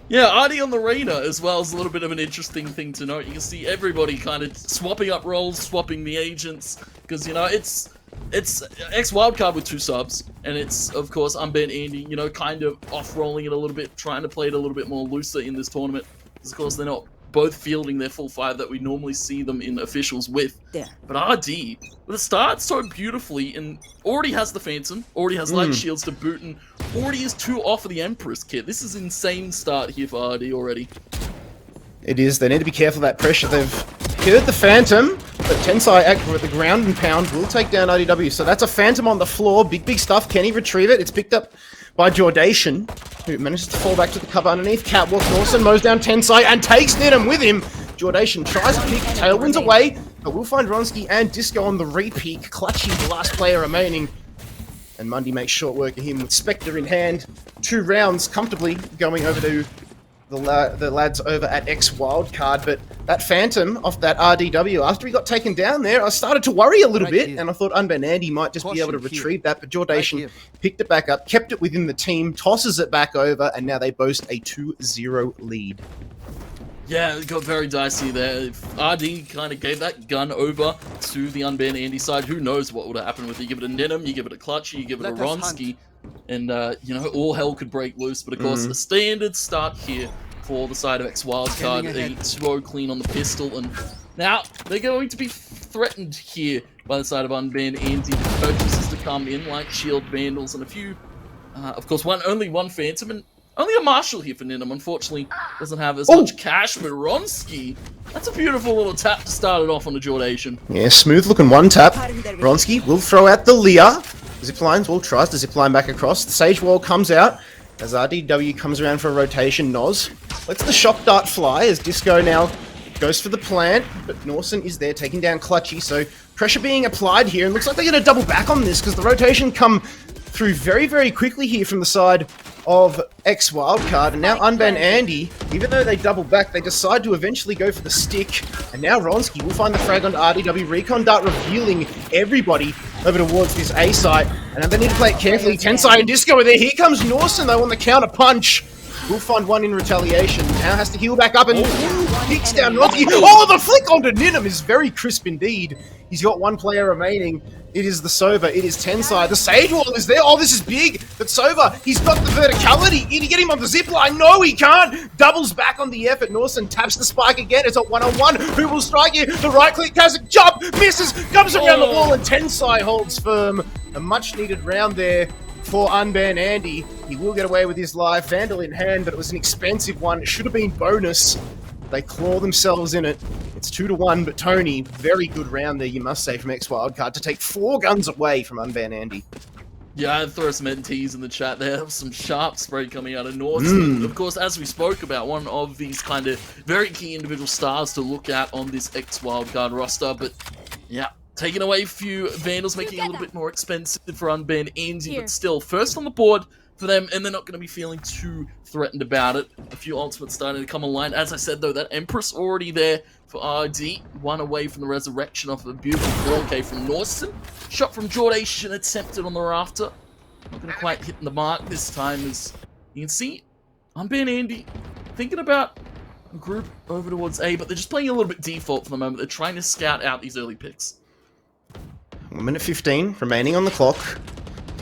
Yeah, RD on the Reyna as well is a little bit of an interesting thing to note. You can see everybody kind of swapping up roles, swapping the agents, because, you know, it's X Wildcard with 2 subs, and it's, of course, Unbanned Andy, you know, kind of off-rolling it a little bit, trying to play it a little bit more looser in this tournament, because, of course, they're not both fielding their full 5 that we normally see them in officials with. Yeah. But RD, with a start so beautifully, and already has the Phantom, already has light shields to boot, and already is 2 off of the Empress kit. This is insane start here for RD already. It is. They need to be careful of that pressure. They've heard the Phantom, but Tensai at the ground and pound will take down RDW. So that's a Phantom on the floor. Big stuff. Can he retrieve it? It's picked up by Jordation, who manages to fall back to the cover underneath. Catwalk Norson mows down Tensai and takes Ninum with him. Jordation tries to pick Tailwinds away, but we'll find Ronsky and Disco on the re-peak. Clutchy, the last player remaining. And Mundy makes short work of him with Spectre in hand. 2 rounds comfortably going over to the lads over at X Wildcard, but that Phantom off that RDW, after he got taken down there, I started to worry a little bit, and I thought Unban Andy might just be able to retrieve that, but Jordation picked it back up, kept it within the team, tosses it back over, and now they boast a 2-0 lead. Yeah, it got very dicey there. If RD kind of gave that gun over to the Unbanned Andy side, who knows what would have happened with it. You give it a Ninum, you give it a Clutchy, you give it a Ronsky, and, you know, all hell could break loose. But, of course, a standard start here for the side of X Wildcard. They throw clean on the pistol, and now they're going to be threatened here by the side of Unbanned Andy. The purchases to come in, like Shield Vandals, and a few, of course, only one Phantom, and only a Marshal here for Ninum. Unfortunately, doesn't have as much cash, but Ronsky, that's a beautiful little tap to start it off on the Jordation. Yeah, smooth looking one tap. Ronsky will throw out the Leah. Ziplines will tries to zipline back across. The Sage Wall comes out as RDW comes around for a rotation. Noz lets the shock dart fly as Disco now goes for the plant, but Norson is there taking down Clutchy, so pressure being applied here, and looks like they're going to double back on this because the rotation come through very quickly here from the side of X Wildcard, and now Unban Andy, even though they double back, they decide to eventually go for the stick, and now Ronsky will find the frag on RDW. Recon Dart revealing everybody over towards this A site, and they need to play it carefully. Tensai and Disco are there. Here comes Norson though on the counter punch. We'll find one in retaliation. Now has to heal back up and kicks down Ronsky. Oh, the flick onto Ninum is very crisp indeed. He's got 1 player remaining. It is the Sova. It is Tensai. The Sage Wall is there. Oh, this is big. But Sova, he's got the verticality. Can he get him on the zip line? No, he can't. Doubles back on the effort. Norson taps the spike again. It's a 1-on-1. Who will strike here? The right click has a jump. Misses. Comes around the wall and Tensai holds firm. A much needed round there for Unban Andy. He will get away with his life. Vandal in hand, but it was an expensive one. It should have been bonus. They claw themselves in it. It's 2-1, but Tony, very good round there, you must say, from X Wildcard to take 4 guns away from Unban Andy. Yeah, I'd throw some NTs in the chat there. Some sharp spray coming out of Norton. Of course, as we spoke about, one of these kind of very key individual stars to look at on this X Wildcard roster. But yeah, taking away a few Vandals, making it a little bit more expensive for Unban Andy, but still, first on the board for them, and they're not going to be feeling too threatened about it. A few ultimates starting to come online. As I said, though, that Empress already there for RD. 1 away from the resurrection off of a beautiful 4K from Norson. Shot from Jordation attempted on the rafter. Not going to quite hit the mark this time, as you can see. Unban Andy thinking about a group over towards A, but they're just playing a little bit default for the moment. They're trying to scout out these early picks. 1 minute 15 remaining on the clock.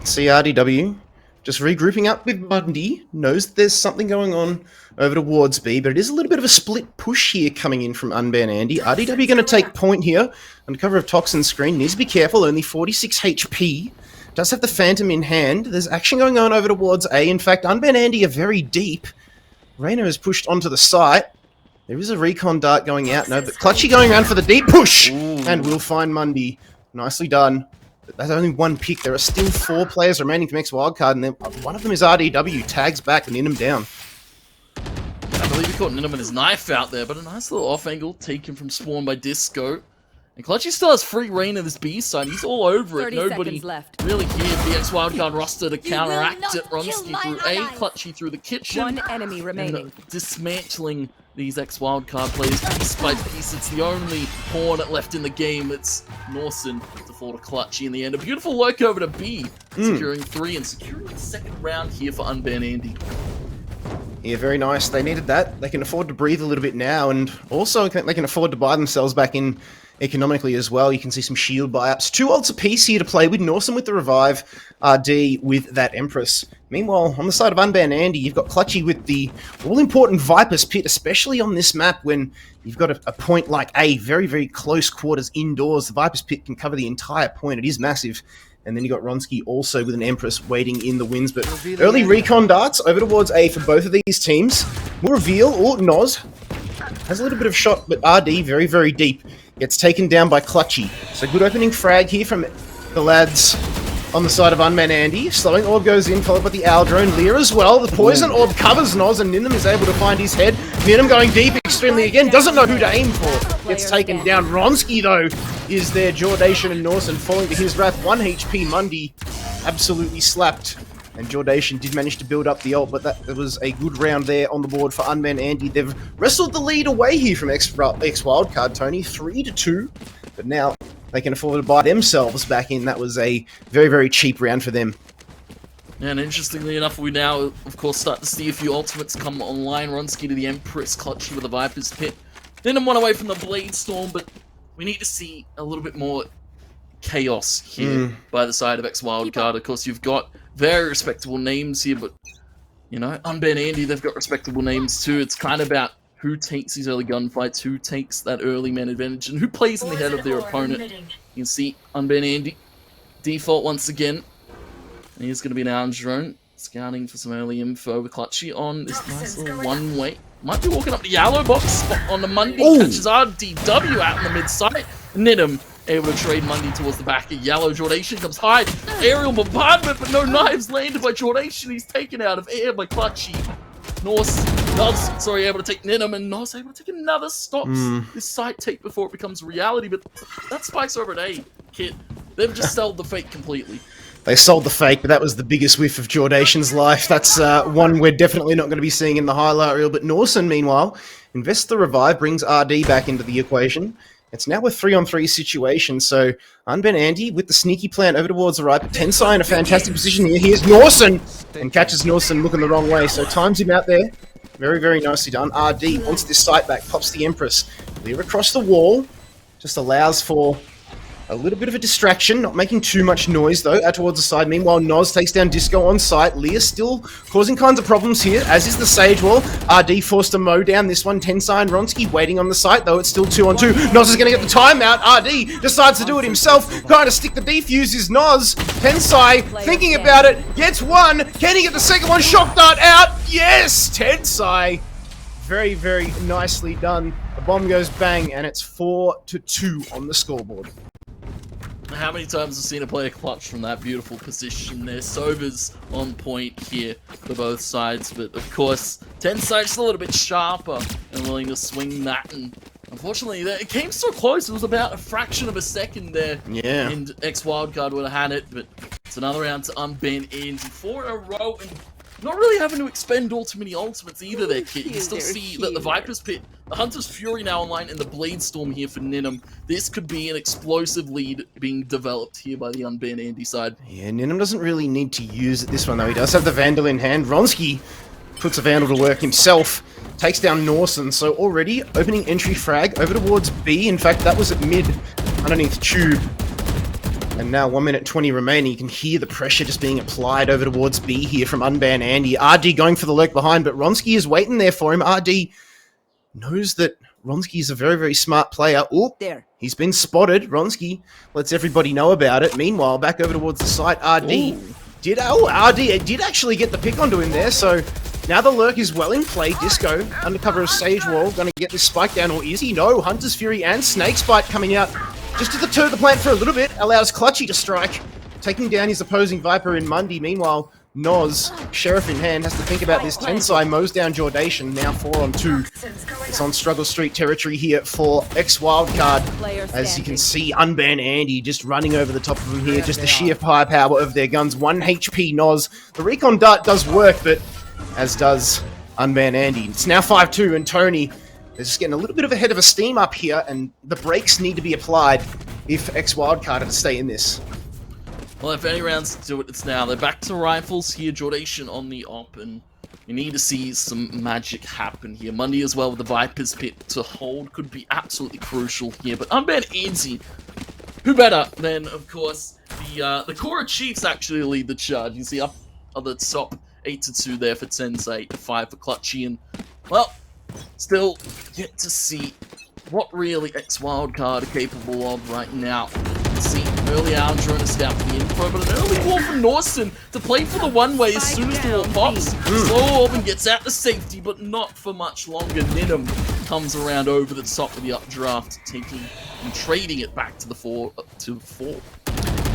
CRDW just regrouping up with Bundy. Knows there's something going on over towards B, but it is a little bit of a split push here coming in from Unban Andy. RDW going to take point here under cover of Toxin Screen. Needs to be careful, only 46 HP. Does have the Phantom in hand. There's action going on over towards A. In fact, Unban Andy are very deep. Reyna is pushed onto the site. There is a recon dart going out, no, but Clutchy going around for the deep push! And we'll find Mundy. Nicely done. But that's only one pick. There are still 4 players remaining from X Wildcard, and then one of them is RDW. Tags back and in him down. I believe he caught Ninham with his knife out there, but a nice little off angle taken from Spawn by Disco. And Clutchy still has free reign of this B side. He's all over it. Nobody really here for the X Wildcard roster to counteract it. Ronski through A, Clutchy through the kitchen. One enemy remaining. Dismantling these X Wildcard players piece by piece. It's the only pawn left in the game. It's Norson to fall to Clutchy in the end. A beautiful lurk over to B, securing 3 and securing the second round here for Unban Andy. Yeah, very nice. They needed that. They can afford to breathe a little bit now, and also they can afford to buy themselves back in economically as well. You can see some shield buy-ups. 2 ults apiece here to play with. Norson with the revive, RD with that Empress. Meanwhile, on the side of Unban Andy, you've got Clutchy with the all-important Viper's Pit, especially on this map when you've got a point like A, very, very close quarters indoors. The Viper's Pit can cover the entire point. It is massive. And then you got Ronski also with an Empress waiting in the wins. But early recon darts over towards A for both of these teams. Will reveal, Noz has a little bit of shot, but RD very, very deep. Gets taken down by Clutchy. So good opening frag here from the lads on the side of Unban Andy. Slowing orb goes in, followed by the Owl Drone. Lear as well. The poison orb covers Noz, and Ninham is able to find his head. Ninham going deep extremely again. Doesn't know who to aim for. Gets taken down. Ronski, though, is there. Jordation and Norson falling to his wrath. 1 HP. Mundy absolutely slapped. And Jordation did manage to build up the ult, but that was a good round there on the board for Unban Andy. They've wrestled the lead away here from X Wildcard, Tony, 3-2. But now they can afford to buy themselves back in. That was a very, very cheap round for them. And interestingly enough, we now, of course, start to see a few ultimates come online. Ronski to the Empress, Clutchy with the Viper's Pit. Then one away from the Blade Storm, but we need to see a little bit more chaos here by the side of X Wildcard. Of course, you've got very respectable names here, but, you know, Unban Andy, they've got respectable names too. It's kind of about who takes these early gunfights, who takes that early man advantage, and who plays in the head of their opponent. You can see Unban Andy default once again. And here's going to be an Orange Drone, scouting for some early info with Clutchy on this nice little one-way. Might be walking up the yellow box spot on the Mundy, catches RDW out in the mid-site. Ninham able to trade Mundy towards the back of yellow. Jordation comes high, aerial bombardment, but no knives landed by Jordation. He's taken out of air by Clutchy. Noz, sorry, able to take Ninham, and Noz able to take another stops this site take before it becomes reality, but that spikes over at A, Kit. They've just sold the fake completely. They sold the fake, but that was the biggest whiff of Jordation's life. That's one we're definitely not going to be seeing in the highlight reel. But Norson, meanwhile, invests the revive, brings RD back into the equation. It's now a 3-on-3 situation, so Unban Andy with the sneaky plan over towards the right, but Tensai in a fantastic position here. Here's Norson, and catches Norson looking the wrong way, so times him out there. Very, very nicely done. RD wants this site back, pops the Empress. Clear across the wall, just allows for a little bit of a distraction, not making too much noise though, out towards the side. Meanwhile, Noz takes down Disco on site. Leah still causing kinds of problems here, as is the Sage Wall. RD forced to mow down this one. Tensai and Ronski waiting on the site though. It's still 2-on-2. Noz is going to get the timeout. RD decides to do it himself. Trying to stick the defuse is Noz. Tensai thinking about it. Gets one. Can he get the second one? Shock dart out. Yes! Tensai. Very, very nicely done. The bomb goes bang, and it's 4-2 on the scoreboard. How many times have we seen a player clutch from that beautiful position there? Sober's on point here for both sides, but of course, Tensai just a little bit sharper and willing to swing that, and unfortunately, it came so close. It was about a fraction of a second there. Yeah. And X Wildcard would have had it, but it's another round to Unban Andy. 4 in a row, and not really having to expend all too many ultimates either there, Kit. You can still see that the Viper's Pit, the Hunter's Fury now online, and the Blade Storm here for Ninham. This could be an explosive lead being developed here by the Unban Andy side. Yeah, Ninham doesn't really need to use it this one though. He does have the Vandal in hand. Ronski puts a Vandal to work himself. Takes down Norson, so already opening entry frag over towards B. In fact, that was at mid, underneath Tube. And now 1 minute 20 remaining. You can hear the pressure just being applied over towards B here from Unban Andy. RD going for the lurk behind, but Ronski is waiting there for him. RD knows that Ronski is a very, very smart player. Oh, he's been spotted. Ronski lets everybody know about it. Meanwhile, back over towards the site, RD did actually get the pick onto him there, so Now the lurk is well in play. Disco, under cover of Sage Wall, going to get this spike down, or is he? No, Hunter's Fury and Snakebite coming out just to deter the plant for a little bit, allows Clutchy to strike, taking down his opposing Viper in Mundy. Meanwhile, Noz, Sheriff in hand, has to think about this. Tensai mows down Jordation, now 4-on-2. It's on Struggle Street territory here for X-Wildcard. As you can see, Unban Andy just running over the top of him here, just the sheer firepower of their guns. 1 HP Noz. The Recon Dart does work, but as does Unban Andy. It's now 5-2, and Tony is just getting a little bit of a head of a steam up here, and the brakes need to be applied if X-Wildcard are to stay in this. Well, if any rounds to do it, it's now. They're back to rifles here. Jordation on the op, and you need to see some magic happen here. Mundy as well with the Viper's Pit to hold could be absolutely crucial here. But Unban Andy, who better than, of course, the Cora Chiefs actually lead the charge. You see up at the top, 8-2 there for Tensei, 5 for Clutchy, and, well, still yet to see what really X-Wildcard are capable of right now. See, early hour drone is down for the info, but an early wall from Norson to play for the one-way as soon as the wall pops. Slow Orban gets out to safety, but not for much longer. Ninum comes around over the top of the updraft, taking and trading it back to the 4.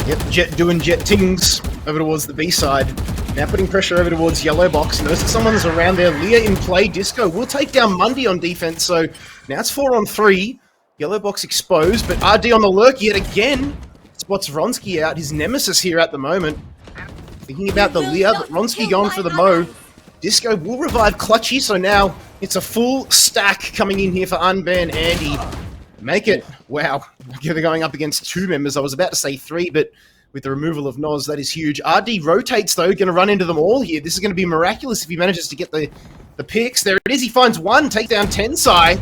Yep, Jet doing Jet tings over towards the B side. Now putting pressure over towards Yellow Box. Knows that someone's around there. Leah in play. Disco will take down Mundy on defense, so now it's 4-on-3. Yellow Box exposed, but RD on the lurk yet again. Spots Ronsky out, his nemesis here at the moment. Thinking about the Leah, but Ronsky going for the Mo. Disco will revive Clutchy, so now it's a full stack coming in here for Unban Andy. Make it. Wow. They're going up against 2 members. I was about to say 3, but with the removal of Noz, that is huge. RD rotates, though, going to run into them all here. This is going to be miraculous if he manages to get the picks. There it is. He finds 1, take down Tensai.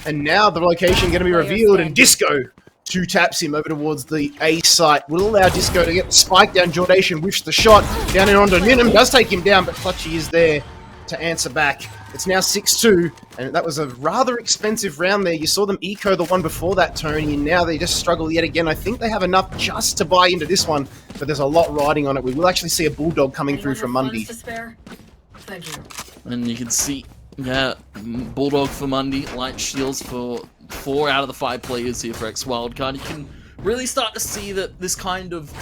And now the location going to be revealed, and Disco 2 taps him over towards the A site. Will allow Disco to get the spike down. Jordation whiffs the shot down and onto Ninum. Does take him down, but Clutchy is there to answer back. It's now 6-2, and that was a rather expensive round there. You saw them eco the one before that, Tony, and now they just struggle yet again. I think they have enough just to buy into this one, but there's a lot riding on it. We will actually see a Bulldog coming through from Mundy. Thank you. And you can see, yeah, Bulldog for Mundy, Light Shields for 4 out of the 5 players here for X-Wildcard. You can really start to see that this kind of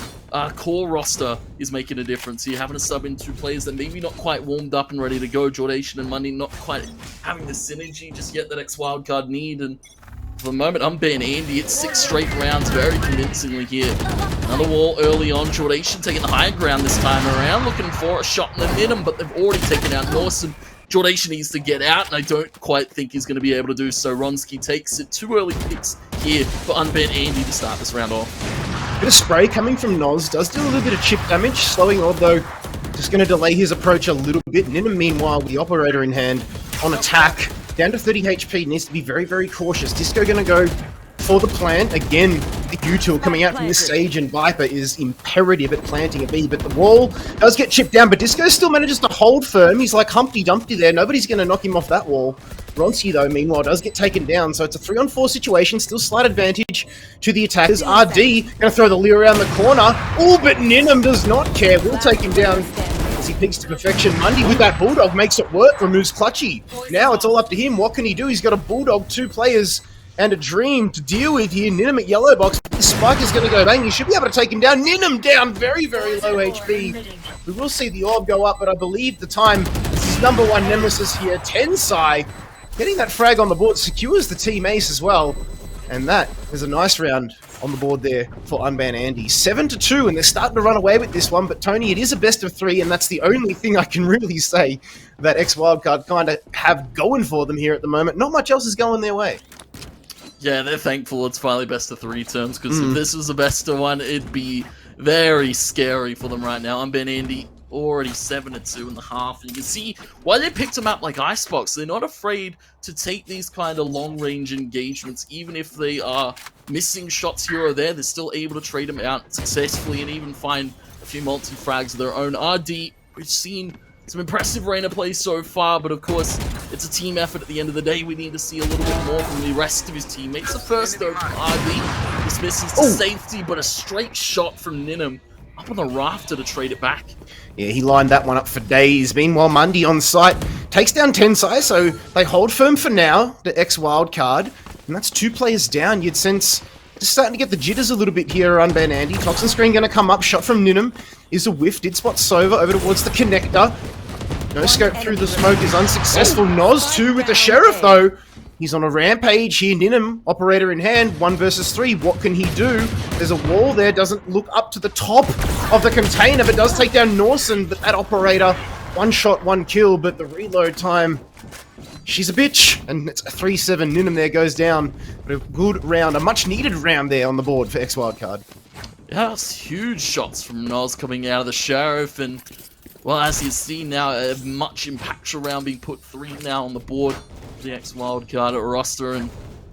core roster is making a difference. You're having to sub in 2 players that maybe not quite warmed up and ready to go. Jordation and Mundy not quite having the synergy just yet that X-Wildcard need. And for the moment, Unban Andy, it's 6 straight rounds very convincingly here. Another wall early on. Jordation taking the higher ground this time around, looking for a shot in the middle, but they've already taken out Norson. Jordation needs to get out, and I don't quite think he's going to be able to do so. Ronsky takes it. 2 early picks here for Unban Andy to start this round off. Bit of spray coming from Noz. Does do a little bit of chip damage. Slowing Orb, though, just going to delay his approach a little bit. Ninum, meanwhile, with the Operator in hand, on attack. Down to 30 HP. Needs to be very, very cautious. Disco going to go for the plant. Again, the util coming out from this Sage and Viper is imperative at planting a B, but the wall does get chipped down, but Disco still manages to hold firm. He's like Humpty Dumpty there. Nobody's going to knock him off that wall. Ronsky, though, meanwhile, does get taken down, so it's a 3-on-4 situation. Still slight advantage to the attackers. RD going to throw the Leer around the corner. Oh, but Ninum does not care. We'll take him down as he peaks to perfection. Mundy with that Bulldog makes it work, removes Clutchy. Now it's all up to him. What can he do? He's got a Bulldog, 2 players, and a Dream to deal with here. Ninum at Yellow Box. The Spike is going to go bang. He should be able to take him down. Ninum down, very, very low HP. We will see the orb go up, but I believe the time is his number 1 nemesis here, Tensai. Getting that frag on the board secures the team ace as well. And that is a nice round on the board there for Unban Andy. 7-2, and they're starting to run away with this one. But Tony, it is a best of 3, and that's the only thing I can really say that X-Wildcard kind of have going for them here at the moment. Not much else is going their way. Yeah, they're thankful it's finally best of 3 terms, because if this was a best of 1, it'd be very scary for them right now. Unban Andy already 7-2 in the half. And you can see why they picked them up like Icebox. They're not afraid to take these kind of long-range engagements, even if they are missing shots here or there. They're still able to trade them out successfully and even find a few multi-frags of their own. RD, we've seen some impressive Reyna plays so far, but of course, it's a team effort at the end of the day. We need to see a little bit more from the rest of his teammates. The first, though, from RD dismisses to safety, but a straight shot from Ninum up on the rafter to trade it back. Yeah, he lined that one up for days. Meanwhile, Mundy on site takes down Tensai, so they hold firm for now, the X-Wildcard. And that's 2 players down. You'd sense just starting to get the jitters a little bit here, Unban Andy. Toxin screen going to come up. Shot from Ninum is a whiff. Did spot Sova over towards the connector. No scope through the smoke is unsuccessful. Noz too with the Sheriff, though. He's on a rampage here. Ninum, operator in hand, 1 versus 3. What can he do? There's a wall there. Doesn't look up to the top of the container, but does take down Norson. But that operator, 1 shot, 1 kill. But the reload time, she's a bitch. And it's a 3-7. Ninum there goes down. But a good round, a much needed round there on the board for X-Wildcard. Yeah, that's huge shots from Noz coming out of the Sheriff. And, well, as you see now, a much impactful round being put 3 now on the board. The X-Wildcard roster, and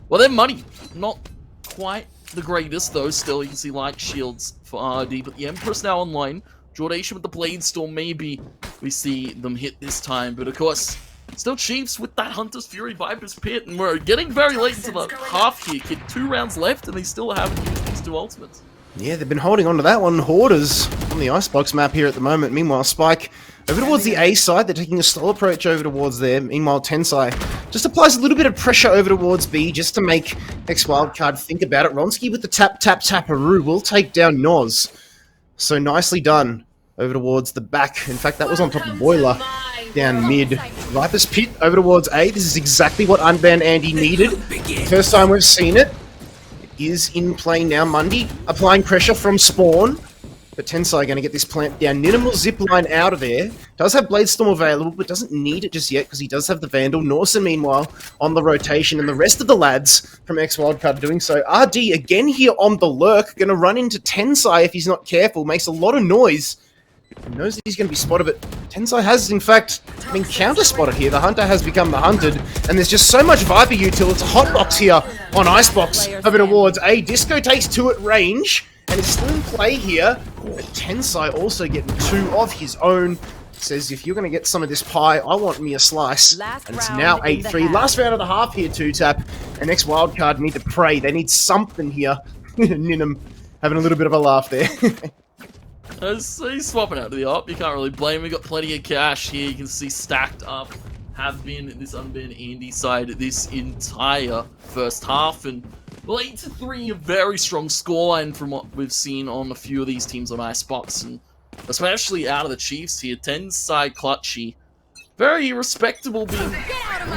well, they're money. Not quite the greatest, though. Still, you can see light shields for RD, but the Empress now online. Jordation with the Blade Storm, maybe we see them hit this time, but of course, still Chiefs with that Hunter's Fury Viper's Pit, and we're getting very late into the half here, kid. 2 rounds left, and they still haven't used these 2 ultimates. Yeah, they've been holding on to that one. Hoarders on the Icebox map here at the moment. Meanwhile, Spike over towards the A side. They're taking a slow approach over towards there. Meanwhile, Tensai just applies a little bit of pressure over towards B just to make X-Wildcard think about it. Ronsky with the tap-tap-taparoo will take down Noz. So nicely done over towards the back. In fact, that was on top of Boiler down mid. Viper's Pit over towards A. This is exactly what Unban Andy needed. First time we've seen it. Is in play now. Mundy applying pressure from spawn, but Tensai going to get this plant down. Ninum will zip line out of there. Does have Blade Storm available, but doesn't need it just yet because he does have the Vandal. Norson, meanwhile, on the rotation, and the rest of the lads from X-Wildcard doing so. RD again here on the lurk, going to run into Tensai if he's not careful. Makes a lot of noise. He knows that he's going to be spotted, but Tensai has, in fact, been counter-spotted here. The Hunter has become the hunted, and there's just so much Viper util. It's a hotbox here on Icebox over towards A. Disco takes 2 at range, and is still in play here. But Tensai also getting 2 of his own. Says, if you're going to get some of this pie, I want me a slice. And it's now 8-3. Last round of the half here, 2-tap. And X-Wildcard need to pray. They need something here. Ninum having a little bit of a laugh there. He's swapping out to the op. You can't really blame him. We got plenty of cash here. You can see stacked up. Have been this Unban Andy side this entire first half. And well, 8-3, a very strong scoreline from what we've seen on a few of these teams on Icebox. And especially out of the Chiefs here. 10-side clutchy. Very respectable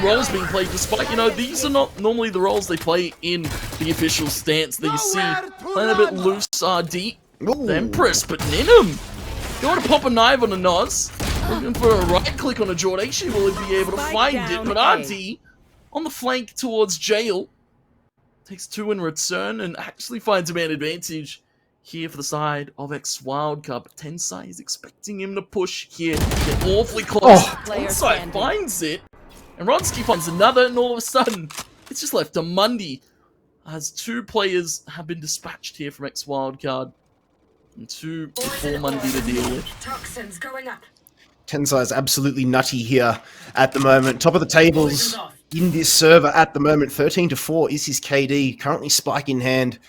roles being played, despite, you know, these are not normally the roles they play in the official stance that you see. Playing a bit loose RD. The Empress, but Ninum! You want to pop a knife on a Noz? Looking for a right click on a Jordation, will he be able to find it? But RD on the flank towards Jail takes 2 in return and actually finds a man advantage here for the side of X-Wildcard. But Tensai is expecting him to push here. Get awfully close. Tensai finds it, and Ronsky finds another, and all of a sudden, it's just left to Mundy. As 2 players have been dispatched here from X-Wildcard. And 2 before Mundy to deal with. Toxins going up. Tensai is absolutely nutty here at the moment. Top of the tables in this server at the moment. 13-4 is his KD. Currently Spike in hand.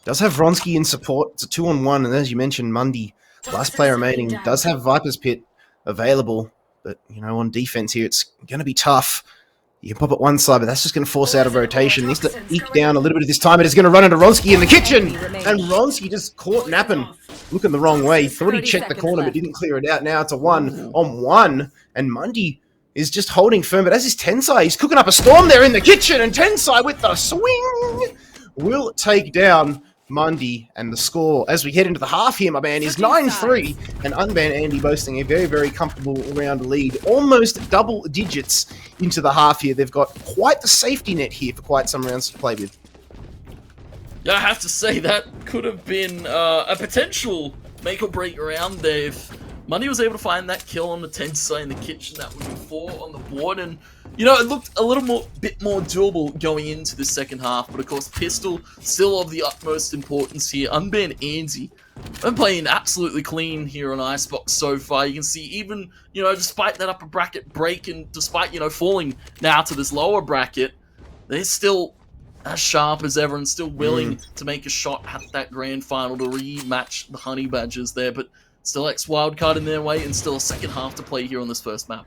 Does have Vronsky in support. It's a 2-on-1. And as you mentioned, Mundy, last player remaining, does have Viper's Pit available. But, you know, on defense here, it's going to be tough. You can pop it one side, but that's just going to force out a rotation. Needs to eke down a little bit of this time. It is going to run into Ronsky in the kitchen. And Ronsky just caught napping. Looking the wrong way. Thought he checked the corner, but didn't clear it out. Now it's a 1-on-1. And Mundy is just holding firm. But as is Tensai, he's cooking up a storm there in the kitchen. And Tensai with the swing will take down Mundy, and the score as we head into the half here, my man, is 9-3, and Unban Andy boasting a very, very comfortable round lead, almost double digits into the half here. They've got quite the safety net here for quite some rounds to play with. Yeah, I have to say that could have been a potential make or break round there if Mundy was able to find that kill on the Tensai in the kitchen. That would be 4 on the board, and you know, it looked a little bit more doable going into the second half, but of course, Pistol still of the utmost importance here. Unban Andy, I'm playing absolutely clean here on Icebox so far. You can see even, you know, despite that upper bracket break and despite, you know, falling now to this lower bracket, they're still as sharp as ever and still willing to make a shot at that grand final to rematch the Honey Badgers there, but still X wildcard in their way and still a second half to play here on this first map.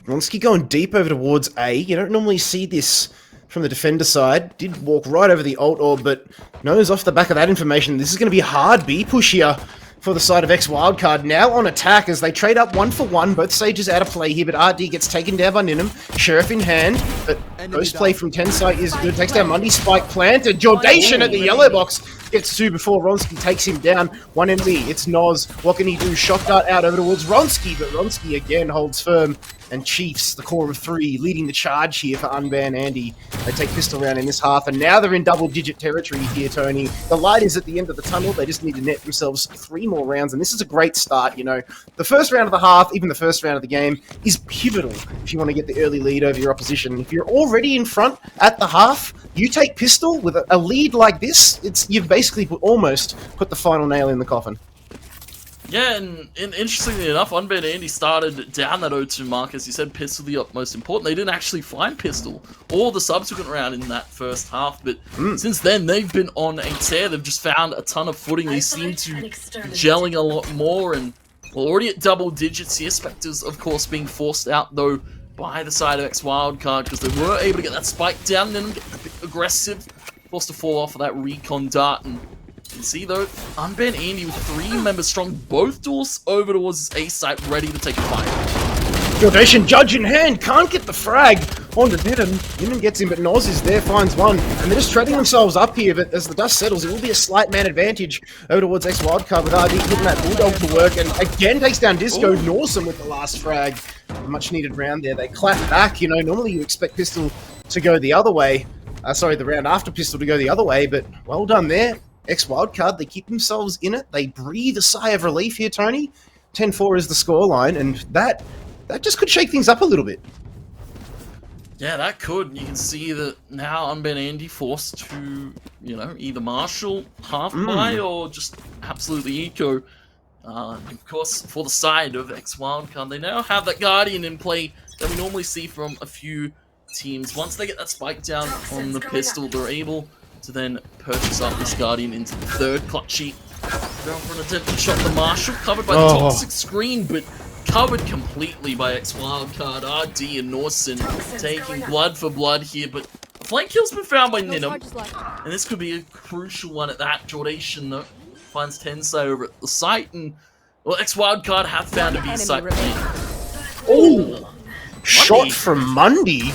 Ronsky going deep over towards A. You don't normally see this from the defender side. Did walk right over the ult orb, but knows off the back of that information this is going to be a hard B push here for the side of X Wildcard. Now on attack as they trade up 1-for-1. Both stages out of play here, but RD gets taken down by Ninum. Sheriff in hand, but ghost play from Tensai is good. Takes down Mundy. Spike planted. Jordation at the yellow box. Gets 2 before Ronsky takes him down. One enemy, it's Noz. What can he do? Shot dart out over towards Ronsky, but Ronsky again holds firm. And Chiefs, the core of 3, leading the charge here for Unban Andy. They take pistol round in this half, and now they're in double-digit territory here, Tony. The light is at the end of the tunnel. They just need to net themselves 3 more rounds, and this is a great start, you know. The first round of the half, even the first round of the game, is pivotal if you want to get the early lead over your opposition. If you're already in front at the half, you take pistol with a lead like this, you've basically almost put the final nail in the coffin. Yeah, and interestingly enough, Unban Andy started down that 0-2 mark. As you said, pistol the most important. They didn't actually find pistol or the subsequent round in that first half, but since then they've been on a tear. They've just found a ton of footing. They seem to be gelling a lot more, and we're already at double digits here. Spectres, of course, being forced out though by the side of X Wildcard because they were able to get that spike down and then get a bit aggressive, forced to fall off of that recon dart. And you can see though, Unban Andy with 3 members strong, both doors over towards his A site, ready to take a fight. Jordation, judge in hand, can't get the frag onto Ninum. Ninum gets him, but Noz is there, finds one. And they're just treading themselves up here, but as the dust settles, it will be a slight man advantage over towards X Wildcard with RD getting that Bulldog to work, and again takes down Disco. Nawsome with the last frag. A much needed round there. They clap back, you know, normally you expect Pistol to go the other way. The round after Pistol to go the other way, but well done there. X Wildcard, they keep themselves in it. They breathe a sigh of relief here, Tony. 10-4 is the scoreline, and that just could shake things up a little bit. Yeah, that could. You can see that now Unban Andy forced to, you know, either marshal half buy or just absolutely eco. Of course, for the side of X Wildcard, they now have that Guardian in play that we normally see from a few teams. Once they get that spike down on the pistol, they're able to then purchase up this Guardian into the third clutchy. Going for an attempted shot. The Marshal covered by the toxic screen, but covered completely by X Wildcard. RD and Norson taking blood for blood here, but a flank kill's been found by Ninum, and this could be a crucial one at that. Jordation though finds Tensai over at the site, and well, X Wildcard have found a B site. Oh, shot from Mundy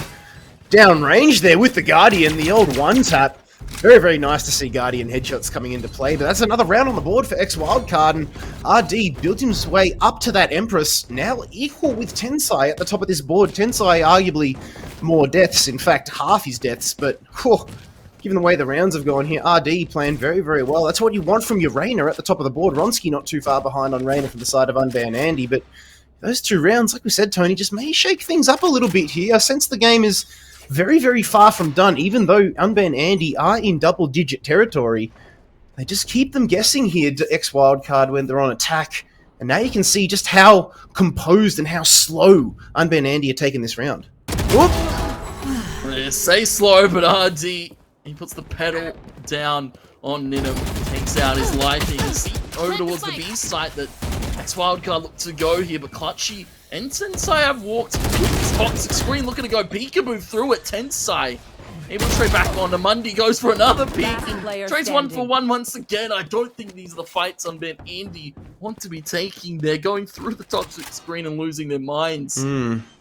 down range there with the Guardian, the old one tap. Very, very nice to see Guardian headshots coming into play, but that's another round on the board for X Wildcard, and RD built his way up to that Empress, now equal with Tensai at the top of this board. Tensai arguably more deaths, in fact half his deaths, but given the way the rounds have gone here, RD playing very, very well. That's what you want from your Reyna at the top of the board. Ronsky not too far behind on Reyna from the side of Unban Andy, but those 2 rounds, like we said, Tony, just may shake things up a little bit here. I sense the game is very, very far from done, even though Unban Andy are in double-digit territory. They just keep them guessing here to X Wildcard when they're on attack. And now you can see just how composed and how slow Unban Andy are taking this round. Whoop! Yeah, say slow, but RD, he puts the pedal down on Ninum, takes out his lightning, and see over towards the B site that X Wildcard look to go here, but Clutchy and Tensai have walked with this toxic screen, looking to go peekaboo through it. Tensai able to trade back on to Mundy, goes for another peek, and trades 1-for-1 once again. I don't think these are the fights Unban Andy want to be taking. They're going through the toxic screen and losing their minds.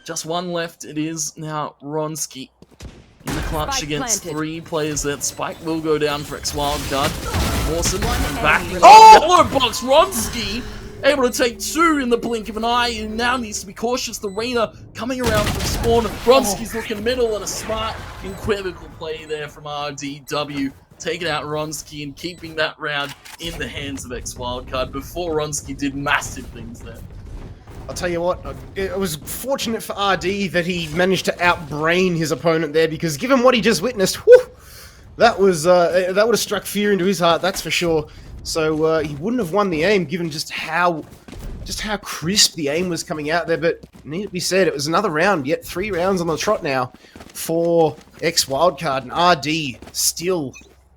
Just one left. It is now Ronsky in the clutch against 3 players there. Spike will go down for X Wildcard. Awesome. Back in the yellow box. Ronsky able to take 2 in the blink of an eye, and now needs to be cautious. The Reyna coming around from spawn. Ronsky's looking middle, and a smart, equivocal play there from RDW, taking out Ronsky and keeping that round in the hands of X Wildcard before Ronsky did massive things there. I'll tell you what, it was fortunate for RD that he managed to outbrain his opponent there, because given what he just witnessed, that would have struck fear into his heart, that's for sure. So he wouldn't have won the aim, given just how just how crisp the aim was coming out there. But need to be said, it was another round, yet 3 rounds on the trot now for ex-Wildcard, and RD still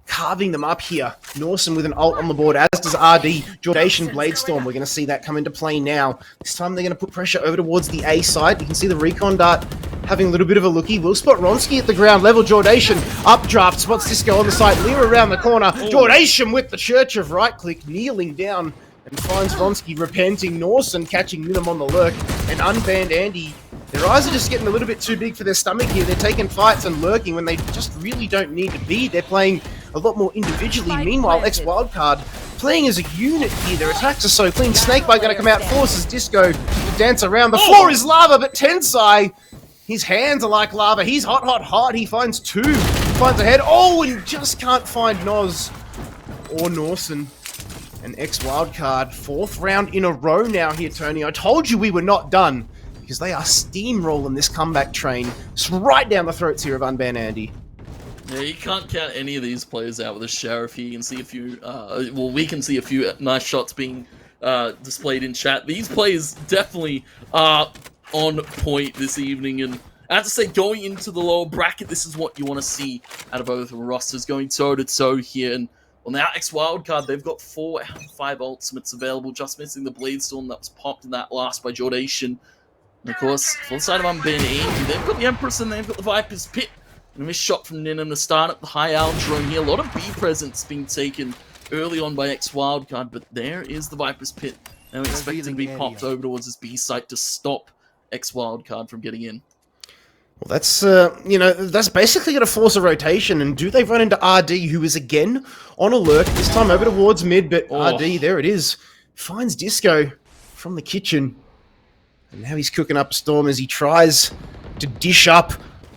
carving them up here. Norson with an ult on the board, as does RD. Jordation Bladestorm, we're going to see that come into play now. This time they're going to put pressure over towards the A side. You can see the recon dart having a little bit of a looky. We'll spot Ronski at the ground level. Jordation updraft, spots Disco on the side. Lear around the corner. Jordation with the Church of Right Click, kneeling down and finds Ronski repenting. Norson catching Minim on the lurk, and Unbanned Andy. Their eyes are just getting a little bit too big for their stomach here. They're taking fights and lurking when they just really don't need to be. They're playing a lot more individually. Meanwhile, ex-Wildcard playing as a unit here. Their attacks are so clean. Snakebite going to come out, forces Disco to dance around. The floor is lava, but Tensai, his hands are like lava. He's hot, hot, hot. He finds 2. Finds a head. Oh, and just can't find Noz or Norson. An ex-Wildcard. 4th round in a row now here, Tony. I told you we were not done, because they are steamrolling this comeback train. It's right down the throats here of Unbanned Andy. Yeah, you can't count any of these players out with a Sheriff here. You can see a few, well, we can see a few nice shots being displayed in chat. These players definitely are on point this evening, and I have to say, going into the lower bracket, this is what you want to see out of both rosters, going toe-to-toe here. And well, now ex-Wildcard, they've got 4 out of 5 ultimates available, just missing the Bladestorm that was popped in that last by Jordation. And of course, for the side of Unbanned Andy, they've got the Empress and they've got the Viper's Pit. And a missed shot from Ninum to start up the high drone here. A lot of B presence being taken early on by ex-Wildcard, but there is the Viper's Pit. Now expecting to be popped over towards this B site to stop ex-Wildcard from getting in. Well, that's, you know, that's basically going to force a rotation. And do they run into RD, who is again on alert, this time over towards mid, but RD, there it is, finds Disco from the kitchen. And now he's cooking up a storm as he tries to dish up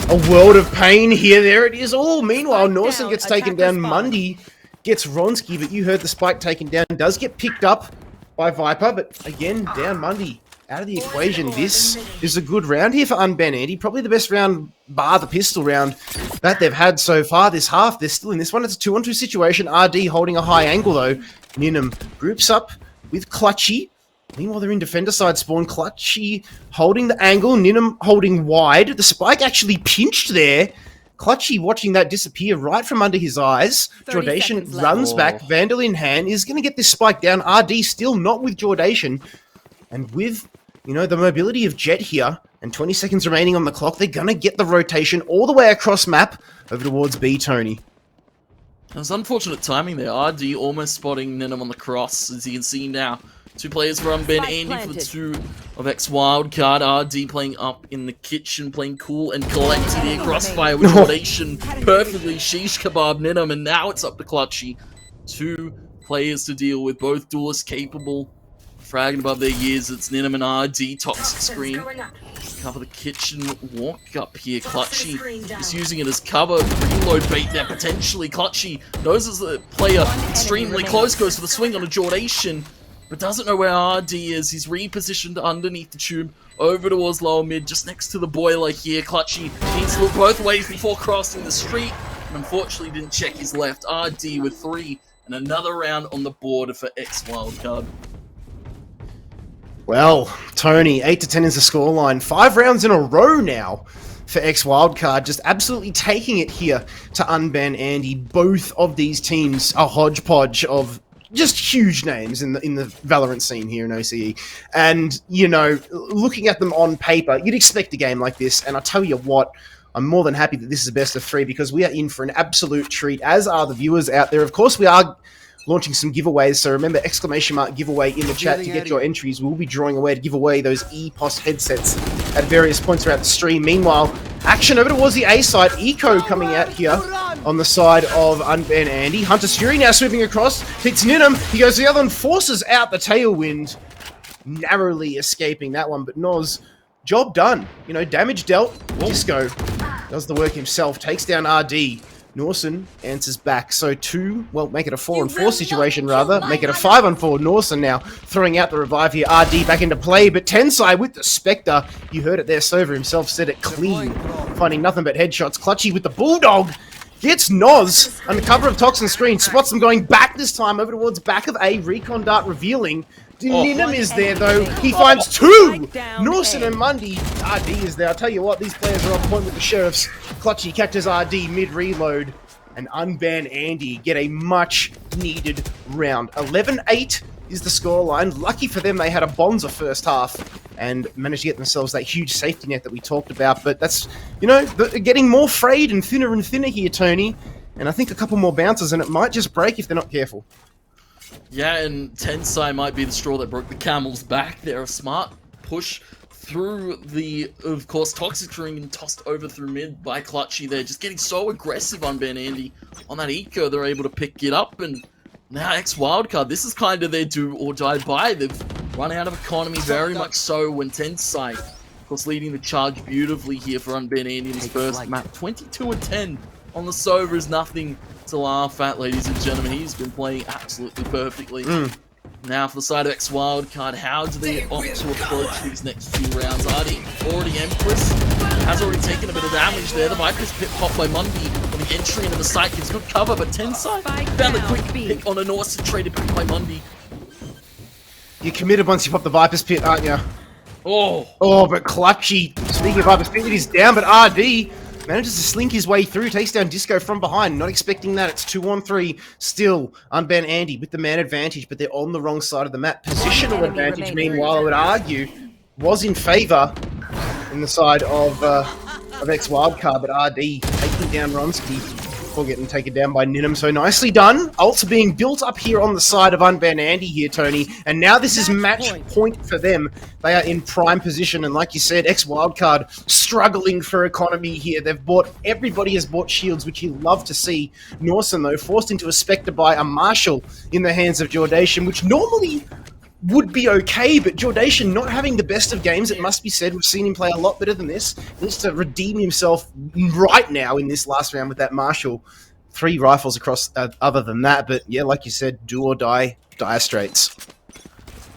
a world of pain here. There it is. Oh, meanwhile, Norson gets taken down. Mundy gets Ronski, but you heard the spike taken down. Does get picked up by Viper, but again, down Mundy. Out of the equation. This is a good round here for Unbanned Andy. Probably the best round, bar the pistol round, that they've had so far this half. They're still in this one. It's a 2-on-2 situation. RD holding a high angle, though. Ninum groups up with Clutchy. Meanwhile, they're in defender side spawn. Clutchy holding the angle. Ninum holding wide. The spike actually pinched there. Clutchy watching that disappear right from under his eyes. Jordation runs back. Vandal in hand. Is going to get this spike down. RD still not with Jordation. And with, you know, the mobility of Jet here, and 20 seconds remaining on the clock, they're going to get the rotation all the way across map over towards B, Tony. That was unfortunate timing there. RD almost spotting Ninum on the cross, as you can see now. 2 players for Unbanned Andy for the 2 of ex-Wildcard. RD playing up in the kitchen, playing cool and collected here. Crossfire with rotation. Perfectly shish kebab Ninum, and now it's up to Clutchy. 2 players to deal with, both duelists capable. Fragging above their years, it's Ninum and RD, toxic screen. Cover the kitchen, walk up here. Clutchy is using it as cover. Reload bait there, potentially. Clutchy knows as the player extremely close, goes for the swing on a Jordation, but doesn't know where RD is. He's repositioned underneath the tube, over towards lower mid, just next to the boiler here. Clutchy needs to look both ways before crossing the street, and unfortunately didn't check his left. RD with 3, and another round on the board for ex-Wildcard. Well, Tony, 8-10 is the scoreline. 5 rounds in a row now for ex-Wildcard, just absolutely taking it here to Unbanned Andy. Both of these teams are hodgepodge of just huge names in the Valorant scene here in OCE. And, you know, looking at them on paper, you'd expect a game like this, and I'll tell you what, I'm more than happy that this is best of 3, because we are in for an absolute treat, as are the viewers out there. Of course, we are launching some giveaways, so remember, !! giveaway in the chat to get your entries. We'll be drawing away to give away those EPOS headsets at various points throughout the stream. Meanwhile, action over towards the A side. Eco coming out here on the side of Unbanned Andy. Hunter's Fury now sweeping across. Hits Ninum. He goes to the other and forces out the Tailwind. Narrowly escaping that one, but Noz, job done. You know, damage dealt. Disco does the work himself. Takes down RD. Norson answers back. So 2, well, make it a 4-on-4 situation rather. Make it a 5-on-4. Norson now throwing out the revive here. RD back into play, but Tensai with the Spectre. You heard it there. Sova himself said it clean. Finding nothing but headshots. Clutchy with the Bulldog. Gets Noz under cover of Toxin screen. Spots them going back this time over towards back of A. Recon dart revealing. Ninum is there though. He finds two. Norson and Mundy. RD is there. I'll tell you what, these players are on point with the sheriffs. Clutchy catches RD mid-reload. And Unban Andy get a much-needed round. 11-8 is the scoreline. Lucky for them, they had a bonza first half and managed to get themselves that huge safety net that we talked about. But that's, you know, getting more frayed and thinner here, Tony. And I think a couple more bounces and it might just break if they're not careful. Yeah, and Tensai might be the straw that broke the camel's back. They're a smart push through the, of course, toxic ring and tossed over through mid by Clutchy. They're just getting so aggressive on Ben Andy. On that eco, they're able to pick it up, and now X Wildcard, this is kind of their do or die buy. They've run out of economy very much so when Tensai, of course, leading the charge beautifully here for Unban Andy in his first map. 22-10 on the Sova is nothing to laugh at, ladies and gentlemen. He's been playing absolutely perfectly. Now for the side of X Wildcard, how do they opt to approach these next few rounds? Already Empress has already taken a bit of damage there. The Viper's pit popped by Mundy on the entry into the site, gives good cover, but Tensai found a quick pick on a Norse-traded pick by Mundy. You're committed once you pop the Viper's pit, aren't you? Oh, but Clutchy, speaking of Viper's pit, he's down, but RD manages to slink his way through, takes down Disco from behind. Not expecting that. It's 2-on-3. Still, Unban Andy with the man advantage, but they're on the wrong side of the map. Positional advantage, meanwhile, I would argue, was in favor in the side of X Wildcard, but RD taking down Ronsky before getting taken down by Ninum. So nicely done. Ults being built up here on the side of Unban Andy here, Tony. And now this is match point for them. They are in prime position. And like you said, X Wildcard struggling for economy here. Everybody has bought shields, which you love to see. Norson, though, forced into a Spectre by a Marshall in the hands of Jordation, which normally would be okay, but Jordation not having the best of games, it must be said. We've seen him play a lot better than this. He needs to redeem himself right now in this last round with that Marshall. 3 rifles across other than that, but yeah, like you said, do or die, dire straits.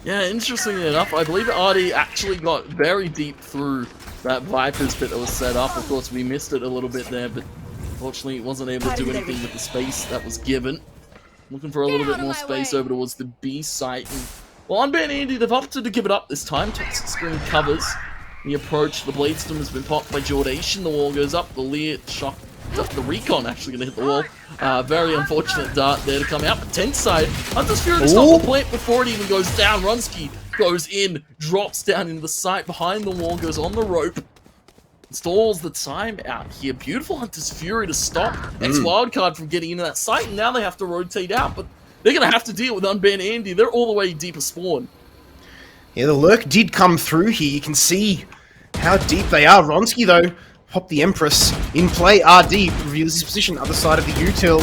Yeah, interestingly enough, I believe RD actually got very deep through that Viper's pit that was set up. Of course, we missed it a little bit there, but fortunately, it wasn't able to do anything with the space that was given. Looking for a little bit more space over towards the B site. And, well, Unban Andy, they've opted to give it up this time. Toxic screen covers the approach. The Bladestorm has been popped by Jordation. The wall goes up. The Lear shock. The Recon actually going to hit the wall. Very unfortunate dart there to come out. But Tensai, Hunter's Fury to stop the plant before it even goes down. Runsky goes in, drops down into the site behind the wall, goes on the rope. Stalls the time out here. Beautiful Hunter's Fury to stop X Wildcard from getting into that site. And now they have to rotate out. But they're going to have to deal with Unban Andy. They're all the way deep a spawn. Yeah, the lurk did come through here. You can see how deep they are. Ronsky, though, pop the Empress in play. RD reveals his position, other side of the util.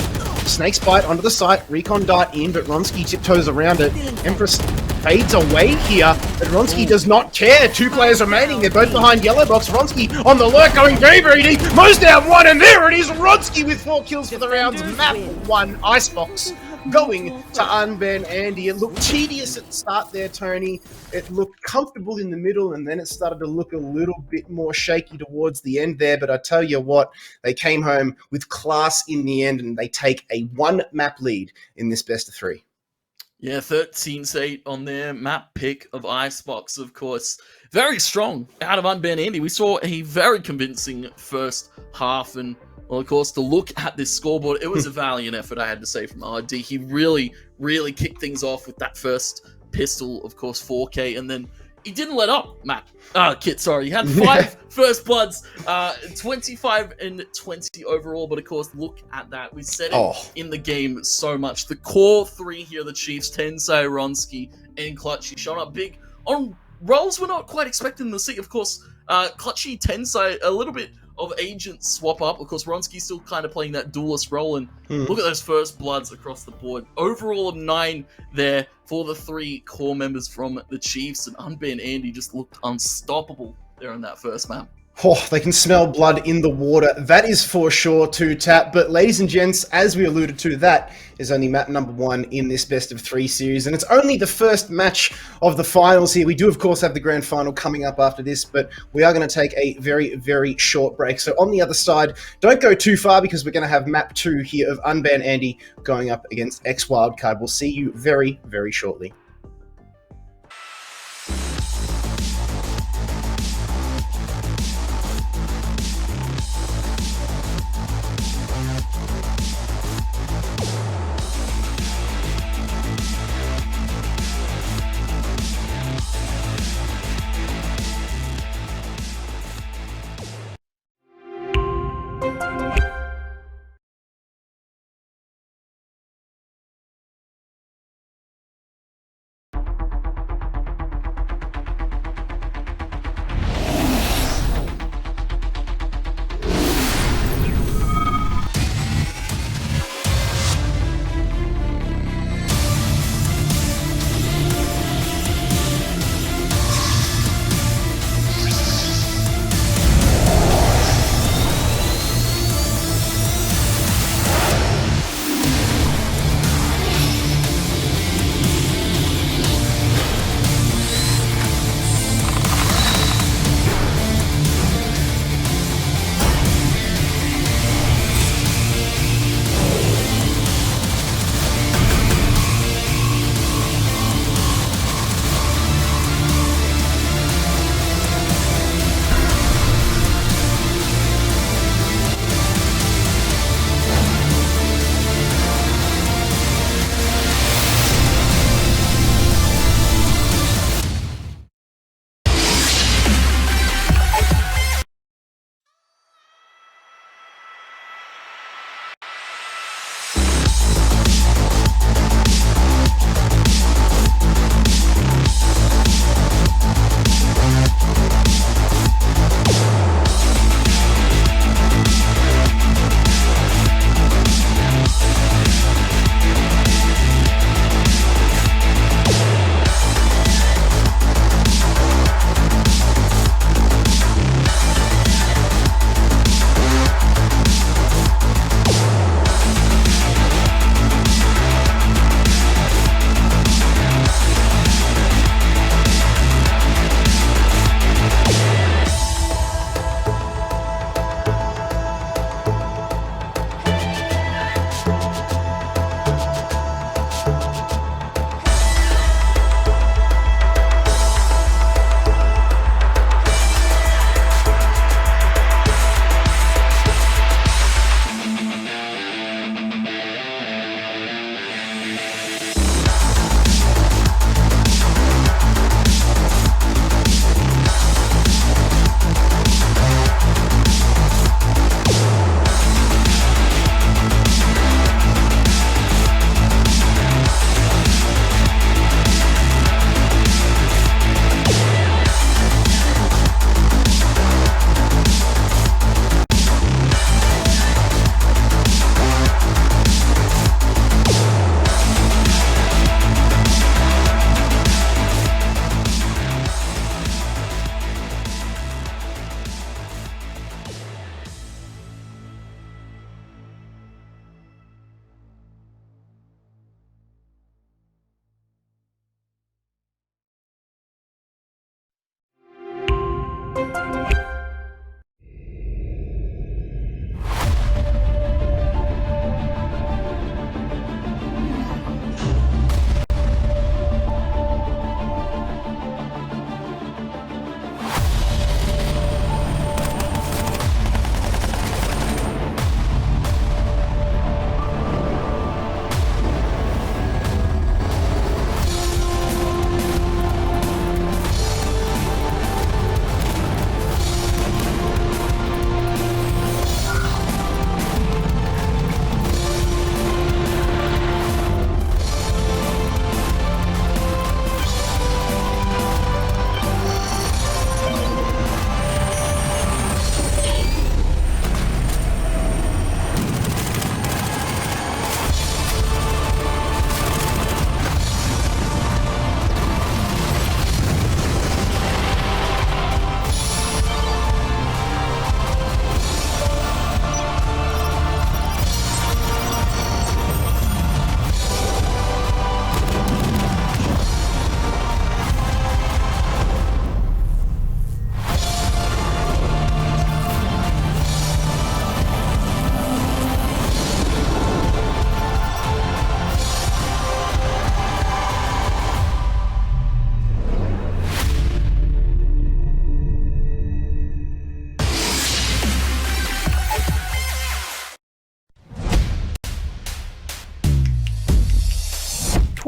Snake's bite onto the site. Recon dart in, but Ronsky tiptoes around it. Empress fades away here, but Ronsky does not care. 2 players remaining. They're both behind yellow box. Ronsky on the lurk, going very, very deep. Mows down 1, and there it is. Ronsky with 4 kills for the rounds. Map 1 Icebox going to Unban Andy. It looked tedious at the start there, Tony. It looked comfortable in the middle, and then it started to look a little bit more shaky towards the end there. But I tell you what, they came home with class in the end, and they take a 1-map lead in this best of 3. Yeah, 13-8 on their map pick of Icebox, of course. Very strong out of Unban Andy. We saw a very convincing first half, and well, of course, to look at this scoreboard, it was a valiant effort, I had to say, from RD. He really, really kicked things off with that first pistol, of course, 4K, and then he didn't let up, Kit, sorry. He had 5 first bloods, 25 and 20 overall, but of course, look at that. We said it in the game so much. The core 3 here, the Chiefs, Tensai, Ronsky, and Clutchy, showing up big on roles we're not quite expecting to see. Of course, Clutchy, Tensai, a little bit of agent swap up. Of course, Ronsky's still kind of playing that duelist role, and look at those first bloods across the board. Overall of 9 there for the 3 core members from the Chiefs, and Unban Andy just looked unstoppable there on that first map. Oh, they can smell blood in the water. That is for sure to tap. But ladies and gents, as we alluded to, that is only map number 1 in this best of 3 series. And it's only the first match of the finals here. We do, of course, have the grand final coming up after this, but we are going to take a very, very short break. So on the other side, don't go too far because we're going to have map 2 here of Unban Andy going up against X Wildcard. We'll see you very, very shortly.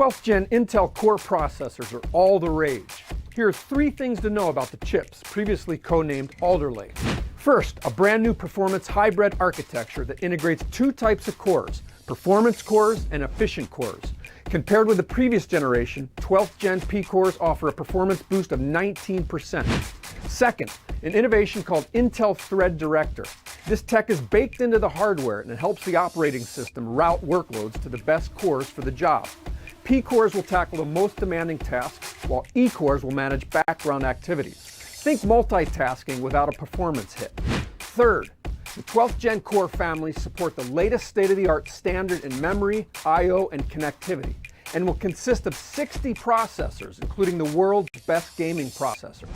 12th gen Intel Core processors are all the rage. Here are 3 things to know about the chips, previously codenamed Alder Lake. First, a brand new performance hybrid architecture that integrates 2 types of cores, performance cores and efficient cores. Compared with the previous generation, 12th gen P cores offer a performance boost of 19%. Second, an innovation called Intel Thread Director. This tech is baked into the hardware and it helps the operating system route workloads to the best cores for the job. P cores will tackle the most demanding tasks, while E cores will manage background activities. Think multitasking without a performance hit. Third, the 12th gen core families support the latest state-of-the-art standard in memory, I/O, and connectivity, and will consist of 60 processors, including the world's best gaming processor.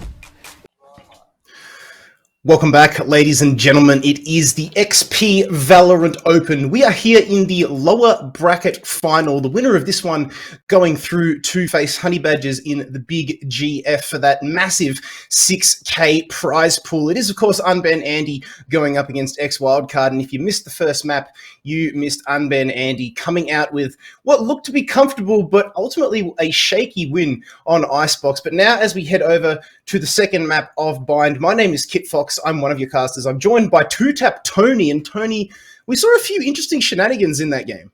Welcome back, ladies and gentlemen. It is the XP Valorant Open. We are here in the lower bracket final. The winner of this one going through to face Honey Badgers in the big GF for that massive 6K prize pool. It is, of course, Unban Andy going up against X Wildcard. And if you missed the first map, you missed Unban Andy coming out with what looked to be comfortable, but ultimately a shaky win on Icebox. But now, as we head over to the second map of Bind, my name is Kit Fox. I'm one of your casters. I'm joined by 2Tap Tony. And Tony, we saw a few interesting shenanigans in that game.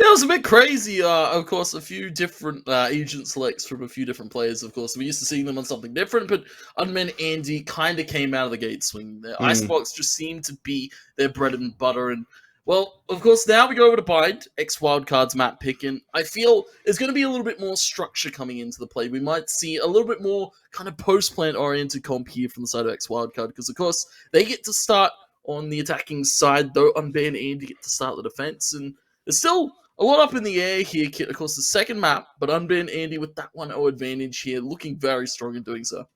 Yeah, it was a bit crazy. Of course, a few different agent selects from a few different players. Of course, we're used to seeing them on something different, but Unman Andy kind of came out of the gate swinging there. Icebox just seemed to be their bread and butter. And, well, of course, now we go over to Bind, X Wildcard's map pick, and I feel there's going to be a little bit more structure coming into the play. We might see a little bit more kind of post-plant oriented comp here from the side of X Wildcard, because, of course, they get to start on the attacking side, though Unban Andy get to start the defense, and there's still a lot up in the air here, Kit. Of course, the second map, but Unban Andy with that 1-0 advantage here, looking very strong in doing so.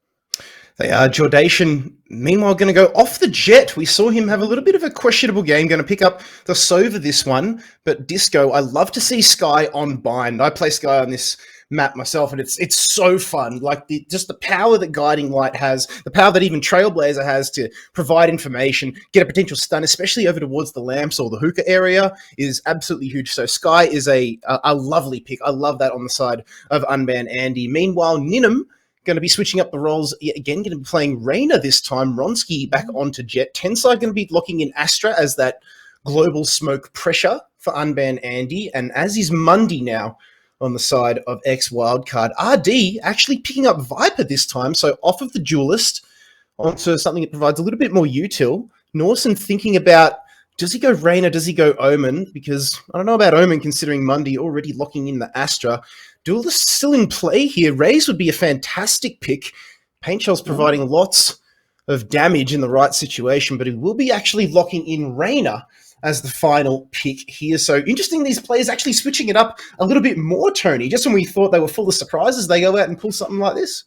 They are. Jordation, meanwhile, going to go off the jet. We saw him have a little bit of a questionable game, going to pick up the Sova this one. But Disco, I love to see Sky on Bind. I play Sky on this map myself, and it's so fun. Like, just the power that Guiding Light has, the power that even Trailblazer has to provide information, get a potential stun, especially over towards the lamps or the hookah area, is absolutely huge. So Sky is a lovely pick. I love that on the side of Unban Andy. Meanwhile, Ninum going to be switching up the roles yet again, going to be playing Reyna this time. Ronsky back onto Jet. Tensai going to be locking in Astra as that global smoke pressure for Unban Andy, and as is Mundy now on the side of X Wildcard. RD actually picking up Viper this time, so off of the Duelist onto something that provides a little bit more util. Norson thinking about, does he go Reyna, does he go Omen? Because I don't know about Omen, considering Mundy already locking in the Astra. Duelist still in play here. Raze would be a fantastic pick. Paintshell's providing lots of damage in the right situation, but he will be actually locking in Reyna as the final pick here. So interesting, these players actually switching it up a little bit more, Tony. Just when we thought they were full of surprises, they go out and pull something like this.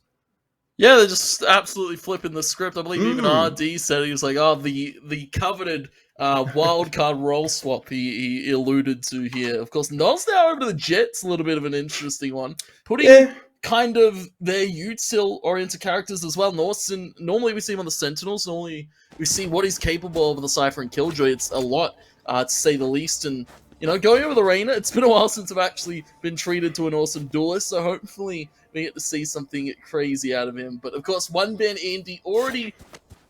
Yeah, they're just absolutely flipping the script. I believe even RD said, he was like, oh, the coveted wildcard role swap he alluded to here. Of course, Noz now over to the Jets, a little bit of an interesting one. Putting kind of their util-oriented characters as well. Norson, normally we see him on the Sentinels. Normally we see what he's capable of in the Cypher and Killjoy. It's a lot, to say the least. And, you know, going over the Reyna, it's been a while since I've actually been treated to an awesome duelist, so hopefully we get to see something crazy out of him. But, of course, Unban Andy already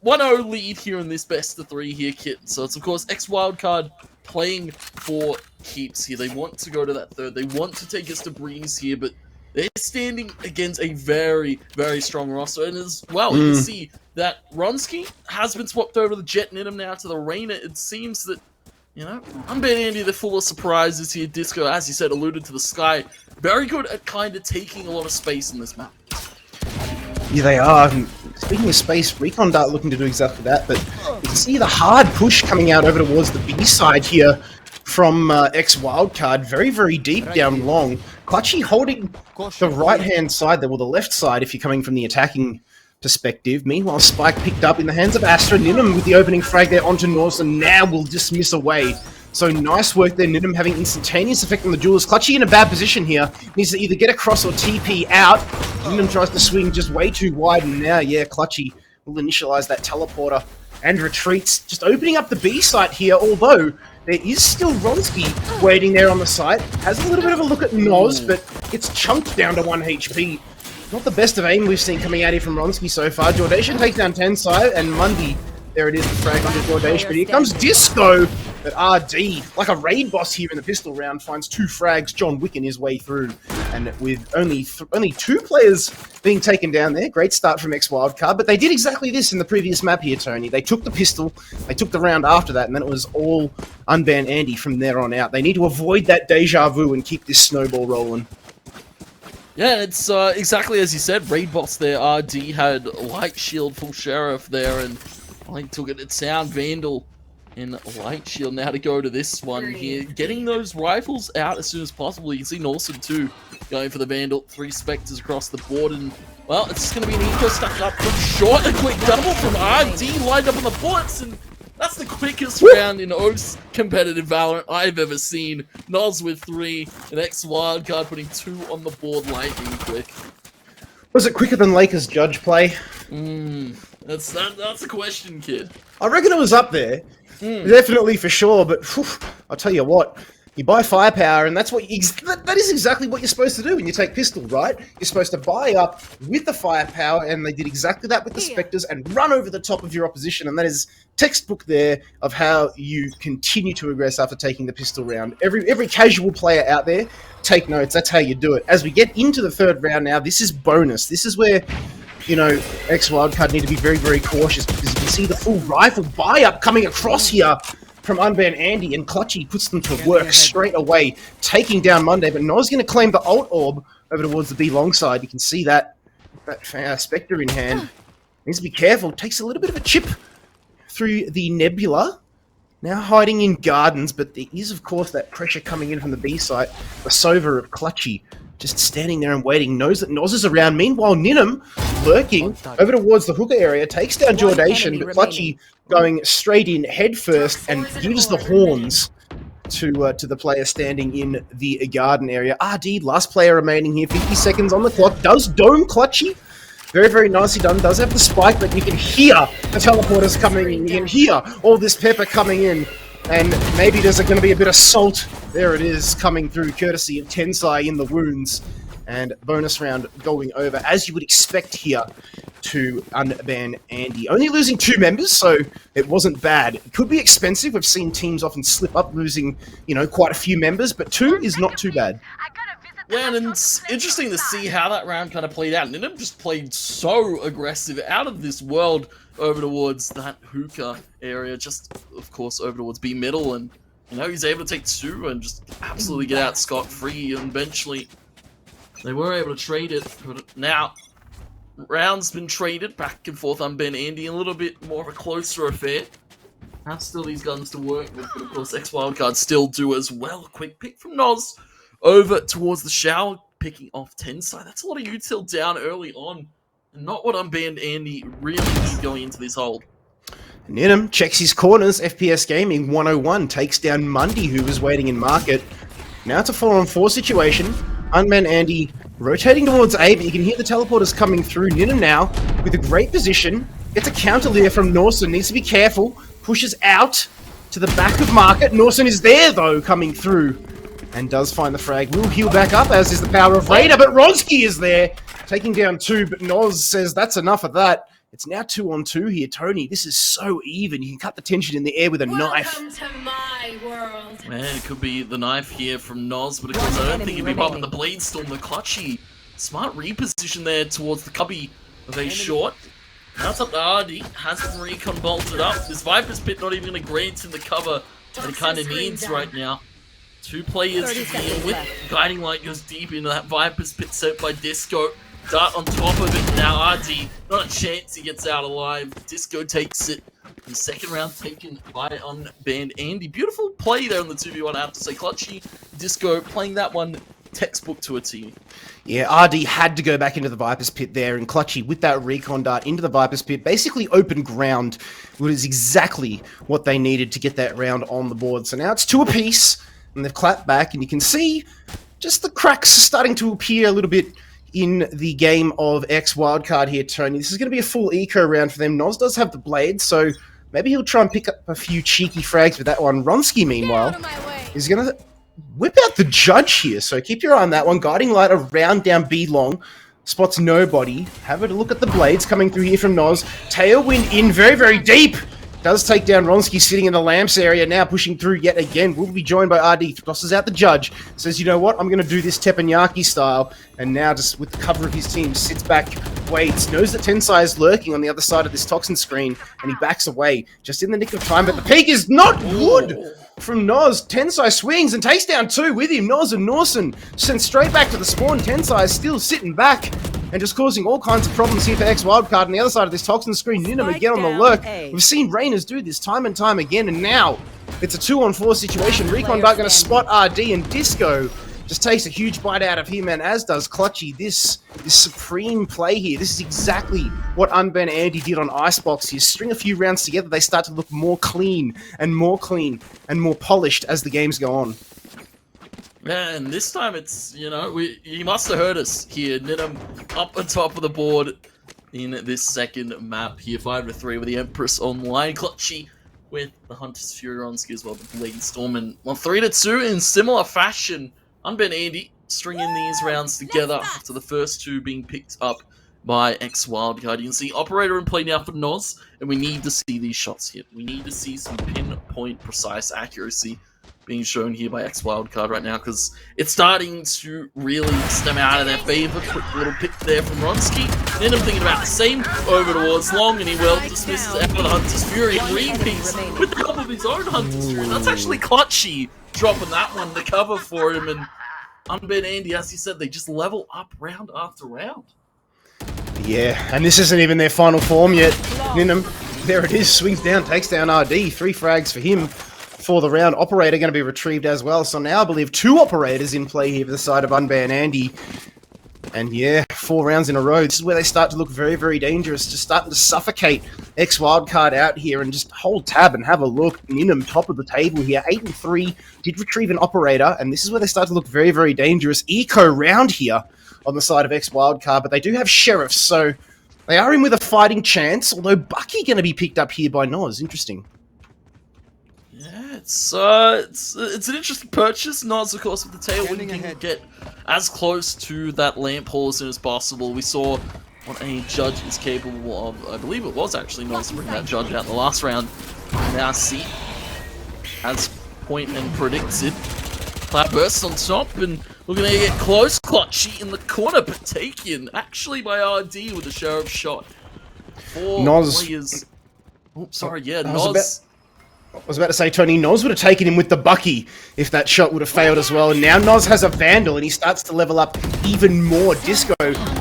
1-0 lead here in this best of 3 here, Kit. So it's, of course, X Wildcard playing for keeps here. They want to go to that third. They want to take us to Breeze here, but they're standing against a very, very strong roster. And as well, you can see that Ronsky has been swapped over the Jet and Ninum now to the Reyna. It seems that, you know, Unban Andy, they're full of surprises here. Disco, as you said, alluded to the Sky. Very good at kind of taking a lot of space in this map. Yeah, they are. Speaking of space, Recon Dart looking to do exactly that, but you can see the hard push coming out over towards the B side here from X Wildcard. Very, very deep down long. Clutchy holding the right-hand side there, well, the left side if you're coming from the attacking perspective. Meanwhile, Spike picked up in the hands of Astra. Ninum with the opening frag there onto Norson. Now will dismiss away. So nice work there. Ninum having instantaneous effect on the duelist. Clutchy in a bad position here. Needs to either get across or TP out. Ninum tries to swing just way too wide. And now, yeah, Clutchy will initialize that teleporter and retreats. Just opening up the B site here, although There is still Ronsky waiting there on the site. Has a little bit of a look at Noz, but it's chunked down to 1 HP. Not the best of aim we've seen coming out here from Ronsky so far. Jordation takes down Tensai, and Mundy, there it is, the frag under Jordation. But here comes Disco, but RD, like a raid boss here in the pistol round, finds 2 frags, John Wicken his way through. And with only 2 players being taken down there, great start from X-Wildcard, but they did exactly this in the previous map here, Tony. They took the pistol, they took the round after that, and then it was all unban Andy from there on out. They need to avoid that deja vu and keep this snowball rolling. Yeah, it's exactly as you said, raid boss there. RD had Light Shield, full Sheriff there, and I took it at Sound Vandal in Light Shield. Now to go to this one here, getting those rifles out as soon as possible. You can see Norson too going for the Vandal. 3 Spectres across the board, and well, it's just going to be an eco stuck up from short. A quick double from RD lined up on the bullets, and that's the quickest round in O's competitive Valorant I've ever seen. Noz with 3, and X-Wildcard putting 2 on the board lightning quick. Was it quicker than Lakers Judge play? That's a question, kid. I reckon it was up there. Definitely for sure, but whew, I'll tell you what. You buy firepower, and that's what that is exactly what you're supposed to do when you take pistol, right? You're supposed to buy up with the firepower, and they did exactly that with the Spectres and run over the top of your opposition, and that is textbook there of how you continue to aggress after taking the pistol round. Every casual player out there, take notes. That's how you do it. As we get into the 3rd round now, this is bonus. This is where, you know, X-Wildcard need to be very, very cautious, because you can see the full rifle buy-up coming across here from Unban Andy, and Clutchy puts them to work straight away, taking down Monday. But Noz going to claim the ult orb over towards the B long side. You can see that Spectre in hand. Needs to be careful. Takes a little bit of a chip through the Nebula. Now hiding in gardens, but there is, of course, that pressure coming in from the B site. The Sova of Clutchy just standing there and waiting, knows that Noz is around. Meanwhile, Ninum lurking over towards the hookah area, takes down Jordation, but Clutchy going straight in head first and gives the horns to the player standing in the garden area. RD, last player remaining here, 50 seconds on the clock, does dome Clutchy. Very, very nicely done. Does have the spike, but you can hear the teleporters coming in. You can hear all this pepper coming in. And maybe there's going to be a bit of salt. There it is, coming through, courtesy of Tensai in the wounds. And bonus round going over, as you would expect here, to unban Andy. Only losing 2 members, so it wasn't bad. It could be expensive. We've seen teams often slip up, losing, you know, quite a few members, but 2 is not too bad. Yeah, and it's interesting to see how that round kind of played out. Ninum just played so aggressive, out of this world, over towards that hookah area, just, of course, over towards B middle, and, you know, he's able to take 2 and just absolutely get out scot-free, and eventually they were able to trade it. But now, round's been traded back and forth on Ben Andy, a little bit more of a closer affair. Have still these guns to work with, but of course X-Wildcard still do as well. Quick pick from Noz over towards the shower, picking off Tensai. That's a lot of util down early on. And not what Unbanned Andy really needs going into this hold. Ninum checks his corners. FPS Gaming 101 takes down Mundy, who was waiting in market. Now it's a 4-on-4 situation. Unbanned Andy rotating towards A, but you can hear the teleporters coming through. Ninum now with a great position. Gets a counter layer from Norson. Needs to be careful. Pushes out to the back of market. Norson is there, though, coming through. And does find the frag. Will heal back up, as is the power of Raider, but Ronsky is there, taking down 2, but Noz says that's enough of that. It's now 2-on-2 here, Tony. This is so even. You can cut the tension in the air with a knife. Welcome to my world. Man, it could be the knife here from Noz, but of course I don't think he'd be popping the Blade Storm, the Clutchy. Smart reposition there towards the cubby of a short. Now it's up to RD, has his recon bolted up. This Viper's Pit not even going to grant him the cover that he kind of needs right now. 2 players to deal with. Guiding Light goes deep into that Viper's Pit set by Disco. Dart on top of it. Now RD, not a chance he gets out alive. Disco takes it. The second round taken by Unbanned Andy. Beautiful play there on the 2v1, I have to say. Clutchy, Disco playing that one textbook to a team. Yeah, RD had to go back into the Viper's Pit there, and Clutchy with that recon dart into the Viper's Pit, basically open ground, was exactly what they needed to get that round on the board. So now it's 2 apiece. And they've clapped back, and you can see just the cracks starting to appear a little bit in the game of X Wildcard here, Tony. This is going to be a full eco round for them. Noz does have the blade, so Maybe he'll try and pick up a few cheeky frags with that one. Ronsky, meanwhile, is going to whip out the judge here. So keep your eye on that one. Guiding light around down B long. Spots nobody. Have a look at the blades coming through here from Noz. Tailwind in very, very deep. Does take down Ronsky sitting in the lamps area now, pushing through yet again. Will be joined by RD. Tosses out the judge. Says, you know what? I'm going to do this teppanyaki style. And now, just with the cover of his team, sits back, waits, knows that Tensai is lurking on the other side of this toxin screen, and he backs away just in the nick of time. But the peak is not good from Noz. Tensai swings and takes down 2 with him. Noz and Norson sent straight back to the spawn. Tensai is still sitting back and just causing all kinds of problems here for X Wildcard. On the other side of this toxin screen, Ninum again on the lurk. We've seen Rainers do this time and time again, and now it's a 2-on-4 situation. Recon Dark going to spot RD, and Disco just takes a huge bite out of him, and as does Clutchy. This supreme play here. This is exactly what Unban Andy did on Icebox here. String a few rounds together, they start to look more clean and more polished as the games go on. Yeah, and this time it's, he must have heard us here. Ninum up on top of the board in this second map here. 5-3 with the Empress online. Clutchy with the Hunter's Fury Ronsky as well, the Blade Storm. And 3-2 in similar fashion. Unban Andy stringing these rounds together after the first 2 being picked up by X Wildcard. You can see Operator in play now for Noz, and we need to see these shots hit. We need to see some pinpoint precise accuracy being shown here by X Wildcard right now, because it's starting to really stem out of their favor. Quick little pick there from Ronsky. Then I'm thinking about the same over towards Long, and he well dismisses out of the Hunter's Fury and repeats with the help of his own Hunter's Fury. That's actually Clutchy dropping that one to cover for him, and Unban Andy, as he said, they just level up round after round. Yeah, and this isn't even their final form yet. Ninum, there it is, swings down, takes down RD. 3 frags for him for the round. Operator going to be retrieved as well. So now I believe 2 operators in play here for the side of Unban Andy. And yeah, 4 rounds in a row. This is where they start to look very, very dangerous. Just starting to suffocate X Wildcard out here, and just hold tab and have a look. Ninum top of the table here. 8-3. Did retrieve an operator, and this is where they start to look very, very dangerous. Eco round here on the side of X Wildcard, but they do have Sheriffs, so they are in with a fighting chance. Although Bucky going to be picked up here by Noz. Interesting. Yeah, it's an interesting purchase. Noz, of course, with the tailwind can get as close to that lamp hole as soon as possible. We saw what a judge is capable of. I believe it was actually Noz to bring that judge out in the last round. Now see, as Point and predicted, Cloud bursts on top, and we're going to get close. Clutchy in the corner, but taken actually by RD with a Sheriff shot. 4 Noz. players. Oh, sorry, yeah, Noz. I was about to say, Tony, Noz would have taken him with the Bucky if that shot would have failed as well. And now Noz has a Vandal, and he starts to level up even more. Disco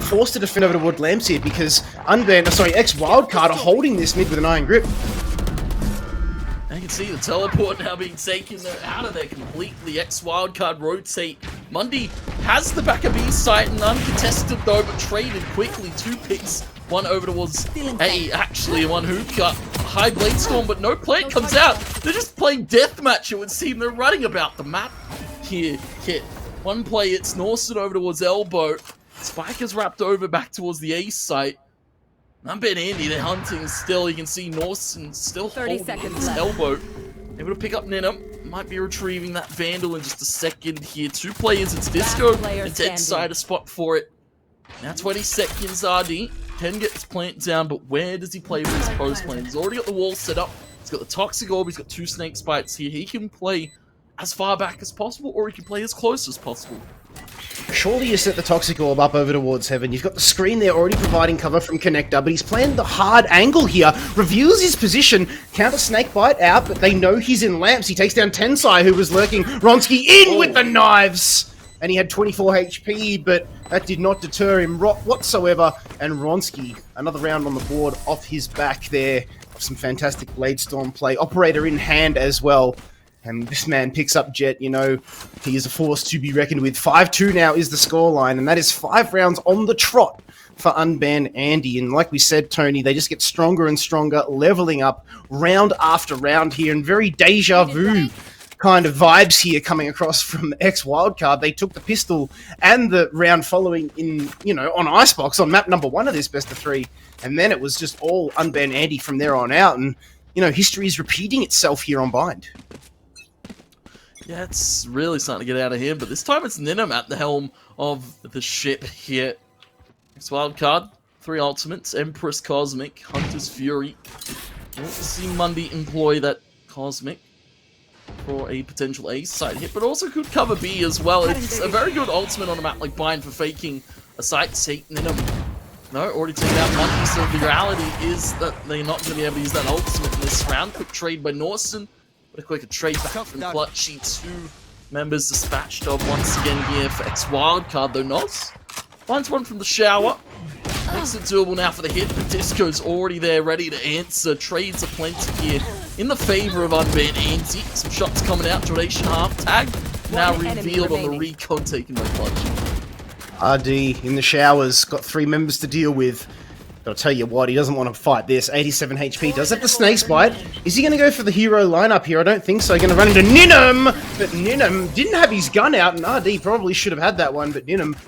forced to defend over toward Lamps here because X Wildcard are holding this mid with an iron grip. And you can see the teleport now being taken out of there completely. X Wildcard rotate. Mundy has the back of B site and uncontested though, but traded quickly. 2 picks. One over towards A, actually, one hookah. High Blade Storm, but no play comes out. They're just playing deathmatch, it would seem. They're running about the map here. Hit. One play, it's Norson over towards Elbow. Spike is wrapped over back towards the A site. Unban Andy, they're hunting still. You can see Norson still holding his Elbow. Able to pick up Ninum. Might be retrieving that Vandal in just a second here. 2 players, it's Disco and Tensai a spot for it. Now 20 seconds, RD. Can get this plant down, but where does he play for his post plant? He's already got the wall set up. He's got the Toxic Orb. He's got 2 Snake Spites here. He can play as far back as possible, or he can play as close as possible. Surely you set the Toxic Orb up over towards Heaven. You've got the screen there already providing cover from Connector, but he's playing the hard angle here. Reveals his position. Counter Snakebite out, but they know he's in Lamps. He takes down Tensai, who was lurking. Ronsky in with the knives! And he had 24 HP, but that did not deter him whatsoever. And Ronsky, another round on the board off his back there. Some fantastic Blade Storm play. Operator in hand as well. And this man picks up Jet, you know, he is a force to be reckoned with. 5-2 now is the scoreline, and that is 5 rounds on the trot for Unban Andy. And like we said, Tony, they just get stronger and stronger, leveling up round after round here, and very deja vu kind of vibes here coming across from X Wildcard. They took the pistol and the round following in, you know, on Icebox on map number 1 of this best of 3, and then it was just all Unban Andy from there on out. And history is repeating itself here on Bind. Yeah, it's really starting to get out of hand, but this time it's Ninum at the helm of the ship here. Next wildcard, 3 ultimates, Empress Cosmic, Hunter's Fury. I want to see Mundi employ that Cosmic for a potential A side hit, but also could cover B as well. It's a very good ultimate on a map like Bind for faking a site seat. Ninum, no, already taken out Mundi, so the reality is that they're not going to be able to use that ultimate in this round. Quick trade by Norson. But a quicker trade back from Clutchy. 2 members dispatched of once again here for X wildcard, though Nos finds one from the shower. Makes it doable now for the hit, but Disco's already there, ready to answer. Trades are plenty here in the favor of Unbanned Anti. Some shots coming out, duration half tag. Now revealed on the recon taken by Clutchy. RD in the showers, got 3 members to deal with. I'll tell you what, he doesn't want to fight this. 87 HP, does have the Snake's Bite. Is he going to go for the hero lineup here? I don't think so. Going to run into Ninum, but Ninum didn't have his gun out, and RD probably should have had that one, but Ninum,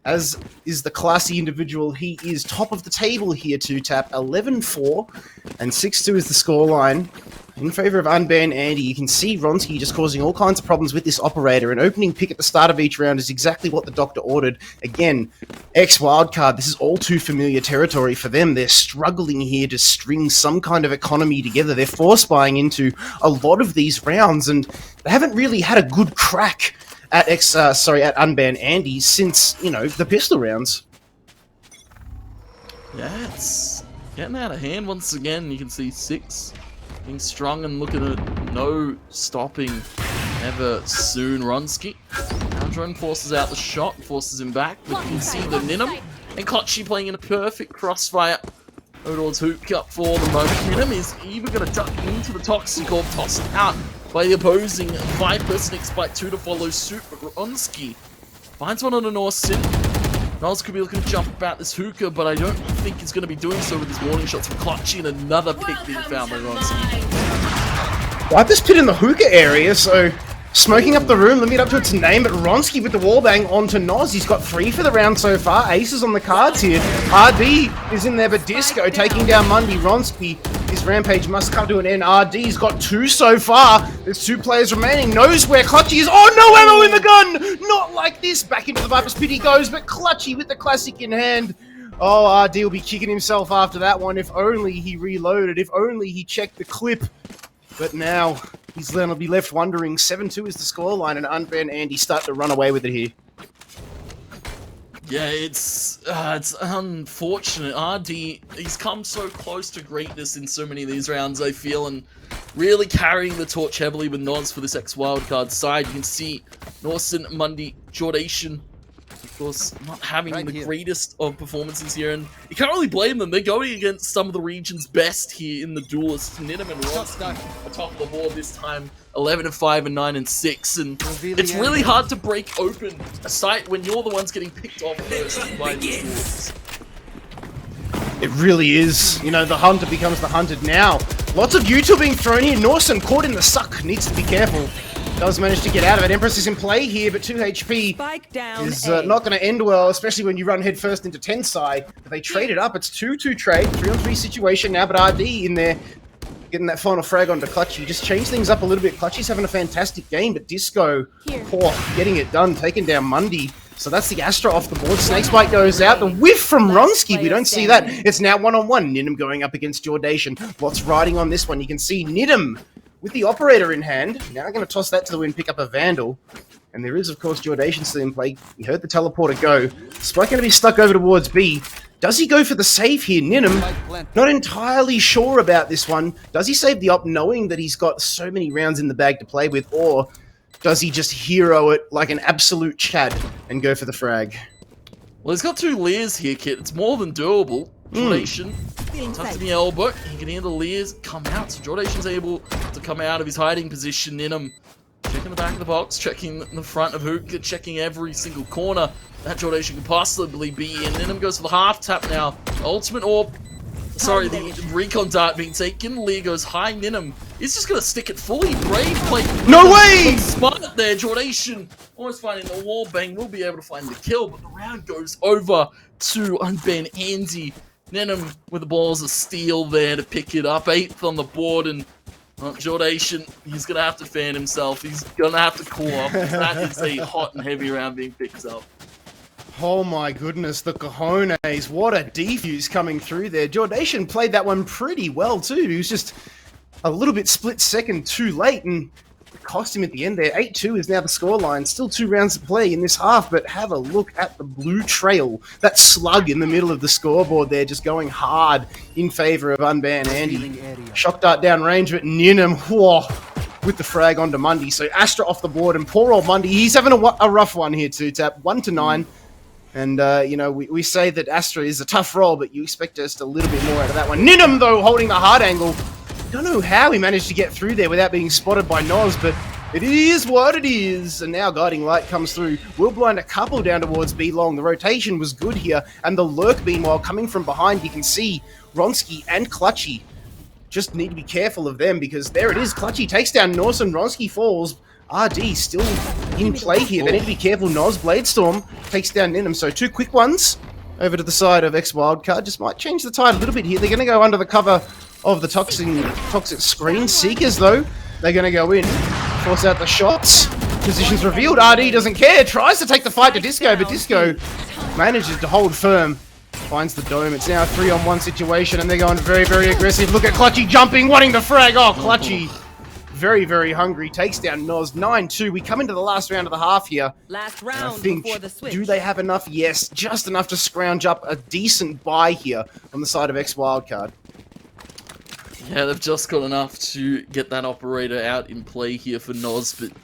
as is the classy individual, he is top of the table here to tap 11-4, and 6-2 is the scoreline. In favor of Unbanned Andy, you can see Ronsky just causing all kinds of problems with this operator. An opening pick at the start of each round is exactly what the doctor ordered. Again, X wildcard, this is all too familiar territory for them. They're struggling here to string some kind of economy together. They're force buying into a lot of these rounds, and they haven't really had a good crack at at Unbanned Andy since, the pistol rounds. Yeah, it's getting out of hand once again. You can see 6 being strong and looking at no stopping ever soon. Ronsky now drone forces out the shot, forces him back, but you can see the Ninum and Clutchy playing in a perfect crossfire. Odor's hook up for the moment. Ninum is even going to duck into the Toxic Orb, tossed out by the opposing Viper. Snake Spike 2 to follow suit, but Ronsky finds one on the Norson. Niles could be looking to jump about this hookah, but I don't think he's going to be doing so with his warning shots from Clutchy, and another pick being found by Ronsky. Viper's pit in the hookah area, so smoking up the room, let me get up to its name, but Ronsky with the wallbang onto Noz. He's got 3 for the round so far. Aces on the cards here. RD is in there, but Disco taking down Mundi. Ronsky, his rampage must come to an end. RD's got 2 so far. There's 2 players remaining. Knows where Clutchy is. Oh, no ammo in the gun! Not like this. Back into the Viper's pit he goes, but Clutchy with the classic in hand. Oh, RD will be kicking himself after that one. If only he reloaded. If only he checked the clip. But now he's going to be left wondering. 7-2 is the scoreline, and Unbanned Andy start to run away with it here. Yeah, it's unfortunate. RD, he's come so close to greatness in so many of these rounds, I feel, and really carrying the torch heavily with Nods for this X wildcard side. You can see Norson, Mundi, Jordation, of course, not having the greatest of performances here, and you can't really blame them. They're going against some of the region's best here in the duelists. Ninum and Ronsky atop the board this time, 11-5 and 9-6, and it's really hard to break open a site when you're the ones getting picked off first by the duelists. It really is. The hunter becomes the hunted now. Lots of util being thrown here. Norson caught in the suck. Needs to be careful. Does manage to get out of it. Empress is in play here, but 2 HP is not going to end well, especially when you run headfirst into Tensai. But they trade it up. It's 2-2 trade, 3-on-3 situation now, but RD in there getting that final frag onto Clutchy. Just change things up a little bit. Clutchy's having a fantastic game, but Disco, getting it done, taking down Mundi. So that's the Astra off the board. Snake Spike goes out. The whiff from Ronsky. We don't see that. It's now 1-on-1. Ninum going up against Jordation. Lots riding on this one. You can see Ninum with the operator in hand. Now I'm going to toss that to the wind, pick up a Vandal. And there is, of course, Jordation still in play. You heard the teleporter go. Spike going to be stuck over towards B. Does he go for the save here? Ninum, not entirely sure about this one. Does he save the op knowing that he's got so many rounds in the bag to play with? Or does he just hero it like an absolute Chad and go for the frag? Well, he's got 2 Lears here, Kit. It's more than doable. Jordation, tucked in the elbow. He can hear the Lears come out. So Jordation's able to come out of his hiding position. Ninum checking the back of the box, checking the front of Hookah, checking every single corner that Jordation could possibly be in. Ninum goes for the half tap now. Ultimate orb. Sorry, the recon dart being taken. Lear goes high. Ninum is just going to stick it fully. Brave play. No way! Smart there. Jordation almost finding the wall bang. Will be able to find the kill, but the round goes over to Unbanned Andy. Nenham with the balls of steel there to pick it up. 8th on the board, and Jordation, he's going to have to fan himself. He's going to have to cool off. That is a hot and heavy round being picked up. Oh my goodness, the cojones. What a defuse coming through there. Jordation played that one pretty well too. He was just a little bit split second too late, and it cost him at the end there. 8-2 is now the scoreline. Still 2 rounds to play in this half, but have a look at the blue trail. That slug in the middle of the scoreboard there, just going hard in favor of Unbanned Andy. Shock dart down range, but Ninham, whoa, with the frag onto Mundy. So Astra off the board, and poor old Mundy, he's having a rough one here too, Tap. 1-9. And, you know, we say that Astra is a tough role, but you expect just a little bit more out of that one. Ninham, though, holding the hard angle. Don't know how he managed to get through there without being spotted by Noz, but it is what it is. And now Guiding Light comes through. Will blind a couple down towards B long. The rotation was good here. And the lurk, meanwhile, coming from behind, you can see Ronsky and Clutchy. Just need to be careful of them, because there it is. Clutchy takes down Norse and Ronsky falls. RD still in play here. They need to be careful. Noz, Bladestorm takes down Ninham. So 2 quick ones over to the side of X Wildcard. Just might change the tide a little bit here. They're going to go under the cover of the toxic screen. Seekers, though, they're going to go in. Force out the shots. Positions revealed. RD doesn't care. Tries to take the fight to Disco, but Disco manages to hold firm. Finds the dome. It's now a 3-on-1 situation, and they're going very, very aggressive. Look at Clutchy jumping, wanting the frag. Oh, Clutchy. Very, very hungry. Takes down Noz. 9-2. We come into the last round of the half here. Last round I think, before the switch. do they have enough? Yes, just enough to scrounge up a decent buy here on the side of X Wildcard. Yeah, they've just got enough to get that operator out in play here for Noz, but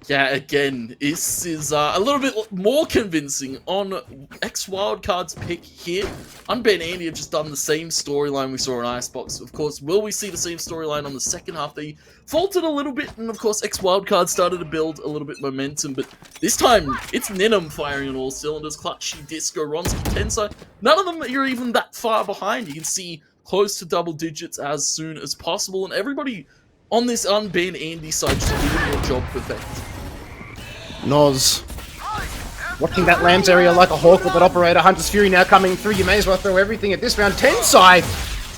yeah, again, this is a little bit more convincing on X Wildcard's pick here. Unbanned Andy have just done the same storyline we saw in Icebox. Of course, will we see the same storyline on the second half? They faltered a little bit, and of course, X Wildcard started to build a little bit momentum, but this time, it's Ninham firing on all cylinders. Clutchy, Disco, Ronsky, Tensai. None of them are even that far behind. You can see close to double digits as soon as possible, and everybody on this Unbanned Andy side just doing their job perfect. Noz watching that Lambs area like a hawk with that operator. Hunter's Fury now coming through. You may as well throw everything at this round. Tensai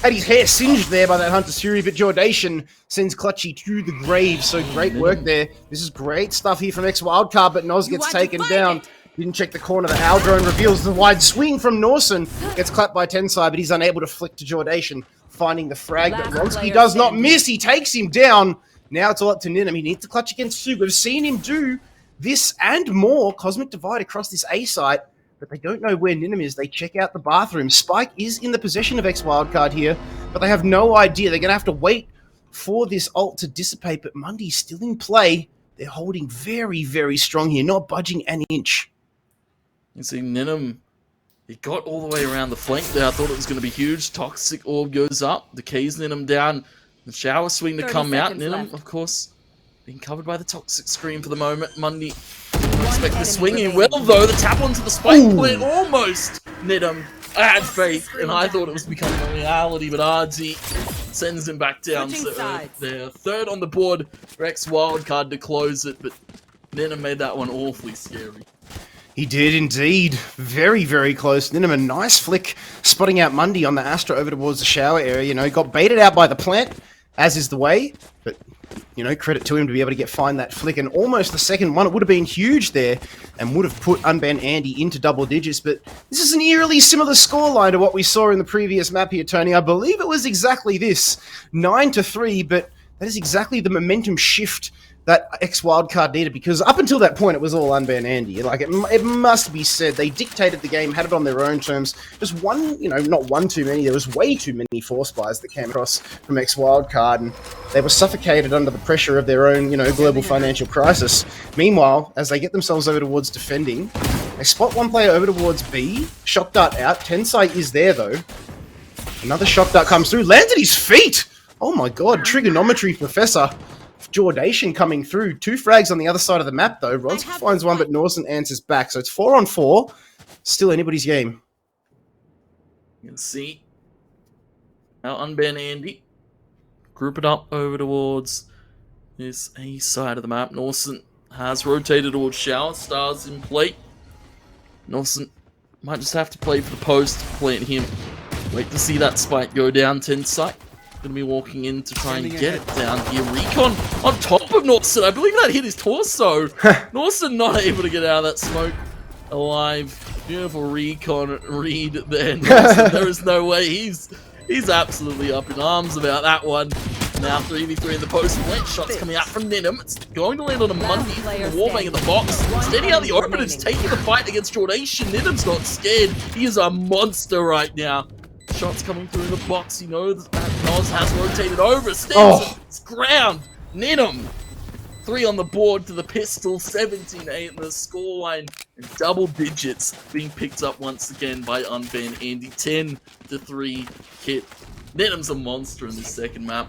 had his hair singed there by that Hunter's Fury, but Jordation sends Clutchy to the grave. So great work there. This is great stuff here from X Wildcard, but Noz gets taken down. Didn't check the corner. The Owl drone reveals the wide swing from Norson. Gets clapped by Tensai, but he's unable to flick to Jordation, finding the frag. But Ronsky does not miss. He takes him down. Now it's all up to Ninham. He needs to clutch against Sue. We've seen him do this and more. Cosmic Divide across this A site, but they don't know where Ninham is. They check out the bathroom. Spike is in the possession of X Wildcard here, but they have no idea. They're going to have to wait for this ult to dissipate, but Mundy's still in play. They're holding very, very strong here, not budging an inch. You see Ninham, he got all the way around the flank there. I thought it was going to be huge. Toxic Orb goes up. Decays Ninham down. The shower swing to come out. Ninham, of course, being covered by the toxic screen for the moment. Mundy didn't expect the swinging well, though. The tap onto the spike plant almost. Ninham, I had faith, and I thought it was becoming a reality, but RD sends him back down. So they're third on the board for X Wildcard to close it, but Ninham made that one awfully scary. He did indeed. Very, very close. Ninham, a nice flick, spotting out Mundy on the Astra over towards the shower area. You know, he got baited out by the plant, as is the way, but, you know, credit to him to be able to find that flick, and almost the second one. It would have been huge there, and would have put Unbanned Andy into double digits, but this is an eerily similar scoreline to what we saw in the previous map here, Tony. I believe it was exactly this, 9-3, but that is exactly the momentum shift that X Wildcard needed, because up until that point, it was all Unbanned Andy. Like, it must be said, they dictated the game, had it on their own terms. Just one, you know, not one too many, there was way too many force buys that came across from X Wildcard, and they were suffocated under the pressure of their own, you know, global financial crisis. Meanwhile, as they get themselves over towards defending, they spot one player over towards B, shock dart out, Tensai is there though. Another shock dart comes through, lands at his feet! Oh my god, trigonometry professor. Jordation coming through. 2 frags on the other side of the map, though. Ronsky finds one, but Norson answers back. So it's 4-on-4. Still anybody's game. You can see our Unbanned Andy group it up over towards this A side of the map. Norson has rotated towards shower. Stars in play. Norson might just have to play for the post, plant him Wait to see that spike go down 10 site. Gonna be walking in to try and get it down here. Recon on top of Norson. I believe that hit his torso. Norson not able to get out of that smoke alive. Beautiful recon read there. Norson, there is no way. He's absolutely up in arms about that one. Now 3v3 in the post. Late shots coming out from Ninum. It's going to land on a Mundy. Warbang in the box. Steady out the open. It's taking the fight against Jordation. Ninum's not scared. He is a monster right now. Shots coming through the box. You know that Nos has rotated over. It's ground. Ninum. 3 on the board to the pistol. 17-8 in the scoreline. And double digits being picked up once again by Unban Andy. 10-3 hit. Ninum's a monster in this second map.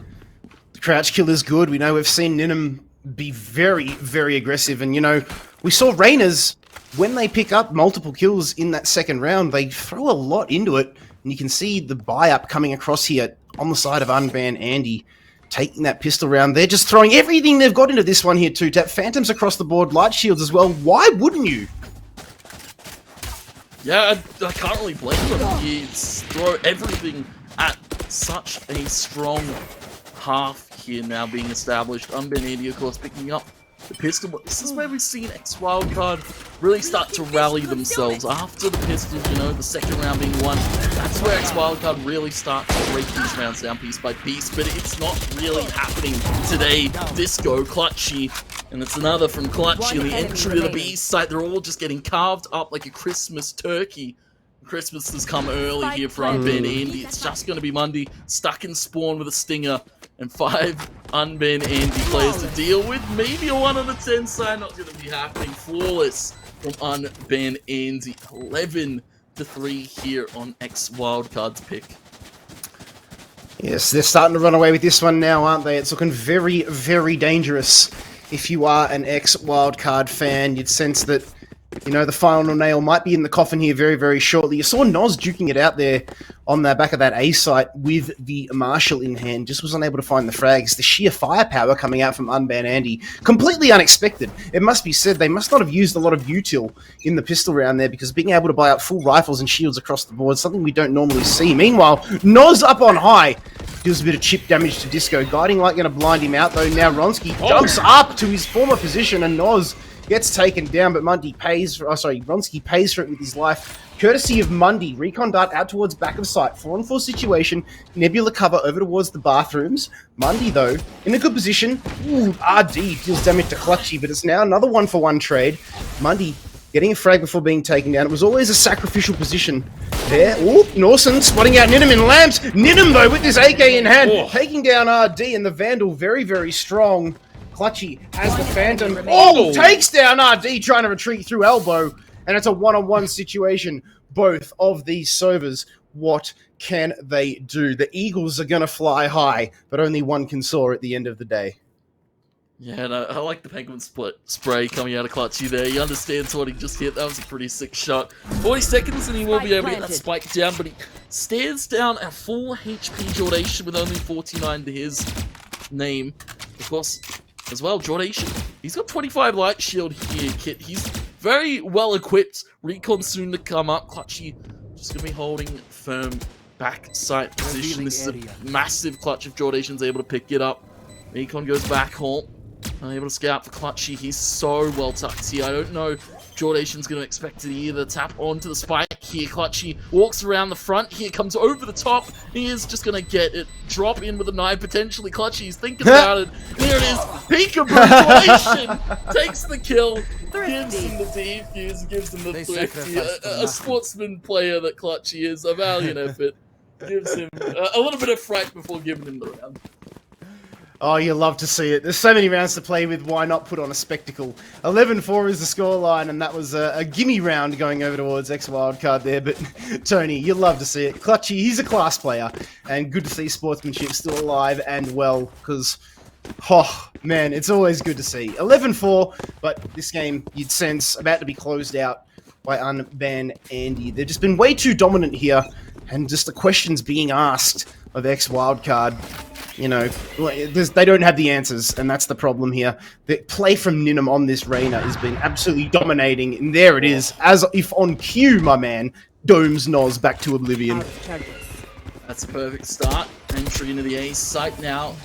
The crouch kill is good. We know we've seen Ninum be very, very aggressive. And, you know, we saw Rayners, when they pick up multiple kills in that second round, they throw a lot into it. And you can see the buy-up coming across here on the side of Unban Andy, taking that pistol round. They're just throwing everything they've got into this one here too. Tap Phantoms across the board, light shields as well. Why wouldn't you? Yeah, I can't really blame them. You throw everything at such a strong half here now being established. Unban Andy, of course, picking up the pistol. But this is where we've seen X Wildcard really start to rally themselves. After the pistol, you know, the second round being won, that's where X Wildcard really start to break these rounds down piece by piece. But it's not really happening today. Disco, Clutchy, and it's another from Clutchy. And the entry to the B site, they're all just getting carved up like a Christmas turkey. Christmas has come early here for Unban Andy. It's just going to be Mundy stuck in spawn with a stinger. And 5 Unban Andy players to deal with. Maybe a 1 out of 10 sign, not going to be happening. Flawless from Unban Andy. 11-3 here on X Wildcard's pick. Yes, they're starting to run away with this one now, aren't they? It's looking very, very dangerous. If you are an X Wildcard fan, you'd sense that, you know, the final nail might be in the coffin here very, very shortly. You saw Nos duking it out there on the back of that A site with the Marshall in hand. Just was unable to find the frags. The sheer firepower coming out from Unban Andy. Completely unexpected. It must be said, they must not have used a lot of util in the pistol round there, because being able to buy out full rifles and shields across the board, something we don't normally see. Meanwhile, Nos up on high. Deals a bit of chip damage to Disco. Guiding Light going to blind him out, though. Now Ronsky jumps up to his former position, and Nos gets taken down, but Mundy pays for, Ronsky pays for it with his life. Courtesy of Mundy, recon dart out towards back of sight, 4-on-4 situation, Nebula cover over towards the bathrooms. Mundy, though, in a good position. Ooh, RD deals damage to Clutchy, but it's now another 1-for-1 trade. Mundy getting a frag before being taken down. It was always a sacrificial position there. Ooh, Norson spotting out Ninum in lamps. Ninum, though, with this AK in hand, taking down RD, and the Vandal very, very strong. Clutchy has the Phantom. Oh, takes down RD, trying to retreat through elbow. And it's a 1-on-1 situation. Both of these Sovers, what can they do? The Eagles are going to fly high, but only one can soar at the end of the day. Yeah, and I like the Penguin spray coming out of Clutchy there. He understands what he just hit. That was a pretty sick shot. 40 seconds and he will be able to get that spike down, but he stares down a full HP Jordation with only 49 to his name. Of course, as well, Jordation, he's got 25 light shield here, Kit. He's very well equipped. Recon soon to come up. Clutchy just going to be holding firm back sight position. This is a massive clutch if Jordation's able to pick it up. Recon goes back home. Unable to scout for Clutchy. He's so well tucked here. I don't know if Jordation's going to expect to either tap onto the spike here. Clutchy walks around the front here, comes over the top. He is just going to get it. Drop in with a knife, potentially. Clutchy's thinking about it. Here it is. Peekaboo. Jordation takes the kill. Gives him the defuse, gives him the thrifty. A sportsman player that Clutchy is. A valiant effort. Gives him a little bit of fright before giving him the round. Oh, you love to see it. There's so many rounds to play with. Why not put on a spectacle? 11-4 is the scoreline, and that was a gimme round going over towards X Wildcard there. But, Tony, you love to see it. Clutchy, he's a class player, and good to see sportsmanship still alive and well, because, oh, man, it's always good to see. 11-4, but this game, you'd sense, about to be closed out by Unban Andy. They've just been way too dominant here, and just the questions being asked of X Wildcard, you know, they don't have the answers, and that's the problem here. The play from Ninum on this Reyna has been absolutely dominating, and there it is, as if on cue, my man, domes Nos back to oblivion. That's a perfect start. Entry into the A site now.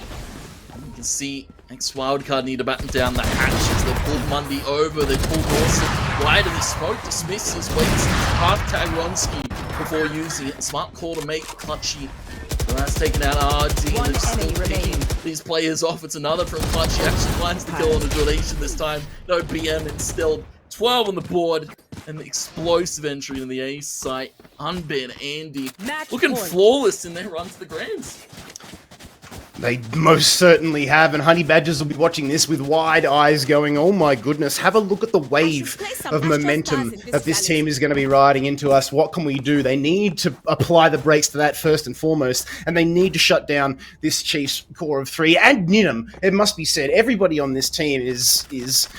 You can see next wildcard need to batten down the hatches. They pulled Mundy over. They pulled Dawson wide of the smoke. Dismisses, waits half tag Ronski before using it. Smart call to make Clutchy. Well, that's taken out RD. One They're still enemy picking remaining. these players off. It's another from Clutchy. Actually finds the kill on a donation this time. No BM instilled. 12 on the board. And the explosive entry in the A site. Unban Andy. Match Looking point. flawless in their run to the Grands. They most certainly have, and Honey Badgers will be watching this with wide eyes going, oh my goodness, have a look at the wave of momentum that this team is going to be riding into us. What can we do? They need to apply the brakes to that first and foremost, and they need to shut down this Chiefs core of three. And Ninham, it must be said, everybody on this team is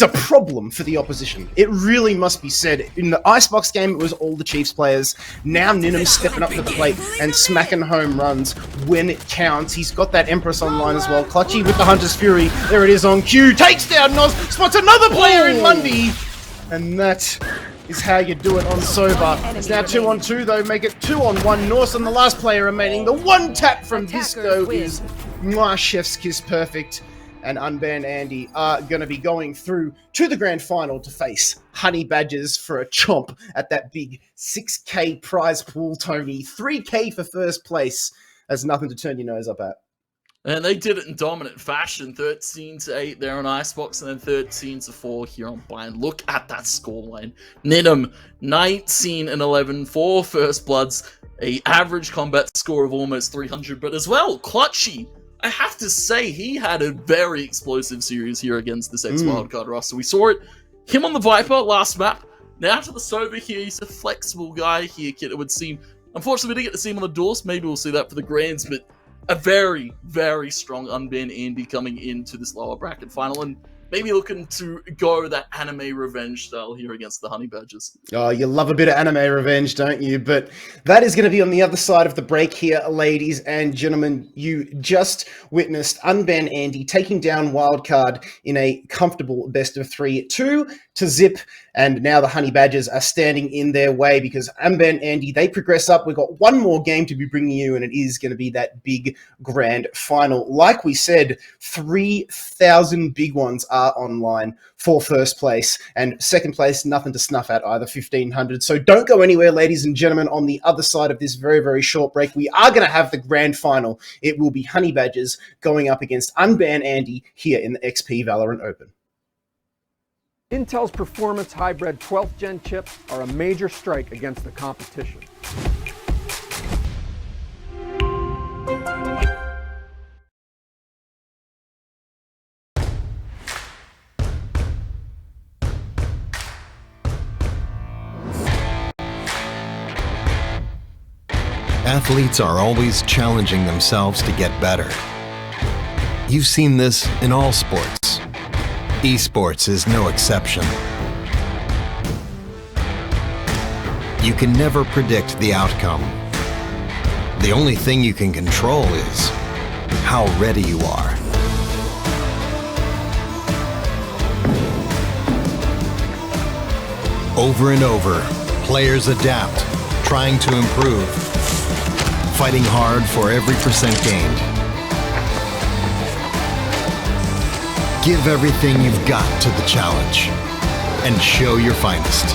a problem for the opposition. It really must be said. In the Icebox game, it was all the Chiefs players. Now Ninham's stepping up to the plate and smacking home runs when it counts. He's got that Empress online as well. Clutchy with the Hunter's Fury. There it is on cue. Takes down Noz. Spots another player in Mundy. And that is how you do it on Sober. It's now 2-on-2 though. Make it 2-on-1. Norse on the last player remaining. The one tap from Visco is mwah, chef's kiss perfect. And Unbanned Andy are going to be going through to the grand final to face Honey Badgers for a chomp at that big 6K prize pool, Tony. 3K for first place. That's nothing to turn your nose up at. And they did it in dominant fashion. 13-8 there on Icebox, and then 13-4 here on Blind. Look at that scoreline. Ninham, 19-11 for First Bloods. A average combat score of almost 300, but as well, Clutchy. I have to say, he had a very explosive series here against this ex-wildcard roster. We saw it, him on the Viper last map. Now to the Sober here, he's a flexible guy here, kid, it would seem. Unfortunately, we didn't get to see him on the Doors. Maybe we'll see that for the Grands, but a very, very strong Unbanned Andy coming into this lower bracket final, and maybe looking to go that anime revenge style here against the Honey Badgers. Oh, you love a bit of anime revenge, don't you? But that is going to be on the other side of the break here, ladies and gentlemen. You just witnessed Unban Andy taking down Wildcard in a comfortable best of 3, 2-0, and now the Honey Badgers are standing in their way because Unban Andy, they progress up. We've got one more game to be bringing you, and it is going to be that big grand final. Like we said, 3,000 big ones are online for first place, and second place, nothing to snuff at either, 1,500. So don't go anywhere, ladies and gentlemen. On the other side of this very, very short break, we are going to have the grand final. It will be Honey Badgers going up against Unban Andy here in the XP Valorant Open. Intel's performance hybrid 12th gen chips are a major strike against the competition. Athletes are always challenging themselves to get better. You've seen this in all sports. Esports is no exception. You can never predict the outcome. The only thing you can control is how ready you are. Over and over, players adapt, trying to improve, fighting hard for every percent gained. Give everything you've got to the challenge and show your finest.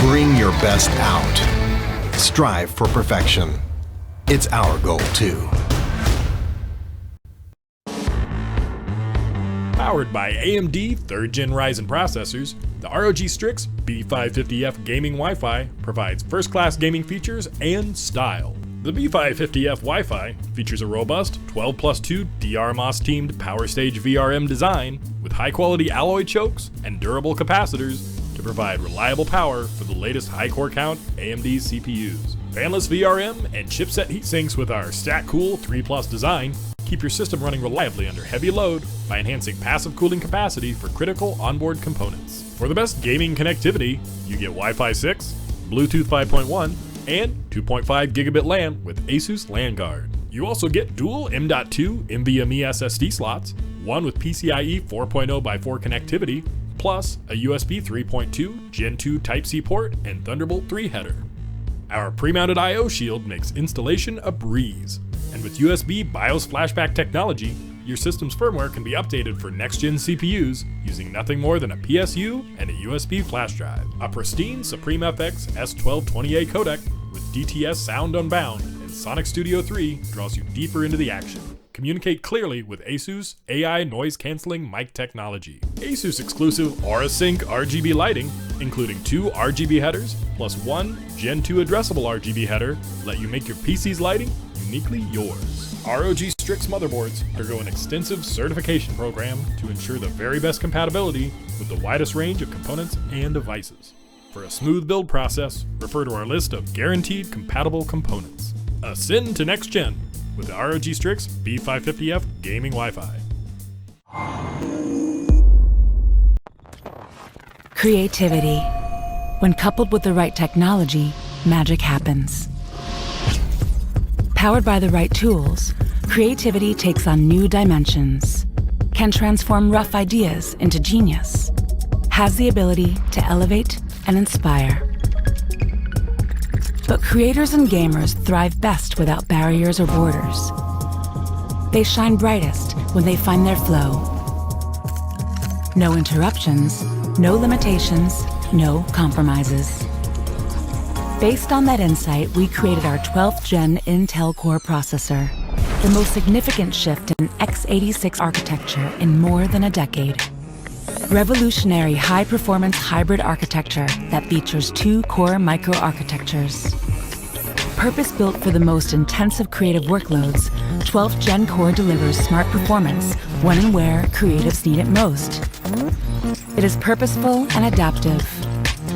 Bring your best out. Strive for perfection. It's our goal too. Powered by AMD 3rd Gen Ryzen processors, the ROG Strix B550F gaming Wi-Fi provides first-class gaming features and style. The B550F Wi-Fi features a robust 12+2 DR-MOS teamed Power Stage VRM design with high-quality alloy chokes and durable capacitors to provide reliable power for the latest high-core count AMD CPUs. Fanless VRM and chipset heatsinks with our StatCool 3+ design keep your system running reliably under heavy load by enhancing passive cooling capacity for critical onboard components. For the best gaming connectivity, you get Wi-Fi 6, Bluetooth 5.1, and 2.5 gigabit LAN with Asus LAN Guard. You also get dual M.2 NVMe SSD slots, one with PCIe 4.0x4 connectivity, plus a USB 3.2 Gen 2 Type-C port and Thunderbolt 3 header. Our pre-mounted I/O shield makes installation a breeze, and with USB BIOS flashback technology, your system's firmware can be updated for next-gen CPUs using nothing more than a PSU and a USB flash drive. A pristine Supreme FX S1220A codec with DTS Sound Unbound and Sonic Studio 3 draws you deeper into the action. Communicate clearly with Asus AI noise-canceling mic technology. Asus exclusive AuraSync RGB lighting, including 2 RGB headers plus 1 Gen 2 addressable RGB header, let you make your PC's lighting uniquely yours. ROG Strix motherboards undergo an extensive certification program to ensure the very best compatibility with the widest range of components and devices. For a smooth build process, refer to our list of guaranteed compatible components. Ascend to next gen with the ROG Strix B550F gaming Wi-Fi. Creativity. When coupled with the right technology, magic happens. Powered by the right tools, creativity takes on new dimensions, can transform rough ideas into genius, has the ability to elevate and inspire. But creators and gamers thrive best without barriers or borders. They shine brightest when they find their flow. No interruptions, no limitations, no compromises. Based on that insight, we created our 12th gen Intel Core processor, the most significant shift in x86 architecture in more than a decade. Revolutionary high-performance hybrid architecture that features 2 core microarchitectures. Purpose-built for the most intensive creative workloads, 12th Gen Core delivers smart performance when and where creatives need it most. It is purposeful and adaptive,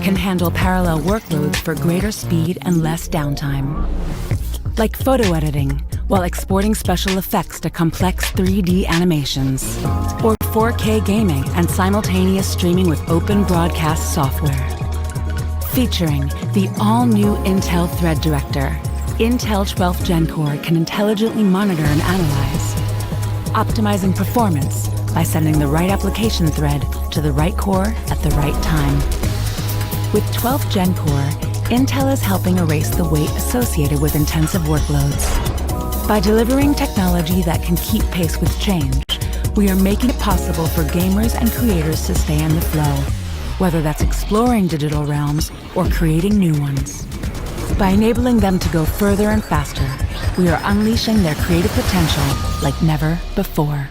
can handle parallel workloads for greater speed and less downtime. Like photo editing, while exporting special effects to complex 3D animations, or 4K gaming and simultaneous streaming with open broadcast software. Featuring the all-new Intel Thread Director, Intel 12th Gen Core can intelligently monitor and analyze, optimizing performance by sending the right application thread to the right core at the right time. With 12th Gen Core, Intel is helping erase the weight associated with intensive workloads. By delivering technology that can keep pace with change, we are making it possible for gamers and creators to stay in the flow, whether that's exploring digital realms or creating new ones. By enabling them to go further and faster, we are unleashing their creative potential like never before.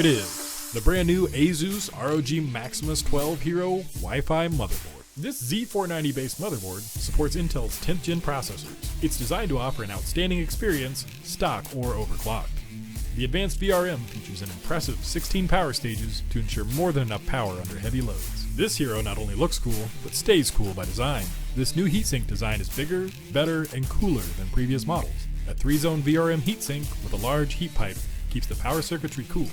it is, the brand new Asus ROG Maximus 12 Hero Wi-Fi motherboard. This Z490 based motherboard supports Intel's 10th gen processors. It's designed to offer an outstanding experience, stock or overclocked. The advanced VRM features an impressive 16 power stages to ensure more than enough power under heavy loads. This hero not only looks cool, but stays cool by design. This new heatsink design is bigger, better, and cooler than previous models. A 3-zone VRM heatsink with a large heat pipe keeps the power circuitry cool.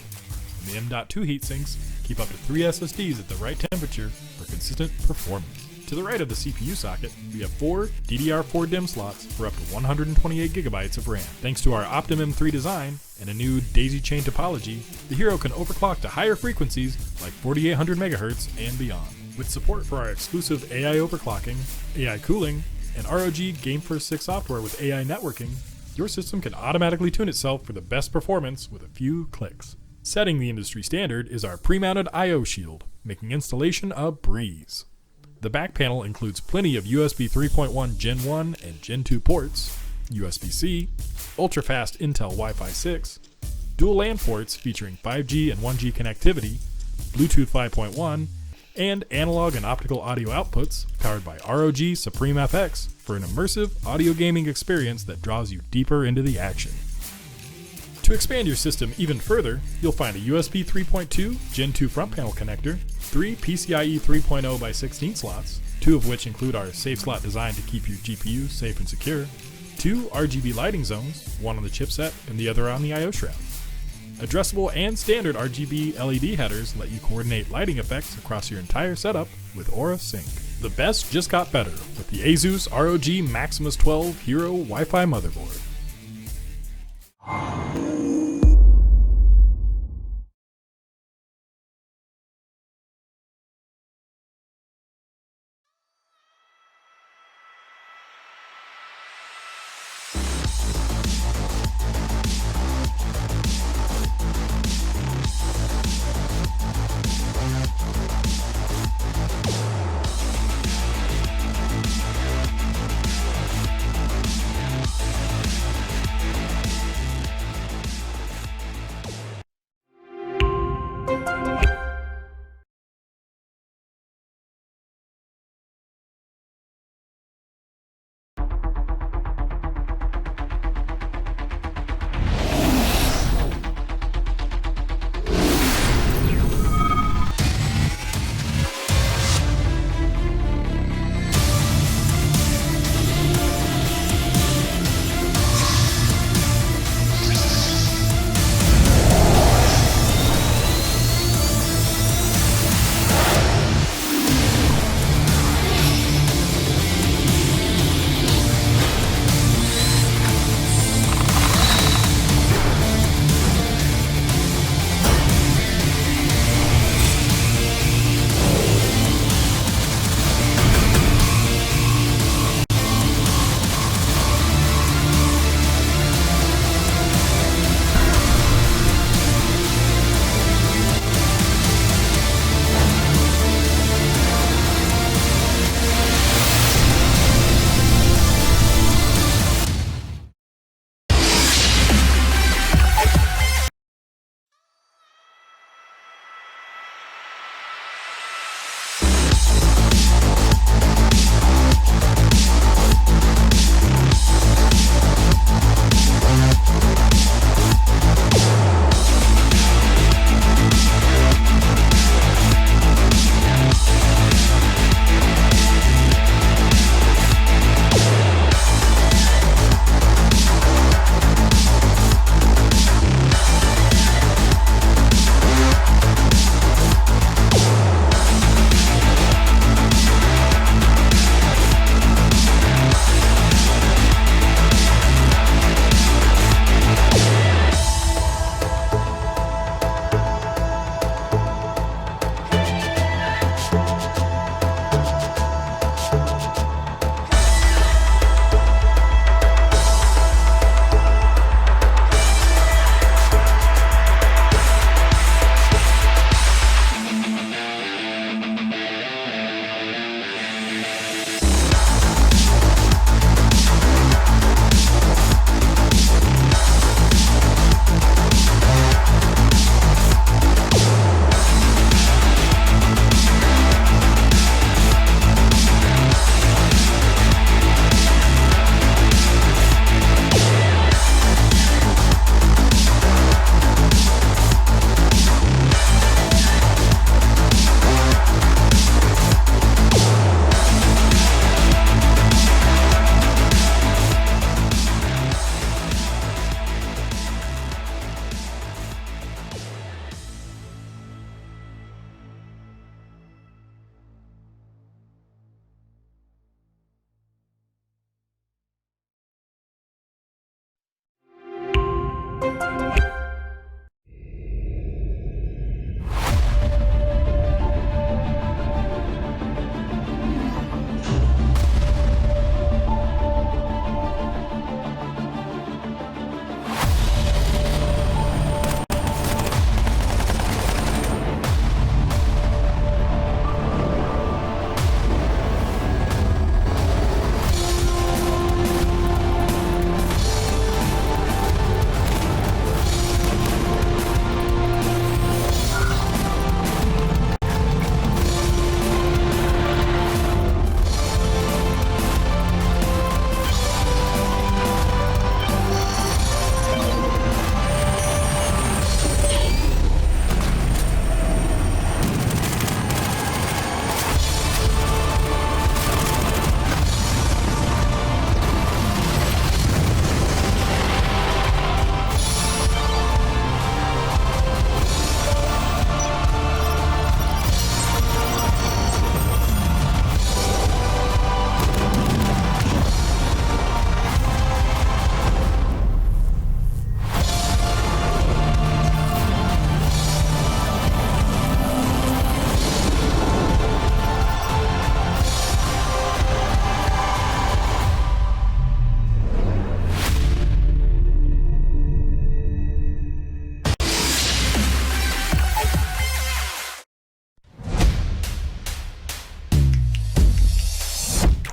And the M.2 heatsinks keep up to 3 SSDs at the right temperature for consistent performance. To the right of the CPU socket, we have 4 DDR4 DIMM slots for up to 128 GB of RAM. Thanks to our OptimM3 design and a new daisy chain topology, the Hero can overclock to higher frequencies like 4800 MHz and beyond. With support for our exclusive AI overclocking, AI cooling, and ROG GameFirst 6 software with AI networking, your system can automatically tune itself for the best performance with a few clicks. Setting the industry standard is our pre-mounted I/O shield, making installation a breeze. The back panel includes plenty of USB 3.1 Gen 1 and Gen 2 ports, USB-C, ultra-fast Intel Wi-Fi 6, dual LAN ports featuring 5G and 1G connectivity, Bluetooth 5.1, and analog and optical audio outputs powered by ROG Supreme FX for an immersive audio gaming experience that draws you deeper into the action. To expand your system even further, you'll find a USB 3.2 Gen 2 front panel connector, 3 PCIe 3.0 by 16 slots, 2 of which include our safe slot designed to keep your GPU safe and secure, 2 RGB lighting zones, one on the chipset and the other on the I/O shroud. Addressable and standard RGB LED headers let you coordinate lighting effects across your entire setup with Aura Sync. The best just got better with the Asus ROG Maximus 12 Hero Wi-Fi motherboard.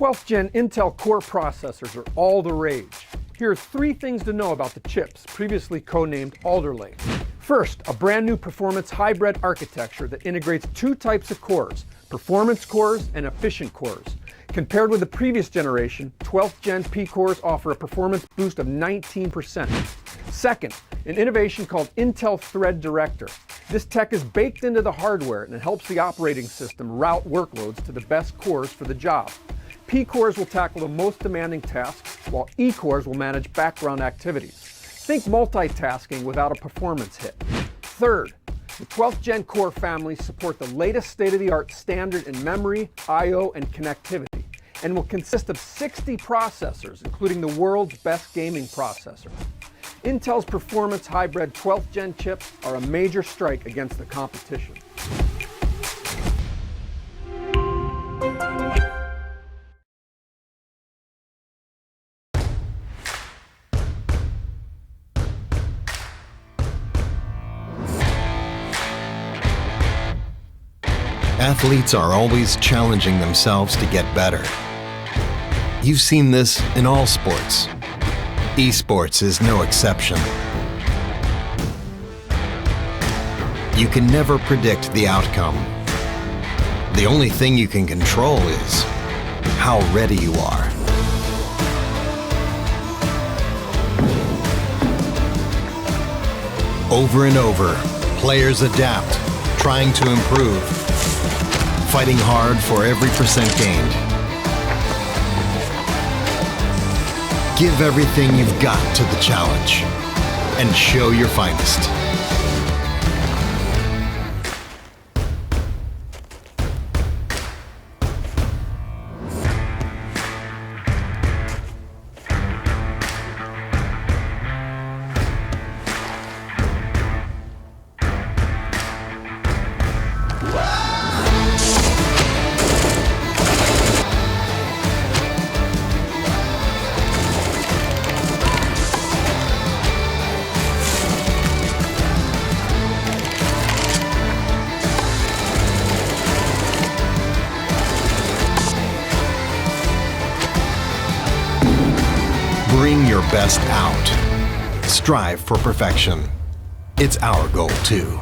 12th Gen Intel Core processors are all the rage. Here are 3 things to know about the chips, previously codenamed Alder Lake. First, a brand new performance hybrid architecture that integrates 2 types of cores, performance cores and efficient cores. Compared with the previous generation, 12th Gen P cores offer a performance boost of 19%. Second, an innovation called Intel Thread Director. This tech is baked into the hardware and it helps the operating system route workloads to the best cores for the job. P cores will tackle the most demanding tasks, while E cores will manage background activities. Think multitasking without a performance hit. Third, the 12th Gen Core families support the latest state-of-the-art standard in memory, I/O, and connectivity, and will consist of 60 processors, including the world's best gaming processor. Intel's performance hybrid 12th Gen chips are a major strike against the competition. Athletes are always challenging themselves to get better. You've seen this in all sports. Esports is no exception. You can never predict the outcome. The only thing you can control is how ready you are. Over and over, players adapt, trying to improve, fighting hard for every percent gained. Give everything you've got to the challenge and show your finest. Bring your best out. Strive for perfection. It's our goal too.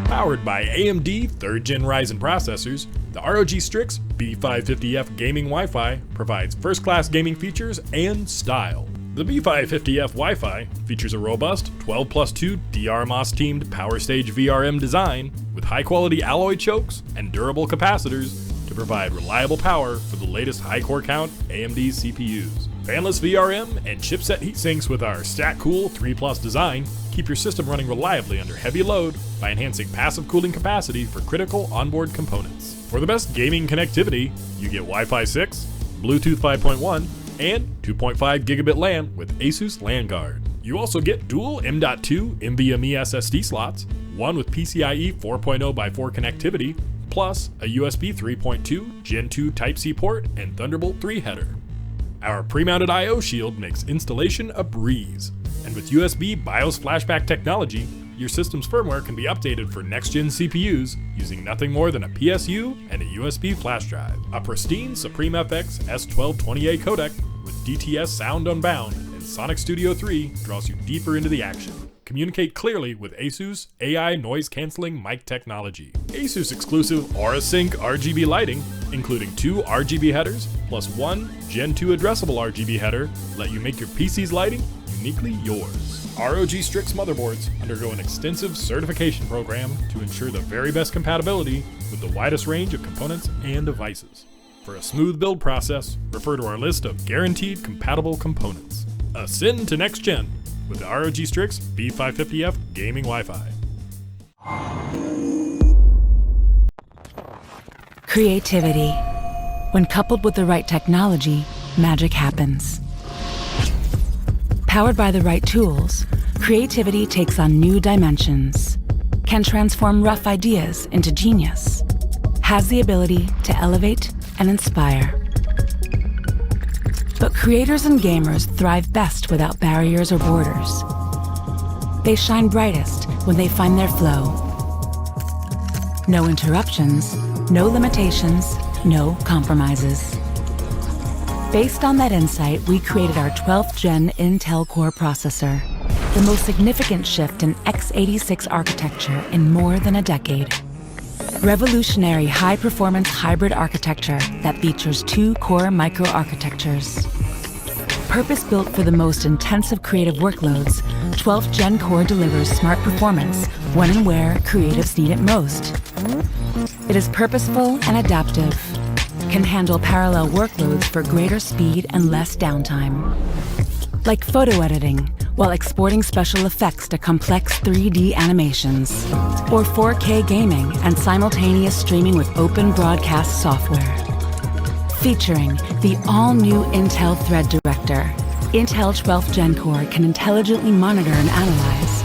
Powered by AMD 3rd Gen Ryzen processors, the ROG Strix B550F gaming Wi-Fi provides first-class gaming features and style. The B550F Wi-Fi features a robust 12+2 DRMOS-teamed Power Stage VRM design with high-quality alloy chokes and durable capacitors to provide reliable power for the latest high-core count AMD CPUs. Fanless VRM and chipset heatsinks with our StatCool 3+ design keep your system running reliably under heavy load by enhancing passive cooling capacity for critical onboard components. For the best gaming connectivity, you get Wi-Fi 6, Bluetooth 5.1, and 2.5 gigabit LAN with Asus LAN Guard. You also get dual M.2 NVMe SSD slots, one with PCIe 4.0x4 connectivity, plus a USB 3.2 Gen 2 Type-C port and Thunderbolt 3 header. Our pre-mounted I/O shield makes installation a breeze, and with USB BIOS flashback technology, your system's firmware can be updated for next-gen CPUs using nothing more than a PSU and a USB flash drive. A pristine Supreme FX S1220A codec with DTS Sound Unbound and Sonic Studio 3 draws you deeper into the action. Communicate clearly with Asus AI noise-canceling mic technology. Asus exclusive Aura Sync RGB lighting, including 2 RGB headers plus 1 Gen 2 addressable RGB header, let you make your PC's lighting uniquely yours. ROG Strix motherboards undergo an extensive certification program to ensure the very best compatibility with the widest range of components and devices. For a smooth build process, refer to our list of guaranteed compatible components. Ascend to next gen with the ROG Strix B550F gaming Wi-Fi. Creativity. When coupled with the right technology, magic happens. Powered by the right tools, creativity takes on new dimensions, can transform rough ideas into genius, has the ability to elevate and inspire. But creators and gamers thrive best without barriers or borders. They shine brightest when they find their flow. No interruptions, No limitations, no compromises. Based on that insight, we created our 12th gen Intel Core processor, the most significant shift in x86 architecture in more than a decade. Revolutionary high-performance hybrid architecture that features 2 core microarchitectures. Purpose-built for the most intensive creative workloads, 12th Gen Core delivers smart performance when and where creatives need it most. It is purposeful and adaptive, can handle parallel workloads for greater speed and less downtime. Like photo editing, while exporting special effects to complex 3D animations, or 4K gaming and simultaneous streaming with open broadcast software. Featuring the all-new Intel Thread Director, Intel 12th Gen Core can intelligently monitor and analyze,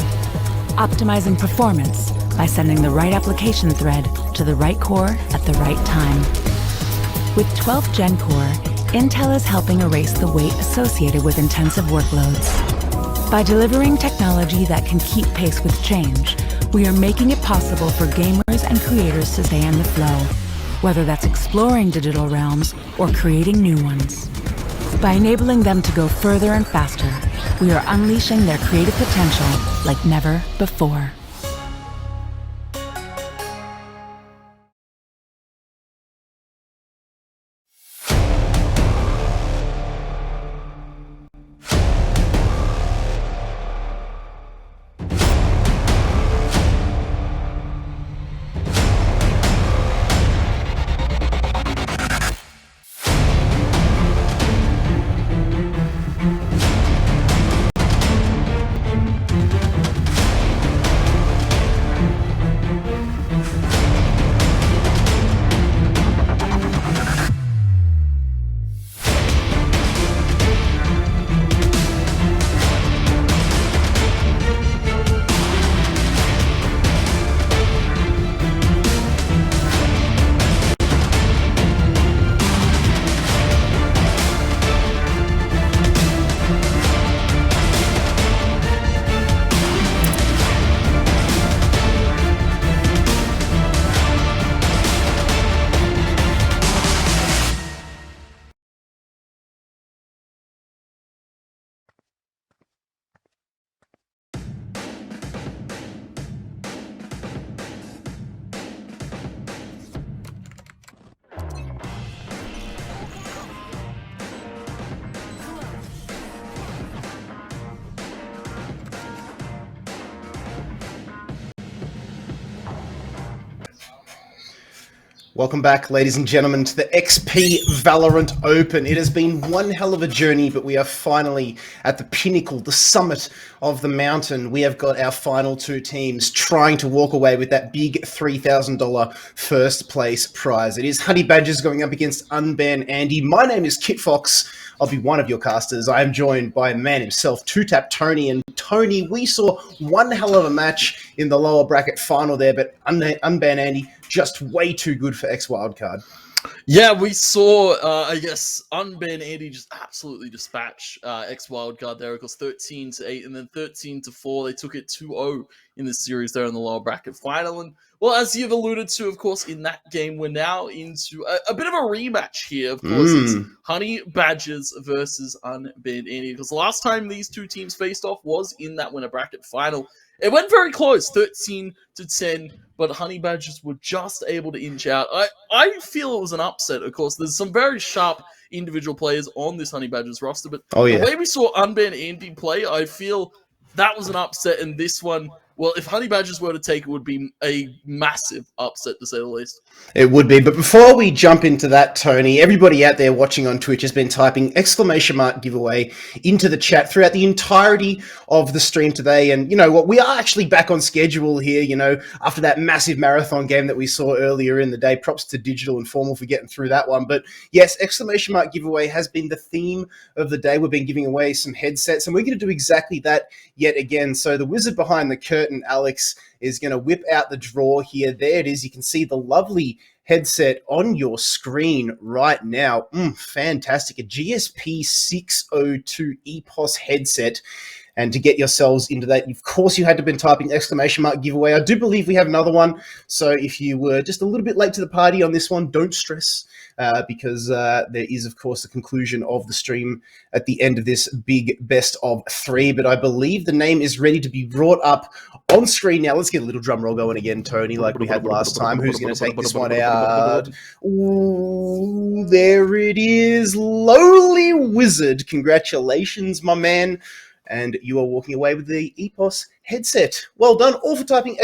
optimizing performance by sending the right application thread to the right core at the right time. With 12th Gen Core, Intel is helping erase the weight associated with intensive workloads. By delivering technology that can keep pace with change, we are making it possible for gamers and creators to stay in the flow, whether that's exploring digital realms or creating new ones. By enabling them to go further and faster, we are unleashing their creative potential like never before. Welcome back, ladies and gentlemen, to the XP Valorant Open. It has been one hell of a journey, but we are finally at the pinnacle, the summit of the mountain. We have got our final 2 teams trying to walk away with that big $3,000 first place prize. It is Honey Badgers going up against Unban Andy. My name is Kit Fox. I'll be one of your casters. I am joined by a man himself, 2-Tap Tony. And Tony, we saw one hell of a match in the lower bracket final there, but Unban Andy, just way too good for X Wildcard. Yeah, we saw, Unban Andy just absolutely dispatch X Wildcard there. It goes 13-8 and then 13-4. They took it 2-0 in the series there in the lower bracket final. And, well, as you've alluded to, of course, in that game, we're now into a bit of a rematch here. Of course, it's Honey Badgers versus Unban Andy. Because the last time these 2 teams faced off was in that winner bracket final. It went very close, 13-10, but Honey Badgers were just able to inch out. I feel it was an upset, of course. There's some very sharp individual players on this Honey Badgers roster, but the way we saw Unban Andy play, I feel that was an upset, and this one, well, if Honey Badgers were to take it, would be a massive upset, to say the least. It would be. But before we jump into that, Tony, everybody out there watching on Twitch has been typing ! giveaway into the chat throughout the entirety of the stream today. And you know what? We are actually back on schedule here, you know, after that massive marathon game that we saw earlier in the day. Props to Digital and Formal for getting through that one. But yes, ! giveaway has been the theme of the day. We've been giving away some headsets, and we're going to do exactly that yet again. So the wizard behind the curtain, Alex, is going to whip out the draw here. There it is. You can see the lovely headset on your screen right now. Fantastic. A GSP 602 EPOS headset. And to get yourselves into that, of course, you had to have been typing ! giveaway. I do believe we have another one. So if you were just a little bit late to the party on this one, don't stress. Because there is, of course, the conclusion of the stream at the end of this big best of 3. But I believe the name is ready to be brought up on screen now. Let's get a little drum roll going again, Tony, like we had last time. Who's going to take this one out? Ooh, there it is. Lowly Wizard. Congratulations, my man. And you are walking away with the EPOS headset. Well done. All for typing !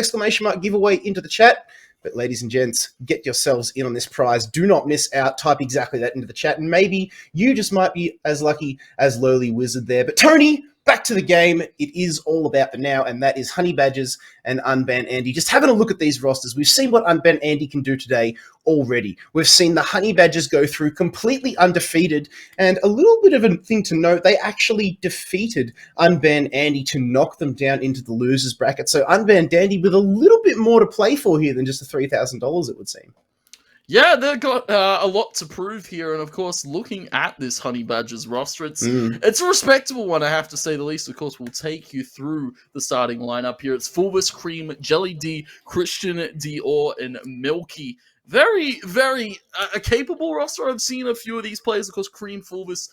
giveaway into the chat. But ladies and gents, get yourselves in on this prize. Do not miss out. Type exactly that into the chat. And maybe you just might be as lucky as Lowly Wizard there. But Tony, back to the game. It is all about the now, and that is Honey Badgers and Unban Andy. Just having a look at these rosters, we've seen what Unban Andy can do today already. We've seen the Honey Badgers go through completely undefeated, and a little bit of a thing to note, they actually defeated Unban Andy to knock them down into the losers bracket. So Unban Andy with a little bit more to play for here than just the $3,000, it would seem. Yeah, they've got a lot to prove here, and of course, looking at this Honey Badgers roster, it's a respectable one, I have to say the least. Of course, we'll take you through the starting lineup here. It's Fulvis, Cream, Jelly D, Christian Dior, and Milky. Very, very a capable roster. I've seen a few of these players. Of course, Cream, Fulvis,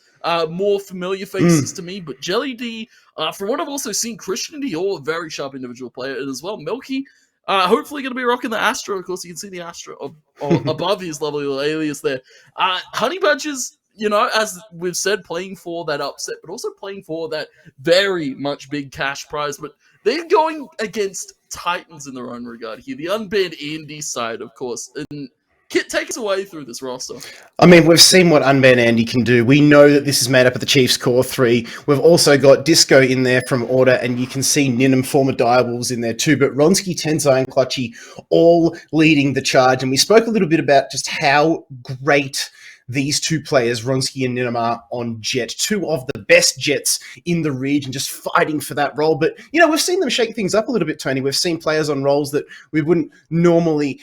more familiar faces to me, but Jelly D, from what I've also seen, Christian Dior, a very sharp individual player as well. Milky, hopefully going to be rocking the Astro. Of course, you can see the Astro above his lovely alias there. Honey Badgers, you know, as we've said, playing for that upset, but also playing for that very much big cash prize. But they're going against Titans in their own regard here. The Unbanned Andy side, of course. And Kit, take us away through this roster. I mean, we've seen what Unban Andy can do. We know that this is made up of the Chiefs core 3. We've also got Disco in there from Order, and you can see Ninum, former Direwolves in there too. But Ronsky, Tensai, and Clutchy all leading the charge. And we spoke a little bit about just how great these two players, Ronsky and Ninum, are on Jet. Two of the best Jets in the region, just fighting for that role. But, you know, we've seen them shake things up a little bit, Tony. We've seen players on roles that we wouldn't normally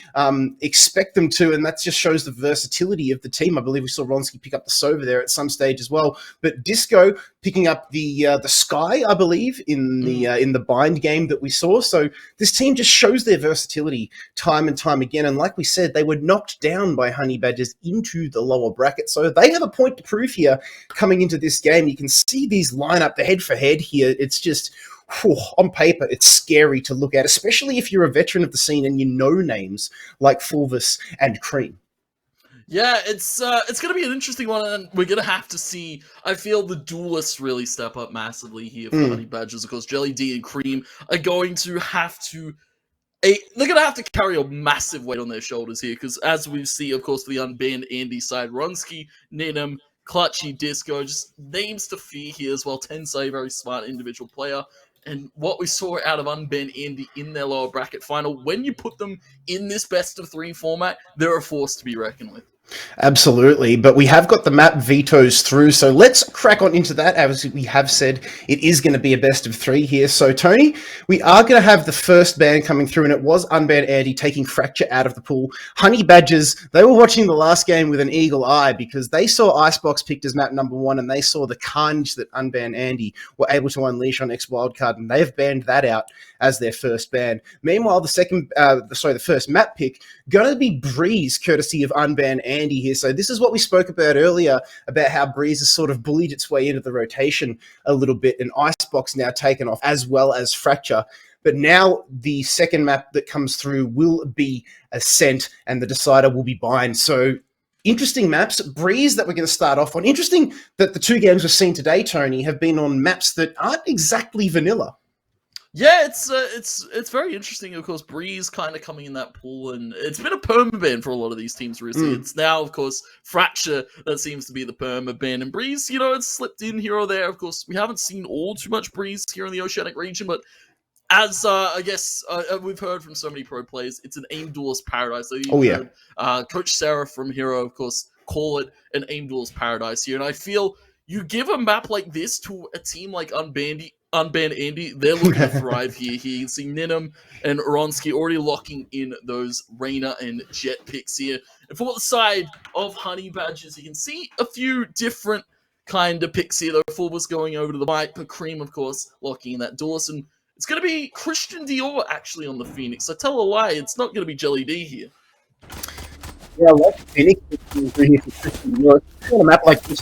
expect them to, and that just shows the versatility of the team. I believe we saw Ronsky pick up the Sova there at some stage as well. But Disco picking up the Sky, I believe, in the bind game that we saw. So this team just shows their versatility time and time again. And like we said, they were knocked down by Honey Badgers into the lower bracket. So they have a point to prove here coming into this game. You can see these line up the head for head here. It's just, on paper, it's scary to look at, especially if you're a veteran of the scene and you know names like Fulvis and Cream. Yeah, it's going to be an interesting one, and we're going to have to see, I feel, the duelists really step up massively here for Honey Badgers. Of course, Jelly D and Cream are going to have to they're going to have to carry a massive weight on their shoulders here, because as we see, of course, for the Unbanned Andy side, Ronsky, Ninum, Clutchy, Disco, just names to fear here as well. Tensei, very smart individual player. And what we saw out of Unbanned Andy in their lower bracket final, when you put them in this best-of-3 format, they're a force to be reckoned with. Absolutely, but we have got the map vetoes through, so let's crack on into that. As we have said, it is going to be a best of 3 here. So, Tony, we are going to have the first ban coming through, and it was Unbanned Andy taking Fracture out of the pool. Honey Badgers, they were watching the last game with an eagle eye because they saw Icebox picked as map number 1, and they saw the carnage that Unbanned Andy were able to unleash on X Wildcard, and they've banned that out as their first ban. Meanwhile, the first map pick going to be Breeze, courtesy of Unbanned Andy here. So this is what we spoke about earlier, about how Breeze has sort of bullied its way into the rotation a little bit, and Icebox now taken off, as well as Fracture. But now the second map that comes through will be Ascent, and the decider will be Bind. So interesting maps. Breeze that we're going to start off on. Interesting that the 2 games we've seen today, Tony, have been on maps that aren't exactly vanilla. Yeah, it's very interesting. Of course, Breeze kind of coming in that pool, and it's been a permaban for a lot of these teams recently. It's now, of course, Fracture that seems to be the permaban, and Breeze, you know, it's slipped in here or there. Of course, we haven't seen all too much Breeze here in the Oceanic region, but as I guess we've heard from so many pro players, it's an aim duelist paradise. So heard, Coach Sarah from Hero, of course, call it an aim duelist paradise here, and I feel you give a map like this to a team like Unbanned Andy, they're looking to thrive here. You can see Ninum and Ronsky already locking in those Reyna and Jet picks here. And for the side of Honey Badgers, you can see a few different kind of picks here, though. Fulva's going over to the right, but Cream, of course, locking in that Dawson. It's going to be Christian Dior, actually, on the Phoenix. I tell a lie, it's not going to be Jelly D here. Yeah, I like Phoenix here for Christian Dior. On a map like this,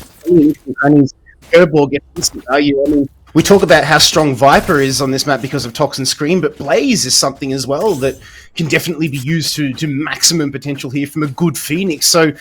Honey's curveball gets instant value. I mean, we talk about how strong Viper is on this map because of Toxin Scream, but Blaze is something as well that can definitely be used to maximum potential here from a good Phoenix. So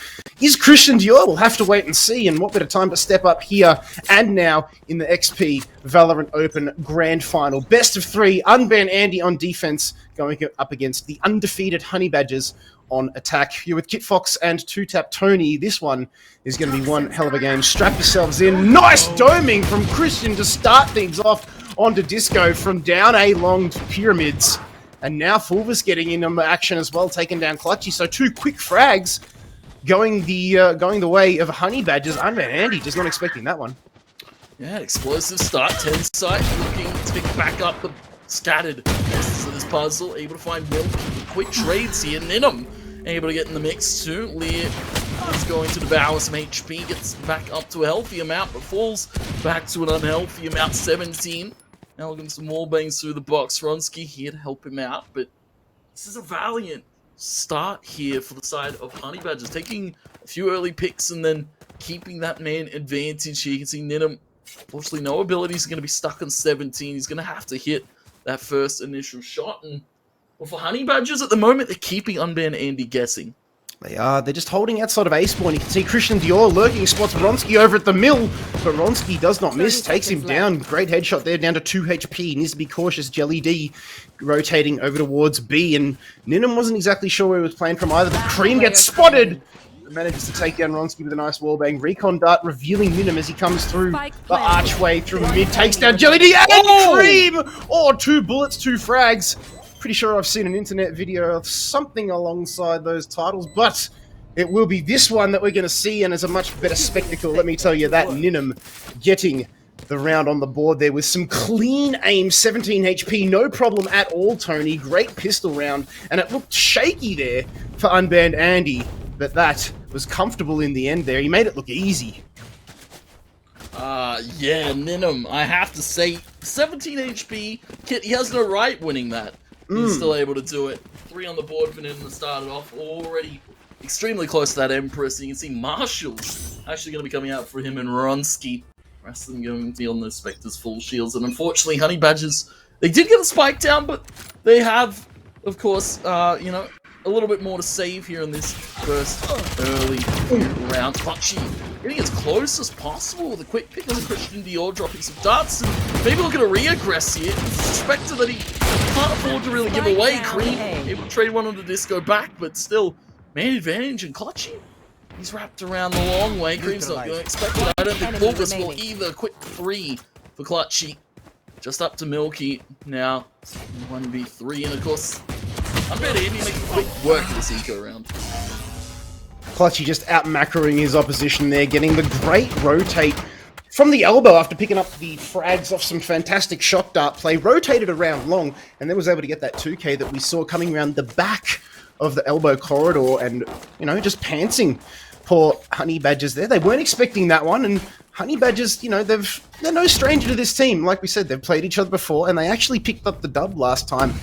is Christian Dior? We'll have to wait and see, and what better time to step up here and now in the XP Valorant Open Grand Final. Best of 3, Unban Andy on defense going up against the undefeated Honey Badgers on attack. Here with Kit Fox and 2-Tap Tony. This one is going to be one hell of a game. Strap yourselves in. Nice doming from Christian to start things off onto Disco from down A long to Pyramids. And now Fulva's getting in on the action as well, taking down Clutchy. So 2 quick frags going the way of Honey Badgers. Unban Andy just not expecting that one. Yeah, explosive start. 10 site looking to pick back up the scattered pieces of this puzzle. Able to find Milk. Quick trades here. Ninum able to get in the mix too. Lear is going to devour some HP. Gets back up to a healthy amount, but falls back to an unhealthy amount. 17. Now looking some wall bangs through the box. Ronsky here to help him out, but this is a valiant start here for the side of Honey Badgers. Taking a few early picks and then keeping that man advantage here. You can see Ninum, unfortunately, no abilities, are going to be stuck on 17. He's going to have to hit that first initial shot. And well, for Honey Badgers at the moment, they're keeping Unban Andy guessing. They are. They're just holding outside of A spawn. You can see Christian Dior lurking, spots Ronsky over at the mill, but Ronsky does not miss, takes him down. Great headshot there, down to 2 HP. Needs to be cautious. Jelly D rotating over towards B, and Ninum wasn't exactly sure where he was playing from either, but Cream gets spotted. Manages to take down Ronsky with a nice wallbang. Recon dart revealing Ninum as he comes through the archway through mid. Takes down Jelly D and Cream! Oh, 2 bullets, 2 frags. Pretty sure I've seen an internet video of something alongside those titles, but it will be this one that we're going to see, and it's a much better spectacle, let me tell you that. Ninum getting the round on the board there with some clean aim, 17 HP, no problem at all, Tony. Great pistol round, and it looked shaky there for Unbanned Andy, but that was comfortable in the end there. He made it look easy. Yeah, Ninum, I have to say, 17 HP, Kit, he has no right winning that. He's still able to do it. 3 on the board for Ninum to start it off. Already extremely close to that Empress. And you can see Marshall's actually going to be coming out for him and Ronsky. The rest of them going to be on those Spectres full shields. And unfortunately, Honey Badgers, they did get a spike down, but they have, of course, you know, a little bit more to save here in this first early round. Clutchy getting as close as possible with a quick pick on the Christian Dior, dropping some darts, and maybe looking to re-aggress here. Spectre that he can't afford to really give away. Cream able to trade one on the Disco back, but still, man advantage, and Clutchy, he's wrapped around the long way. Cream's not going to expect it. I don't think Fulgus will either. Quick 3 for Clutchy. Just up to Milky now. 1v3, and of course, I bet Andy making quick work of this eco round. Clutchy just out macroing his opposition there, getting the great rotate from the elbow after picking up the frags off some fantastic shot dart play. Rotated around long, and then was able to get that 2K that we saw coming around the back of the elbow corridor, and, you know, just pantsing poor Honey Badgers there. They weren't expecting that one, and Honey Badgers, you know, they're no stranger to this team. Like we said, they've played each other before, and they actually picked up the dub last time.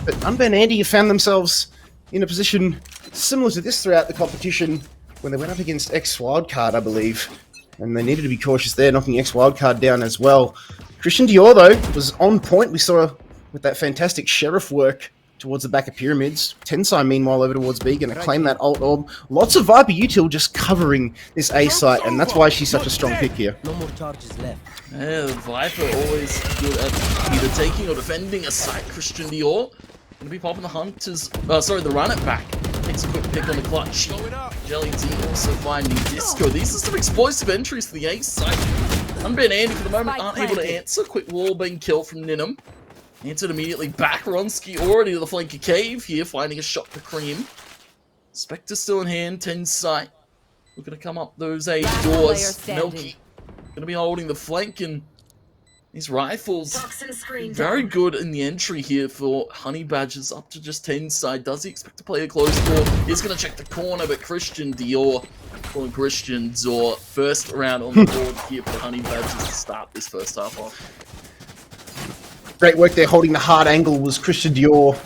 But Unban Andy found themselves in a position similar to this throughout the competition when they went up against X Wildcard, I believe. And they needed to be cautious there, knocking X Wildcard down as well. Christian Dior, though, was on point. We saw with that fantastic Sheriff work towards the back of Pyramids. Tensai, meanwhile, over towards B, going to claim that alt orb. Lots of Viper util just covering this A site, and that's why she's such a strong pick here. No more charges left. Yeah, Viper always good at either taking or defending a site. Christian Dior going to be popping the Hunters, the run it back. Takes a quick pick on the Clutch. Jelly D also finding Disco. These are some explosive entries for the A site. Unban Andy for the moment aren't able to answer. Quick wall being killed from Ninum. Answered immediately back. Ronsky already to the flanker cave here, finding a shot for Cream. Spectre still in hand, 10 sight. Looking to come up those A doors. Milky going to be holding the flank, and These rifles, very good in the entry here for Honey Badgers, up to just 10 side. Does he expect to play a close ball? He's going to check the corner, but Christian Dior, or Christian Dior, first round on the board here for Honey Badgers to start this first half off. Great work there, holding the hard angle was Christian Dior.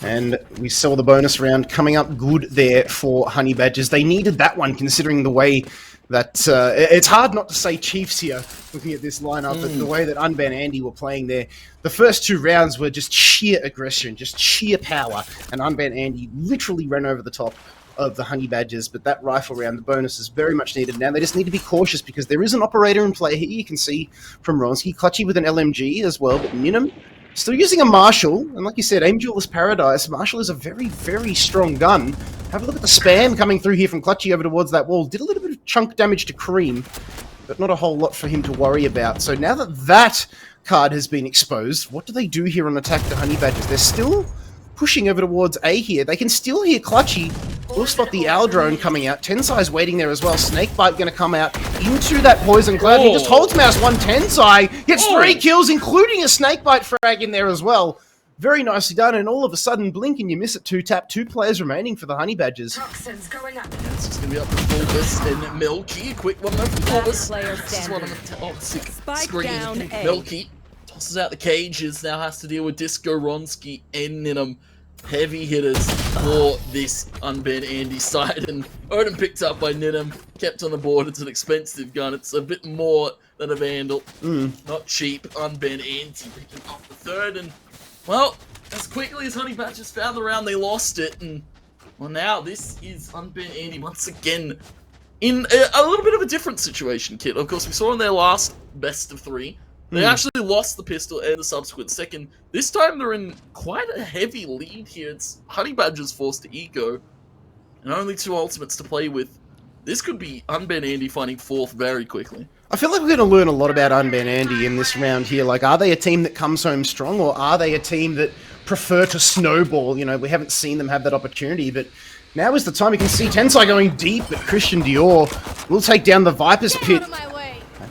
And we saw the bonus round coming up good there for Honey Badgers. They needed that one, considering the way that... it's hard not to say Chiefs here, looking at this lineup, but the way that Unban Andy were playing there. The first 2 rounds were just sheer aggression, just sheer power. And Unban Andy literally ran over the top of the Honey Badgers, but that rifle round, the bonus is very much needed now. They just need to be cautious because there is an operator in play here. You can see from Ronsky, Clutchy with an LMG as well, but Ninum still using a Marshall, and like you said, aim duel is paradise. Marshall is a very, very strong gun. Have a look at the spam coming through here from Clutchy over towards that wall. Did a little bit of chunk damage to Cream, but not a whole lot for him to worry about. So now that that card has been exposed, what do they do here on attack to Honey Badgers? They're still pushing over towards A here. They can still hear Clutchy. We'll spot the owl drone coming out. Tensai's waiting there as well. Snakebite going to come out into that poison cloud. He just holds mouse one. Tensai gets 3 kills, including a Snakebite frag in there as well. Very nicely done, and all of a sudden, blink and you miss it. 2-tap, 2 players remaining for the Honey Badgers. It's just going to be up to Fulbus and Milky. A quick one though from Fulbus. This is one of the toxic screens. Milky tosses out the cages, now has to deal with Disco, Ronsky, and Ninum. Heavy hitters for this Unban Andy side, and Odin picked up by Ninum, kept on the board. It's an expensive gun. It's a bit more than a Vandal. Not cheap. Unban Andy picking up the third, and well, as quickly as Honey Badgers found the round, they lost it, and well, now this is Unban Andy once again in a little bit of a different situation, Kit. Of course, we saw in their last best of 3. They actually lost the pistol and the subsequent second. This time they're in quite a heavy lead here. It's Honey Badgers forced to eco, and only 2 ultimates to play with. This could be Unban Andy finding 4th very quickly. I feel like we're going to learn a lot about Unban Andy in this round here. Like, are they a team that comes home strong, or are they a team that prefer to snowball? You know, we haven't seen them have that opportunity, but now is the time. You can see Tensai going deep, but Christian Dior will take down the Viper's Pit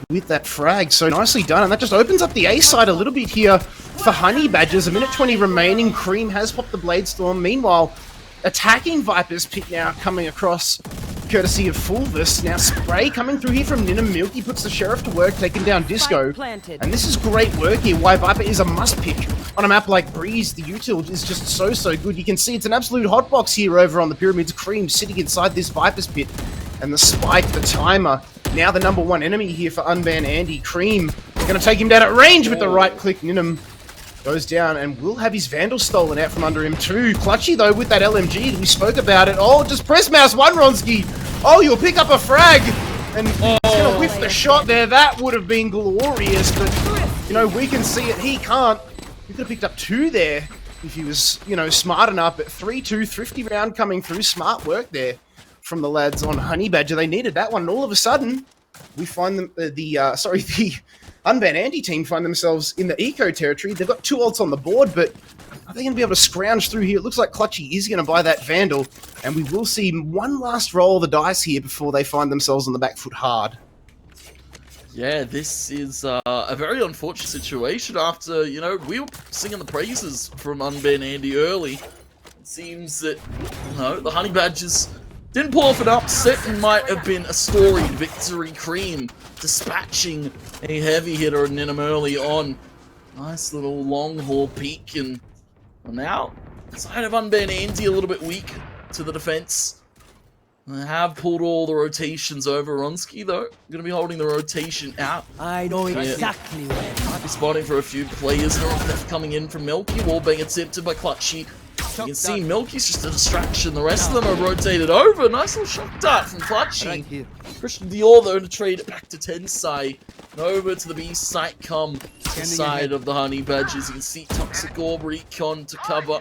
with that frag. So nicely done, and that just opens up the A side a little bit here for Honey Badgers. 1:20 remaining. Cream has popped the Blade Storm. Meanwhile, attacking Viper's Pit now coming across courtesy of Fulvus. Now spray coming through here from Ninum. Milky puts the Sheriff to work, taking down Disco. And this is great work here. Why Viper is a must pick on a map like Breeze. The util is just so good. You can see it's an absolute hotbox here over on the Pyramids. Cream sitting inside this Viper's Pit. And the spike, the timer, now the #1 enemy here for Unban Andy. Cream going to take him down at range with the right click. Ninum goes down and will have his Vandal stolen out from under him too. Clutchy though with that LMG, we spoke about it. Oh, just press mouse 1, Ronsky. Oh, you'll pick up a frag. And he's going to whiff the shot there. That would have been glorious, but, you know, we can see it. He can't. He could have picked up 2 there if he was, you know, smart enough. But 3-2, thrifty round coming through. Smart work there from the lads on Honey Badger. They needed that one, and all of a sudden, we find them, the Unban Andy team find themselves in the eco territory. They've got 2 ults on the board, but are they going to be able to scrounge through here? It looks like Clutchy is going to buy that Vandal, and we will see one last roll of the dice here before they find themselves on the back foot hard. Yeah, this is a very unfortunate situation after, you know, we were singing the praises from Unban Andy early. It seems that, you know, the Honey Badgers didn't pull off an upset and might have been a storied victory. Cream dispatching a heavy hitter in Ninum early on. Nice little long haul peek, and well, now the side of Unban Andy a little bit weak to the defense. They have pulled all the rotations over. Ronsky, though, going to be holding the rotation out. I know exactly where. Might be spotting for a few players. Theft coming in from Milky. Wallbang attempted by Clutchy. You can see Milky's just a distraction. The rest of them are rotated over. Nice little shock dart from Clutchy. Christian Dior, though, to trade it back to Tensai. And over to the B site come the side of the Honey Badgers. You can see Toxic Orb Recon to cover.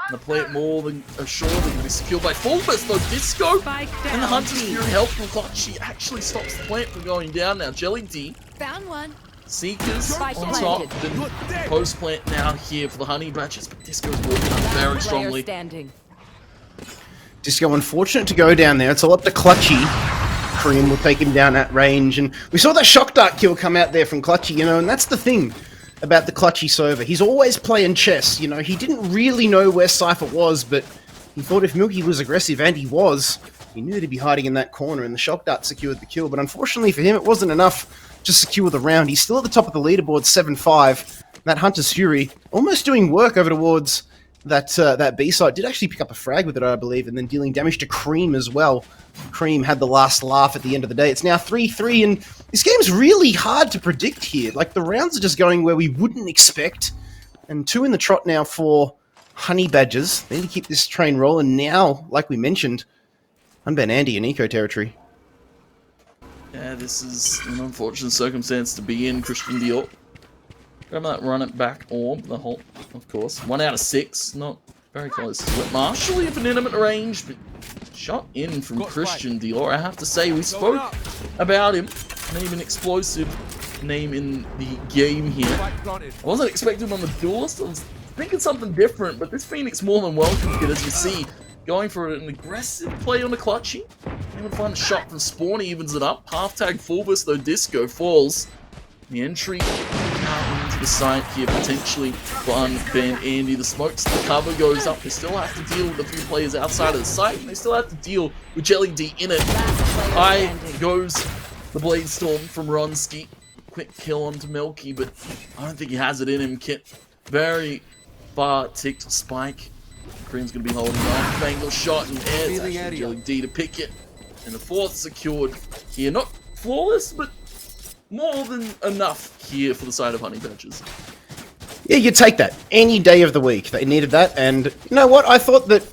And the play it more than assuredly going to be secured by Fulbus, though Disco and the Hunter's Fury help from Clutchy actually stops the plant from going down now. Jelly D. Found one. Seekers on top, and post plant now here for the Honey Badgers, but Disco's walking up very strongly. Disco unfortunate to go down there. It's all up to Clutchy. Cream will take him down at range. And we saw that shock dart kill come out there from Clutchy, you know, and that's the thing about the Clutchy server. He's always playing chess, you know. He didn't really know where Cypher was, but he thought if Milky was aggressive, and he was, he knew to be hiding in that corner, and the shock dart secured the kill. But unfortunately for him, it wasn't enough to secure the round. He's still at the top of the leaderboard, 7-5. That Hunter's Fury almost doing work over towards that B side. Did actually pick up a frag with it, I believe, and then dealing damage to Cream as well. Cream had the last laugh at the end of the day. It's now 3-3, and this game's really hard to predict here. Like, the rounds are just going where we wouldn't expect. And 2 in the trot now for Honey Badgers. They need to keep this train rolling now, like we mentioned. Unban Andy in eco territory. Yeah, this is an unfortunate circumstance to be in. Christian Dior. Grab that run it back orb, the whole, of course. 1 out of 6, not very close to it. Marshall if an intimate range, but shot in from Christian Dior. I have to say, we spoke about him. Name an explosive name in the game here. I wasn't expecting him on the duelist. I was thinking something different, but this Phoenix more than welcomes it, as you see. Going for an aggressive play on the Clutchy. Able to find a shot from Spawn, evens it up. Half tag full burst, though Disco falls. The entry out into the site here, potentially for Unban Andy. The smokes, the cover goes up. They still have to deal with a few players outside of the site, and they still have to deal with Jelly D in it. High goes the Blade Storm from Ronsky. Quick kill onto Milky, but I don't think he has it in him. Kit very far ticked Spike. Cream's going to be holding on. Bangle shot in air. It's actually Jelly D to pick it. And the 4th secured here. Not flawless, but more than enough here for the side of Honey Badgers. Yeah, you take that any day of the week. They needed that, and you know what? I thought that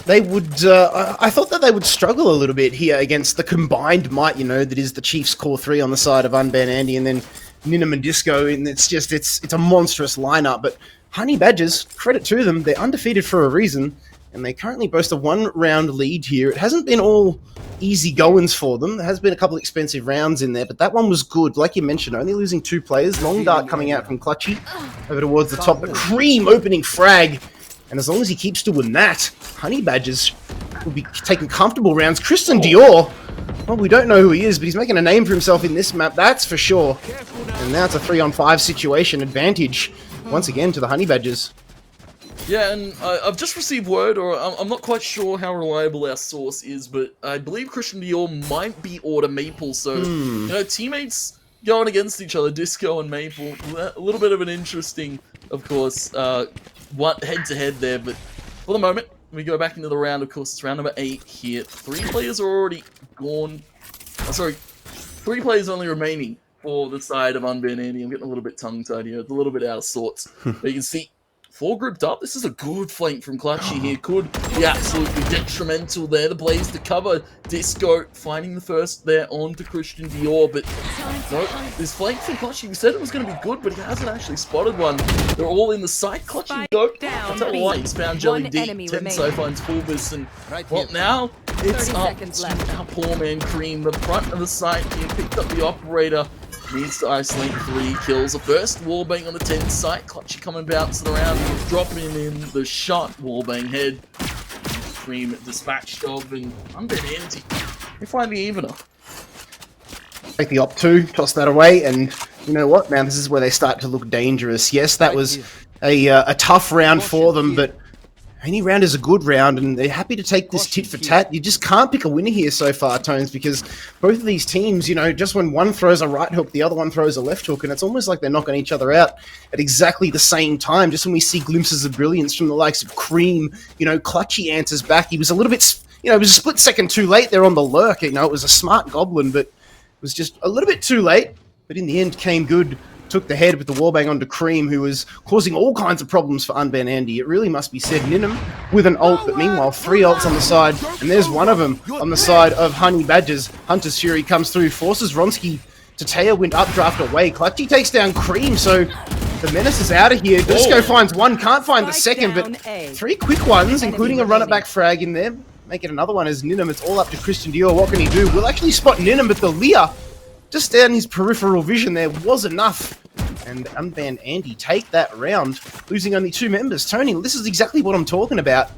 they would. I thought that they would struggle a little bit here against the combined might, you know, that is the Chiefs' core 3 on the side of Unban Andy, and then Ninum and Disco, and it's a monstrous lineup. But Honey Badgers, credit to them, they're undefeated for a reason, and they currently boast a 1-round lead here. It hasn't been all easy goings for them. There has been a couple of expensive rounds in there, but that one was good. Like you mentioned, only losing 2 players. Long Dart coming out from Clutchy over towards the top. But Cream opening frag. And as long as he keeps doing that, Honey Badgers will be taking comfortable rounds. Christian Dior, well, we don't know who he is, but he's making a name for himself in this map, that's for sure. And now it's a 3-on-5 situation. Advantage, once again, to the Honey Badgers. Yeah, and I've just received word, or I'm not quite sure how reliable our source is, but I believe Christian Dior might be Order Maple, so, you know, teammates going against each other, Disco and Maple, a little bit of an interesting, of course, head-to-head there, but for the moment, we go back into the round, of course, it's round number 8 here. 3 players are already gone, 3 players only remaining for the side of Unban Andy. I'm getting a little bit tongue-tied here, it's a little bit out of sorts, but you can see 4 grouped up. This is a good flank from Clutchy here. Could be absolutely detrimental there. The Blaze to cover. Disco finding the first there onto Christian Dior. But no, this flank from Clutchy, we said it was going to be good, but he hasn't actually spotted one. They're all in the sight. Clutchy, go. I'll tell you what, he's found Jelly D. Tenso finds Fulvis. And, well, now it's up to our poor man Cream. The front of the site here picked up the operator. Needs to isolate 3 kills. The first wallbang on the 10 site. Clutchy coming bouncing around, dropping in the shot. Wallbang head. Cream dispatched of, and Unban Andy. They find the evener. Take the op 2, toss that away, and you know what, man? This is where they start to look dangerous. Yes, that was a tough round for them, but any round is a good round, and they're happy to take this tit for tat. You just can't pick a winner here so far, Tones, because both of these teams, you know, just when one throws a right hook, the other one throws a left hook, and it's almost like they're knocking each other out at exactly the same time. Just when we see glimpses of brilliance from the likes of Cream, you know, Clutchy answers back. He was a little bit, you know, it was a split second too late there on the lurk. You know, it was a smart goblin, but it was just a little bit too late. But in the end, came good. Took the head with the wallbang onto Cream, who was causing all kinds of problems for Unban Andy. It really must be said. Ninum with an ult, but meanwhile 3 ults on the side, and there's one of them on the side of Honey Badgers. Hunter's Fury comes through, forces Ronsky to tailwind updraft away. Clutchy takes down Cream, so the menace is out of here. Disco finds one, can't find the second, but 3 quick ones, including a run-it-back frag in there. Make it another one as Ninum. It's all up to Christian Dior. What can he do? We'll actually spot Ninum, but the Lear just down his peripheral vision there was enough. And Unban Andy take that round, losing only 2 members. Tony, this is exactly what I'm talking about.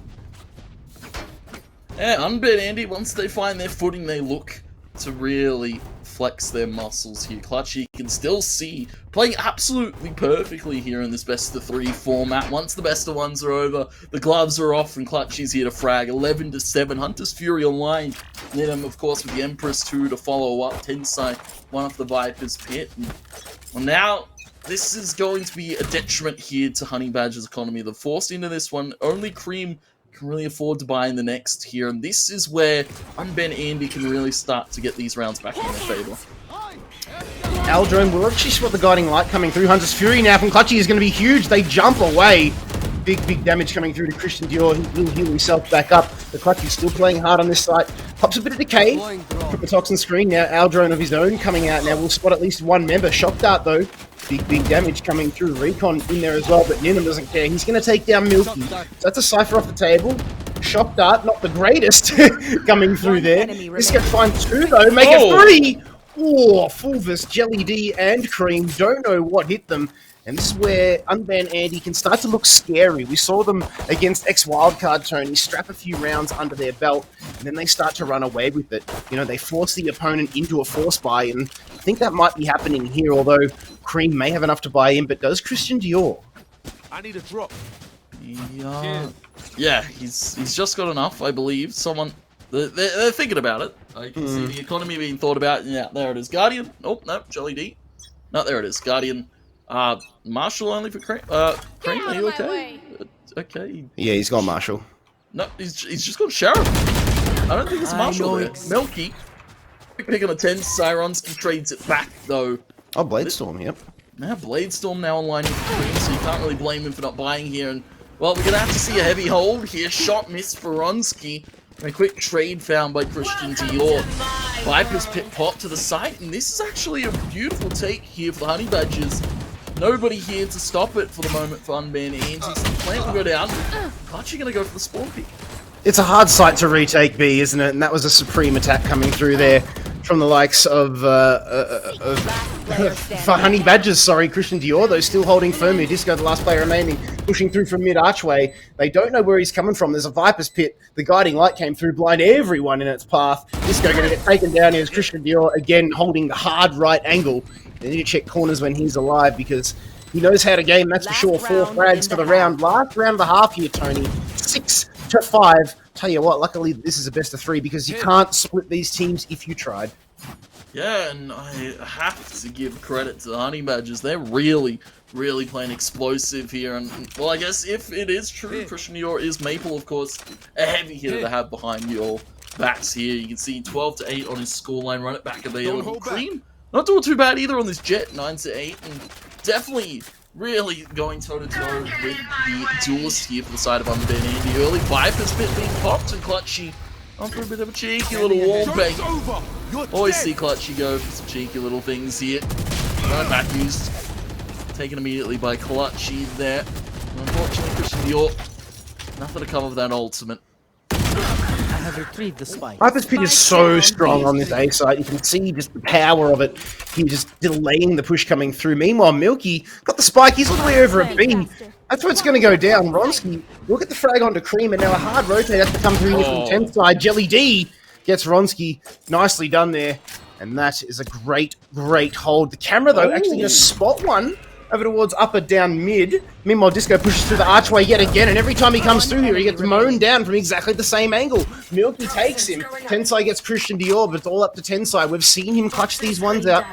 Yeah, Unban Andy, once they find their footing, they look to really flex their muscles here. Clutchy can still see playing absolutely perfectly here in this best of 3 format. Once the best of 1s are over, the gloves are off, and Clutchy's here to frag. 11-7. Hunter's Fury online. Nim, of course, with the Empress 2 to follow up. Tensai, one off the Viper's pit. And, well, now this is going to be a detriment here to Honey Badger's economy. They're forced into this one. Only Cream can really afford to buy in the next here, and this is where Unben Andy can really start to get these rounds back in their favor. Aldrome will actually spot the guiding light coming through. Hunter's Fury now from Clutchy is going to be huge. They jump away. Big damage coming through to Christian Dior. He will heal himself back up. The Clutchy's still playing hard on this site. Pops a bit of decay from the Toxin screen. Now Aldrome of his own coming out now. We'll spot at least one member. Shock Dart though. Big damage coming through. Recon in there as well, but Ninham doesn't care. He's going to take down Milky. So that's a Cypher off the table. Shock Dart, not the greatest coming through there. This gets find 2 though. Make it 3. Oh, Fulvus, Jelly D, and Cream. Don't know what hit them. And this is where Unban Andy can start to look scary. We saw them against ex-Wildcard Tony strap a few rounds under their belt, and then they start to run away with it. You know, they force the opponent into a force buy, and I think that might be happening here, although Cream may have enough to buy in, but does Christian Dior? I need a drop. Yeah, he's just got enough, I believe. They're thinking about it. I can see the economy being thought about. Yeah, there it is. Guardian. Oh, no, Jelly D. No, there it is. Guardian. Marshall only for Cream. Cream, are you okay? Okay. Yeah, he's got Marshall. No, he's just got Sheriff. I don't think it's Marshall there. Milky. Pick on a 10. Sironsky trades it back, though. Oh, Bladestorm, yep. Now Bladestorm now online with Cream, so you can't really blame him for not buying here. And, well, we're going to have to see a heavy hold here. Shot missed for Ronsky. And a quick trade found by Christian Dior. Viper's pit pop to the site, and this is actually a beautiful take here for the Honey Badgers. Nobody here to stop it for the moment for Unban Andy. So the plant will go down. Clutchy going to go for the spawn pick. It's a hard site to retake B, isn't it? And that was a supreme attack coming through there from the likes of for Honey Badgers, sorry, Christian Dior, though, still holding firm here. Disco, the last player remaining, pushing through from mid-archway. They don't know where he's coming from. There's a Viper's pit. The guiding light came through, blind everyone in its path. Disco going to get taken down. Here's Christian Dior, again, holding the hard right angle. They need to check corners when he's alive because he knows how to game, that's for sure. 4 frags for the round. Last round of the half here, Tony. 6-5. Tell you what, luckily this is a best of 3 because you can't split these teams if you tried. Yeah, and I have to give credit to the Honey Badgers. They're really playing explosive here. And, well, I guess if it is true, Christian Dior is Maple, of course, a heavy hitter to have behind your backs here. You can see 12-8 on his scoreline. Run it back available. Cream, not doing too bad either on this Jet, 9-8. And definitely really going toe-to-toe with the duelist here for the side of Unban Andy. Early Viper's pit being popped, and Clutchy on for a bit of a cheeky little wall bang. Always see Clutchy go for some cheeky little things here. Run it back used. Taken immediately by Clutchy there. Unfortunately, Christian Dior, nothing to come of that ultimate. I have retrieved the spike. Viper's pit is so strong on this A site. You can see just the power of it. He's just delaying the push coming through. Meanwhile, Milky got the spike. He's all the way over a B. That's where it's going to go down. Ronsky, look at the frag onto Cream, and now a hard rotate has to come through here from 10th side. Jelly D gets Ronsky. Nicely done there. And that is a great hold. The camera, though, actually going to spot one over towards upper down mid. Meanwhile, Disco pushes through the archway yet again, and every time he comes through here, he gets mown down from exactly the same angle. Milky takes him. Tensai gets Christian Dior, but it's all up to Tensai. We've seen him clutch these ones out.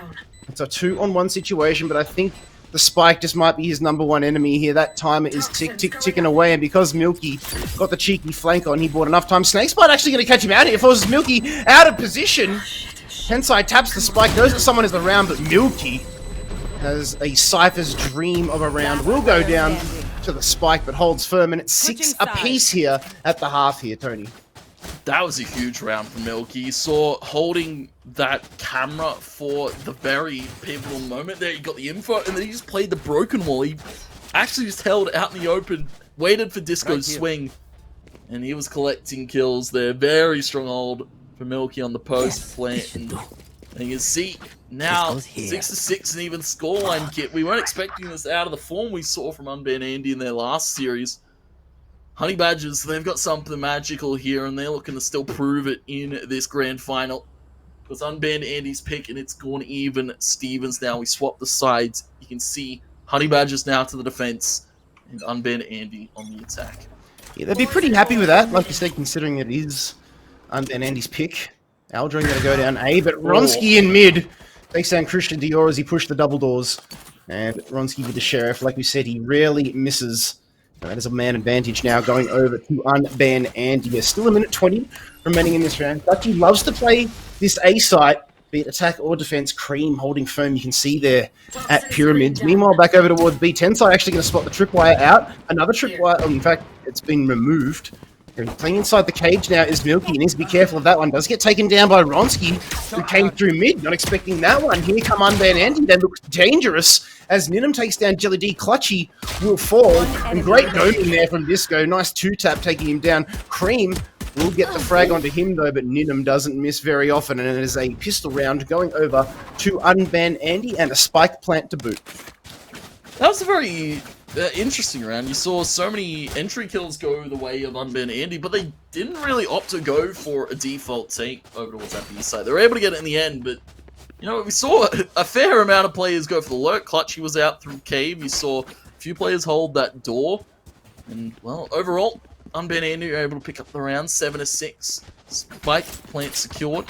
It's a 2-on-1 situation, but I think the spike just might be his #1 enemy here. That timer is ticking away, and because Milky got the cheeky flank on, he bought enough time. Snakespite actually going to catch him out here. Forces Milky out of position. Tensai taps the spike, knows that someone is around, but Milky has a Cypher's dream of a round. Will go down to the spike, but holds firm, and it's 6 apiece here at the half here, Tony. That was a huge round for Milky. You saw holding that camera for the very pivotal moment there. He got the info, and then he just played the broken wall. He actually just held it out in the open, waited for Disco's swing, and he was collecting kills there. Very strong hold for Milky on the post plant. And you can see now 6-6 and even scoreline kit. We weren't expecting this out of the form we saw from Unban Andy in their last series. Honey Badgers, they've got something magical here, and they're looking to still prove it in this grand final. It's unbanned Andy's pick, and it's gone even Stevens now. We swap the sides. You can see Honey Badgers now to the defense, and unbanned Andy on the attack. Yeah, they'd be pretty happy with that, like you said, considering it is unbanned Andy's pick. Aldrin going to go down A, but Ronsky in mid takes down Christian Dior as he pushed the double doors. And Ronsky with the Sheriff, like we said, he rarely misses. And that is a man advantage now going over to unban Andy. There's still a minute 20 remaining in this round. Clutchy loves to play this A site, be it attack or defense. Cream holding firm, you can see there at Pyramids. Meanwhile, back over towards B. Tensai actually going to spot the tripwire out. Another tripwire, in fact, it's been removed. Playing inside the cage now is Milky. He needs to be careful of that one. Does get taken down by Ronsky, who came through mid. Not expecting that one. Here come unbanned Andy. That looks dangerous as Ninum takes down Jelly D. Clutchy will fall. And great doming there from Disco. Nice two-tap taking him down. Cream will get the frag onto him though, but Ninum doesn't miss very often. And it is a pistol round going over to unban Andy and a spike plant to boot. That was a very interesting round. You saw so many entry kills go the way of unbanned Andy, but they didn't really opt to go for a default take over towards that B side. They were able to get it in the end, but you know, we saw a fair amount of players go for the lurk. Clutchy was out through cave. You saw a few players hold that door, and well, overall, unbanned Andy were able to pick up the round 7-6. Spike plant secured,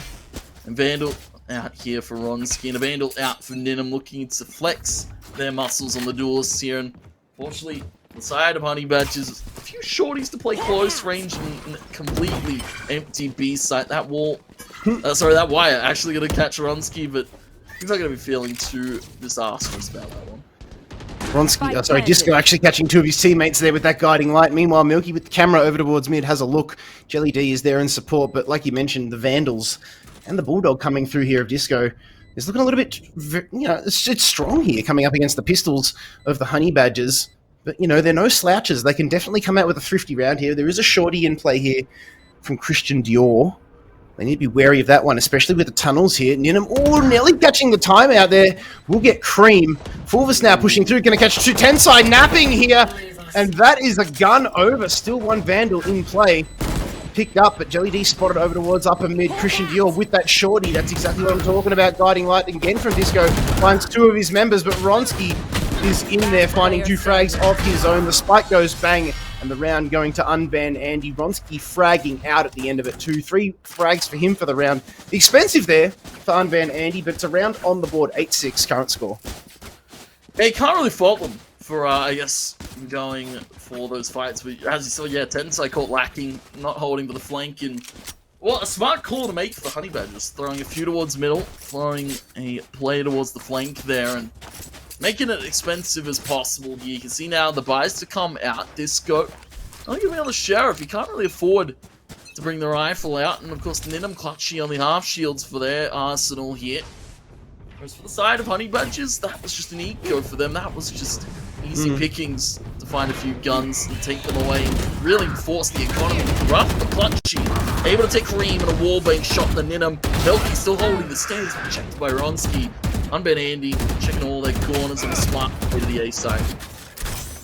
and Vandal out here for Ronsky, and a Vandal out for Ninum, looking to flex their muscles on the doors here. And fortunately, the side of Honey Badgers, a few shorties to play close range and completely empty B site. That wall, that wire actually going to catch Ronsky, but he's not going to be feeling too disastrous about that one. Ronsky, Disco actually catching two of his teammates there with that guiding light. Meanwhile, Milky with the camera over towards mid has a look. Jelly D is there in support, but like you mentioned, the Vandals and the Bulldog coming through here of Disco is looking a little bit, you know, it's strong here coming up against the pistols of the Honey Badgers. But, you know, they're no slouches. They can definitely come out with a thrifty round here. There is a shorty in play here from Christian Dior. They need to be wary of that one, especially with the tunnels here. Ninum, nearly catching the time out there. We'll get Cream. Fulvis now pushing through, going to catch two. Tensai napping here. And that is a gun over. Still one Vandal in play. Picked up, but Jelly D spotted over towards upper mid. Christian Dior with that shorty. That's exactly what I'm talking about. Guiding light again from Disco. Finds two of his members, but Ronsky is in there finding two frags of his own. The spike goes bang, and the round going to unban Andy. Ronsky fragging out at the end of it too. 3 frags for him for the round. Expensive there for unban Andy, but it's a round on the board. 8-6 current score. Yeah, you can't really fault them for, I guess, going for those fights. But as you saw, yeah, Tensai caught lacking, not holding to the flank. And, well, a smart call to make for the Honey Badgers. Throwing a few towards middle, throwing a play towards the flank there, and making it expensive as possible here. You can see now the buys to come out. Disco, not gonna be on the Sheriff. You can't really afford to bring the rifle out. And, of course, Ninum Clutchy on the half shields for their arsenal here. Whereas for the side of Honey Badgers, that was just an eco for them. That was just easy pickings to find a few guns and take them away and really force the economy. Rough but Clutchy, able to take Cream and a wallbang shot the Ninum. Milky still holding the stands, checked by Ronsky. Unban Andy, checking all their corners on the smart way to the A side.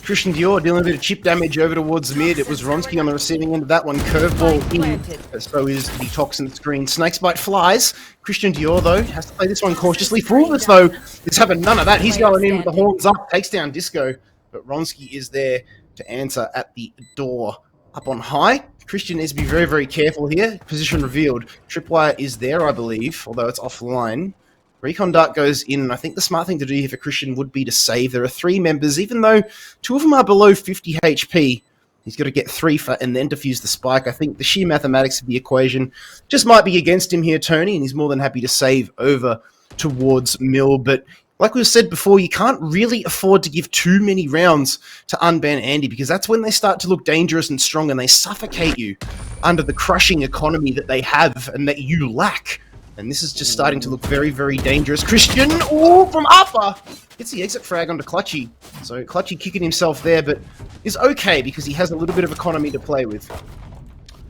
Christian Dior dealing a bit of chip damage over towards mid. It was Ronsky on the receiving end of that one. Curveball in. So is the toxin screen. Snakes bite flies. Christian Dior, though, has to play this one cautiously. Fulvis, though, is having none of that. He's going in with the horns up. Takes down Disco. But Ronsky is there to answer at the door. Up on high. Christian needs to be very, very careful here. Position revealed. Tripwire is there, I believe, although it's offline. Recon Dart goes in, and I think the smart thing to do here for Christian would be to save. There are 3 members, even though 2 of them are below 50 HP. He's got to get 3 for, and then defuse the spike. I think the sheer mathematics of the equation just might be against him here, Tony, and he's more than happy to save over towards Mill. But like we've said before, you can't really afford to give too many rounds to unban Andy, because that's when they start to look dangerous and strong, and they suffocate you under the crushing economy that they have and that you lack. And this is just starting to look very, very dangerous. Christian, from upper, gets the exit frag onto Clutchy. So Clutchy kicking himself there, but is okay because he has a little bit of economy to play with.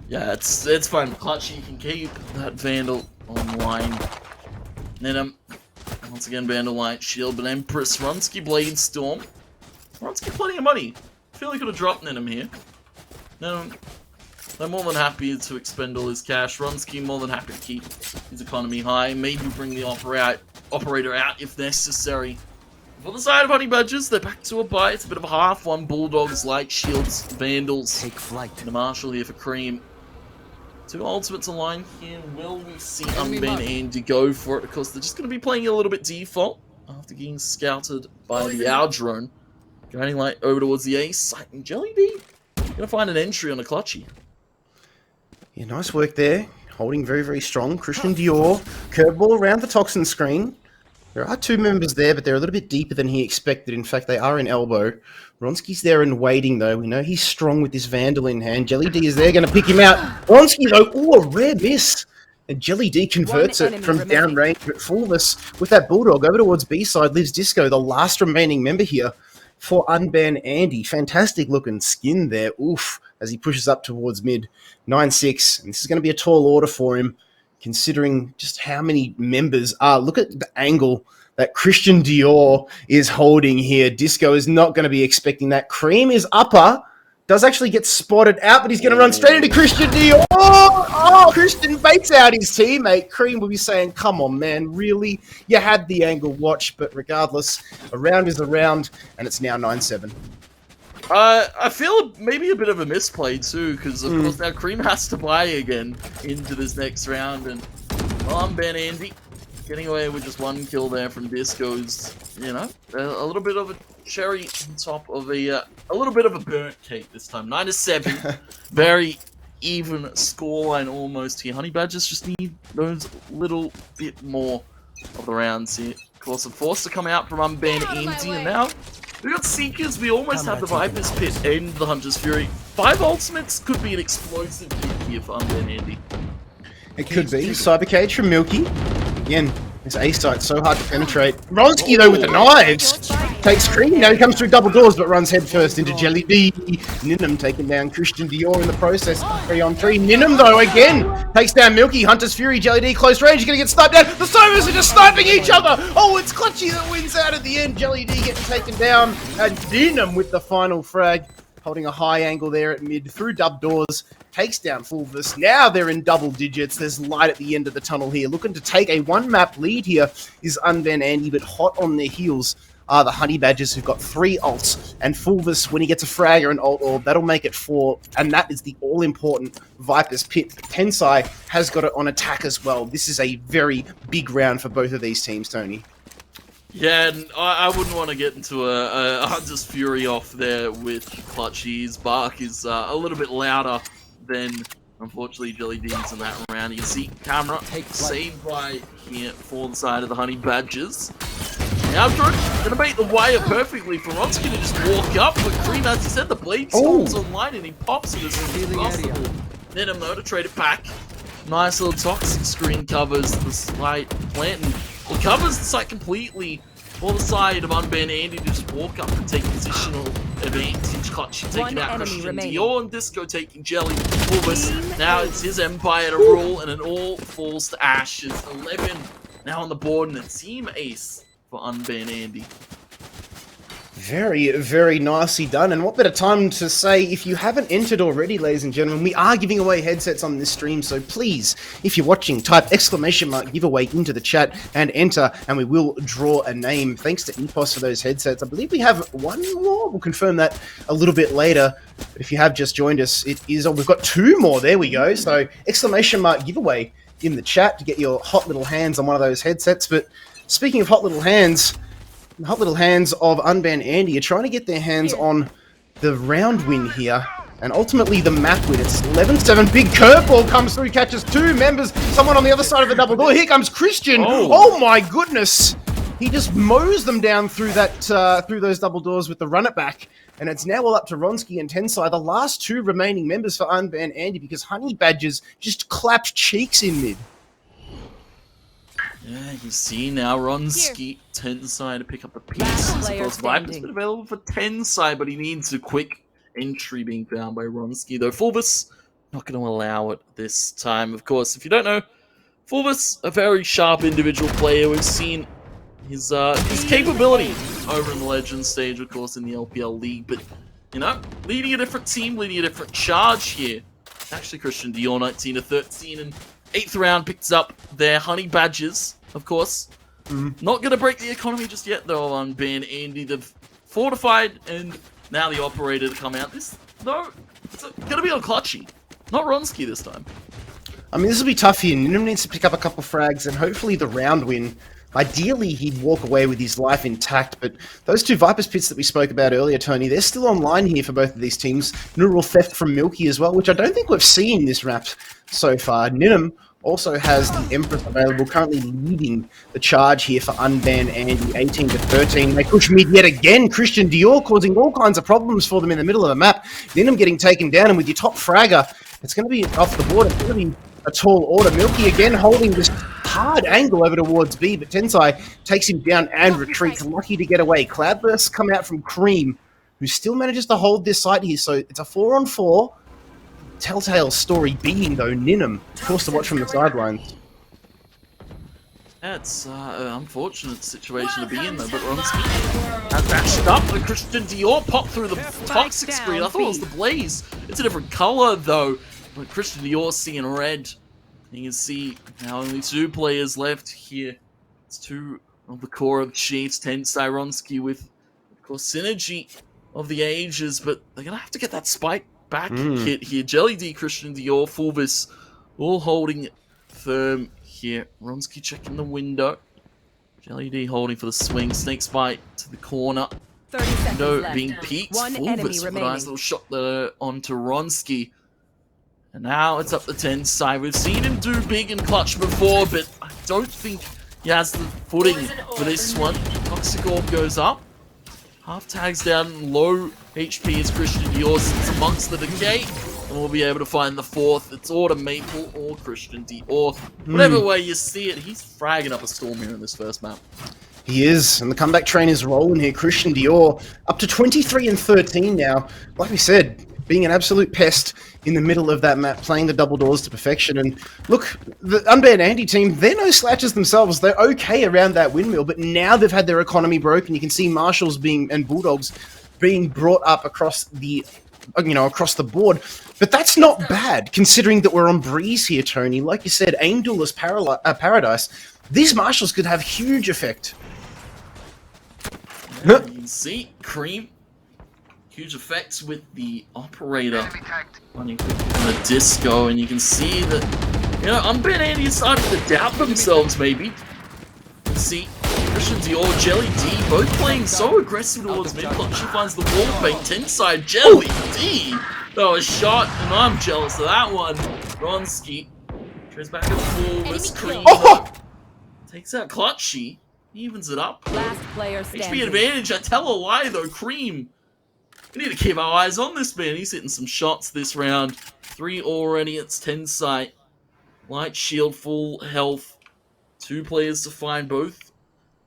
Yeah, it's fine. Clutchy can keep that Vandal online. Ninum, once again, Vandal Light Shield, but Empress, Ronsky Blade Storm. Ronsky plenty of money. I feel he could have dropped Ninum here. Ninum They're more than happy to expend all his cash. Ronsky more than happy to keep his economy high. Maybe bring the operator out if necessary. For the side of Honey Badgers, they're back to a buy. It's a bit of a half. One Bulldogs, Light Shields, Vandals. Take flight. And a Marshall here for Cream. Two ultimates align here. Will we see Unban Andy go for it? Of course, they're just going to be playing a little bit default after getting scouted by the Owl drone. Guiding light over towards the A site. And Jelly D going to find an entry on a clutchy. Yeah, nice work there. Holding very, very strong. Christian Dior. Curveball around the toxin screen. There are two members there, but they're a little bit deeper than he expected. In fact, they are in elbow. Ronsky's there and waiting, though. We know he's strong with this Vandal in hand. Jelly D is there, going to pick him out. Ronsky, though, ooh, a rare miss. And Jelly D converts it from downrange, but Fulvus with that Bulldog over towards B-side lives Disco, the last remaining member here for Unban Andy. Fantastic looking skin there. Oof, as he pushes up towards mid. 9-6. And this is going to be a tall order for him, considering just how many members are. Look at the angle that Christian Dior is holding here. Disco is not going to be expecting that. Cream is upper. Does actually get spotted out, but he's going to run straight into Christian Dior. Oh, Christian baits out his teammate. Cream will be saying, come on, man, really? You had the angle watch, but regardless, a round is a round, and it's now 9-7. I feel maybe a bit of a misplay too, because of course now Cream has to buy again into this next round, and well, Unban Andy getting away with just one kill there from Disco's, you know, a little bit of a cherry on top of a little bit of a burnt cake this time. 9-7, very even scoreline almost here. Honey Badgers just need those little bit more of the rounds here. Of course, they're forced to come out from Unban Andy, and now we got Seekers. We almost have the Viper's Pit and the Hunter's Fury. 5 ultimates could be an explosive hit here for Unban Andy. It could be. Cyber Cage from Milky. Again, this A site's so hard to penetrate. Ronsky, though, with the knives. Takes Cream. Now he comes through double doors, but runs headfirst into Jelly D. Ninum taking down Christian Dior in the process. 3-on-3. Ninum, though, again, takes down Milky. Hunter's Fury. Jelly D, close range. He's going to get sniped down. The Sovers are just sniping each other. Oh, it's Clutchy that wins out at the end. Jelly D getting taken down. And Ninum with the final frag. Holding a high angle there at mid. Through dub doors. Takes down Fulvus. Now they're in double digits. There's light at the end of the tunnel here. Looking to take a one-map lead here is Unban Andy, but hot on their heels are the Honey Badgers, who've got 3 ults. And Fulvus, when he gets a frag or an ult orb, that'll make it 4. And that is the all-important Viper's Pit. Tensai has got it on attack as well. This is a very big round for both of these teams, Tony. Yeah, and I wouldn't want to get into a Hunter's Fury off there with Clutchy. His bark is a little bit louder than, unfortunately, Jelly D's in that round. You can see camera saved by here for the side of the Honey Badgers. Now gonna bait the wire perfectly for Ronsky to just walk up, but Cream, as he said, the blade storm's online and he pops it as soon as possible. Then him though to trade it back. Nice little toxic screen covers the site plant, and it covers the site completely for the side of Unban Andy to just walk up and take positional advantage. Clutchy taking out Christian Dior and Disco taking Jelly. Fulvus, now it's his empire to rule, and it all falls to ashes. 11 now on the board, and a team ace for Unban Andy. Very, very nicely done. And what better time to say, if you haven't entered already, ladies and gentlemen, we are giving away headsets on this stream. So please, if you're watching, type exclamation mark giveaway into the chat and enter, and we will draw a name. Thanks to EPOS for those headsets. I believe we have one more. We'll confirm that a little bit later. But if you have just joined us, it is, we've got 2 more. There we go. So exclamation mark giveaway in the chat to get your hot little hands on one of those headsets. But speaking of hot little hands of Unban Andy are trying to get their hands on the round win here, and ultimately the map win. It's 11-7. Big curveball comes through, catches 2 members, someone on the other side of the double door. Here comes Christian. Oh my goodness. He just mows them down through that through those double doors with the run it back. And it's now all up to Ronsky and Tensai, the last 2 remaining members for Unban Andy, because Honey Badgers just clapped cheeks in mid. Yeah, you can see now Ronsky, Tensai to pick up the pieces. Of course, Viper's been available for Tensai, but he needs a quick entry being found by Ronsky. Though Fulvus, not going to allow it this time. Of course, if you don't know, Fulvus, a very sharp individual player. We've seen his capability over in the Legends stage, of course, in the LPL League. But, you know, leading a different team, leading a different charge here Actually, Christian Dior 19 to 13, and 8th round picks up their honey badges, of course. Not going to break the economy just yet, though, on Ben Andy. They've fortified, and now the operator to come out. This, though, it's going to be on Clutchy, not Ronsky this time. I mean, this will be tough here. Ninum needs to pick up a couple frags and hopefully the round win. Ideally, he'd walk away with his life intact, but those two Viper's Pits that we spoke about earlier, Tony, they're still online here for both of these teams. Neural Theft from Milky as well, which I don't think we've seen this map so far. Ninum also has the Empress available, currently leading the charge here for Unban Andy, 18 to 13. They push mid yet again. Christian Dior causing all kinds of problems for them in the middle of the map. Ninum getting taken down, and with your top fragger, it's going to be off the board. It's going to be a tall order. Milky again holding this hard angle over towards B, but Tensai takes him down and retreats. Lucky to get away. Cloudbursts come out from Cream, who still manages to hold this site here. So it's a 4-on-4. Telltale story being, though, Ninum, forced to watch from the sidelines. That's an unfortunate situation to be in, though, but Ronsky has dashed up. The Christian Dior popped through the toxic screen. I thought it was the Blaze. It's a different color, though. But Christian Dior seeing red. You can see now only 2 players left here. It's 2 of the core of Chiefs, Tensai, Ronsky with, of course, Synergy of the ages, but they're going to have to get that spike back hit here. Jelly D, Christian Dior, Fulvis, all holding firm here. Ronsky checking the window. Jelly D holding for the swing. Snake Bite to the corner. 30 seconds Window left. being peaked. One enemy Fulvis with a remaining. nice little shot there onto Ronsky. And now it's up to Tensai. We've seen him do big and clutch before, but I don't think he has the footing for this one. Toxic Orb goes up. Half tags down, low HP as Christian Dior sits amongst the decay. And we'll be able to find the 4th. It's Order Maple or Christian Dior. Whatever way you see it, he's fragging up a storm here in this first map. He is, and the comeback train is rolling here. Christian Dior up to 23 and 13 now. Like we said, being an absolute pest in the middle of that map, playing the double doors to perfection. And look, the Unbanned Andy team, they're no slouches themselves. They're okay around that windmill, but now they've had their economy broken. You can see Marshals and Bulldogs being brought up across the, across the board. But that's not bad, considering that we're on Breeze here, Tony. Like you said, Aim Duelist Paradise. These Marshals could have huge effect. Yeah, you can see Cream. Huge effects with the operator running on the disco, and you can see that, Unbanned Andy is starting to doubt themselves, maybe. You can see Christian Dior, Jelly D, both playing so aggressive towards mid. She finds the wall bait, Tensai, Jelly D. Oh, a shot, and I'm jealous of that one. Ronsky goes back and forth. Cream takes out Clutchy, evens it up. Last player standing. HP advantage, I tell a lie though, Cream. We need to keep our eyes on this man. He's hitting some shots this round. 3 already. It's Tensai. Light shield, full health. 2 players to find, both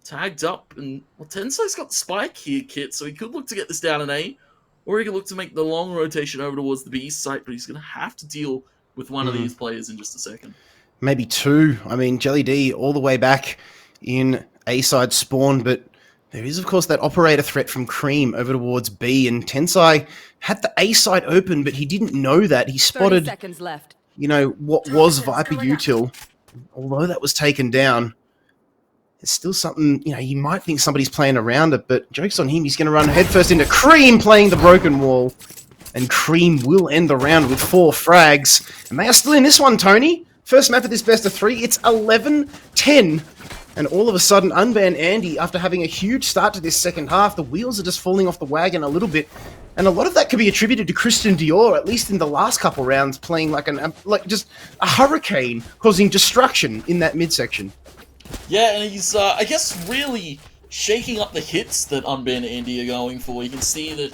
tagged up. And Tensai's got the spike here, Kit, so he could look to get this down in A, or he could look to make the long rotation over towards the B site, but he's going to have to deal with one of these players in just a second. Maybe 2. I mean, Jelly D all the way back in A side spawn, but there is, of course, that operator threat from Cream over towards B, and Tensai had the A site open, but he didn't know that. He spotted, 30 seconds left. What was Viper Util. Although that was taken down, it's still something, you might think somebody's playing around it, but joke's on him. He's going to run headfirst into Cream playing the broken wall, and Cream will end the round with 4 frags, and they are still in this one, Tony. First map of this best of 3, it's 11-10. And all of a sudden, Unbanned Andy, after having a huge start to this second half, the wheels are just falling off the wagon a little bit. And a lot of that could be attributed to Christian Dior, at least in the last couple rounds, playing like just a hurricane, causing destruction in that midsection. Yeah, and he's, I guess, really shaking up the hits that Unbanned Andy are going for. You can see that,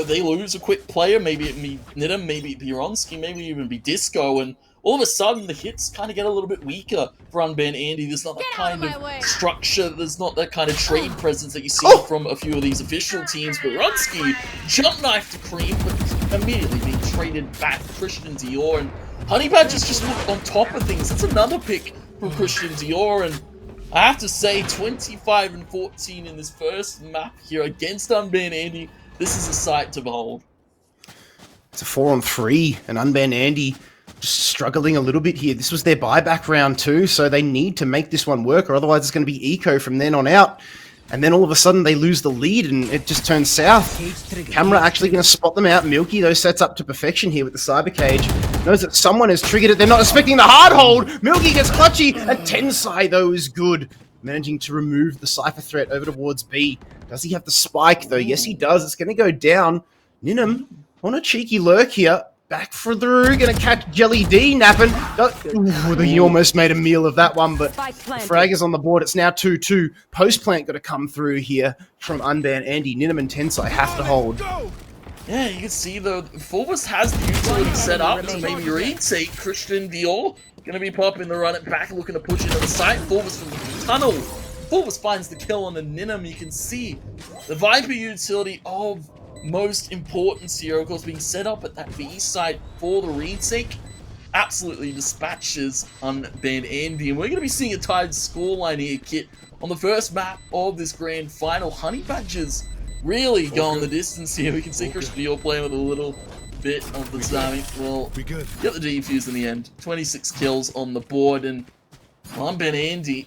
they lose a quick player, maybe it be Nidham, maybe it be Ronsky, maybe even be Disco, and all of a sudden, the hits kind of get a little bit weaker for Unbanned Andy. There's not that kind of structure, there's not that kind of trade presence that you see from a few of these official teams. But Ronsky jump knife to Cream, but immediately being traded back to Christian Dior. And Honey Badgers just look on top of things. That's another pick from Christian Dior. And I have to say, 25 and 14 in this first map here against Unbanned Andy. This is a sight to behold. It's a 4-on-3, and Unbanned Andy just struggling a little bit here. This was their buyback round too, so they need to make this one work, or otherwise it's going to be eco from then on out. And then all of a sudden they lose the lead and it just turns south. Camera actually going to spot them out. Milky, though, sets up to perfection here with the cyber cage. Knows that someone has triggered it. They're not expecting the hard hold. Milky gets clutchy, and Tensai, though, is good. Managing to remove the Cypher threat over towards B. Does he have the spike, though? Yes, he does. It's going to go down. Ninum on a cheeky lurk here. Back for through, gonna catch Jelly D napping. Ooh, he almost made a meal of that one, but frag is on the board. It's now 2-2. Post plant got to come through here from Unbanned Andy. Ninum and Tensai have to hold. Yeah, you can see though, Fulvus has the utility set up to maybe retake Christian Dior. Gonna be popping the run it back, looking to push into the site. Fulvus from the tunnel. Fulvus finds the kill on the Ninum. You can see the Viper utility of most importance here, of course, being set up at that B side for the retake. Absolutely dispatches Unbanned Andy, and we're going to be seeing a tied scoreline here, Kit, on the first map of this grand final. Honey Badgers really going the distance here. We can see Christian Dior playing with a little bit of the tsunami. Well, get the defuse in the end. 26 kills on the board, and Unbanned Andy,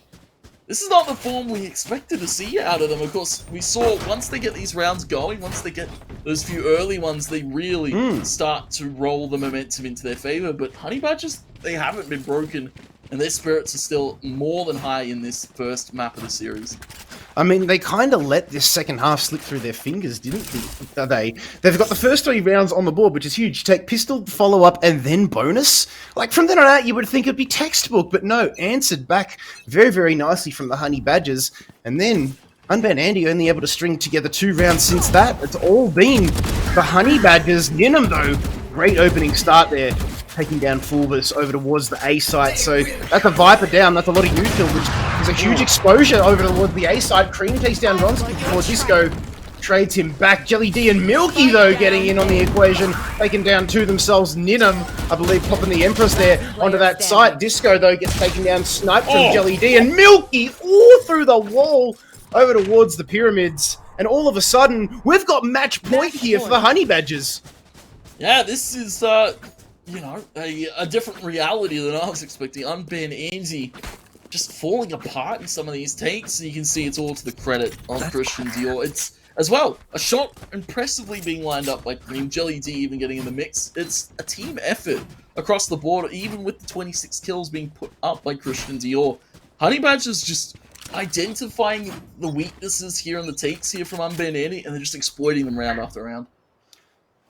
this is not the form we expected to see out of them. Of course, we saw once they get these rounds going, once they get those few early ones, they really start to roll the momentum into their favor. But Honey Badgers, they haven't been broken, and their spirits are still more than high in this first map of the series. I mean, they kind of let this second half slip through their fingers, didn't they? They've got the first 3 rounds on the board, which is huge. Take pistol, follow-up, and then bonus. Like, from then on out, you would think it'd be textbook, but no, answered back very, very nicely from the Honey Badgers. And then Unbanned Andy only able to string together 2 rounds since that. It's all been the Honey Badgers. Ninum, though, great opening start there, taking down Fulvus over towards the A site. So that's a Viper down. That's a lot of util, which is a huge exposure over towards the A site. Cream takes down Ronsky before Disco trades him back. Jelly D and Milky, though, getting in on the equation, taking down 2 themselves. Ninum, I believe, popping the Empress there onto that site. Disco, though, gets taken down, sniped from Jelly D, and Milky all through the wall over towards the pyramids. And all of a sudden, we've got match point here for the Honey Badgers. Yeah, this is, you know, a different reality than I was expecting. Unbanned Andy just falling apart in some of these takes. You can see it's all to the credit of Christian Dior. It's, as well, a shot impressively being lined up by Cream, Jelly D even getting in the mix. It's a team effort across the board, even with the 26 kills being put up by Christian Dior. Honey Badgers just identifying the weaknesses here in the takes here from Unbanned Andy, and they're just exploiting them round after round.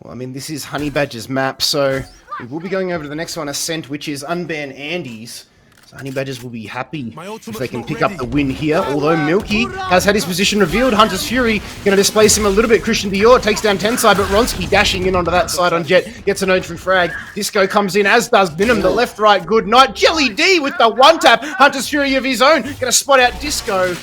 Well, I mean, this is Honey Badger's map, so we will be going over to the next one, Ascent, which is Unbanned Andy's. So Honey Badgers will be happy if they can pick up the win here, although Milky has had his position revealed. Hunter's Fury going to displace him a little bit. Christian Dior takes down Tensai, but Ronsky dashing in onto that side on Jet, gets an urge from frag. Disco comes in, as does Venom, the left-right good night. Jelly D with the one-tap. Hunter's Fury of his own, going to spot out Disco.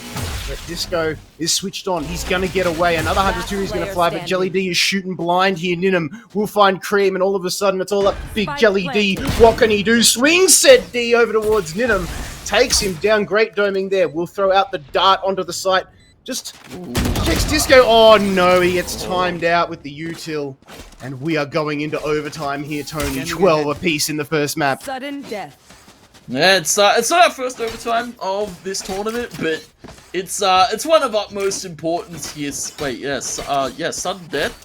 But Disco is switched on. He's going to get away. Another Hunter's Fury is going to fly, but Jelly D is shooting blind here. Ninum will find Cream, and all of a sudden it's all up to big Jelly D. What can he do? Swings set D over towards Ninum. Takes him down. Great doming there. We'll throw out the dart onto the site. Just checks Disco. Oh no, he gets timed out with the util. And we are going into overtime here, Tony. 12 apiece in the first map. Sudden death. Yeah, it's not our first overtime of this tournament, but it's one of utmost importance here. Wait, yes, yeah, sudden death.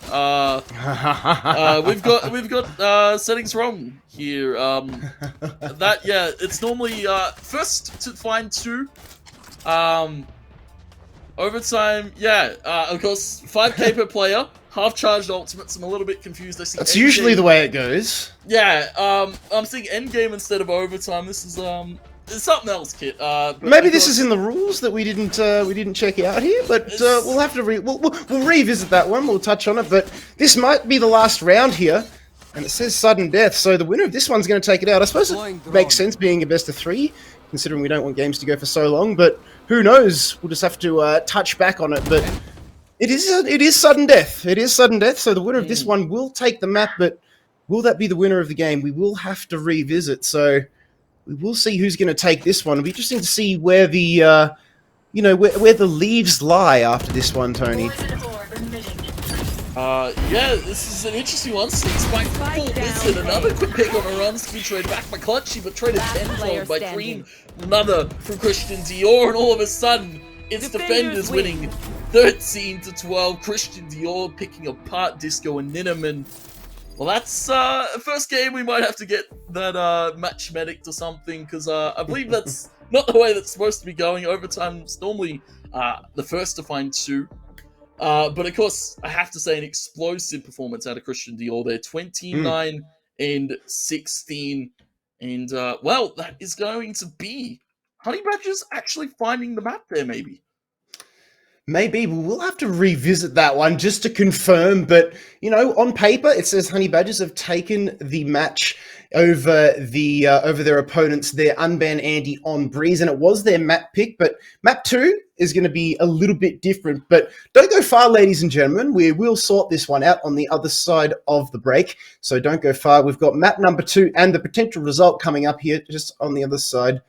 We've got settings wrong here. That yeah, it's normally first to find 2. Overtime, yeah. Of course, 5k per player. Half-charged ultimates. I'm a little bit confused. I see. That's usually the way it goes. Yeah. I'm seeing endgame instead of overtime. This is it's something else, Kit. Maybe this is in the rules that we didn't check out here, but we'll have to we'll revisit that one. We'll touch on it, but this might be the last round here, and it says sudden death. So the winner of this one's going to take it out. I suppose it makes sense being a best of 3, considering we don't want games to go for so long. But who knows? We'll just have to touch back on it, but. It is sudden death. It is sudden death. So the winner of this one will take the map, but will that be the winner of the game? We will have to revisit. So we will see who's going to take this one. It'll be interesting to see where the where the leaves lie after this one, Tony. Yeah, this is an interesting one. Spike full listen, another quick pick on Aronski, traded back by Clutchy, but traded 10-12 by Cream. Another from Christian Dior, and all of a sudden, it's Defenders winning 13-12. Christian Dior picking apart Disco and Ninnaman. Well, that's first game we might have to get that match medic to something, because I believe that's not the way that's supposed to be going. Overtime's normally the first to find 2. But of course, I have to say an explosive performance out of Christian Dior there. 29 and 16. And, well, that is going to be Honey Badgers actually finding the map there, maybe. Maybe we'll have to revisit that one just to confirm. But, you know, on paper, it says Honey Badgers have taken the match over their opponents, their Unban Andy on Breeze, and it was their map pick. But map 2 is going to be a little bit different. But don't go far, ladies and gentlemen. We will sort this one out on the other side of the break. So don't go far. We've got map number 2 and the potential result coming up here just on the other side.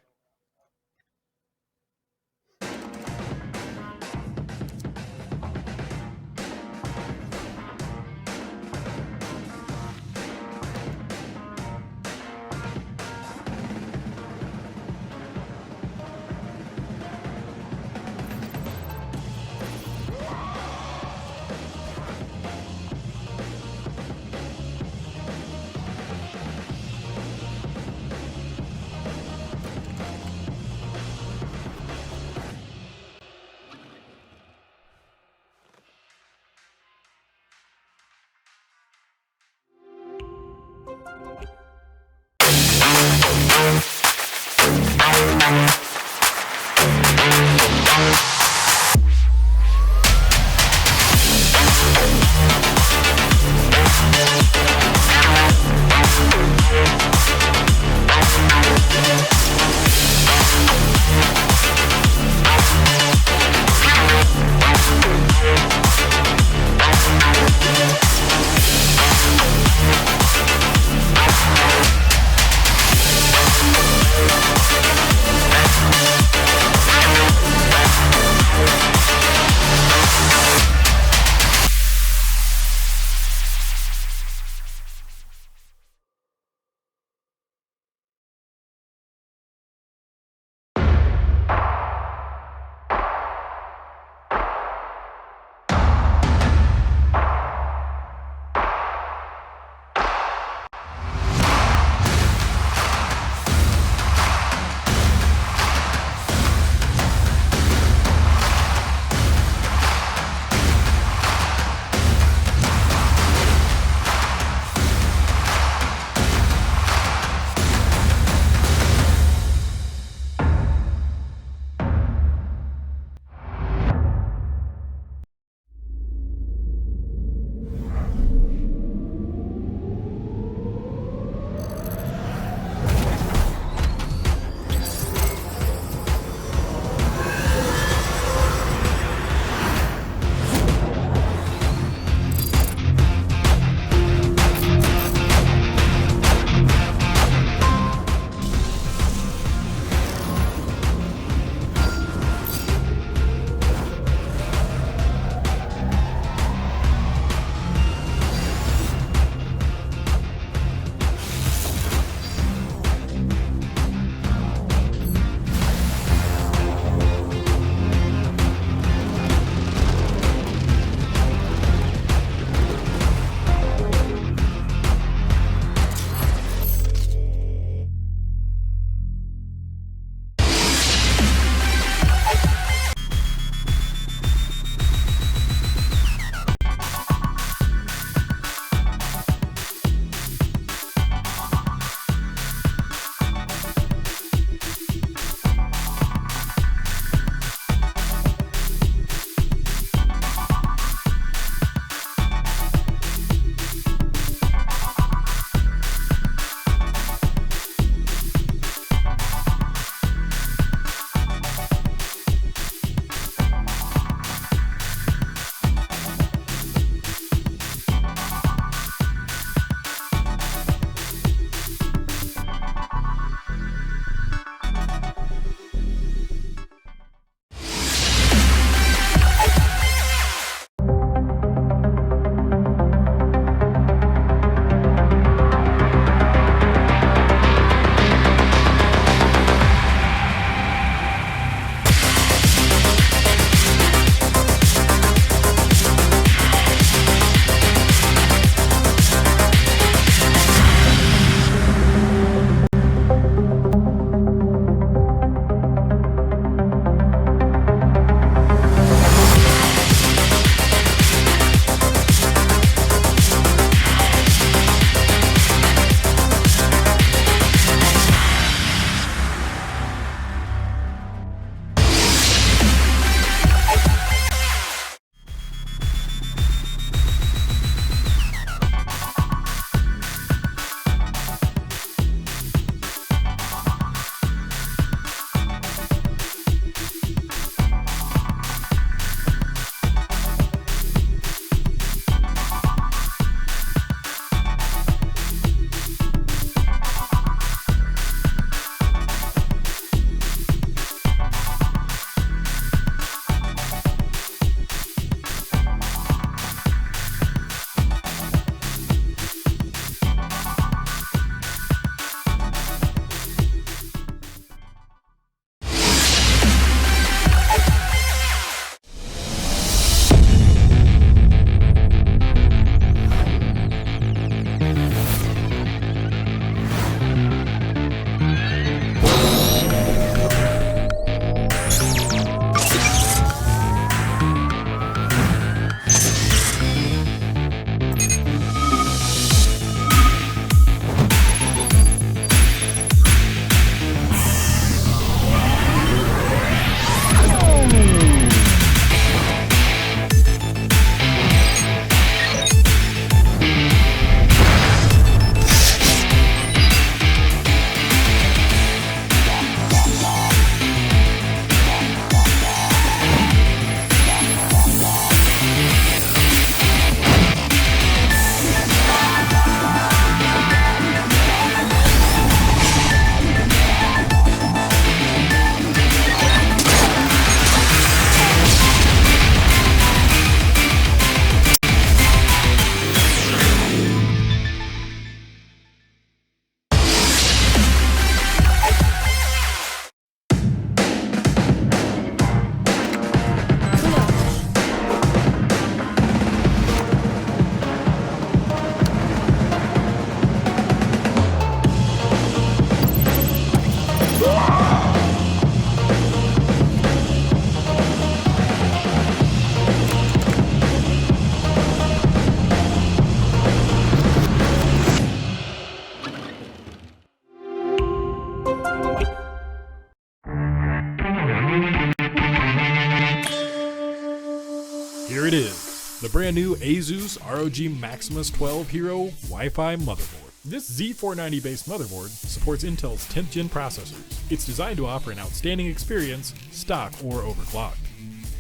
Here it is, the brand new ASUS ROG Maximus 12 Hero Wi-Fi motherboard. This Z490 based motherboard supports Intel's 10th gen processors. It's designed to offer an outstanding experience, stock or overclocked.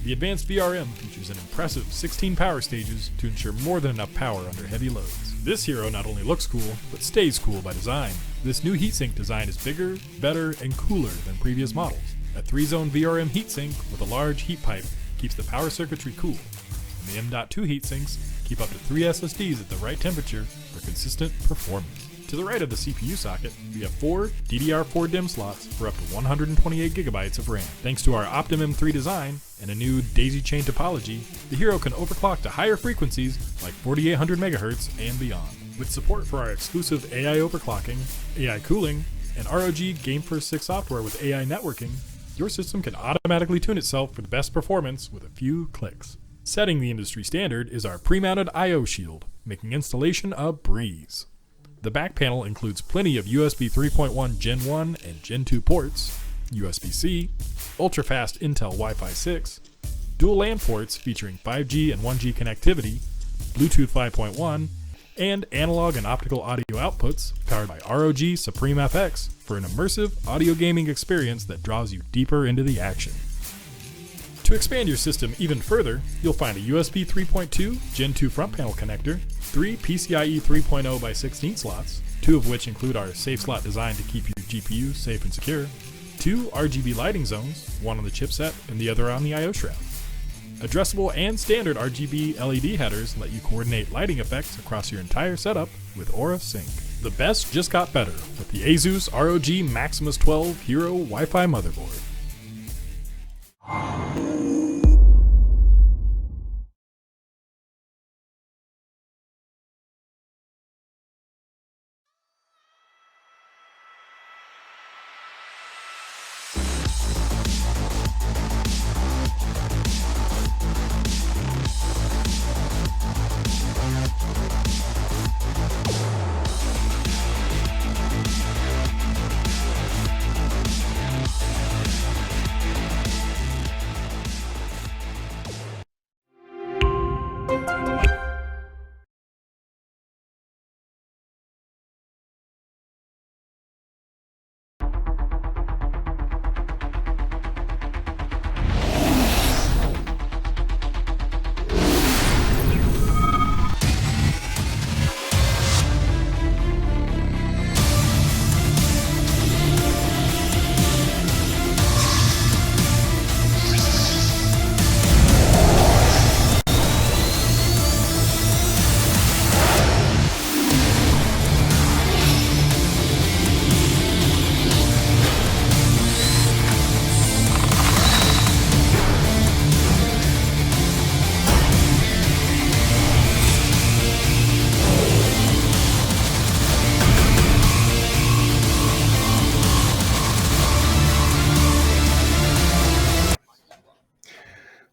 The advanced VRM features an impressive 16 power stages to ensure more than enough power under heavy loads. This hero not only looks cool, but stays cool by design. This new heatsink design is bigger, better, and cooler than previous models. A 3-zone VRM heatsink with a large heat pipe keeps the power circuitry cool. And the M.2 heatsinks keep up to 3 SSDs at the right temperature for consistent performance. To the right of the CPU socket, we have 4 DDR4 DIMM slots for up to 128 GB of RAM. Thanks to our OptimM3 design and a new daisy chain topology, the Hero can overclock to higher frequencies like 4800 MHz and beyond. With support for our exclusive AI overclocking, AI cooling, and ROG Game First 6 software with AI networking, your system can automatically tune itself for the best performance with a few clicks. Setting the industry standard is our pre-mounted I/O shield, making installation a breeze. The back panel includes plenty of USB 3.1 Gen 1 and Gen 2 ports, USB-C, ultra-fast Intel Wi-Fi 6, dual LAN ports featuring 5G and 1G connectivity, Bluetooth 5.1, and analog and optical audio outputs powered by ROG Supreme FX for an immersive audio gaming experience that draws you deeper into the action. To expand your system even further, you'll find a USB 3.2 Gen 2 front panel connector, 3 PCIe 3.0 by 16 slots, 2 of which include our safe slot design to keep your GPU safe and secure, 2 RGB lighting zones, one on the chipset and the other on the I/O shroud. Addressable and standard RGB LED headers let you coordinate lighting effects across your entire setup with Aura Sync. The best just got better with the ASUS ROG Maximus 12 Hero Wi-Fi motherboard.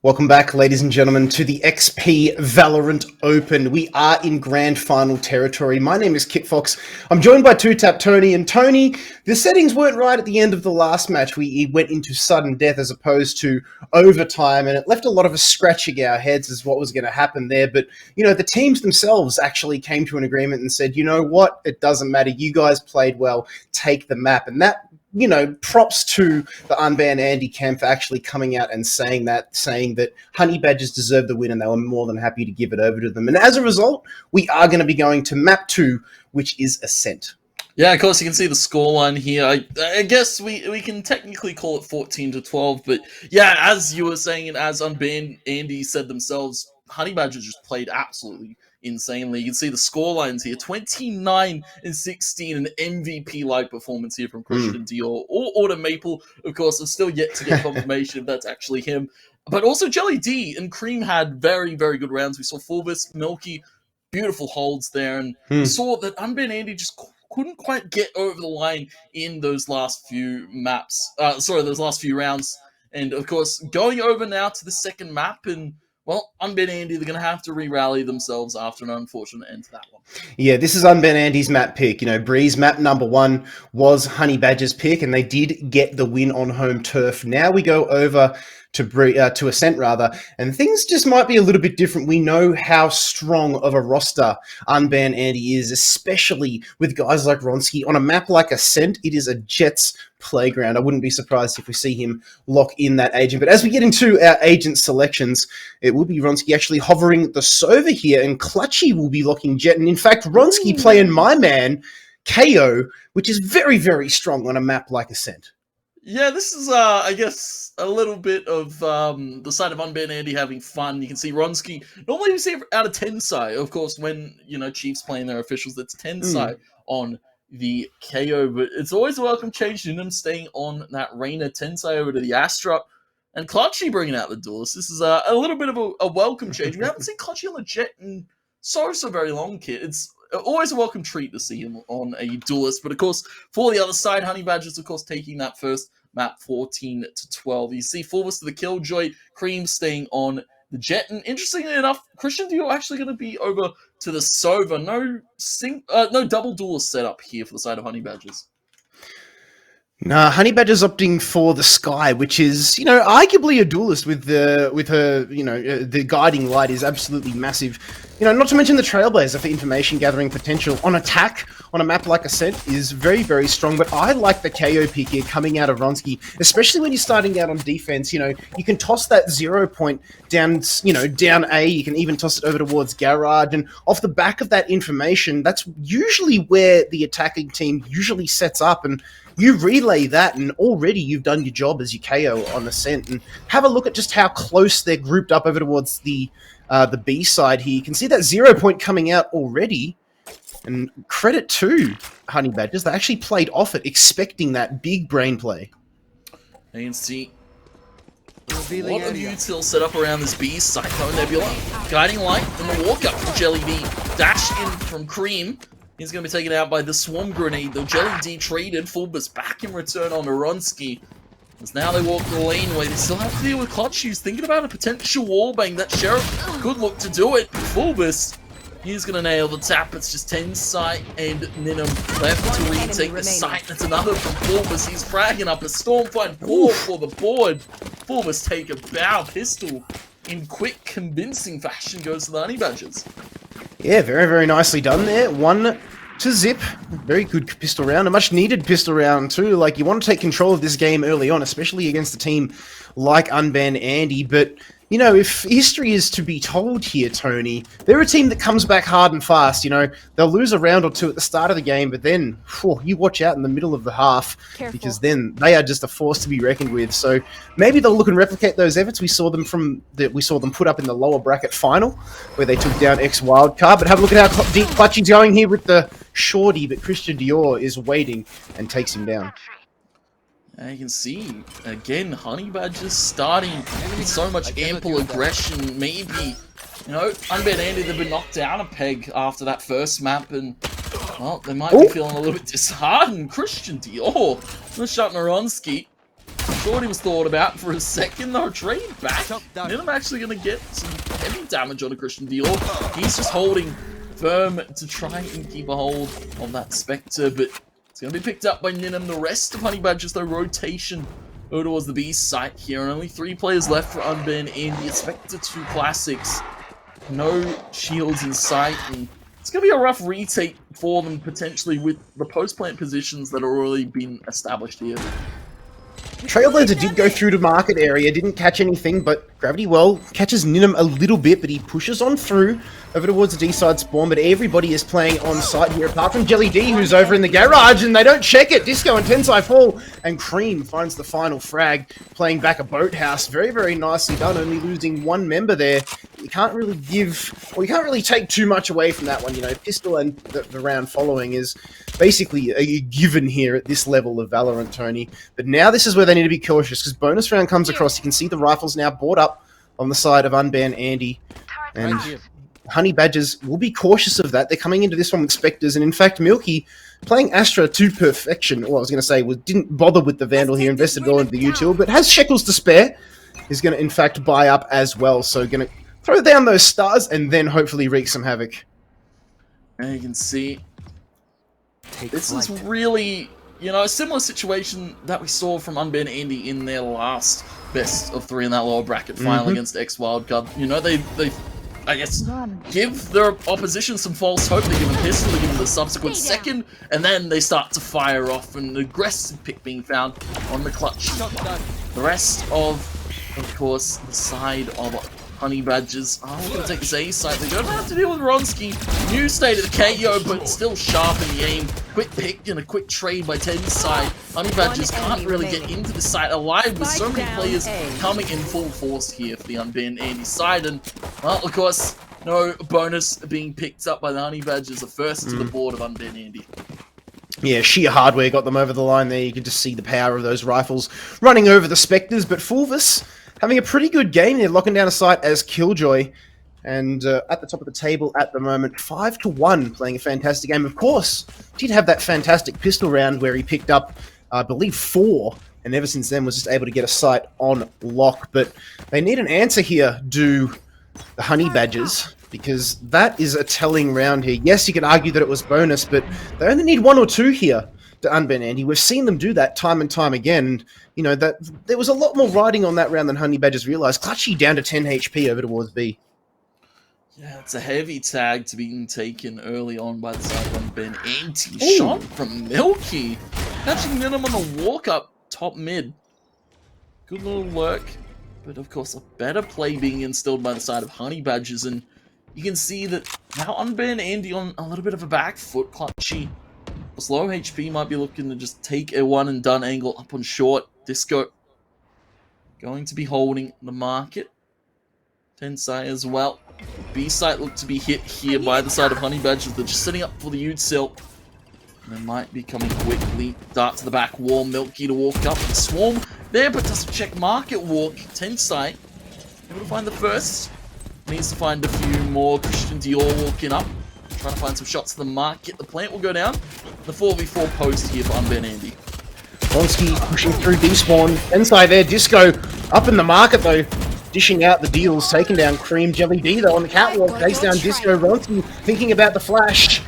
Welcome back, ladies and gentlemen, to the XP Valorant Open. We are in grand final territory. My name is Kit Fox. I'm joined by 2Tap Tony. And Tony, the settings weren't right at the end of the last match. We went into sudden death as opposed to overtime, and it left a lot of us scratching our heads as what was going to happen there. But, you know, the teams themselves actually came to an agreement and said, you know what, it doesn't matter. You guys played well. Take the map. And that, you know, props to the unbanned Andy Kemp for actually coming out and saying that Honey Badgers deserved the win and they were more than happy to give it over to them. And as a result, we are going to be going to map 2, which is Ascent. Yeah, of course, you can see the scoreline here. I guess we can technically call it 14-12, but yeah, as you were saying, and as unbanned Andy said themselves, Honey Badgers just played absolutely insanely. You can see the scorelines here, 29-16, an MVP-like performance here from Christian Dior. Or Autumn Maple, of course, I'm still yet to get confirmation if that's actually him. But also Jelly D and Cream had very, very good rounds. We saw Fulvis, Milky, beautiful holds there, and we saw that unbanned Andy just couldn't quite get over the line in those last few those last few rounds. And of course, going over now to the second map, and well, unbanned Andy, they're going to have to re-rally themselves after an unfortunate end to that one. Yeah, this is unbanned Andy's map pick. You know, Breeze map number 1 was Honey Badger's pick, and they did get the win on home turf. Now we go over to Ascent rather, and things just might be a little bit different. We know how strong of a roster Unban Andy is, especially with guys like Ronsky. On a map like Ascent, it is a Jets playground. I wouldn't be surprised if we see him lock in that agent. But as we get into our agent selections, it will be Ronsky actually hovering the Sova here, and Clutchy will be locking Jet. And in fact, Ronsky playing my man, KO, which is very, very strong on a map like Ascent. Yeah, this is, I guess, a little bit of the side of Unban Andy having fun. You can see Ronsky. Normally we see out of Tensai, of course, when, Chiefs playing their officials, that's Tensai on the KO. But it's always a welcome change. Ninum staying on that Reyna, Tensai over to the Astra, and Clutchy bringing out the Duelist. This is a little bit of a welcome change. We haven't seen Clutchy on the Jet in so very long, kid. It's always a welcome treat to see him on a Duelist. But of course, for the other side, Honey Badgers, of course, taking that first map 14-12. You see Fulvus to the Killjoy, Cream staying on the Jet. And interestingly enough, Christian Dior actually going to be over to the Sova. No double Duelist setup here for the side of Honey Badgers. Nah, Honey Badger's opting for the Sky, which is, arguably a duelist with her, the guiding light is absolutely massive. Not to mention the Trailblazer for information gathering potential on attack on a map like Ascent is very, very strong. But I like the KO pick here coming out of Ronsky, especially when you're starting out on defense. You can toss that 0 point down, down A. You can even toss it over towards Garage. And off the back of that information, that's usually where the attacking team usually sets up. And you relay that, and already you've done your job as your KO on Ascent. And have a look at just how close they're grouped up over towards the B side here. You can see that 0 point coming out already. And credit to Honey Badgers, they actually played off it, expecting that big brain play. You can see a lot of util set up around this B side. Nebula, Guiding Light, and the walk up from Jelly D. Dash in from Cream. He's going to be taken out by the Swarm Grenade, though Jelly D traded. Fulbus back in return on Ronsky. As now they walk the laneway, they still have to deal with Clutch. He's thinking about a potential wallbang. That Sheriff could look to do it. Fulbus, he's going to nail the tap. It's just Tensai and Ninum left to retake the site. That's another from Fulbus. He's fragging up a Stormfight 4 for the board. Fulbus take a bow pistol in quick, convincing fashion. Goes to the Honey Badgers. Yeah, very, very nicely done there. 1 to zip. Very good pistol round. A much needed pistol round too. Like, you want to take control of this game early on, especially against a team like Unban Andy. But, if history is to be told here, Tony, they're a team that comes back hard and fast. They'll lose a round or two at the start of the game, but then you watch out in the middle of the half. Careful. Because then they are just a force to be reckoned with. So maybe they'll look and replicate those efforts we saw them put up in the lower bracket final, where they took down X Wildcard. But have a look at how deep Clutchy's going here with the shorty, but Christian Dior is waiting and takes him down. You can see, again, Honey Badgers starting with so much ample aggression. Maybe, Unban Andy, they've been knocked down a peg after that first map, and, well, they might be feeling a little bit disheartened. Christian Dior, the shot Naronsky. Shorty was thought about for a second, though. Trade back. I'm actually going to get some heavy damage on a Christian Dior. He's just holding firm to try and keep a hold of that Spectre, but it's going to be picked up by Ninum. The rest of Honey Badgers, though, rotation over towards the B site here, and only 3 players left for Unban Andy. Spectre 2 Classics. No shields in sight, and it's going to be a rough retake for them, potentially, with the post-plant positions that have already been established here. Trailblazer did go through to market area, didn't catch anything, but Gravity Well catches Ninum a little bit, but he pushes on through over towards the D-side spawn, but everybody is playing on site here, apart from Jelly D, who's over in the garage, and they don't check it. Disco and Tensai fall, and Cream finds the final frag, playing back a Boathouse. Very, very nicely done, only losing 1 member there. You can't really take too much away from that one. Pistol and the round following is basically a given here at this level of Valorant, Tony. But now this is where they need to be cautious, because bonus round comes across. You can see the rifles now brought up on the side of Unban Andy, and Honey Badgers will be cautious of that. They're coming into this one with Spectres, and in fact, Milky, playing Astra to perfection, well, I was going to say, didn't bother with the Vandal here, invested all into the util, but has shekels to spare, is going to, in fact, buy up as well, so going to throw down those stars, and then hopefully wreak some havoc. And you can see, this is really, a similar situation that we saw from Unban Andy in their last best of 3 in that lower bracket final against X Wildcard. You know, they I guess, give their opposition some false hope. They give them pistol, they give them the subsequent second, and then they start to fire off, and an aggressive pick being found on the clutch. The rest of course, the side of Honey Badgers are going to take this A site. They don't have to deal with Ronsky. New state of the KO, but still sharp in the aim. Quick pick and a quick trade by Ted's side. Honey Badgers can't really get into the site alive with so many players coming in full force here for the Unbanned Andy side. And, well, of course, no bonus being picked up by the Honey Badgers. The first to the board of Unbanned Andy. Yeah, sheer hardware got them over the line there. You can just see the power of those rifles running over the Spectres. But Fulvis having a pretty good game. They're locking down a site as Killjoy. And at the top of the table at the moment, 5-1, playing a fantastic game. Of course, did have that fantastic pistol round where he picked up, I believe, 4. And ever since then was just able to get a site on lock. But they need an answer here, do the Honey Badgers, because that is a telling round here. Yes, you can argue that it was bonus, but they only need 1 or 2 here to unban Andy. We've seen them do that time and time again. And, you know, that there was a lot more riding on that round than Honey Badgers realised. Clutchy down to 10 HP over towards B. Yeah, it's a heavy tag to be taken early on by the side of unban Andy. Shot from Milky. Catching Minim on the walk up top mid. Good little lurk. But of course, a better play being instilled by the side of Honey Badgers. And you can see that now unban Andy on a little bit of a back foot. Clutchy. Low HP might be looking to just take a one and done angle up on short. Disco going to be holding the market. Tensai as well. B site looked to be hit here by the side of Honey Badgers. They're just setting up for the Util. And they might be coming quickly. Dart to the back wall. Milky to walk up. Swarm there, but doesn't check market walk. Tensai able to find the first. Needs to find a few more. Christian Dior walking up. Trying to find some shots to the market. The plant will go down. The 4v4 post here for unban Andy. Ronsky pushing through despawn. Inside there, Disco up in the market though. Dishing out the deals, taking down Cream. Jelly D though on the catwalk, takes down Disco. Ronsky thinking about the flash.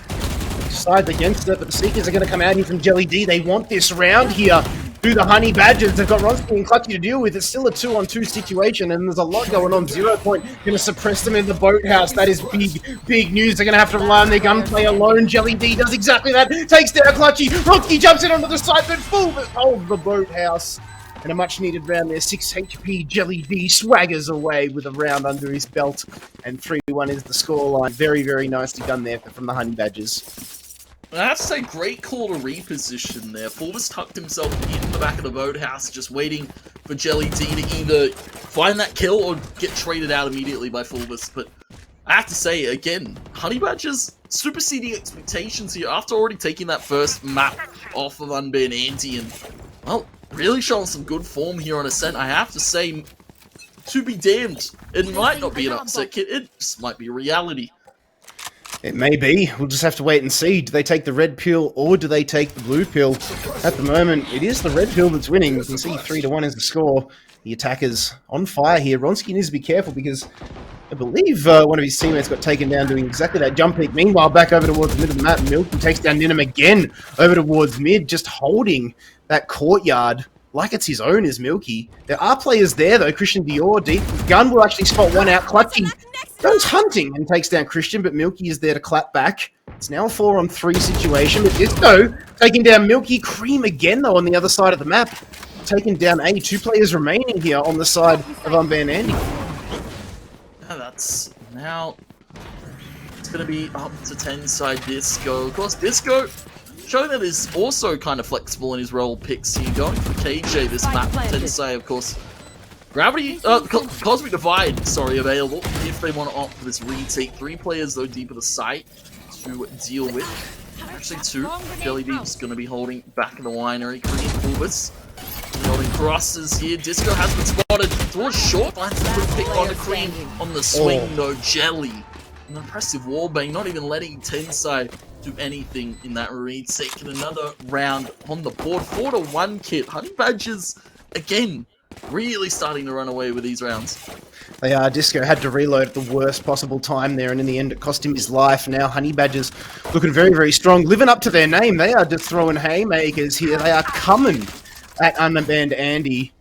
Decides against it, but the Seekers are going to come out here from Jelly D. They want this round here. Do the Honey Badgers. They've got Ronsky and Clutchy to deal with. It's still a 2-on-2 situation, and there's a lot going on. 0 Point going to suppress them in the boathouse. That is big news. They're going to have to rely on their gunplay alone. Jelly D does exactly that. Takes down Clutchy. Ronsky jumps in onto the side, but full holds the boathouse. And a much-needed round there. 6 HP. Jelly D swaggers away with a round under his belt. And 3-1 is the scoreline. Very, very nicely done there from the Honey Badgers. I have to say, great call to reposition there. Fulvis tucked himself in the back of the boathouse, just waiting for Jelly D to either find that kill or get traded out immediately by Fulvis. But I have to say, again, Honey Badgers superseding expectations here after already taking that first map off of unban Andy. And, well, really showing some good form here on Ascent. I have to say, to be damned, it might not be an upset kit. It just might be reality. It may be. We'll just have to wait and see. Do they take the red pill or do they take the blue pill? At the moment, it is the red pill that's winning. You can see 3-1 is the score. The attackers on fire here. Ronsky needs to be careful because I believe one of his teammates got taken down doing exactly that jump peek. Meanwhile, back over towards the mid of the map, Milky takes down Ninham again over towards mid, just holding that courtyard like it's his own is Milky. There are players there though. Christian Dior, deep gun will actually spot one out. Clutchy goes hunting and takes down Christian, but Milky is there to clap back. It's now a 4-on-3 situation, but Disco taking down Milky. Cream again though on the other side of the map. Taking down A. 2 players remaining here on the side of unban Andy. That's now it's going to be up to 10 side Disco. Of course, Disco showing that is also kind of flexible in his role picks here. Going for KJ this map. Tensai, of course. Gravity, Cosmic Divide, sorry, available if they want to opt for this retake. 3 players though deep of the site to deal with. Actually 2. Jelly Deep's going to be holding back in the winery. Cream Fulvis holding crosses here. Disco has been spotted towards short. Finds a good pick on the Cream on the swing though. Jelly. An impressive wallbang, not even letting Tensai do anything in that retake. And another round on the board. 4-1 kit. Honey Badgers, again, really starting to run away with these rounds. They are. Disco had to reload at the worst possible time there, and in the end it cost him his life. Now Honey Badgers looking very, very strong, living up to their name. They are just throwing haymakers here. They are coming at unbanned Andy.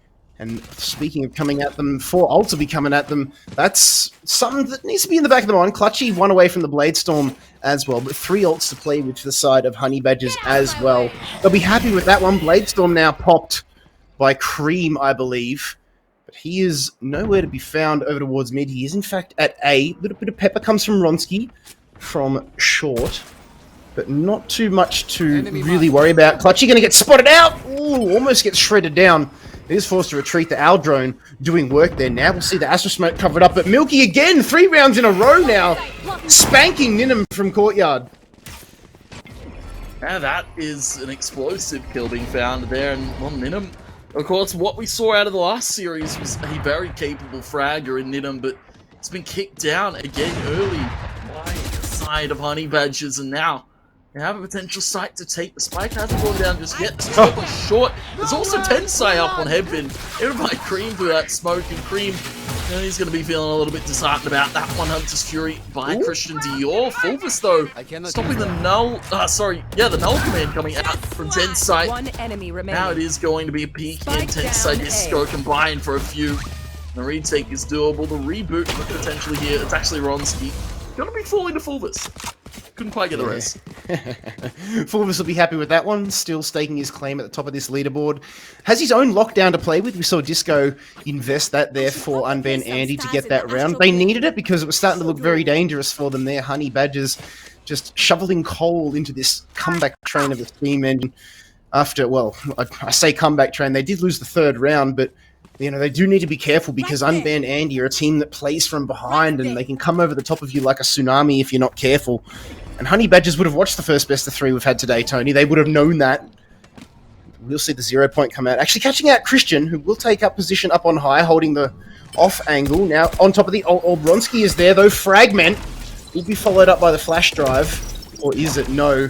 And speaking of coming at them, 4 ults will be coming at them. That's something that needs to be in the back of the mind. Clutchy 1 away from the Bladestorm as well, but 3 ults to play with the side of Honey Badgers as well. They'll be happy with that one. Bladestorm now popped by Cream, I believe. But he is nowhere to be found over towards mid. He is, in fact, at A. A little bit of pepper comes from Ronsky from short, but not too much to really worry about. Clutchy going to get spotted out. Ooh, almost gets shredded down. He is forced to retreat. The Owl drone doing work there now. We'll see the Astro Smoke covered up, but Milky again, 3 rounds in a row now, spanking Ninham from Courtyard. Now that is an explosive kill being found there, and well, Ninham, of course, what we saw out of the last series was a very capable fragger in Ninham, but it's been kicked down again early by the side of Honey Badgers, and now they have a potential site to take. The spike hasn't gone down just yet. The smoke was short. There's also Tensai up on Headbin. Hit by Cream through that smoke, and Cream, you know, he's going to be feeling a little bit disheartened about that one. Hunter's Fury by Christian Dior. Fulvus, though, stopping the null. The null command coming out from Tensai. One enemy remaining. Now it is going to be a peak in Tensai Disco combined for a few. The retake is doable. The reboot potentially here. It's actually Ronsky. Gonna be falling to Fulvus. Couldn't quite get the rest. Fulvus will be happy with that one, still staking his claim at the top of this leaderboard. Has his own lockdown to play with. We saw Disco invest that there for Unban Andy to get that round. They needed it because it was starting to look very dangerous for them there. Honey Badgers just shoveling coal into this comeback train of the steam engine. After, well, I say comeback train, they did lose the 3rd round, but you know, they do need to be careful because Unban Andy are a team that plays from behind and they can come over the top of you like a tsunami if you're not careful. And Honey Badgers would have watched the first best of 3 we've had today, Tony. They would have known that. We'll see the 0 point come out. Actually catching out Christian, who will take up position up on high, holding the off angle. Now, on top of the old Bronski is there, though. Fragment will be followed up by the flash drive. Or is it? No.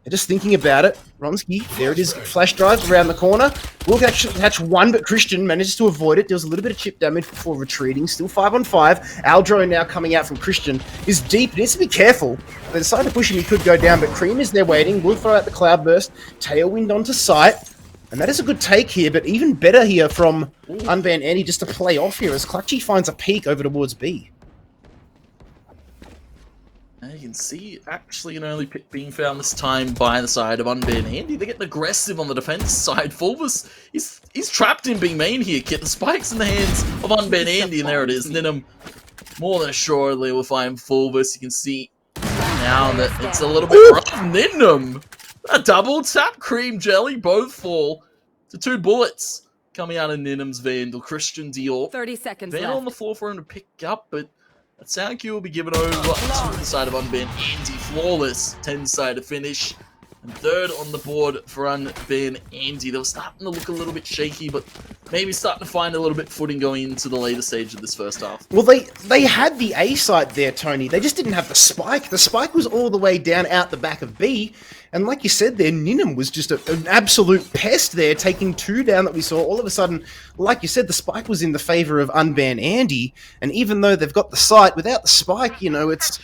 They're just thinking about it. Ronsky, there it is. Flash drive around the corner. Will actually catch one, but Christian manages to avoid it. Deals a little bit of chip damage before retreating. Still 5 on 5. Aldro now coming out from Christian is deep. He needs to be careful. If they decide to push him, he could go down, but Cream is there waiting. Will throw out the Cloudburst. Tailwind onto sight. And that is a good take here, but even better here from Unban Andy just to play off here as Clutchy finds a peek over towards B. You can see actually an early pick being found this time by the side of Unban Andy. They're getting aggressive on the defense side. Fulvus, he's trapped in being main here, Kit. The spike's in the hands of Unban Andy, and there it is. Ninham more than assuredly will find Fulvus. You can see now that it's a little bit rough. Ninham! A double tap, Cream Jelly, both fall to 2 bullets coming out of Ninham's Vandal. Christian Dior. 30 seconds Vandal left. on the floor for him to pick up, but that sound cue will be given over to the side of Unban Andy. Flawless 10-sided finish. And 3rd on the board for Unban Andy. They were starting to look a little bit shaky, but maybe starting to find a little bit footing going into the later stage of this first half. Well, they had the A site there, Tony. They just didn't have the spike. The spike was all the way down out the back of B. And like you said there, Ninham was just an absolute pest there, taking 2 down that we saw. All of a sudden, like you said, the spike was in the favor of Unban Andy. And even though they've got the site, without the spike, you know, it's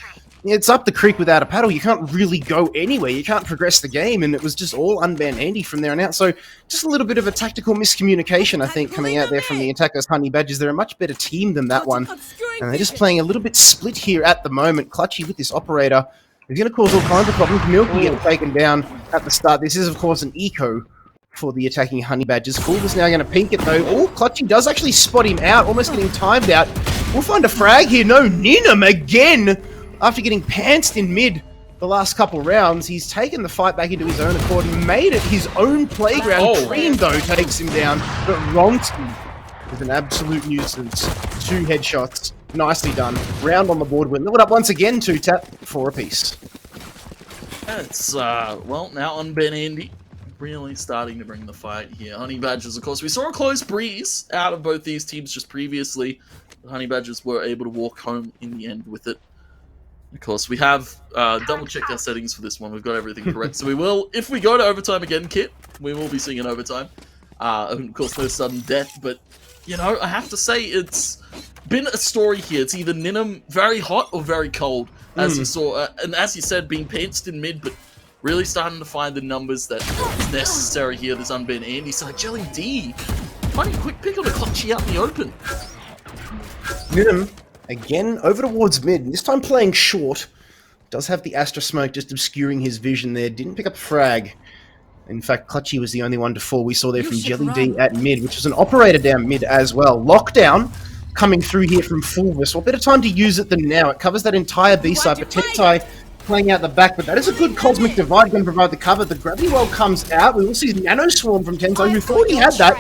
up the creek without a paddle. You can't really go anywhere. You can't progress the game, and it was just all Unban Andy from there on out. So just a little bit of a tactical miscommunication, I think, coming out there from the attackers, Honey Badgers. They're a much better team than that one. And they're just playing a little bit split here at the moment. Clutchy with this operator. He's going to cause all kinds of problems. Milky getting taken down at the start. This is, of course, an eco for the attacking Honey Badgers. Fulvus now going to pink it, though. Oh, Clutchy does actually spot him out, almost getting timed out. We'll find a frag here. No, Ninham again. After getting pantsed in mid the last couple rounds, he's taken the fight back into his own accord and made it his own playground. Cream, though, takes him down. But Ronsky is an absolute nuisance. 2 headshots. Nicely done. Round on the board. We're leveled up once again, 2-tap, 4 apiece. It's, well, now Unban Andy really starting to bring the fight here. Honey Badgers, of course, we saw a close breeze out of both these teams just previously. The Honey Badgers were able to walk home in the end with it. Of course, we have double-checked our settings for this one. We've got everything correct. So we will, if we go to overtime again, Kit, we will be seeing an overtime. And of course, no sudden death. But, you know, I have to say, it's been a story here. It's either Ninham very hot or very cold, as you saw. And as you said, being pantsed in mid, but really starting to find the numbers that is necessary here. This Unban Andy side. Jelly D funny quick pick on a Clutchy out in the open. Ninum, again, over towards mid, this time playing short. Does have the Astra smoke just obscuring his vision there. Didn't pick up a frag. In fact, Clutchy was the only one to fall. We saw there from Jelly D at mid, which was an operator down mid as well. Lockdown coming through here from Fulvis. What better time to use it than now? It covers that entire B side, but Tensai playing out the back, but that is a good Cosmic Divide going to provide the cover. The Gravity Well comes out. We will see Nano Swarm from Tensai, who thought he had that.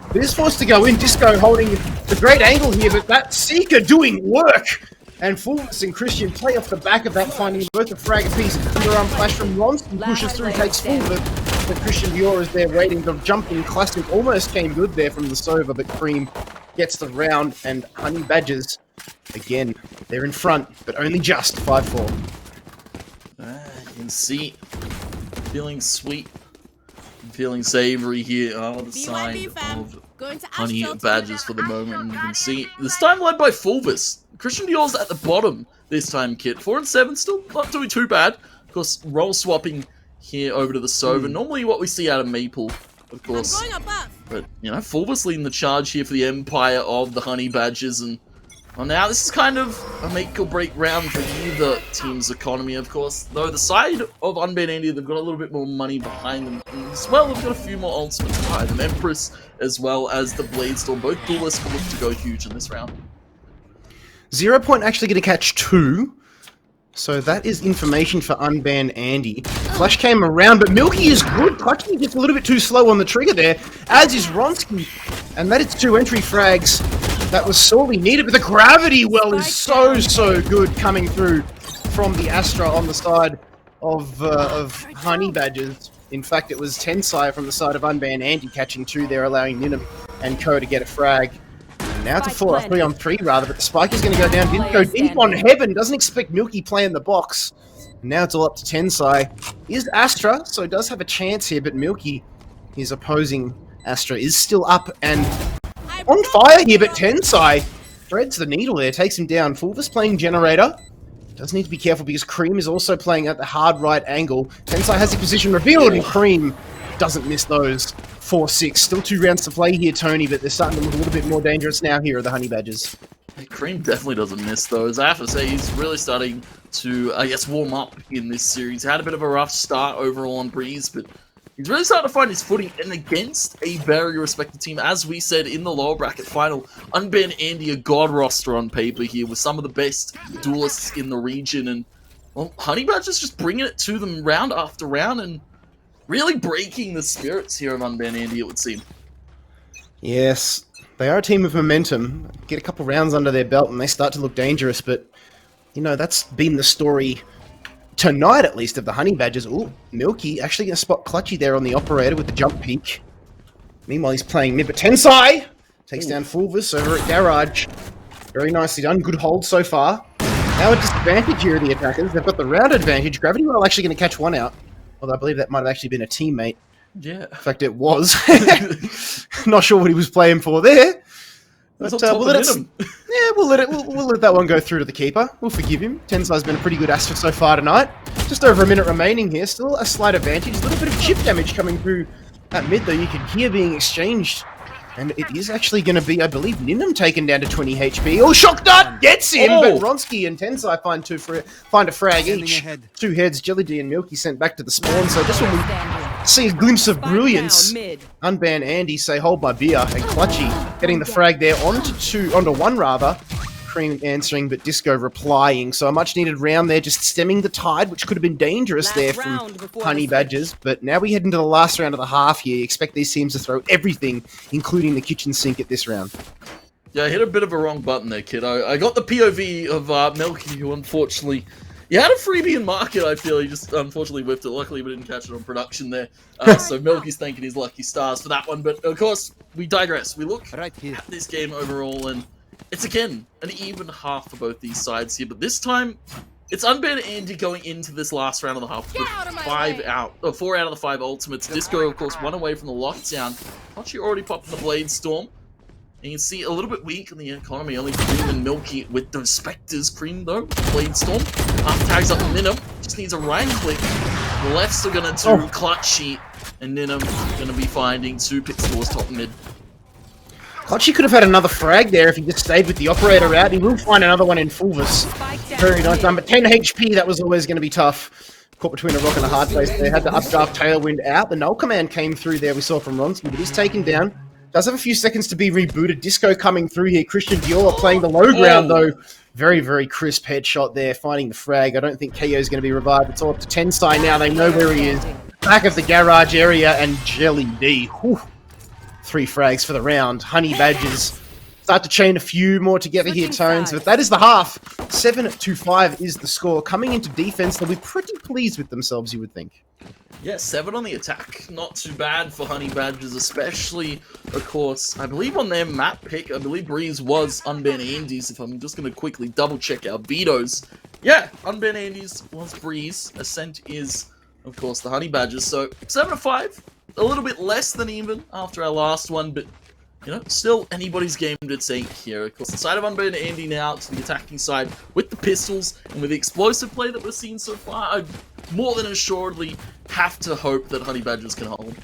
But is forced to go in. Disco holding the great angle here, but that Seeker doing work. And Fulvis and Christian play off the back of that, finding both a frag apiece. Underarm flash from Ronski pushes through, takes Fulvis. But Christian Dior is there waiting. The jumping classic almost came good there from the Sova, but Cream gets the round, and Honey Badgers, again, they're in front, but only just 5-4. You can see, feeling sweet, feeling savory here are the side of Honey Badgers for the moment. And you can see, this time led by Fulvis. Christian Dior's at the bottom this time, Kit. 4 and 7, still not doing too bad. Of course, role swapping here over to the Sova. Normally what we see out of Maple, of course. But, you know, Fulvis leading the charge here for the Empire of the Honey Badgers. And well, now this is kind of a make or break round for either team's economy, of course. Though the side of Unbanned Andy, they've got a little bit more money behind them. And as well, they've got a few more ultimates behind them. Empress, as well as the Bladestorm. Both duelists can look to go huge in this round. 0 Point actually going to catch 2. So that is information for Unbanned Andy. Flash came around, but Milky is good. Clutchy just a little bit too slow on the trigger there, as is Ronski. And that is 2 entry frags that was sorely needed, but the Gravity Well is so good coming through from the Astra on the side of Honey Badgers. In fact, it was Tensai from the side of Unbanned Andy catching 2 there, allowing Ninum and Ko to get a frag. Now it's a 3 on 3 rather, but the spike is going to go down. Didn't go deep on Heaven. Doesn't expect Milky play in the box. And now it's all up to Tensai. Is Astra, so does have a chance here, but Milky, his opposing Astra, is still up and on fire here, but Tensai threads the needle there, takes him down. Fulvis playing Generator. Does need to be careful because Cream is also playing at the hard right angle. Tensai has the position revealed, and Cream doesn't miss those. 4-6. Still 2 rounds to play here, Tony, but they're starting to look a little bit more dangerous now here are the Honey Badgers. Cream definitely doesn't miss those. I have to say, he's really starting to, I guess, warm up in this series. He had a bit of a rough start overall on Breeze, but he's really starting to find his footing, and against a very respected team, as we said in the lower bracket final, Unbanned Andy, a god roster on paper here, with some of the best duelists in the region, and, well, Honey Badgers just bringing it to them round after round, and really breaking the spirits here of Unbanned Andy, it would seem. Yes, they are a team of momentum. Get a couple rounds under their belt and they start to look dangerous, but, you know, that's been the story tonight, at least, of the Honey Badgers. Ooh, Milky actually going to spot Clutchy there on the operator with the jump peek. Meanwhile, he's playing mid, but Tensai takes down Fulvis over at Garage. Very nicely done. Good hold so far. Now a disadvantage here of the attackers. They've got the round advantage. Gravity Well actually going to catch 1 out. Although I believe that might have actually been a teammate. Yeah. In fact, it was. Not sure what he was playing for there. But we'll let that one go through to the keeper. We'll forgive him. Tensai's been a pretty good Astra so far tonight. Just over a minute remaining here. Still a slight advantage. A little bit of chip damage coming through at mid, though. You can hear being exchanged. And it is actually going to be, I believe, Ninum taken down to 20 HP. Oh, Shock Dart gets him, but Ronski and Tensai find a frag each. 2 heads, Jelly D and Milky sent back to the spawn. So just when we see a glimpse of brilliance, Unbanned Andy say, hold my beer, and Clutchy getting the frag there onto 1 rather. Cream answering, but Disco replying. So a much needed round there, just stemming the tide, which could have been dangerous there from Honey Badgers. But now we head into the last round of the half here. You expect these teams to throw everything, including the kitchen sink at this round. Yeah, I hit a bit of a wrong button there, kid. I got the POV of Milky, who unfortunately... He had a freebie in market, I feel. He just unfortunately whiffed it. Luckily, we didn't catch it on production there. So Milky's thanking his lucky stars for that one. But, of course, we digress. We look at this game overall, and it's, again, an even half for both these sides here. But this time, it's Unbanned Andy going into this last round of the half with 4 out of the 5 ultimates. Disco, of course, 1 away from the lockdown. Actually already popped in the Bladestorm. And you can see a little bit weak in the economy, only Cream and Milky with those Spectres. Cream, though, Bladestorm. Half tags up Ninum, just needs a right click. The left's are going to do Clutchy, and Ninum going to be finding 2 picks towards top mid. Clutchy could have had another frag there if he just stayed with the operator route. He will find another one in Fulvus. Very nice done, but 10 HP, that was always going to be tough. Caught between a rock and a hard place. They had the updraft Tailwind out. The null command came through there, we saw from Ronsky, but he's taken down. Does have a few seconds to be rebooted. Disco coming through here. Christian Dior playing the low ground, though. Very, very crisp headshot there, finding the frag. I don't think KO is going to be revived. It's all up to Tensai now. They know where he is. Back of the garage area, and Jelly D. Whew. 3 frags for the round. Honey Badgers start to chain a few more together here, Tones. But that is the half. 7-5 is the score. Coming into defense, they'll be pretty pleased with themselves, you would think. Yeah, 7 on the attack. Not too bad for Honey Badgers, especially, of course, I believe on their map pick, I believe Breeze was Unbanned Andes, if I'm just going to quickly double-check our vetoes. Yeah, Unbanned Andes was Breeze. Ascent is, of course, the Honey Badgers. So, 7-5, a little bit less than even after our last one, but, you know, still anybody's game to take here. Of course, the side of Unbanned Andy now to the attacking side with the pistols and with the explosive play that we're seeing so far, I more than assuredly have to hope that Honey Badgers can hold.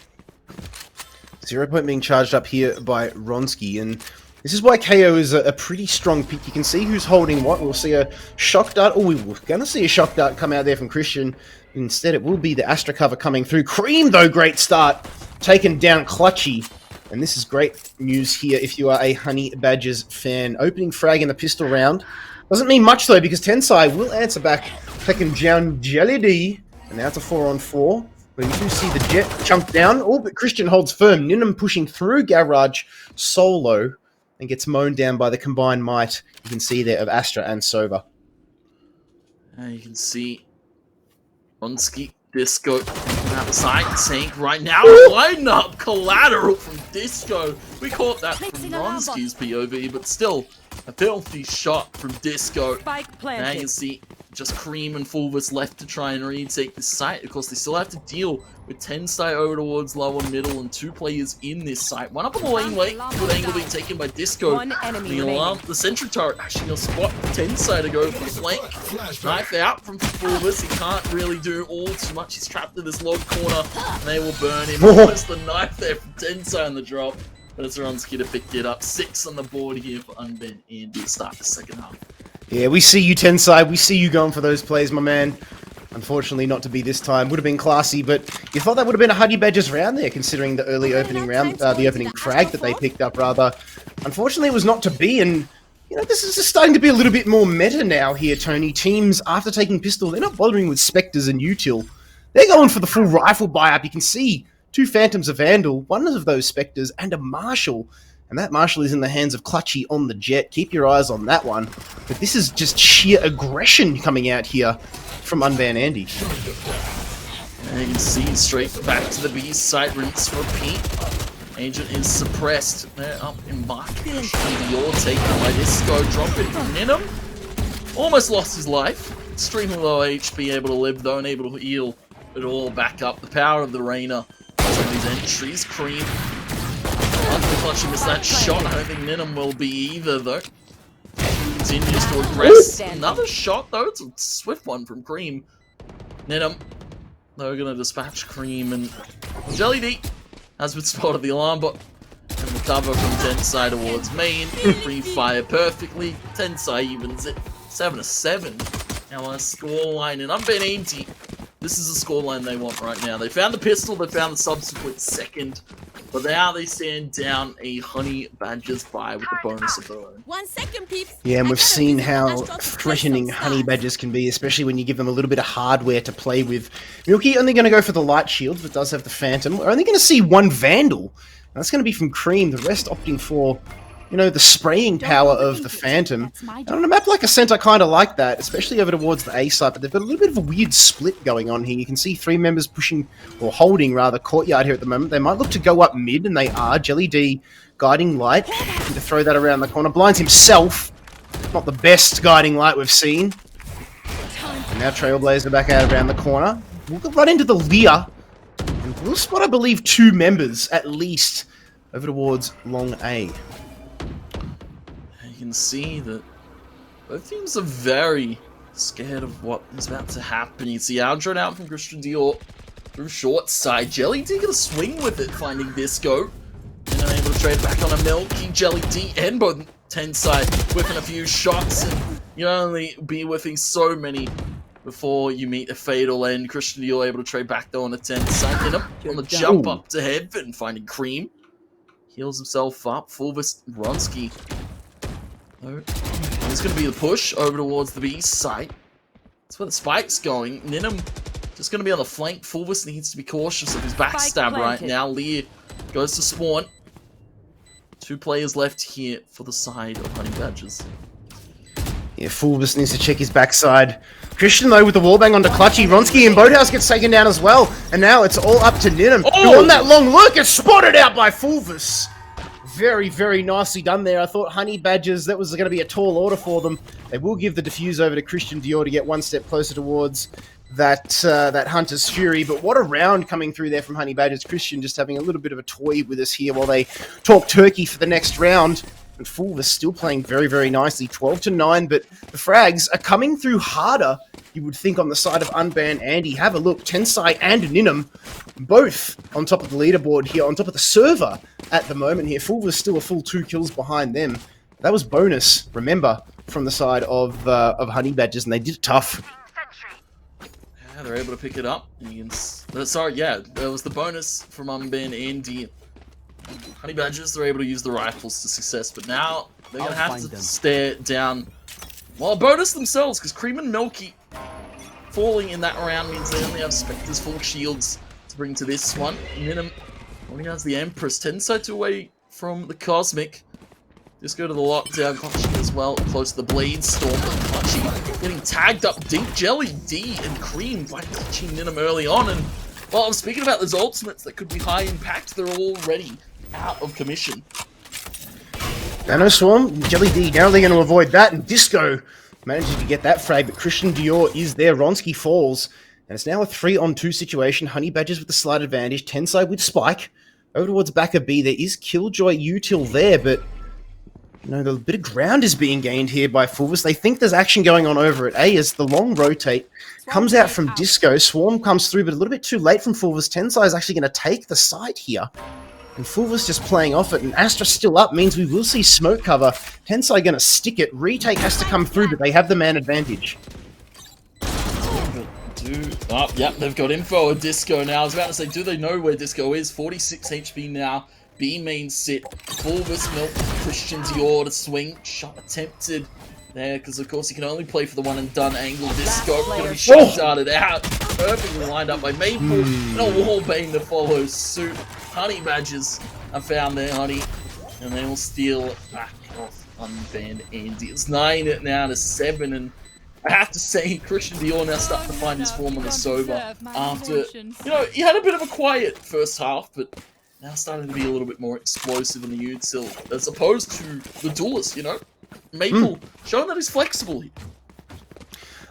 0 point being charged up here by Ronsky, and this is why KO is a pretty strong pick. You can see who's holding what. We'll see a shock dart. Oh, we were going to see a shock dart come out there from Christian. Instead, it will be the Astra cover coming through. Cream, though, great start. Taken down Clutchy. And this is great news here if you are a Honey Badgers fan. Opening frag in the pistol round. Doesn't mean much, though, because Tensai will answer back. Taking down Jelly D. And now it's a 4-on-4. But you do see the jet chunk down. Oh, but Christian holds firm. Ninum pushing through Garage solo. And gets mown down by the combined might, you can see there, of Astra and Sova. You can see Ronsky, Disco outside, Tank right now. Line up collateral from Disco. We caught that from Ronsky's POV, but still a filthy shot from Disco. Now you can see just Cream and Fulvus left to try and retake this site. Of course, they still have to deal with Tensai over towards lower middle and 2 players in this site. One up on the lane with angle being taken by Disco. The sentry turret actually will spot Tensai to go for the flank. Knife out from Fulvus. He can't really do all too much. He's trapped in this log corner and they will burn him. Almost the knife there from Tensai on the drop. But it's Ronsky to pick it up. 6 on the board here for Unbanned Andy to start the second half. Yeah, we see you, Tensai. We see you going for those plays, my man. Unfortunately, not to be this time. Would have been classy, but you thought that would have been a Honey Badgers round there, considering the early opening round, the opening frag that they picked up, rather. Unfortunately, it was not to be, and, you know, this is just starting to be a little bit more meta now here, Tony. Teams, after taking pistol, they're not bothering with Spectres and Util. They're going for the full rifle buy-up. You can see 2 Phantoms of Vandal, one of those Spectres, and a Marshal. And that Marshal is in the hands of Clutchy on the jet. Keep your eyes on that one. But this is just sheer aggression coming out here from Unbanned Andy. And you can see straight back to the B site, rinse, repeat. Agent is suppressed. They're up in mark. Dior taken by Disco, dropping from Ninum. Almost lost his life. Extremely low HP, able to live though, and able to heal it all back up. The power of the Reyna. Some of these entries, Cream. Clutchy missed that shot. I don't think Ninum will be either, though. Continues to aggress. Another shot, though. It's a swift one from Cream. Ninum, they're going to dispatch Cream, and Jelly D has been spotted the alarm bot. And the cover from Tensai towards main. Free fire perfectly. Tensai evens it 7-7. Now our scoreline, and Unbanned Andy. This is the scoreline they want right now. They found the pistol, they found the subsequent second. But now they stand down a Honey Badgers buy with the bonus of their own. 1 second, peeps. Yeah, and we've seen how threatening Honey Badgers can be, especially when you give them a little bit of hardware to play with. Milky only going to go for the light shield, but does have the Phantom. We're only going to see 1 Vandal. And that's going to be from Cream, the rest opting for, you know, the spraying power of the Phantom. And on a map like Ascent, I kind of like that, especially over towards the A side, but they've got a little bit of a weird split going on here. You can see 3 members pushing, or holding rather, Courtyard here at the moment. They might look to go up mid, and they are. Jelly D guiding light, looking to throw that around the corner. Blinds himself. Not the best guiding light we've seen. And now Trailblazer back out around the corner. We'll go right into the Lear. And we'll spot, I believe, 2 members, at least, over towards Long A. You can see that both teams are very scared of what is about to happen. You see Aldrin out from Christian Dior through short side. Jelly D gonna swing with it, finding Disco. And unable to straight back on a Milky, Jelly D, and both Tensai whipping a few shots, and you only be whiffing so many before you meet a fatal end. Christian Dior able to trade back though on a Tensai. In on the jump up to heaven, finding Cream. Heals himself up. Fulvis Ronsky. It's going to be the push over towards the B site. That's where the spike's going. Ninum just going to be on the flank. Fulvis needs to be cautious of his backstab right now. Lear goes to spawn. 2 players left here for the side of Honey Badgers. Yeah, Fulvis needs to check his backside. Christian, though, with the wallbang onto Clutchy. Ronsky and Boathouse gets taken down as well. And now it's all up to Ninum, who on that long look is spotted out by Fulvis. Very, very nicely done there. I thought Honey Badgers, that was going to be a tall order for them. They will give the defuse over to Christian Dior to get one step closer towards that Hunter's Fury. But what a round coming through there from Honey Badgers. Christian just having a little bit of a toy with us here while they talk turkey for the next round. And Fulvis still playing very, very nicely. 12-9, but the frags are coming through harder, you would think, on the side of Unbanned Andy. Have a look. Tensai and Ninum, both on top of the leaderboard here, on top of the server at the moment here. Fulvis still a full 2 kills behind them. That was bonus, remember, from the side of Honey Badgers, and they did it tough. Yeah, they're able to pick it up. Sorry, yeah, that was the bonus from Unbanned Andy. Honey Badgers, they're able to use the rifles to success, but now they're going to have to stare down, well, bonus themselves, because Cream and Milky falling in that round means they only have Spectres full shields to bring to this one. Ninum only has the Empress. Tensai 2 away from the Cosmic. Just go to the lockdown. Clutchy as well, close to the Blade Storm. Clutchy getting tagged up deep. Jelly D and Cream by Clutchy Ninum early on, and well, I'm speaking about those ultimates that could be high impact. They're already out of commission. Nano Swarm, Jelly D narrowly going to avoid that, and Disco manages to get that frag, but Christian Dior is there. Ronsky falls, and it's now a 3-on-2 situation. Honey Badgers with the slight advantage. Tensai with Spike. Over towards back of B, there is Killjoy Util there, but you know, the bit of ground is being gained here by Fulvis. They think there's action going on over at A as the long rotate comes out from Disco. Swarm comes through, but a little bit too late from Fulvis. Tensai is actually going to take the site here. And Fulvis just playing off it, and Astra still up means we will see smoke cover. Tensai going to stick it. Retake has to come through, but they have the man advantage. Yep, they've got info of Disco now. I was about to say, do they know where Disco is? 46 HP now. B main sit. Fulvis Milk, Christian Dior to swing. Shot attempted there, because of course he can only play for the one and done angle. Disco going to be shot darted out. Perfectly lined up by Maple. And a wallbang to follow suit. Honey Badgers are found there, Honey. And they will steal it back off Unbanned Andy. It's 9-7, and I have to say, Christian Dior now starting to find his form on the sober after, you know, he had a bit of a quiet first half, but now starting to be a little bit more explosive in the util, as opposed to the duelist, you know? Maple showing that he's flexible here.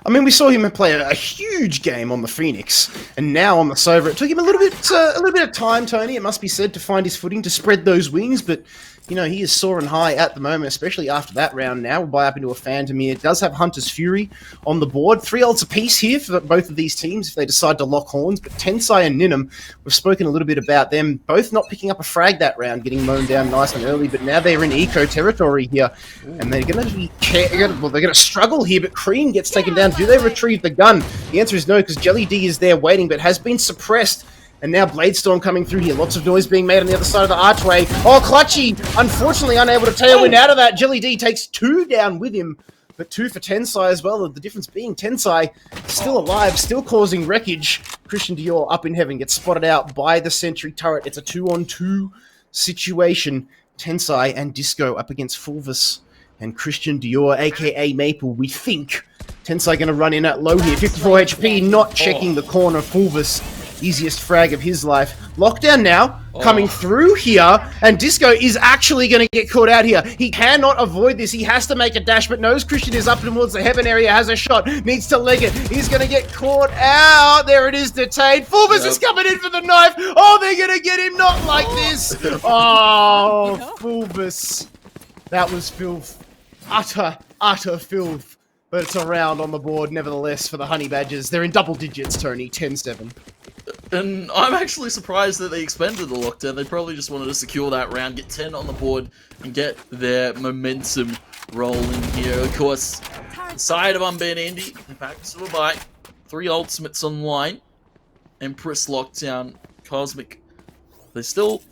I mean, we saw him play a huge game on the Phoenix, and now on the Sova. It took him a little bit of time, Tony, it must be said, to find his footing, to spread those wings, but you know, he is soaring high at the moment, especially after that round now. We'll buy up into a Phantom here. It does have Hunter's Fury on the board. 3 ults apiece here for both of these teams if they decide to lock horns. But Tensai and Ninum, we've spoken a little bit about them, both not picking up a frag that round, getting mown down nice and early. But now they're in eco territory here, and they're going to be they're going to struggle here. But Cream gets taken down. Do they retrieve the gun? The answer is no, because Jelly D is there waiting, but has been suppressed. And now Bladestorm coming through here. Lots of noise being made on the other side of the archway. Oh, Clutchy, unfortunately unable to tailwind out of that. Jelly D takes 2 down with him, but 2 for Tensai as well. The difference being Tensai still alive, still causing wreckage. Christian Dior up in heaven gets spotted out by the sentry turret. It's a 2-on-2 situation. Tensai and Disco up against Fulvis and Christian Dior, aka Maple. We think Tensai going to run in at low here. 54 HP, not checking the corner. Fulvis, easiest frag of his life. Lockdown now, coming through here, and Disco is actually going to get caught out here. He cannot avoid this. He has to make a dash, but knows Christian is up towards the heaven area, has a shot, needs to leg it. He's going to get caught out. There it is, detained. Fulvis is coming in for the knife. Oh, they're going to get him, not like this. Oh, Fulvis. That was filth. Utter filth. But it's a round on the board, nevertheless, for the Honey Badgers. They're in double digits, Tony, 10-7. And I'm actually surprised that they expended the lockdown. They probably just wanted to secure that round, get 10 on the board, and get their momentum rolling here. Of course, the side of Unban Andy, they're back to a bite. 3 ultimates online. Empress lockdown, Cosmic. They still...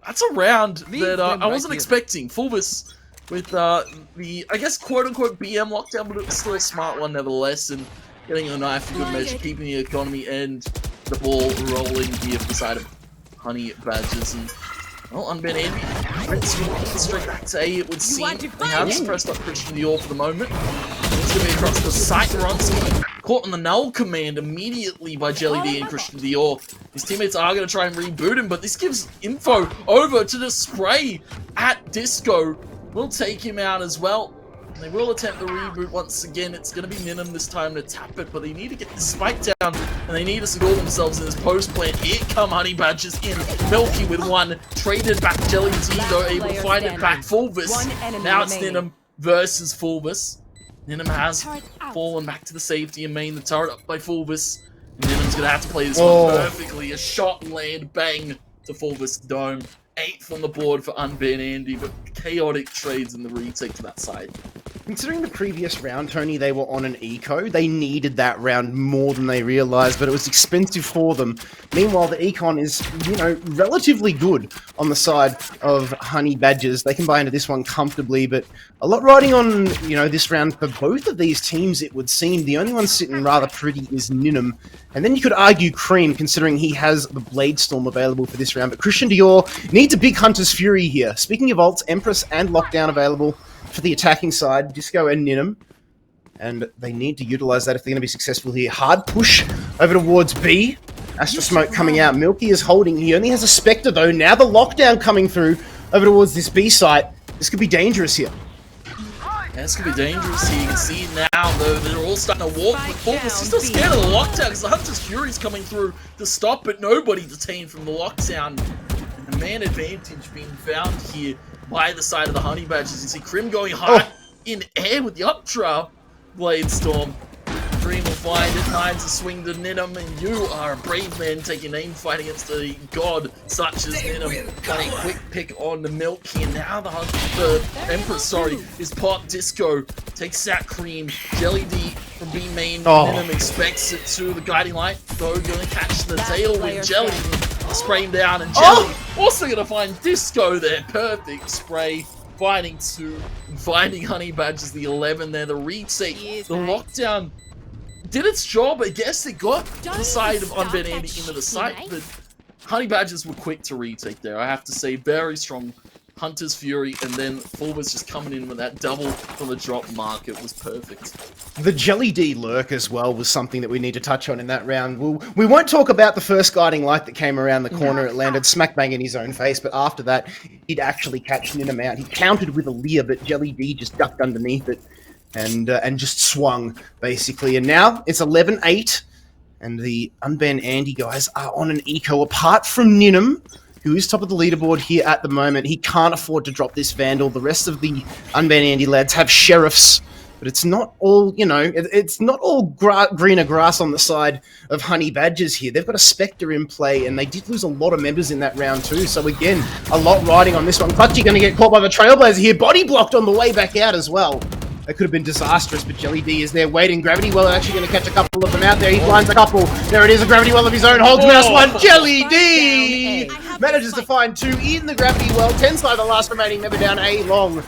That's a round that I wasn't expecting. Fulvis with the, I guess, quote-unquote BM lockdown, but it was still a smart one nevertheless, and getting a knife for good measure, keeping the economy and the ball rolling here for the side of Honey Badgers. And, well, Unban Andy, Rinse straight back to A, it would seem. They have suppressed up Christian Dior for the moment. It's going to be across the site. Ronski caught on the null command immediately by Jelly D and Christian Dior. His teammates are going to try and reboot him, but this gives info over to the spray at Disco. We'll take him out as well. They will attempt the reboot once again. It's going to be Minim this time to tap it, but they need to get the spike down, and they need to secure themselves in this post plant. Here come Honey Badgers in. Milky with one. Traded back Jelly D, though, able to find it back. Fulvis. Now it's Ninim versus Fulvis. Ninim has fallen back to the safety and main. The turret up by Fulvis. And Ninim's going to have to play this one perfectly. A shot land bang to Fulvis Dome. 8th on the board for Unban Andy, but chaotic trades in the retake to that side. Considering the previous round, Tony, they were on an eco. They needed that round more than they realized, but it was expensive for them. Meanwhile, the econ is, you know, relatively good on the side of Honey Badgers. They can buy into this one comfortably, but a lot riding on, you know, this round for both of these teams, it would seem. The only one sitting rather pretty is Ninim. And then you could argue Cream, considering he has the Blade Storm available for this round. But Christian Dior needs a big Hunter's Fury here. Speaking of ults, Empress and Lockdown available for the attacking side, Disco and Ninim. And they need to utilize that if they're going to be successful here. Hard push over towards B. Astra Smoke coming out. Milky is holding. He only has a Spectre, though. Now the Lockdown coming through over towards this B site. This could be dangerous here. Yeah, this could be dangerous here. You can see now, though, they're all starting to walk. But Fulvis is still scared of the lockdown because the Hunter's Fury is coming through to stop, but nobody detained from the lockdown. And the man advantage being found here by the side of the Honey Badgers. You see Krim going high in air with the updraft Blade Storm. Dream will find it. Nine's a swing to Ninim, and you are a brave man taking aim fight against a god such as Ninim. Got a quick pick on the Milky, and now the Empress, sorry, is Pop Disco. Takes that Cream. Jelly D from B main. Ninim expects it to the Guiding Light, though going to catch the tail with Jelly. Spray him down, and Jelly also going to find Disco there. Perfect spray. Finding Honey Badgers the 11 there. The retake, the lockdown did its job. I guess it got the side of Unban Andy into the site, but Honey Badgers were quick to retake there. I have to say, very strong Hunter's Fury, and then Fulvis just coming in with that double from the drop mark. It was perfect. The Jelly D lurk as well was something that we need to touch on in that round. We won't talk about the first Guiding Light that came around the corner. It landed smack bang in his own face, but after that, he'd actually catch Ninim out. He countered with a Leer, but Jelly D just ducked underneath it and just swung, basically. And now it's 11-8, and the Unban Andy guys are on an eco. Apart from Ninim, who is top of the leaderboard here at the moment, he can't afford to drop this Vandal. The rest of the Unban Andy lads have Sheriffs, but it's not all, you know, it's not all greener grass on the side of Honey Badgers here. They've got a Spectre in play, and they did lose a lot of members in that round too. So again, a lot riding on this one. Clutchy going to get caught by the Trailblazer here. Body blocked on the way back out as well. That could have been disastrous, but Jelly D is there waiting. Gravity Well actually going to catch a couple of them out there. He blinds a couple. There it is, a Gravity Well of his own. Holds mouse one. Jelly D manages to find 2 in the Gravity Well. 10's by the last remaining member down A long.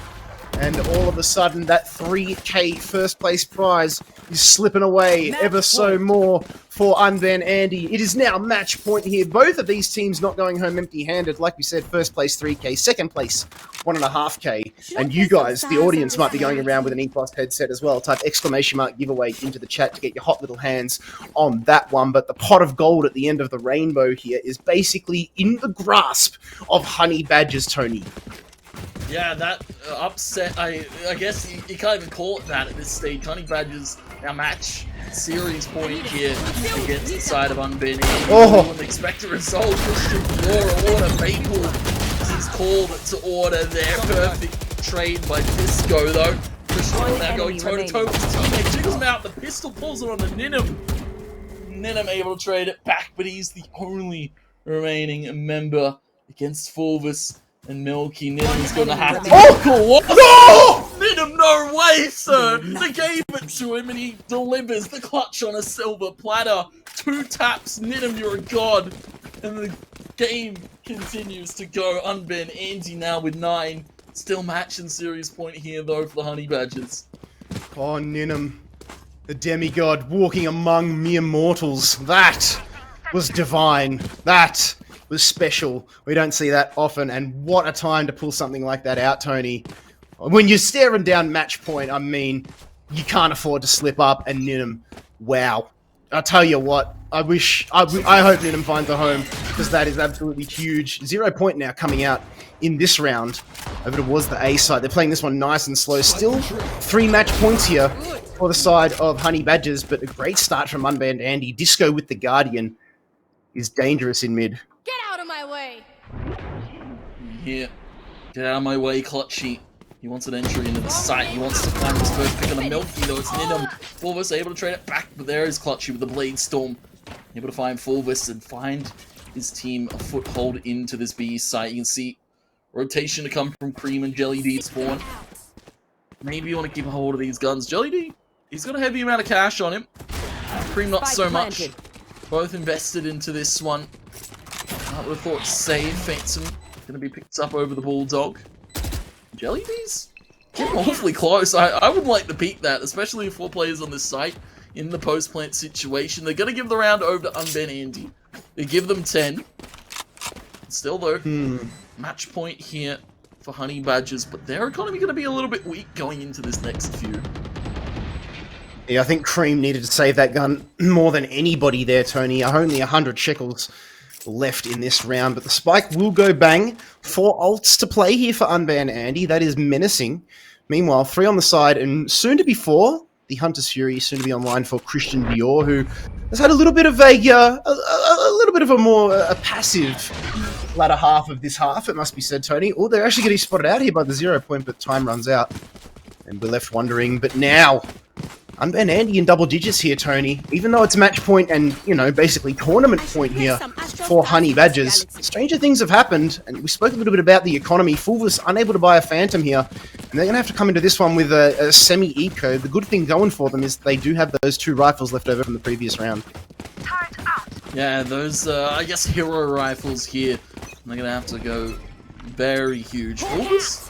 And all of a sudden, that 3K first place prize is slipping away ever so more for Unban Andy. It is now match point here. Both of these teams not going home empty-handed. Like we said, first place 3K, second place 1.5K. And you guys, the audience, might be going around with an E+ headset as well. Type ! giveaway into the chat to get your hot little hands on that one. But the pot of gold at the end of the rainbow here is basically in the grasp of Honey Badgers, Tony. Yeah, that upset, I guess you can't even call it that at this stage. Honey Badgers, our match series point here against the side of Unban. I wouldn't expect a result. Christian Dior, order Maple. He's called to order there. Perfect trade by Disco though. Christian Dior now going toe-to-toe with his teammate. Jiggles him out, the pistol pulls it on the Ninim. Ninham able to trade it back, but he's the only remaining member against Fulvis and Milky. Ninham's going to have to what? Oh! Ninham, no way, sir! They gave it to him and he delivers the clutch on a silver platter. 2 taps, Ninham, you're a god. And the game continues to go. Unban Andy now with 9. Still match and series point here, though, for the Honey Badgers. Oh, Ninham, the demigod walking among mere mortals. That was divine. That was special. We don't see that often, and what a time to pull something like that out, Tony. When you're staring down match point, I mean, you can't afford to slip up, and Ninham, wow. I'll tell you what, I hope Ninham finds a home, because that is absolutely huge. 0 point now coming out in this round over towards the A side. They're playing this one nice and slow. Still 3 match points here for the side of Honey Badgers, but a great start from Unbanned Andy. Disco with the Guardian is dangerous in mid. Get out of my way! Here, get out of my way, Clutchy. He wants an entry into the site. He wants to find his first pick on the Milky, though. It's Ninham. Fulvis able to trade it back, but there is Clutchy with the Blade Storm. Able to find Fulvis and find his team a foothold into this B site. You can see rotation to come from Cream and Jelly D spawn. Maybe you want to keep a hold of these guns. Jelly D, he's got a heavy amount of cash on him. Cream not so much. Both invested into this one. I would have thought save Phantom going to be picked up over the Bulldog. Jelly D's getting awfully close. I would like to peek that, especially if 4 players on this site in the post-plant situation. They're going to give the round over to Unban Andy. They give them 10. Still though, match point here for Honey Badgers, but their economy going to be a little bit weak going into this next few. Yeah, I think Cream needed to save that gun more than anybody there, Tony. Only 100 shekels left in this round, but the spike will go bang. 4 ults to play here for Unban Andy. That is menacing. Meanwhile, 3 on the side, and soon to be 4, the Hunter's Fury, soon to be online for Christian Dior, who has had a little bit of a more passive latter half of this half, it must be said, Tony. Oh, they're actually getting spotted out here by the 0 point, but time runs out. And we're left wondering, but now, Unban Andy in double digits here, Tony. Even though it's match point and, you know, basically tournament point here for Honey Badgers, stranger things have happened, and we spoke a little bit about the economy. Fulvis unable to buy a Phantom here, and they're going to have to come into this one with a semi-eco. The good thing going for them is they do have those 2 rifles left over from the previous round. Yeah, those, I guess, hero rifles here. They're going to have to go very huge. Fulvis,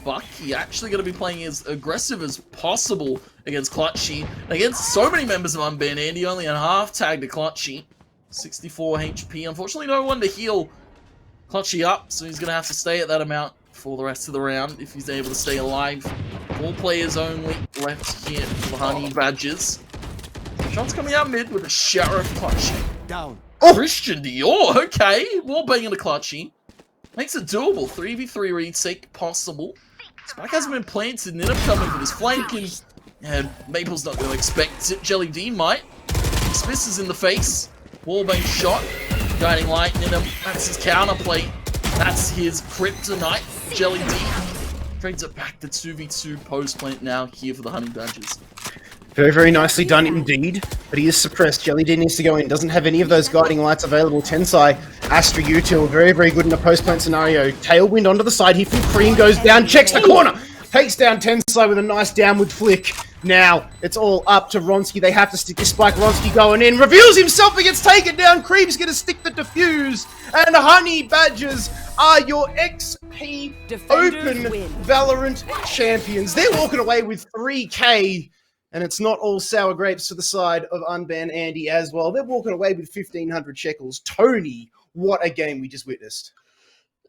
Bucky actually going to be playing as aggressive as possible against Clutchy. Against so many members of Unban Andy, only a half tag to Clutchy. 64 HP. Unfortunately, no one to heal Clutchy up, so he's going to have to stay at that amount for the rest of the round if he's able to stay alive. 4 players only left here for the Honey Badgers. Shots coming out mid with a Sheriff Clutchy. Down. Oh! Christian Dior, okay. Wall banging to Clutchy. Makes it doable. 3v3 retake possible. Spike hasn't been planted. Ninham coming for this flanking. And Maple's not going to expect it. Jelly D might. Smith is in the face. Wallbang shot. Guiding light. Ninham. That's his counterplay. That's his kryptonite. Jelly D trades it back to 2v2 post plant now here for the Honey Badgers. Very, very nicely done indeed, but he is suppressed. Jelly D needs to go in, doesn't have any of those guiding lights available. Tensai, Astra Util, very, very good in a post-plant scenario. Tailwind onto the side here from Cream, goes down, checks the corner, takes down Tensai with a nice downward flick. Now, it's all up to Ronsky. They have to stick this spike. Ronsky going in, reveals himself, but gets taken down. Cream's going to stick the defuse, and Honey Badgers are your XP Open Valorant champions. They're walking away with 3K. And it's not all sour grapes for the side of Unban Andy as well. They're walking away with 1,500 shekels. Tony, what a game we just witnessed.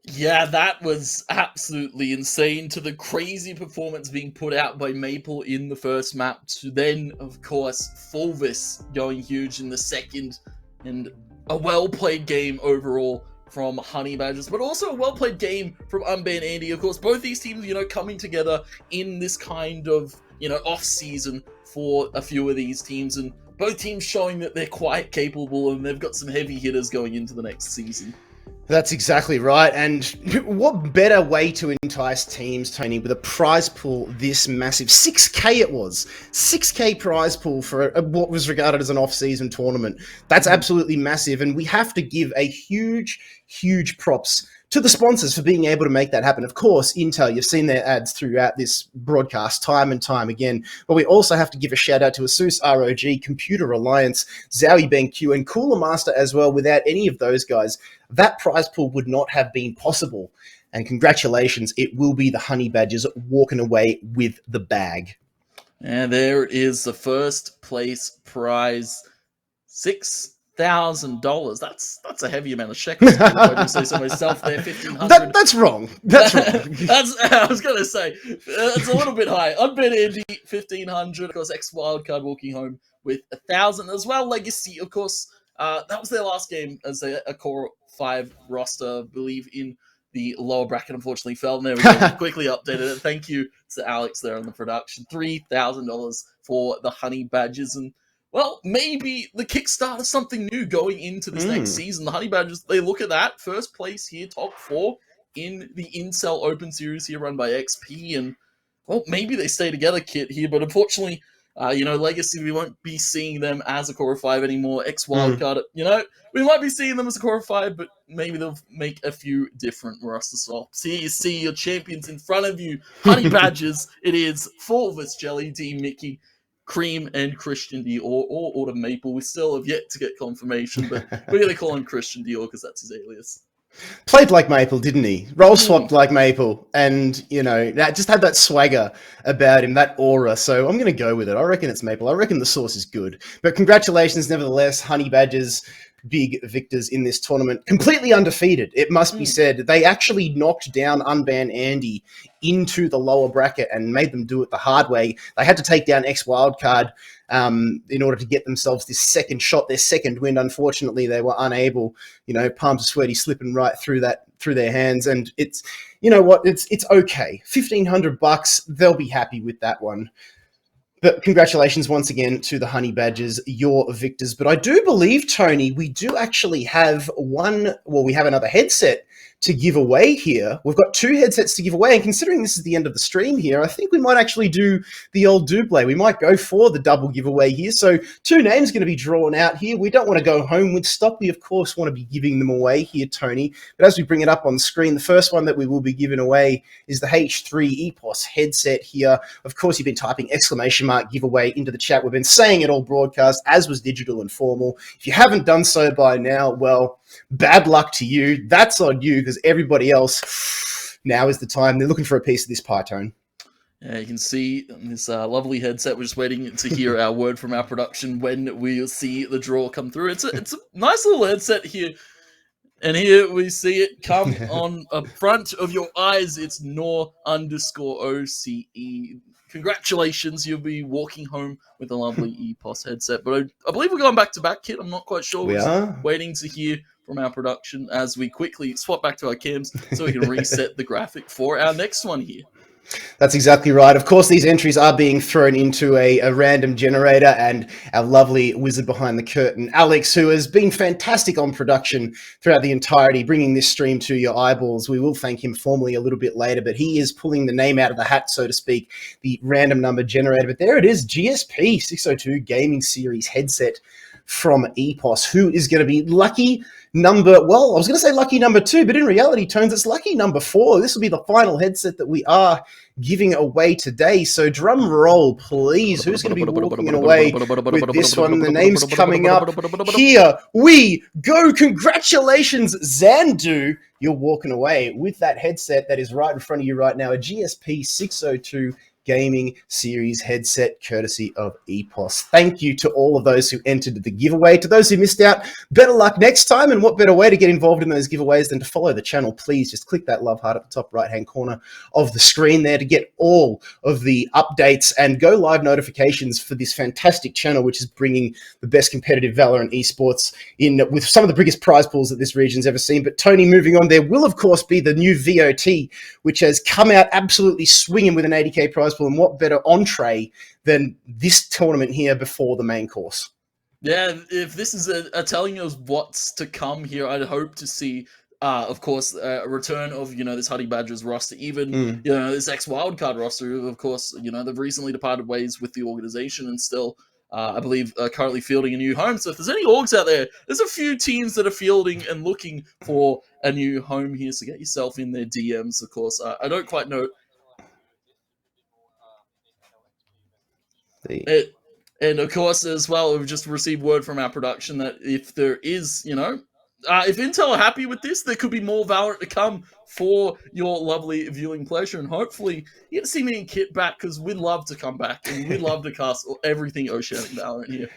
Yeah, that was absolutely insane. To the crazy performance being put out by Maple in the first map, to then, of course, Fulvis going huge in the second, and a well-played game overall from Honey Badgers, but also a well-played game from Unban Andy. Of course, both these teams, you know, coming together in this kind of, you know, off-season for a few of these teams, and both teams showing that they're quite capable and they've got some heavy hitters going into the next season. That's exactly right. And what better way to entice teams, Tony, with a prize pool this massive? 6K it was. 6K prize pool for what was regarded as an off-season tournament. That's absolutely massive. And we have to give a huge, huge props to the sponsors for being able to make that happen. Of course, Intel, you've seen their ads throughout this broadcast time and time again, but we also have to give a shout out to Asus ROG, Computer Alliance, Zowie BenQ, and Cooler Master as well. Without any of those guys, that prize pool would not have been possible. And congratulations, it will be the Honey Badgers walking away with the bag. And there is the first place prize, $6,000. That's a heavy amount of shekels. If I do say so myself there, 1,500. That's wrong. That's wrong. I was gonna say it's a little bit high. Unbent Andy, 1,500. Of course, X Wildcard walking home with 1,000 as well. Legacy, of course, that was their last game as a Core 5 roster, I believe, in the lower bracket. Unfortunately, fell. There we go. Quickly updated it. Thank you to Alex there on the production. $3,000 for the Honey Badgers. And well, maybe the kickstart is something new going into this next season. The Honey Badgers, they look at that. First place here, top 4 in the Incel Open Series here run by XP. And, well, maybe they stay together, Kit, here. But unfortunately, Legacy, we won't be seeing them as a Core 5 anymore. X Wildcard, we might be seeing them as a Core 5, but maybe they'll make a few different roster swaps. Here you see your champions in front of you. Honey Badgers, it is Fulvis, Jelly D, Mickey, Cream, and Christian Dior, or Autumn Maple. We still have yet to get confirmation, but we're going to call him Christian Dior because that's his alias. Played like Maple, didn't he? Roll swapped like Maple, and that just had that swagger about him, that aura. So I'm going to go with it. I reckon it's Maple. I reckon the source is good. But congratulations, nevertheless, Honey Badgers, big victors in this tournament. Completely undefeated, it must be said. They actually knocked down Unban Andy into the lower bracket and made them do it the hard way. They had to take down X Wildcard in order to get themselves this second shot, their second win. Unfortunately, they were unable. Palms are sweaty, slipping right through their hands. And it's, it's okay. $1,500, they'll be happy with that one. But congratulations once again to the Honey Badgers, your victors. But I do believe, Tony, we do actually have we have another headset to give away here. We've got 2 headsets to give away, and considering this is the end of the stream here, I think we might actually do the old double. We might go for the double giveaway here. So 2 names going to be drawn out here. We don't want to go home with stock. We, of course, want to be giving them away here, Tony. But as we bring it up on screen, the first one that we will be giving away is the H3 EPOS headset here. Of course, you've been typing ! giveaway into the chat. We've been saying it all broadcast, as was Digital and Formal. If you haven't done so by now, well, bad luck to you. That's on you, because everybody else, now is the time. They're looking for a piece of this pie, Tone. Yeah, you can see this lovely headset. We're just waiting to hear our word from our production when we'll see the draw come through. It's a nice little headset here. And here we see it come on a front of your eyes. It's Nor_OCE. Congratulations, you'll be walking home with a lovely EPOS headset. But I believe we're going back to back, Kit. I'm not quite sure. We are waiting to hear from our production as we quickly swap back to our cams so we can reset the graphic for our next one here. That's exactly right. Of course, these entries are being thrown into a random generator, and our lovely wizard behind the curtain, Alex, who has been fantastic on production throughout the entirety, bringing this stream to your eyeballs. We will thank him formally a little bit later, but he is pulling the name out of the hat, so to speak, the random number generator. But there it is, GSP 602 Gaming Series headset from EPOS, who is going to be lucky number, well, I was going to say lucky number 2, but in reality, Tones, it's lucky number 4. This will be the final headset that we are giving away today. So drum roll, please. Who's going to be walking away with this one? The name's coming up. Here we go. Congratulations, Zandu. You're walking away with that headset that is right in front of you right now, a GSP 602 Gaming Series headset, courtesy of EPOS. Thank you to all of those who entered the giveaway. To those who missed out, better luck next time. And what better way to get involved in those giveaways than to follow the channel? Please just click that love heart at the top right-hand corner of the screen there to get all of the updates and go live notifications for this fantastic channel, which is bringing the best competitive Valorant esports in with some of the biggest prize pools that this region's ever seen. But Tony, moving on, there will of course be the new VOT, which has come out absolutely swinging with an 80k prize. And what better entree than this tournament here before the main course? Yeah, if this is a telling us what's to come here, I'd hope to see of course, a return of this Honey Badgers roster, even Mm. This ex Wildcard roster. Of course, they've recently departed ways with the organization, and still, I believe, currently fielding a new home. So if there's any orgs out there, there's a few teams that are fielding and looking for a new home here. So get yourself in their DMs. Of course, I don't quite know. And of course, as well, we've just received word from our production that if there is, if Intel are happy with this, there could be more Valorant to come for your lovely viewing pleasure. And hopefully, you get to see me and Kit back, because we'd love to come back and we'd love to cast everything Oceanic Valorant here.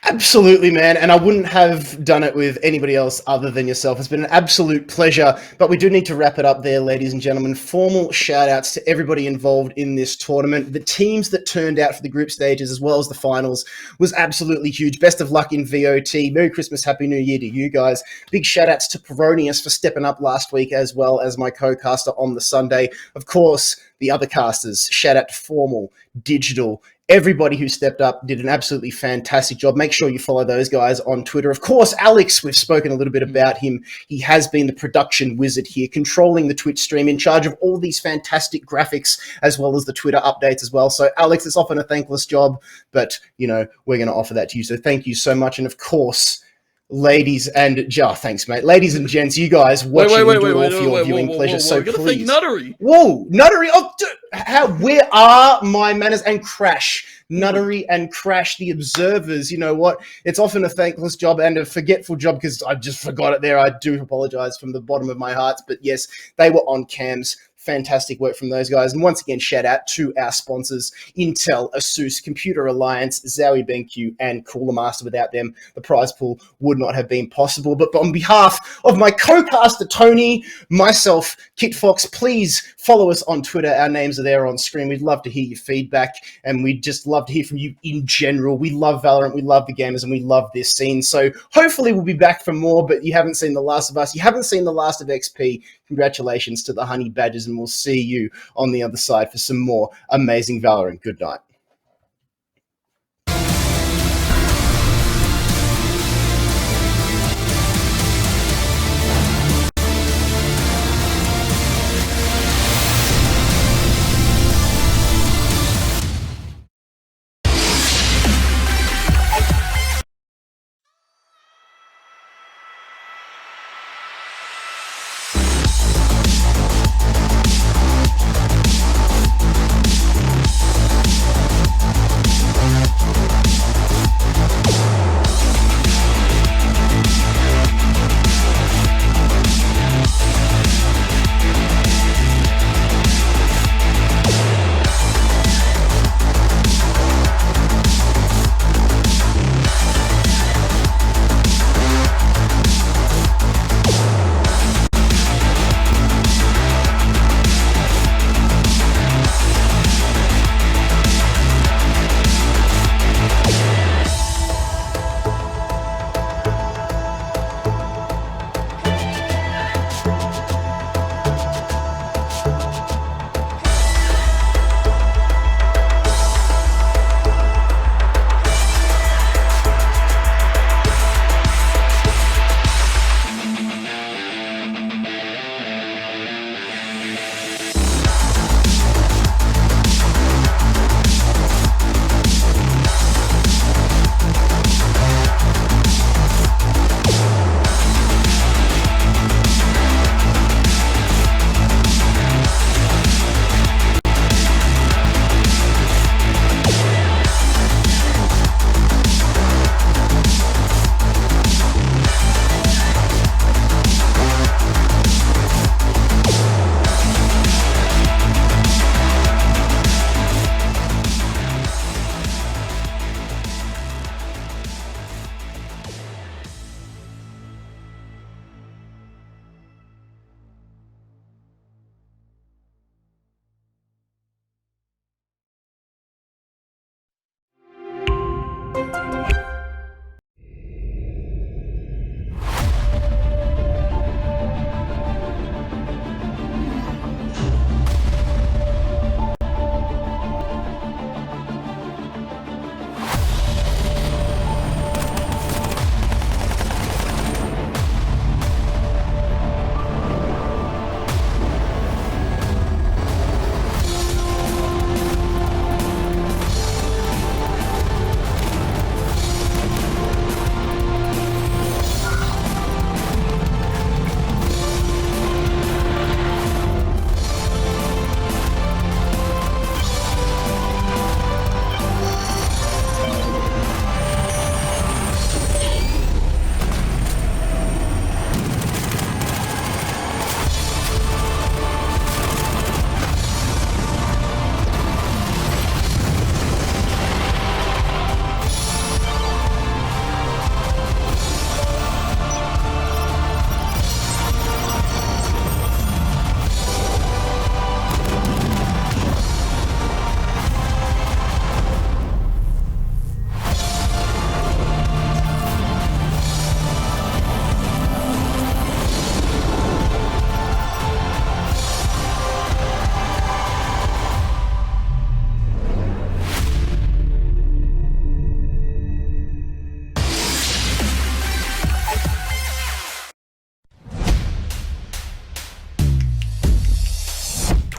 Absolutely, man. And I wouldn't have done it with anybody else other than yourself. It's been an absolute pleasure. But we do need to wrap it up there, ladies and gentlemen. Formal shout outs to everybody involved in this tournament. The teams that turned out for the group stages as well as the finals was absolutely huge. Best of luck in VOT. Merry Christmas, Happy New Year to you guys. Big shout outs to Peronius for stepping up last week, as well as my co-caster on the Sunday. Of course, the other casters. Shout out to Formal, Digital, everybody who stepped up did an absolutely fantastic job. Make sure you follow those guys on Twitter. Of course, Alex, we've spoken a little bit about him. He has been the production wizard here, controlling the Twitch stream, in charge of all these fantastic graphics, as well as the Twitter updates as well. So, Alex, it's often a thankless job, but, we're going to offer that to you. So thank you so much. And, of course, ladies and thanks, mate. Ladies and gents, you guys watching we do all for your viewing pleasure. So please, Nuttery. Whoa, Nuttery! Oh, dude, where are my manners? And Crash, Nuttery, and Crash, the observers. You know what? It's often a thankless job and a forgetful job, because I just forgot it there. I do apologize from the bottom of my heart, but yes, they were on cams. Fantastic work from those guys. And once again, shout out to our sponsors, Intel, Asus, Computer Alliance, Zowie BenQ, and Cooler Master. Without them, the prize pool would not have been possible. But on behalf of my co-caster, Tony, myself, Kit Fox, please follow us on Twitter. Our names are there on screen. We'd love to hear your feedback, and we'd just love to hear from you in general. We love Valorant, we love the gamers, and we love this scene. So hopefully we'll be back for more, but you haven't seen The Last of Us. You haven't seen The Last of XP. Congratulations to the Honey Badgers, and we'll see you on the other side for some more amazing Valorant. Good night.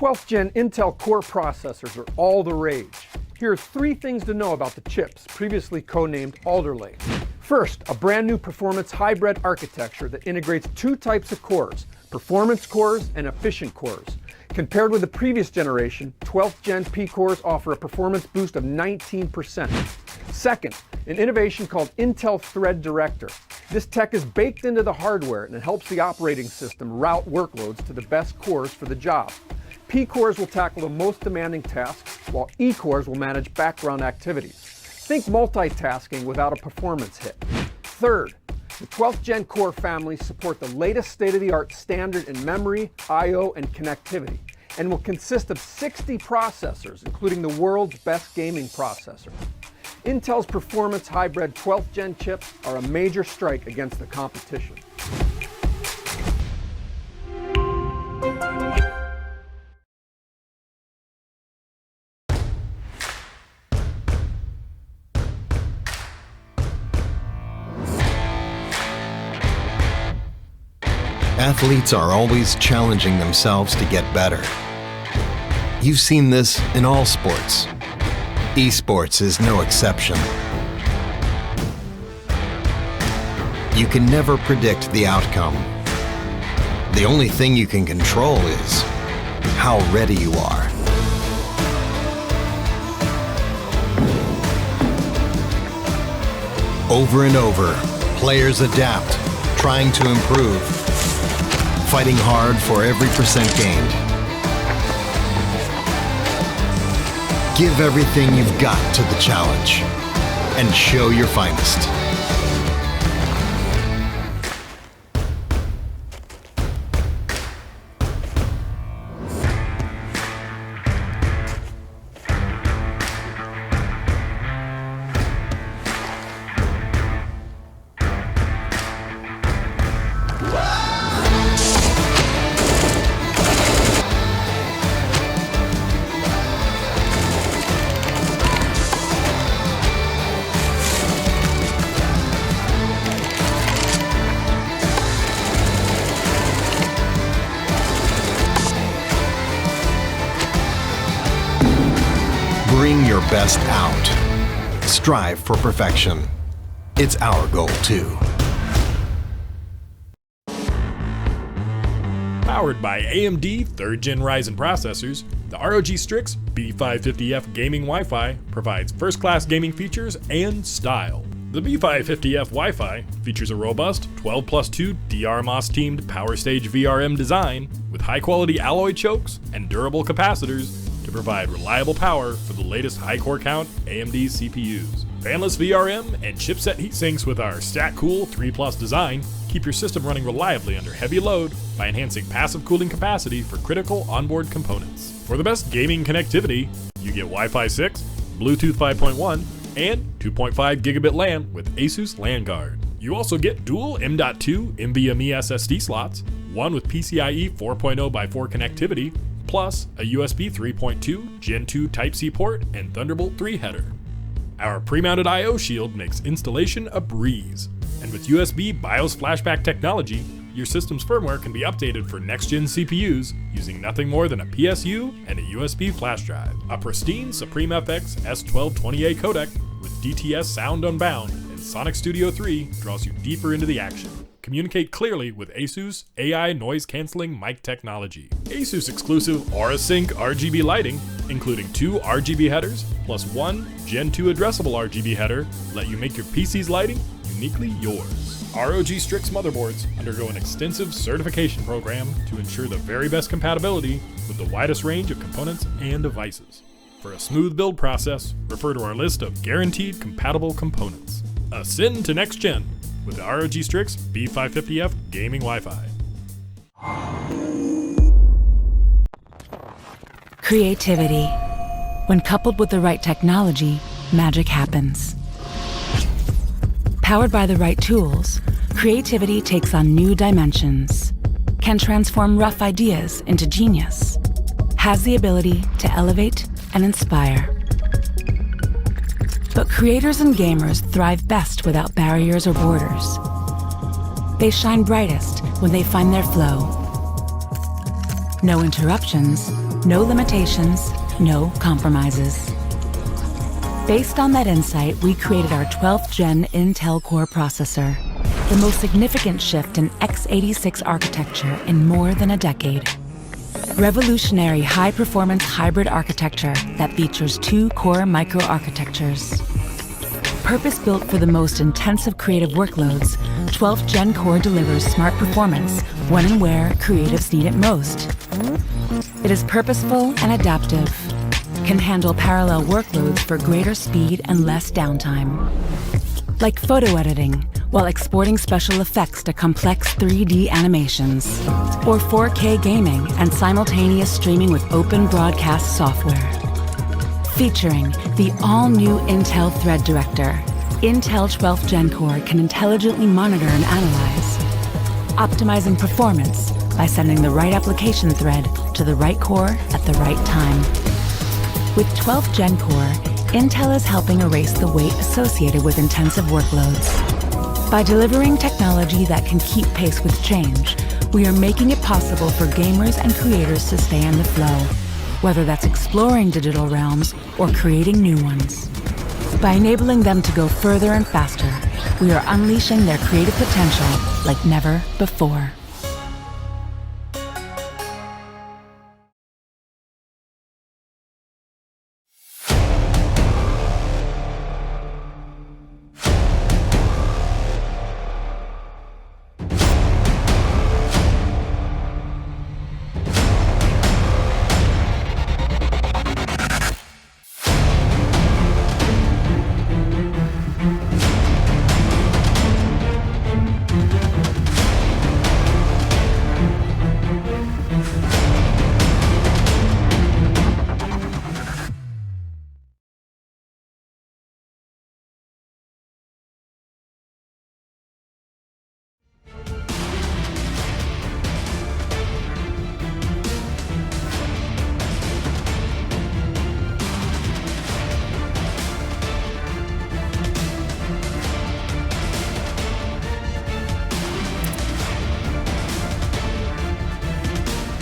12th gen Intel Core processors are all the rage. Here are 3 things to know about the chips, previously codenamed Alder Lake. First, a brand new performance hybrid architecture that integrates 2 types of cores, performance cores and efficient cores. Compared with the previous generation, 12th gen P cores offer a performance boost of 19%. Second, an innovation called Intel Thread Director. This tech is baked into the hardware and it helps the operating system route workloads to the best cores for the job. P cores will tackle the most demanding tasks, while E cores will manage background activities. Think multitasking without a performance hit. Third, the 12th gen Core families support the latest state-of-the-art standard in memory, I/O, and connectivity, and will consist of 60 processors, including the world's best gaming processor. Intel's performance hybrid 12th gen chips are a major strike against the competition. Athletes are always challenging themselves to get better. You've seen this in all sports. Esports is no exception. You can never predict the outcome. The only thing you can control is how ready you are. Over and over, players adapt, trying to improve, fighting hard for every percent gained. Give everything you've got to the challenge and show your finest. Bring your best out. Strive for perfection. It's our goal too. Powered by AMD 3rd Gen Ryzen processors, the ROG Strix B550F gaming Wi-Fi provides first-class gaming features and style. The B550F Wi-Fi features a robust 12+2 DR-MOS-teamed Power Stage VRM design with high-quality alloy chokes and durable capacitors to provide reliable power for the latest high-core count AMD CPUs. Fanless VRM and chipset heatsinks with our StatCool 3+ design keep your system running reliably under heavy load by enhancing passive cooling capacity for critical onboard components. For the best gaming connectivity, you get Wi-Fi 6, Bluetooth 5.1, and 2.5 gigabit LAN with Asus LAN Guard. You also get dual M.2 NVMe SSD slots, one with PCIe 4.0x4 connectivity, plus a USB 3.2 Gen 2 Type-C port and Thunderbolt 3 header. Our pre-mounted I/O shield makes installation a breeze, and with USB BIOS flashback technology, your system's firmware can be updated for next-gen CPUs using nothing more than a PSU and a USB flash drive. A pristine Supreme FX S1220A codec with DTS Sound Unbound and Sonic Studio 3 draws you deeper into the action. Communicate clearly with Asus AI noise-canceling mic technology. Asus exclusive AuraSync RGB lighting, including 2 RGB headers plus 1 Gen 2 addressable RGB header, let you make your PC's lighting uniquely yours. ROG Strix motherboards undergo an extensive certification program to ensure the very best compatibility with the widest range of components and devices. For a smooth build process, refer to our list of guaranteed compatible components. Ascend to next gen with the ROG Strix B550F gaming Wi-Fi. Creativity. When coupled with the right technology, magic happens. Powered by the right tools, creativity takes on new dimensions, can transform rough ideas into genius, has the ability to elevate and inspire. But creators and gamers thrive best without barriers or borders. They shine brightest when they find their flow. No interruptions, No limitations, no compromises. Based on that insight, we created our 12th gen Intel Core processor, the most significant shift in x86 architecture in more than a decade. Revolutionary high-performance hybrid architecture that features 2 core microarchitectures. Purpose-built for the most intensive creative workloads, 12th Gen Core delivers smart performance when and where creatives need it most. It is purposeful and adaptive, can handle parallel workloads for greater speed and less downtime. Like photo editing, while exporting special effects to complex 3D animations, or 4K gaming and simultaneous streaming with open broadcast software. Featuring the all-new Intel Thread Director, Intel 12th Gen Core can intelligently monitor and analyze, optimizing performance by sending the right application thread to the right core at the right time. With 12th Gen Core, Intel is helping erase the weight associated with intensive workloads. By delivering technology that can keep pace with change, we are making it possible for gamers and creators to stay in the flow, whether that's exploring digital realms or creating new ones. By enabling them to go further and faster, we are unleashing their creative potential like never before.